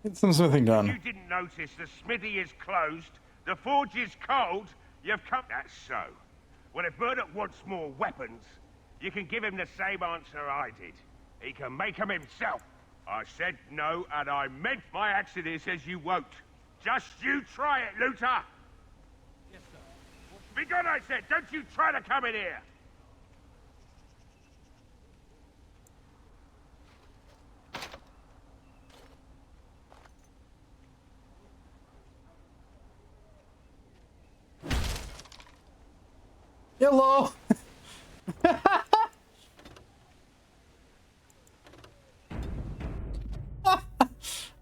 Get some smithing done. You didn't notice the smithy is closed, the forge is cold, you've come... That's so. Well, if Murdoch wants more weapons, you can give him the same answer I did. He can make them himself. I said no, and I meant my accident says you won't. Just you try it, Luther! Yes, sir. Be gone, I said! Don't you try to come in here! Hello.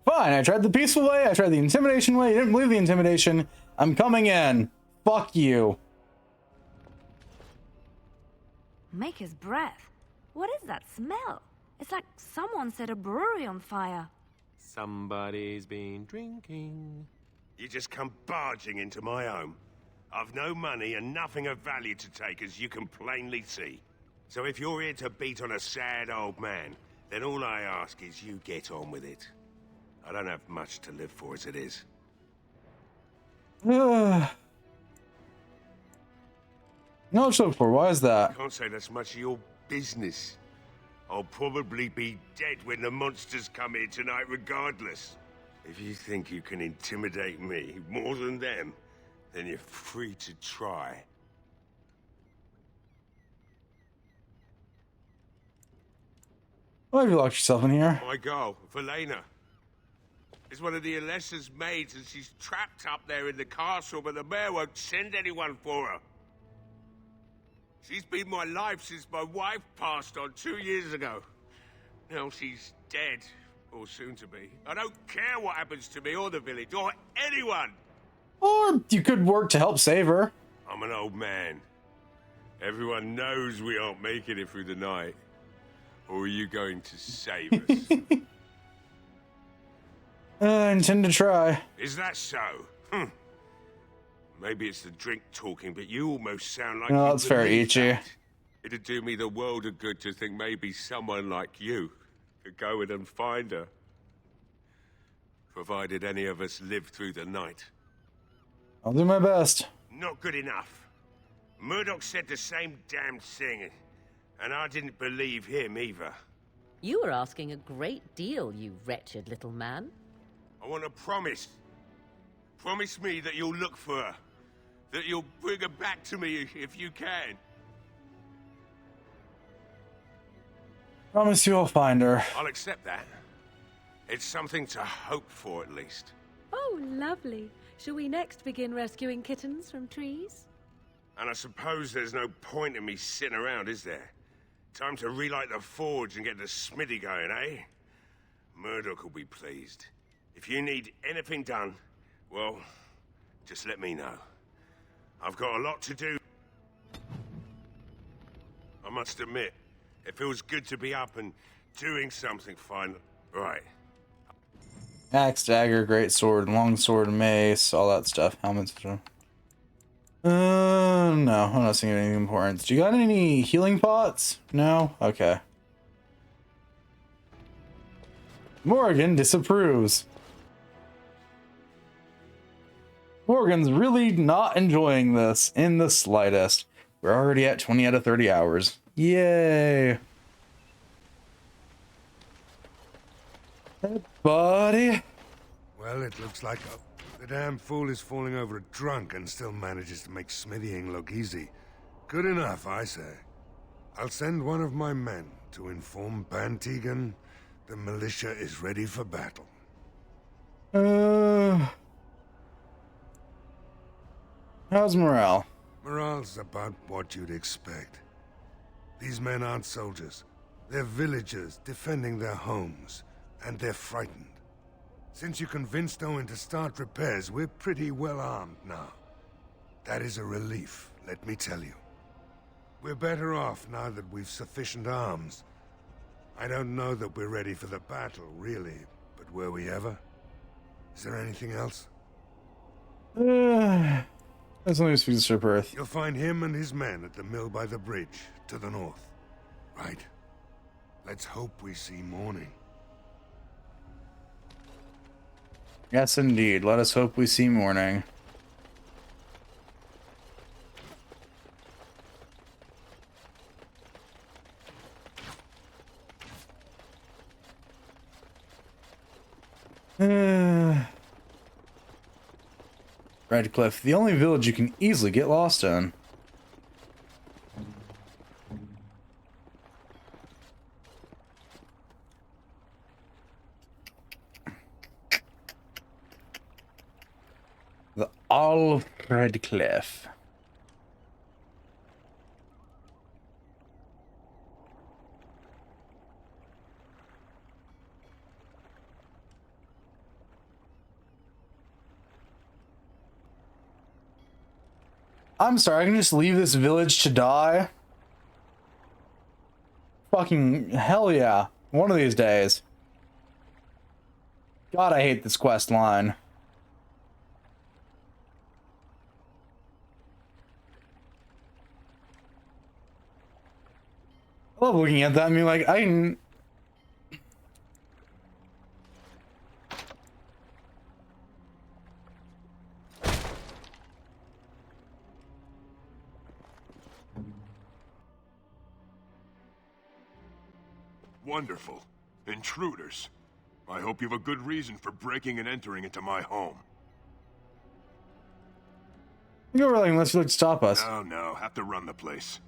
Fine, I tried the peaceful way, I tried the intimidation way, you didn't believe the intimidation. I'm coming in. Fuck you. Maker's breath. What is that smell? It's like someone set a brewery on fire. Somebody's been drinking. You just come barging into my home. I've no money and nothing of value to take, as you can plainly see. So if you're here to beat on a sad old man, then all I ask is you get on with it. I don't have much to live for as it is. No, so for why is that? Can't say that's much of your business. I'll probably be dead when the monsters come here tonight regardless. If you think you can intimidate me more than them, then you're free to try. Why have you locked yourself in here? My girl, Velena, is one of the Alessa's maids, and she's trapped up there in the castle, but the mayor won't send anyone for her. She's been my life since my wife passed on 2 years ago. Now she's dead, or soon to be. I don't care what happens to me or the village, or anyone. Or you could work to help save her. I'm an old man. Everyone knows we aren't making it through the night. Or are you going to save us? I intend to try. Is that so? Maybe it's the drink talking, but you almost sound like No, you that's fair, believe Ichi. that. It'd do me the world of good to think maybe someone like you could go in and find her. Provided any of us live through the night. I'll do my best. Not good enough. Murdoch said the same damn thing, and I didn't believe him either. You were asking a great deal, you wretched little man. I want a promise. Promise me that you'll look for her. That you'll bring her back to me if you can. Promise you I'll find her. I'll accept that. It's something to hope for, at least. Oh, lovely. Shall we next begin rescuing kittens from trees? And I suppose there's no point in me sitting around, is there? Time to relight the forge and get the smithy going, eh? Murdoch will be pleased. If you need anything done, well, just let me know. I've got a lot to do. I must admit, it feels good to be up and doing something finally. Right. Axe, dagger, great sword, long sword, mace, all that stuff. Helmets. No, I'm not seeing anything important. Do you got any healing pots? No? Okay. Morgan disapproves. Morgan's really not enjoying this in the slightest. We're already at 20 out of 30 hours. Yay. Hey, buddy. Well, it looks like the damn fool is falling over a drunk and still manages to make smithying look easy. Good enough, I say. I'll send one of my men to inform Bantegan the militia is ready for battle. How's morale? Morale's about what you'd expect. These men aren't soldiers. They're villagers defending their homes, and they're frightened. Since you convinced Owen to start repairs, we're pretty well armed now. That is a relief, let me tell you. We're better off now that we've sufficient arms. I don't know that we're ready for the battle, really, but were we ever? Is there anything else? That's only speaks to Ship Earth. You'll find him and his men at the mill by the bridge, to the north. Right. Let's hope we see morning. Yes, indeed. Let us hope we see morning. Redcliffe, the only village you can easily get lost in. The All Redcliffe. I'm sorry, I can just leave this village to die? Fucking hell yeah. One of these days. God, I hate this quest line. I love looking at that. I mean, like, Wonderful. Intruders. I hope you have a good reason for breaking and entering into my home. Go really unless you like to stop us. No, have to run the place.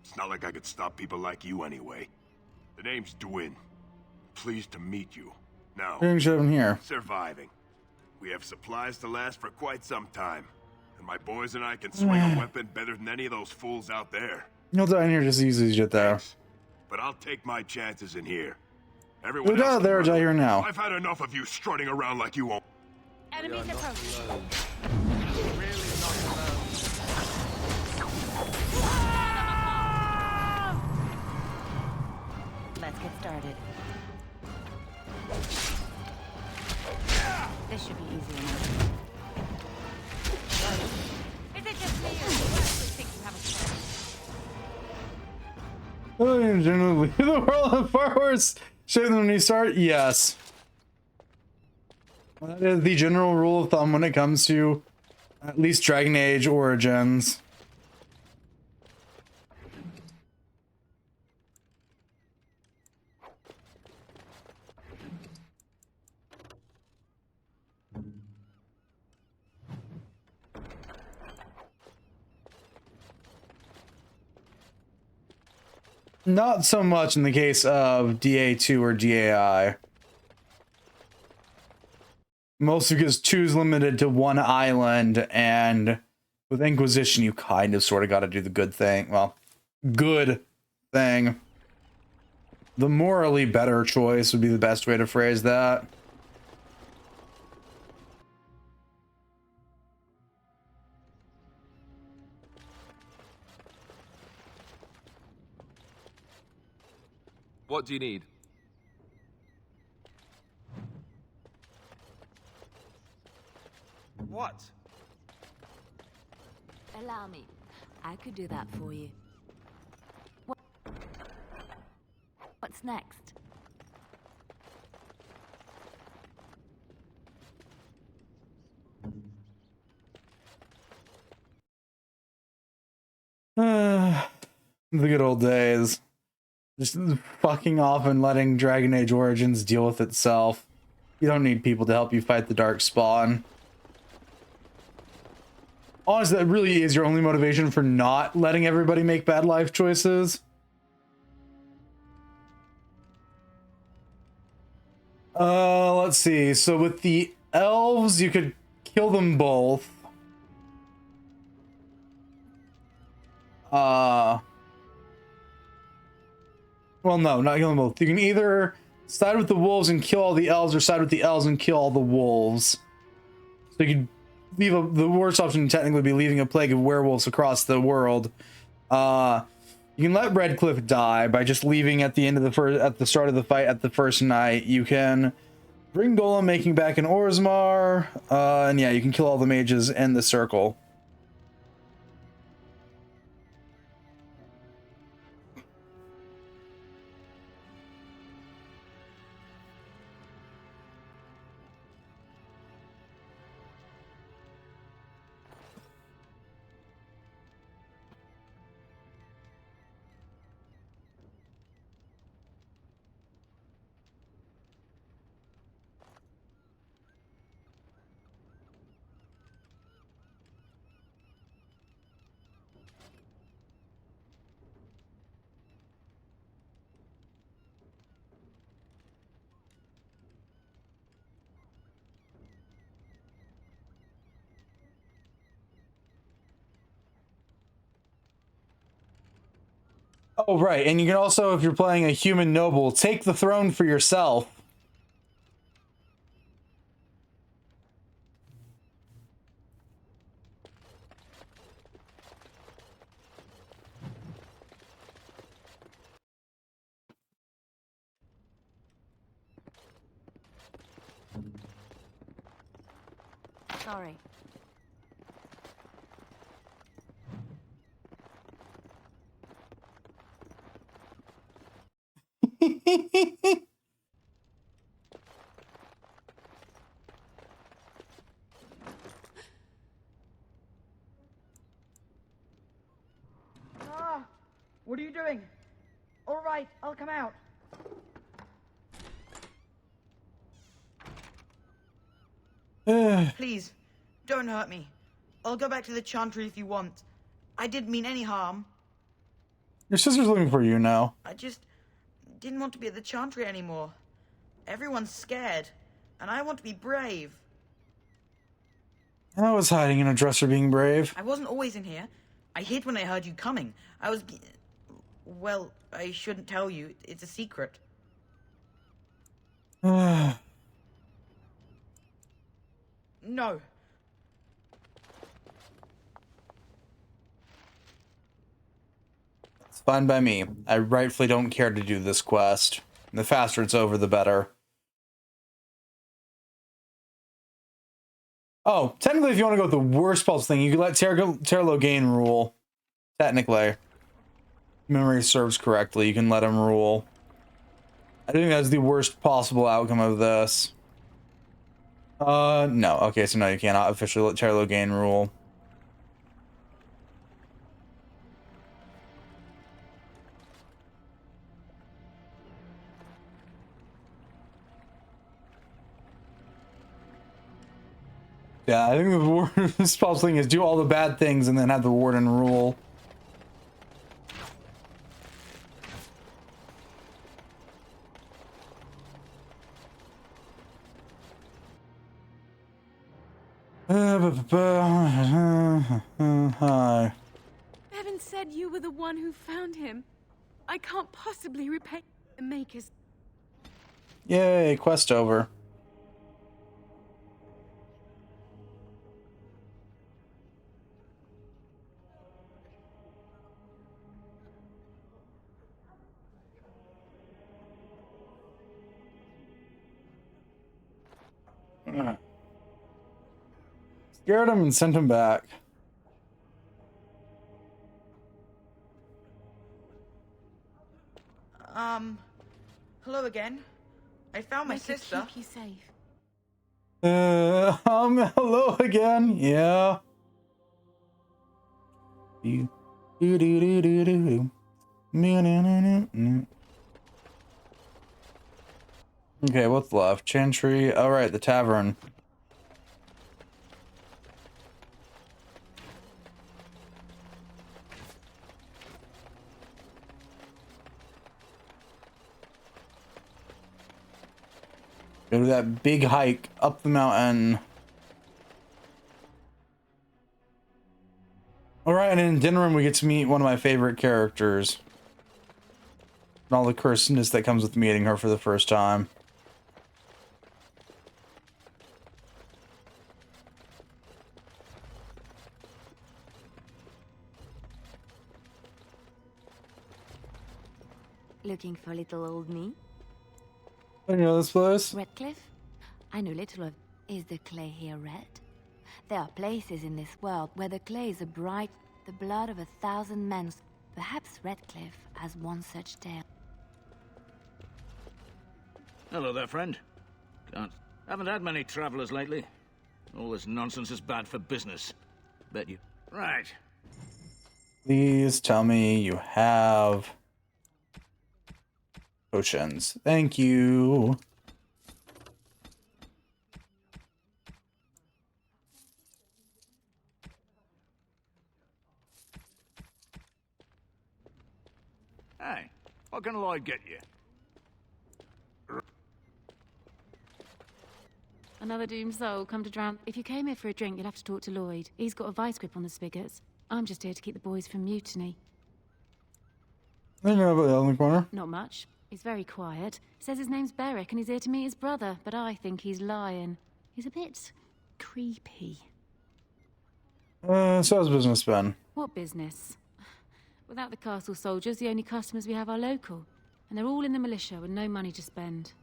It's not like I could stop people like you anyway. The name's Dwyn. Pleased to meet you. Now, Here. Surviving. We have supplies to last for quite some time. And my boys and I can swing a weapon better than any of those fools out there. You'll die in here just as easy as you get there. But I'll take my chances in here. We'll Everyone die else there or can die run. here now. I've had enough of you strutting around like you won't. Enemies approaching. Let's get started. This should be easy enough. Is it just me or do you actually think you have a plan? Oh, in general, leave the world of far worse shape than when you start. Yes. That is the general rule of thumb when it comes to at least Dragon Age Origins. Not so much in the case of DA2 or DAI. Mostly because 2 is limited to 1 island, and with Inquisition, you kind of sort of got to do the good thing. Well, good thing. The morally better choice would be the best way to phrase that. What do you need? What? Allow me. I could do that for you. What's next? The good old days. Just fucking off and letting Dragon Age Origins deal with itself. You don't need people to help you fight the Darkspawn. Honestly, that really is your only motivation for not letting everybody make bad life choices. Let's see. So with the elves, you could kill them both. Well, no, not kill them both. You can either side with the wolves and kill all the elves, or side with the elves and kill all the wolves. So you could leave the worst option technically be leaving a plague of werewolves across the world. You can let Redcliffe die by just leaving at the end of at the start of the fight at the first night. You can bring Golem making back an Orzammar, and yeah, you can kill all the mages in the circle. Oh, right. And you can also, if you're playing a human noble, take the throne for yourself. Sorry. Ah, what are you doing? All right, I'll come out. Please, don't hurt me. I'll go back to the Chantry if you want. I didn't mean any harm. Your sister's looking for you now. I just didn't want to be at the Chantry anymore. Everyone's scared, and I want to be brave. I was hiding in a dresser being brave. I wasn't always in here. I hid when I heard you coming. I was... Well, I shouldn't tell you. It's a secret. No. It's fine by me. I rightfully don't care to do this quest. The faster it's over, the better. Oh, technically, if you want to go with the worst pulse thing, you could let Terlogain rule. Technically. Memory serves correctly, you can let him rule. I think that's the worst possible outcome of this. No. Okay, so no, you cannot officially let Terlogain rule. Yeah, I think the worst possible thing is do all the bad things and then have the warden rule. Hi. Bevan said you were the one who found him. I can't possibly repay the Makers. Yay, quest over. Scared him and sent him back. Hello again. I found my Make her sister. keep you safe. Hello again. Yeah. Okay, what's left? Chantry. All right, the tavern. Go to that big hike up the mountain. Alright, and in dinner room we get to meet one of my favorite characters. And all the cursedness that comes with meeting her for the first time. Looking for little old me? You know this place? Redcliffe? I know little of. Is the clay here red? There are places in this world where the clays are bright, the blood of 1,000 men. Perhaps Redcliffe has one such tale. Hello there, friend. Haven't had many travelers lately. All this nonsense is bad for business. Bet you. Right. Please tell me you have potions. Thank you. Hey, what can Lloyd get you? Another doomed soul come to drown. If you came here for a drink, you'll have to talk to Lloyd. He's got a vice grip on the spigots. I'm just here to keep the boys from mutiny. I know about the other corner. Not much. He's very quiet. Says his name's Beric and he's here to meet his brother, but I think he's lying. He's a bit creepy. So how's business been? What business? Without the castle soldiers, the only customers we have are local. And they're all in the militia with no money to spend.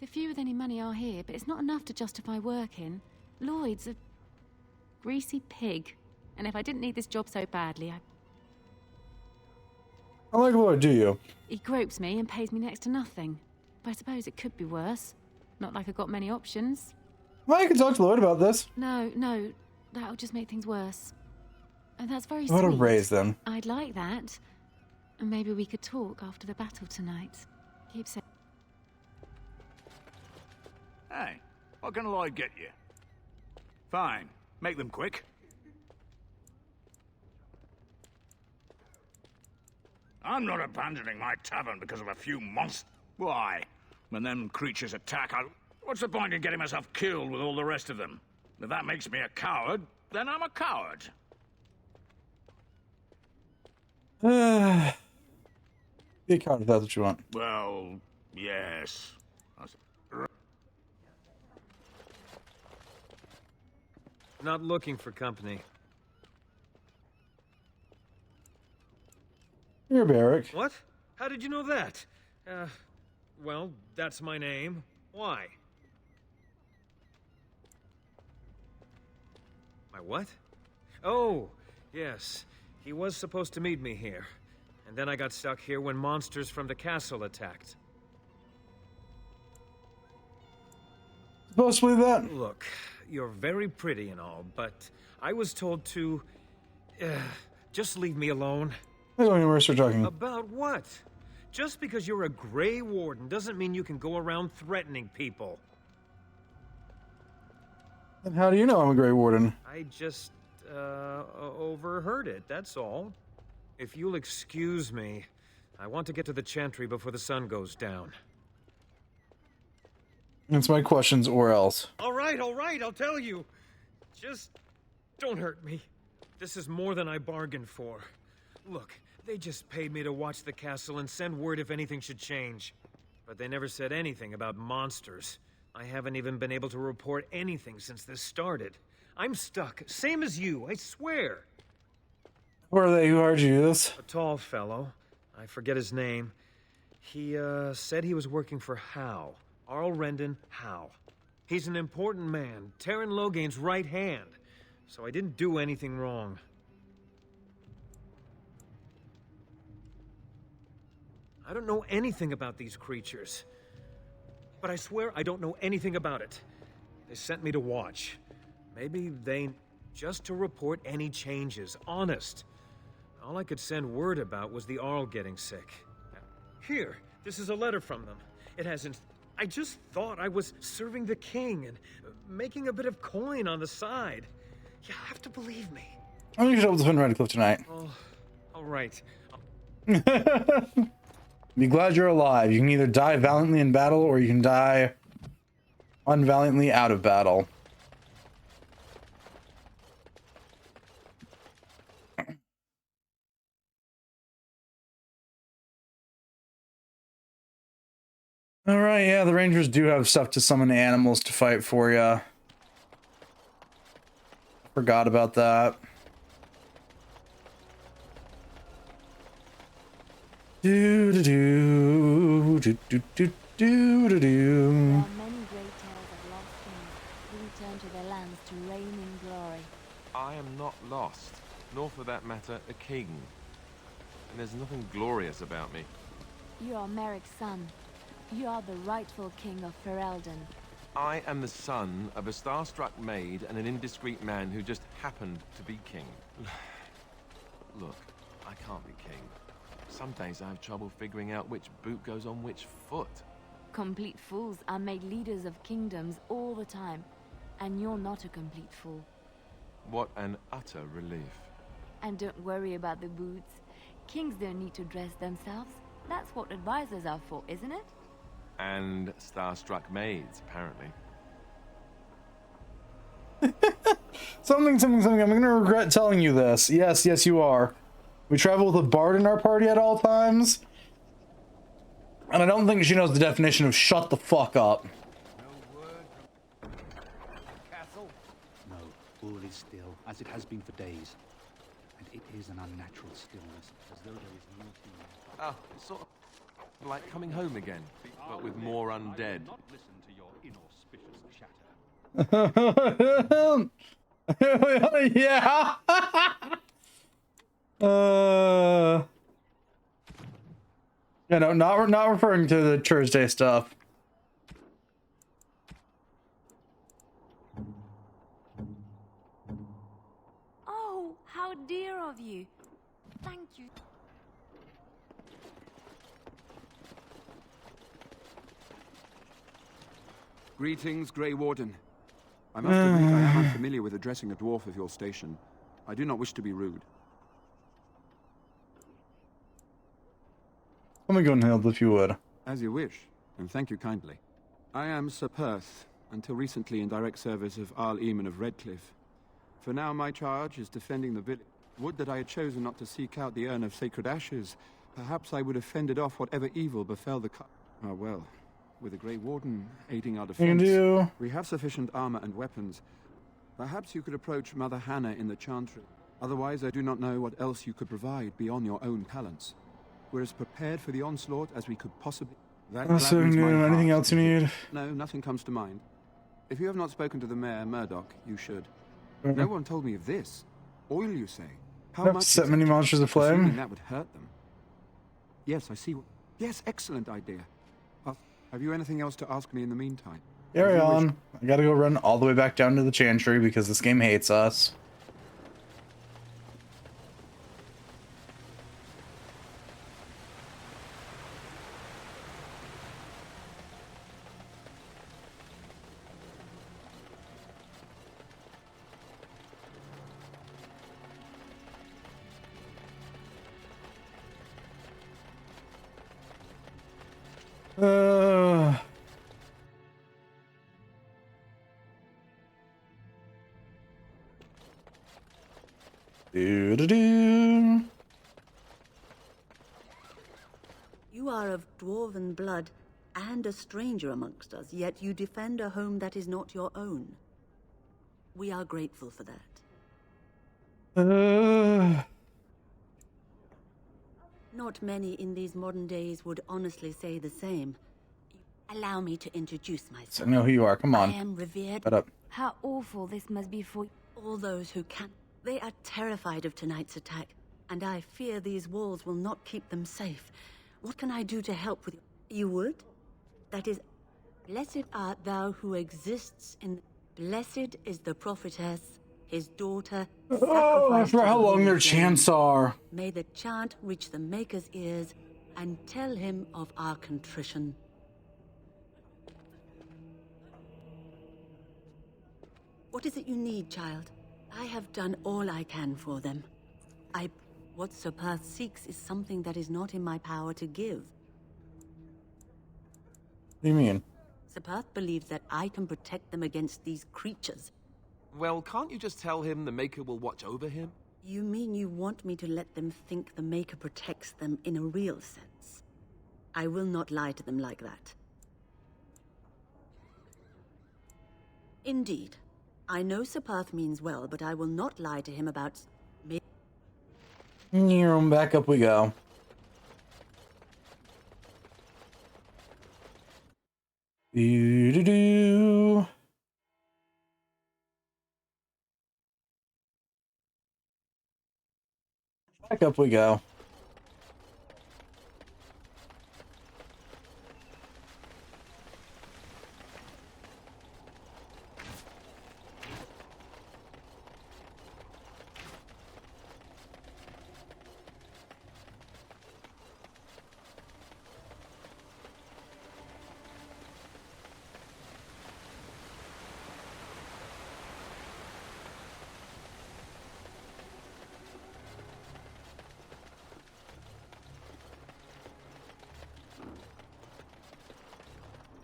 The few with any money are here, but it's not enough to justify working. Lloyd's a greasy pig. And if I didn't need this job so badly, I like Lloyd, do you? He gropes me and pays me next to nothing. But I suppose it could be worse. Not like I've got many options. Well, you can talk to Lloyd about this. No, that'll just make things worse. And that's very What sweet. a raise, then. I'd like that. And maybe we could talk after the battle tonight. Keep saying. Hey, what can Lloyd get you? Fine, make them quick. I'm not abandoning my tavern because of a few monsters. Why? When them creatures attack, what's the point in getting myself killed with all the rest of them? If that makes me a coward, then I'm a coward. Be a coward if that's what you want. Well, yes. Not looking for company. You're Beric. What? How did you know that? Well, that's my name. Why? My what? Oh, yes. He was supposed to meet me here. And then I got stuck here when monsters from the castle attacked. Supposed to believe that? Look, you're very pretty and all, but I was told to... just leave me alone. I don't even start talking. About what? Just because you're a Grey Warden doesn't mean you can go around threatening people. And how do you know I'm a Grey Warden? I just, overheard it, that's all. If you'll excuse me, I want to get to the Chantry before the sun goes down. That's my questions, or else. All right, I'll tell you. Just don't hurt me. This is more than I bargained for. Look, they just paid me to watch the castle and send word if anything should change. But they never said anything about monsters. I haven't even been able to report anything since this started. I'm stuck, same as you, I swear. Who are they? Who hired you to do this? A tall fellow. I forget his name. He, said he was working for Howe. Arl Rendon Howe. He's an important man, Terran Loghain's right hand. So I didn't do anything wrong. I don't know anything about these creatures. But I swear I don't know anything about it. They sent me to watch. Maybe they... just to report any changes, honest. All I could send word about was the Arl getting sick. Here, this is a letter from them. It hasn't... I just thought I was serving the king and making a bit of coin on the side. You have to believe me. I think you should help defend Redcliffe tonight. Oh, all right. Be glad you're alive. You can either die valiantly in battle, or you can die unvaliantly out of battle. Alright, yeah, the Rangers do have stuff to summon animals to fight for ya. Forgot about that. Do do do do do do do do do. There are many great tales of lost kings who return to their lands to reign in glory. I am not lost, nor for that matter, a king. And there's nothing glorious about me. You are Merrick's son. You are the rightful king of Ferelden. I am the son of a star-struck maid and an indiscreet man who just happened to be king. Look, I can't be king. Some days I have trouble figuring out which boot goes on which foot. Complete fools are made leaders of kingdoms all the time. And you're not a complete fool. What an utter relief. And don't worry about the boots. Kings don't need to dress themselves. That's what advisors are for, isn't it? And star-struck maids, apparently. Something. I'm gonna regret telling you this. Yes, you are. We travel with a bard in our party at all times. And I don't think she knows the definition of shut the fuck up. Castle? No, all is still, as it has been for days. And it is an unnatural stillness, as though there is nothing. Oh, it's sort of like coming home again, but with more undead. Not listen to your inauspicious chatter. Yeah. Yeah, no, not referring to the Thursday stuff. Oh, how dear of you. Thank you. Greetings, Grey Warden. I must admit I am unfamiliar with addressing a dwarf of your station. I do not wish to be rude. Let me go and help if you would. As you wish, and thank you kindly. I am Sir Perth, until recently in direct service of Arl Eamon of Redcliffe. For now my charge is defending the village. Would that I had chosen not to seek out the urn of sacred ashes. Perhaps I would have fended off whatever evil befell the Ah well, with the Grey Warden aiding our defense, we have sufficient armor and weapons. Perhaps you could approach Mother Hannah in the Chantry. Otherwise, I do not know what else you could provide beyond your own talents. We're as prepared for the onslaught as we could possibly... Anything else you need? No, nothing comes to mind. If you have not spoken to the Mayor, Murdoch, you should. No one told me of this. Oil, you say? How Nope, much? set many monsters aflame. Assuming that would hurt them. Yes, I see. Yes, excellent idea. Have you anything else to ask me in the meantime? Carry on. I gotta go run all the way back down to the Chantry because this game hates us. You are of dwarven blood and a stranger amongst us, yet you defend a home that is not your own. We are grateful for that. Not many in these modern days would honestly say the same. Allow me to introduce myself. I know who you are. Come on. I am revered. Shut up. How awful this must be for all those who can. They are terrified of tonight's attack, and I fear these walls will not keep them safe. What can I do to help with you? You would? That is, blessed art thou who exists in... Blessed is the prophetess, his daughter... Oh, I forgot how long their chants are. May the chant reach the Maker's ears and tell him of our contrition. What is it you need, child? I have done all I can for them. What Sir Perth seeks is something that is not in my power to give. What do you mean? Sir Perth believes that I can protect them against these creatures. Well, can't you just tell him the Maker will watch over him? You mean you want me to let them think the Maker protects them in a real sense? I will not lie to them like that. Indeed. I know Sir Perth means well, but I will not lie to him about me. Back up we go. Do-do-do. Back up we go.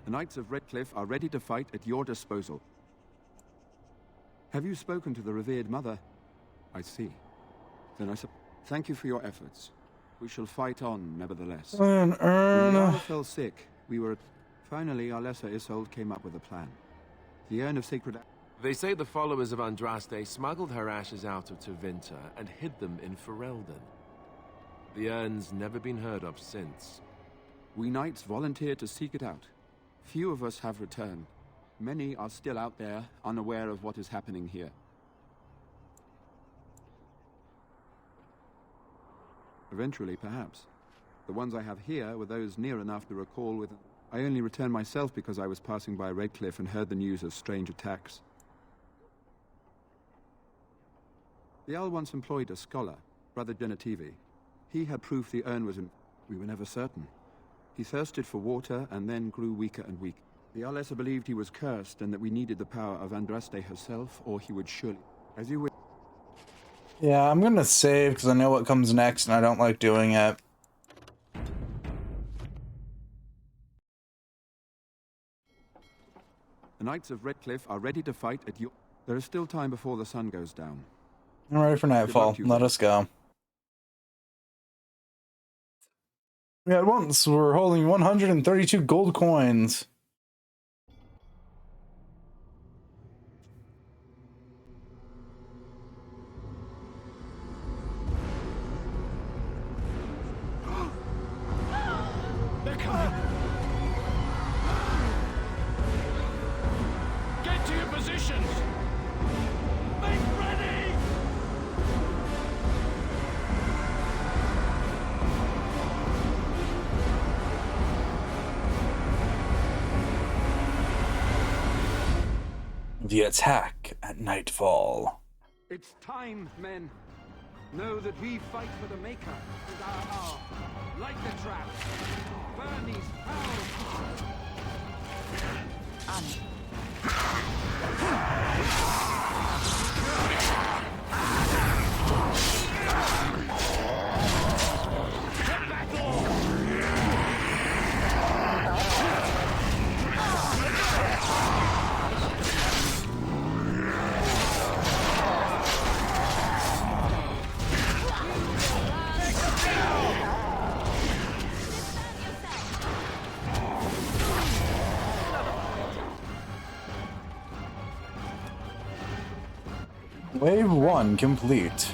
The Knights of Redcliffe are ready to fight at your disposal. Have you spoken to the revered mother? I see. Then thank you for your efforts. We shall fight on, nevertheless. When the Arla fell sick, Finally, our lesser Isolde came up with a plan. The Urn of Sacred... They say the followers of Andraste smuggled her ashes out of Tevinter and hid them in Ferelden. The urn's never been heard of since. We knights volunteered to seek it out. Few of us have returned. Many are still out there, unaware of what is happening here. Eventually, perhaps. The ones I have here were those near enough to recall with... I only returned myself because I was passing by Redcliffe and heard the news of strange attacks. The Jarl once employed a scholar, Brother Genetivi. He had proof the urn was in... We were never certain. He thirsted for water and then grew weaker and weaker. The Arlessa believed he was cursed and that we needed the power of Andraste herself, or he would surely... As you would... Yeah, I'm gonna save because I know what comes next and I don't like doing it. The Knights of Redcliffe are ready to fight at your... There is still time before the sun goes down. I'm ready for nightfall. Let us go. We at once we're holding 132 gold coins. They're coming! Get to your positions! Make The attack at nightfall. It's time, men. Know that we fight for the Maker and our hour. Light the trap. Burn these foul creatures. Wave 1 complete.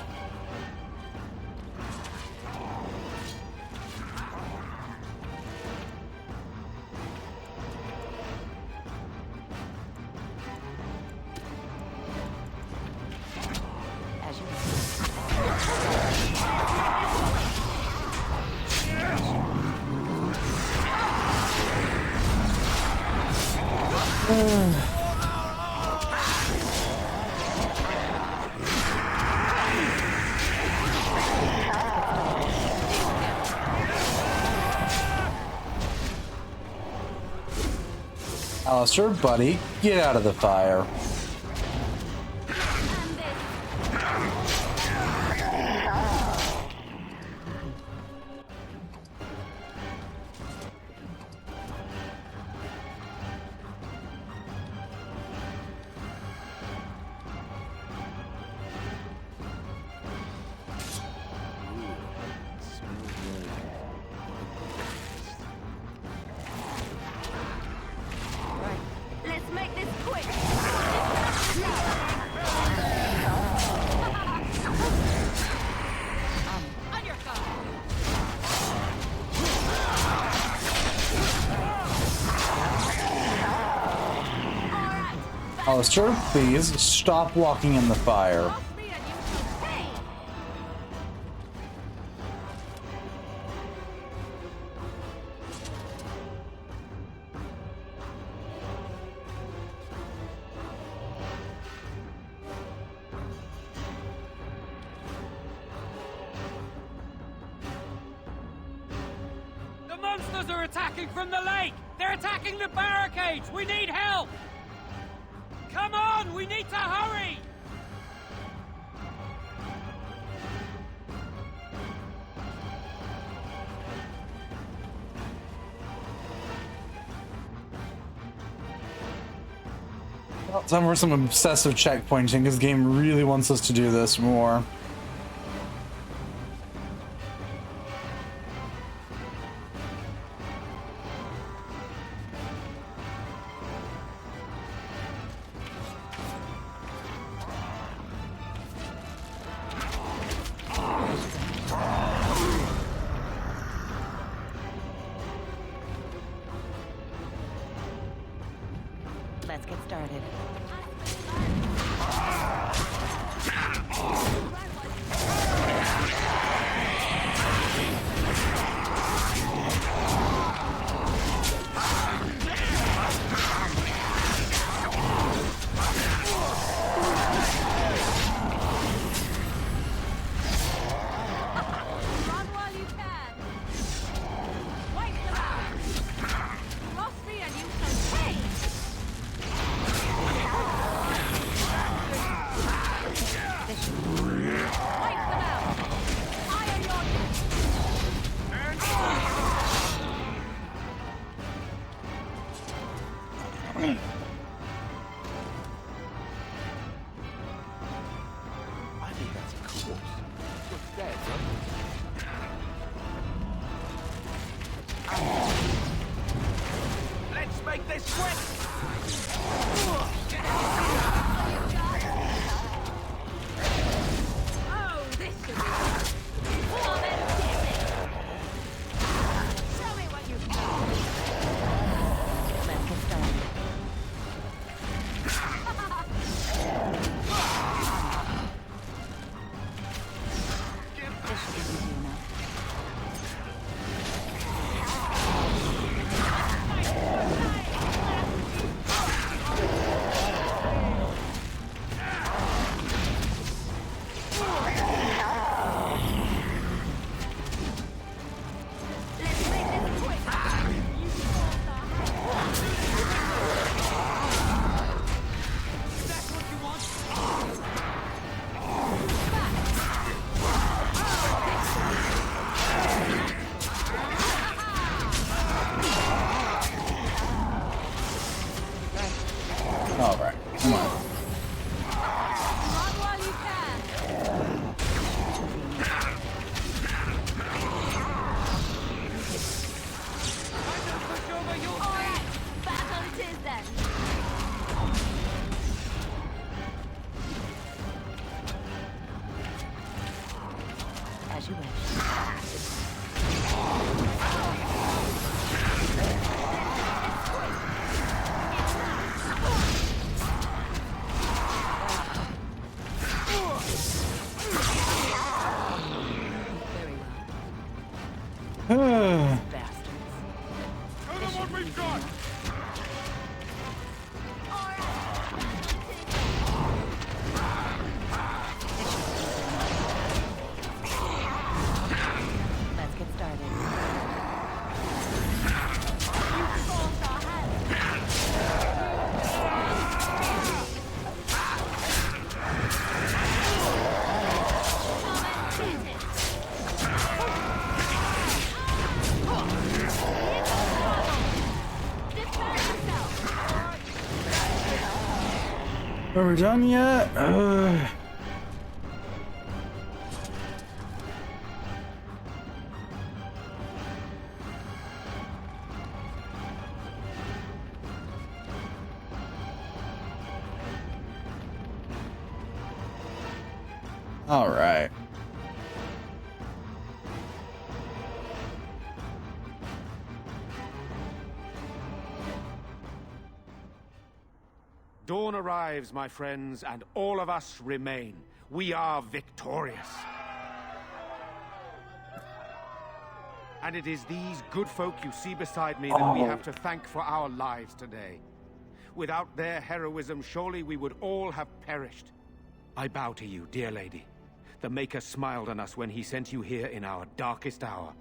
Alistair, buddy, get out of the fire. Let's make this quick. Alistair, please stop walking in the fire. The monsters are attacking from the lake! They're attacking the barricades! We need help! Come on! We need to hurry! Time for some obsessive checkpointing, because the game really wants us to do this more. Let's get started. As you wish. Let's get started. Are we done yet? All right. Dawn arrives, my friends, and all of us remain. We are victorious. And it is these good folk you see beside me that we have to thank for our lives today. Without their heroism, surely we would all have perished. I bow to you, dear lady. The Maker smiled on us when he sent you here in our darkest hour.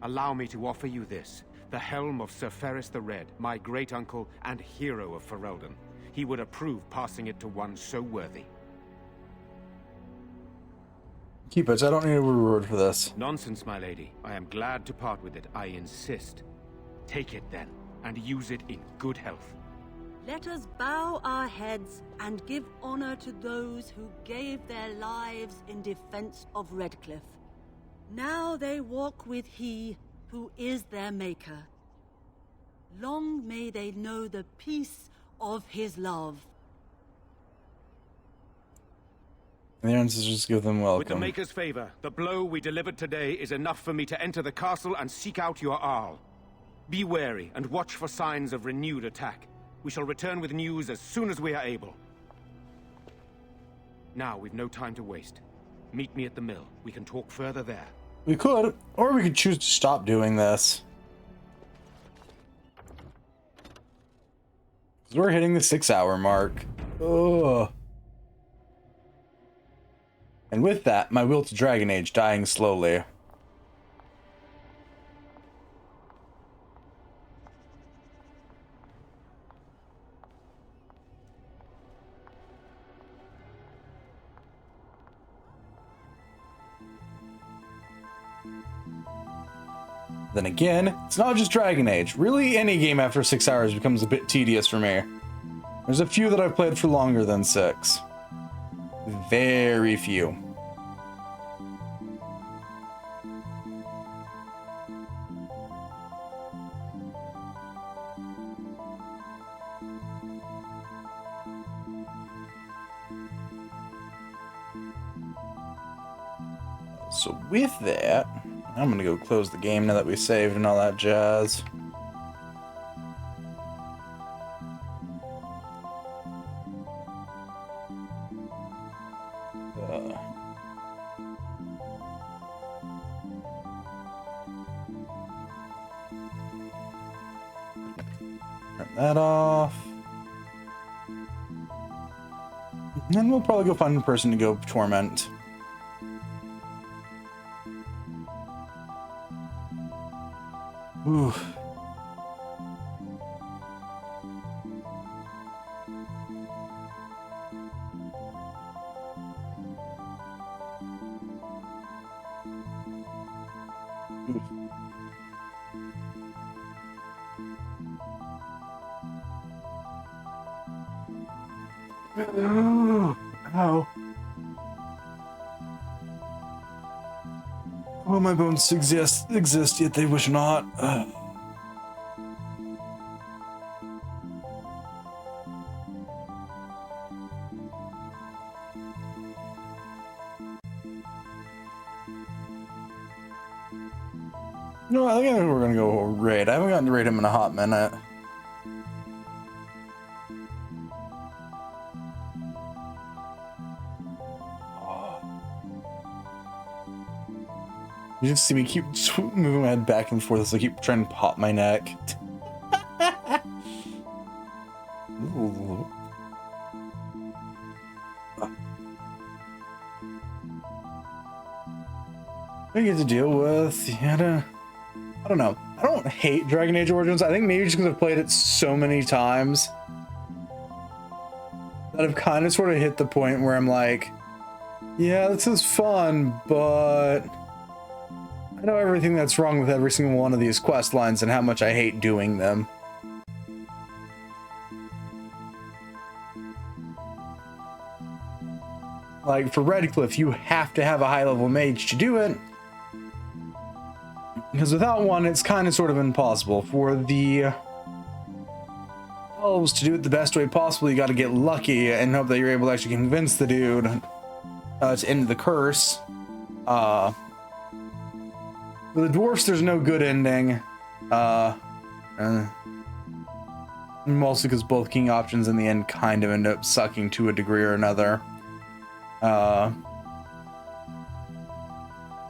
Allow me to offer you this, the helm of Sir Ferris the Red, my great-uncle and hero of Ferelden. He would approve passing it to one so worthy. Keep it. I don't need a reward for this. Nonsense, my lady. I am glad to part with it. I insist. Take it, then, and use it in good health. Let us bow our heads and give honor to those who gave their lives in defense of Redcliffe. Now they walk with he who is their maker. Long may they know the peace of his love. The answers just give them welcome. With the Maker's favor, the blow we delivered today is enough for me to enter the castle and seek out your Arl. Be wary and watch for signs of renewed attack. We shall return with news as soon as we are able. Now, we've no time to waste. Meet me at the mill. We can talk further there. We could, or we could choose to stop doing this. We're hitting the 6-hour mark. Ugh. And with that, my will to Dragon Age dying slowly. Then again, it's not just Dragon Age. Really, any game after 6 hours becomes a bit tedious for me. There's a few that I've played for longer than 6. Very few. So with that, I'm gonna go close the game now that we saved and all that jazz. Turn that off. And then we'll probably go find a person to go torment. Ooh. Ow. Oh, my bones exist, yet they wish not. No, I think we're gonna go raid. I haven't gotten to raid him in a hot minute. You just see me keep moving my head back and forth as I keep trying to pop my neck. Ooh. I get to deal with. Yeah, I don't know. I don't hate Dragon Age Origins. I think maybe just because I've played it so many times that I've kind of sort of hit the point where I'm like, yeah, this is fun, but I know everything that's wrong with every single one of these quest lines and how much I hate doing them. Like for Redcliffe, you have to have a high level mage to do it, because without one, it's kind of sort of impossible. For the elves to do it the best way possible, you got to get lucky and hope that you're able to actually convince the dude to end the curse. For the dwarfs, there's no good ending. Mostly because both king options in the end kind of end up sucking to a degree or another.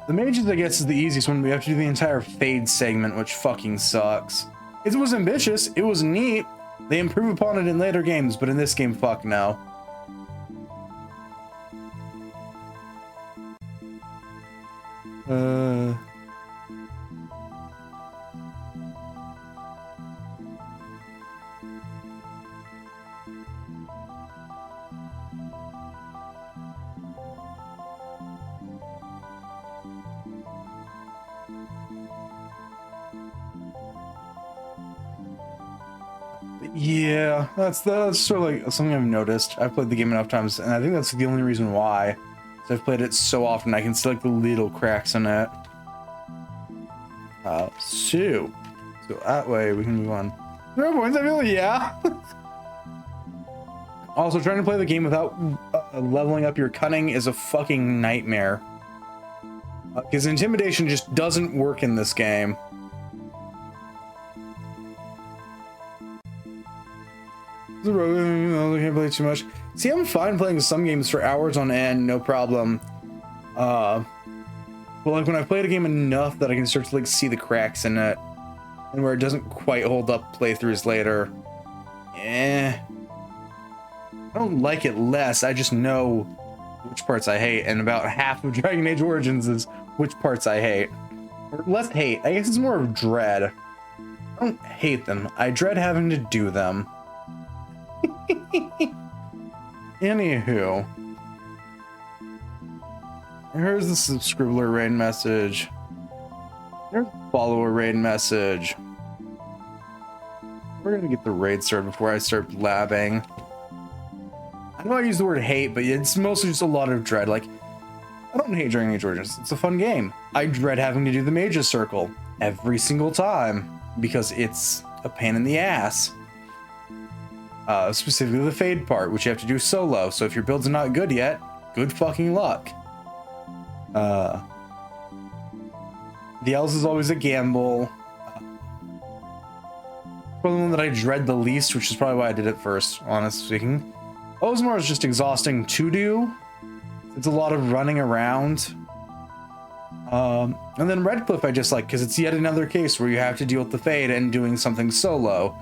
The mages, I guess, is the easiest one. We have to do the entire Fade segment, which fucking sucks. It was ambitious. It was neat. They improve upon it in later games, but in this game, fuck no. Yeah, that's sort of like something I've noticed. I've played the game enough times, and I think that's the only reason why. So I've played it so often, I can see like the little cracks in it. So that way we can move on. 0 points, I feel, yeah. Also, trying to play the game without leveling up your cunning is a fucking nightmare. Because intimidation just doesn't work in this game. I can't play too much. See, I'm fine playing some games for hours on end, no problem. But like when I've played a game enough that I can start to like see the cracks in it, and where it doesn't quite hold up playthroughs later, I don't like it less. I just know which parts I hate, and about half of Dragon Age Origins is which parts I hate. Or less hate. I guess it's more of dread. I don't hate them. I dread having to do them. Anywho, here's the Scribbler raid message. There's the follower raid message. We're gonna get the raid started before I start blabbing. I know I use the word hate, but it's mostly just a lot of dread. Like, I don't hate Dragon Age Origins. It's a fun game. I dread having to do the Mage's Circle every single time because it's a pain in the ass. Specifically the Fade part, which you have to do solo. So if your builds are not good yet, good fucking luck. The Elves is always a gamble. Probably the one that I dread the least, which is probably why I did it first, honestly speaking. Oathsmoor is just exhausting to do. It's a lot of running around. And then Redcliffe I just like, because it's yet another case where you have to deal with the Fade and doing something solo.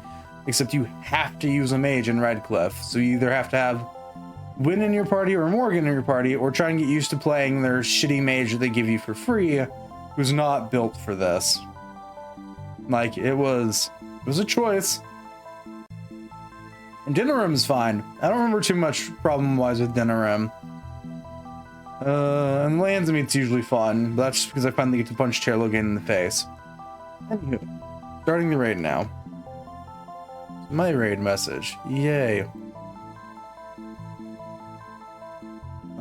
Except you have to use a mage in Redcliffe, so you either have to have Wynn in your party or Morgan in your party, or try and get used to playing their shitty mage that they give you for free, who's not built for this. Like, it was a choice. And Dinnerim is fine. I don't remember too much problem-wise with Dinnerim. And Lands Meat's usually fun, but that's just because I finally get to punch Chairlogan in the face. Anywho, starting the raid now. My raid message. Yay.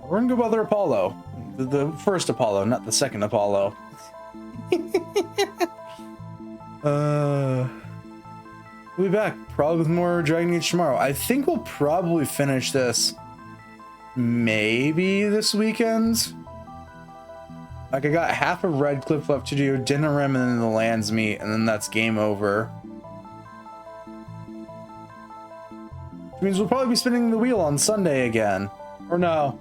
We're gonna go bother Apollo. The first Apollo, not the second Apollo. We'll be back probably with more Dragon Age tomorrow. I think we'll probably finish this maybe this weekend. Like, I got half of Redcliffe left to do, Dinner Rim, and then the Landsmeet, and then that's game over. Which means we'll probably be spinning the wheel on Sunday again. Or no.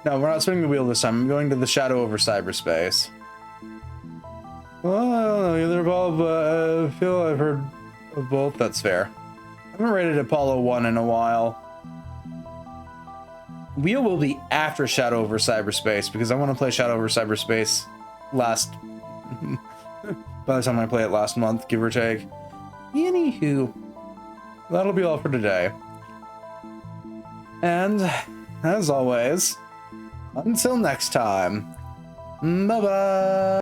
No, we're not spinning the wheel this time. I'm going to the Shadow over Cyberspace. Well, I don't know, either of all, but I feel I've heard of both. That's fair. I haven't rated Apollo 1 in a while. Wheel will be after Shadow over Cyberspace, because I want to play Shadow over Cyberspace last... by the time I play it last month, give or take. Anywho, that'll be all for today. And, as always, until next time, bye-bye!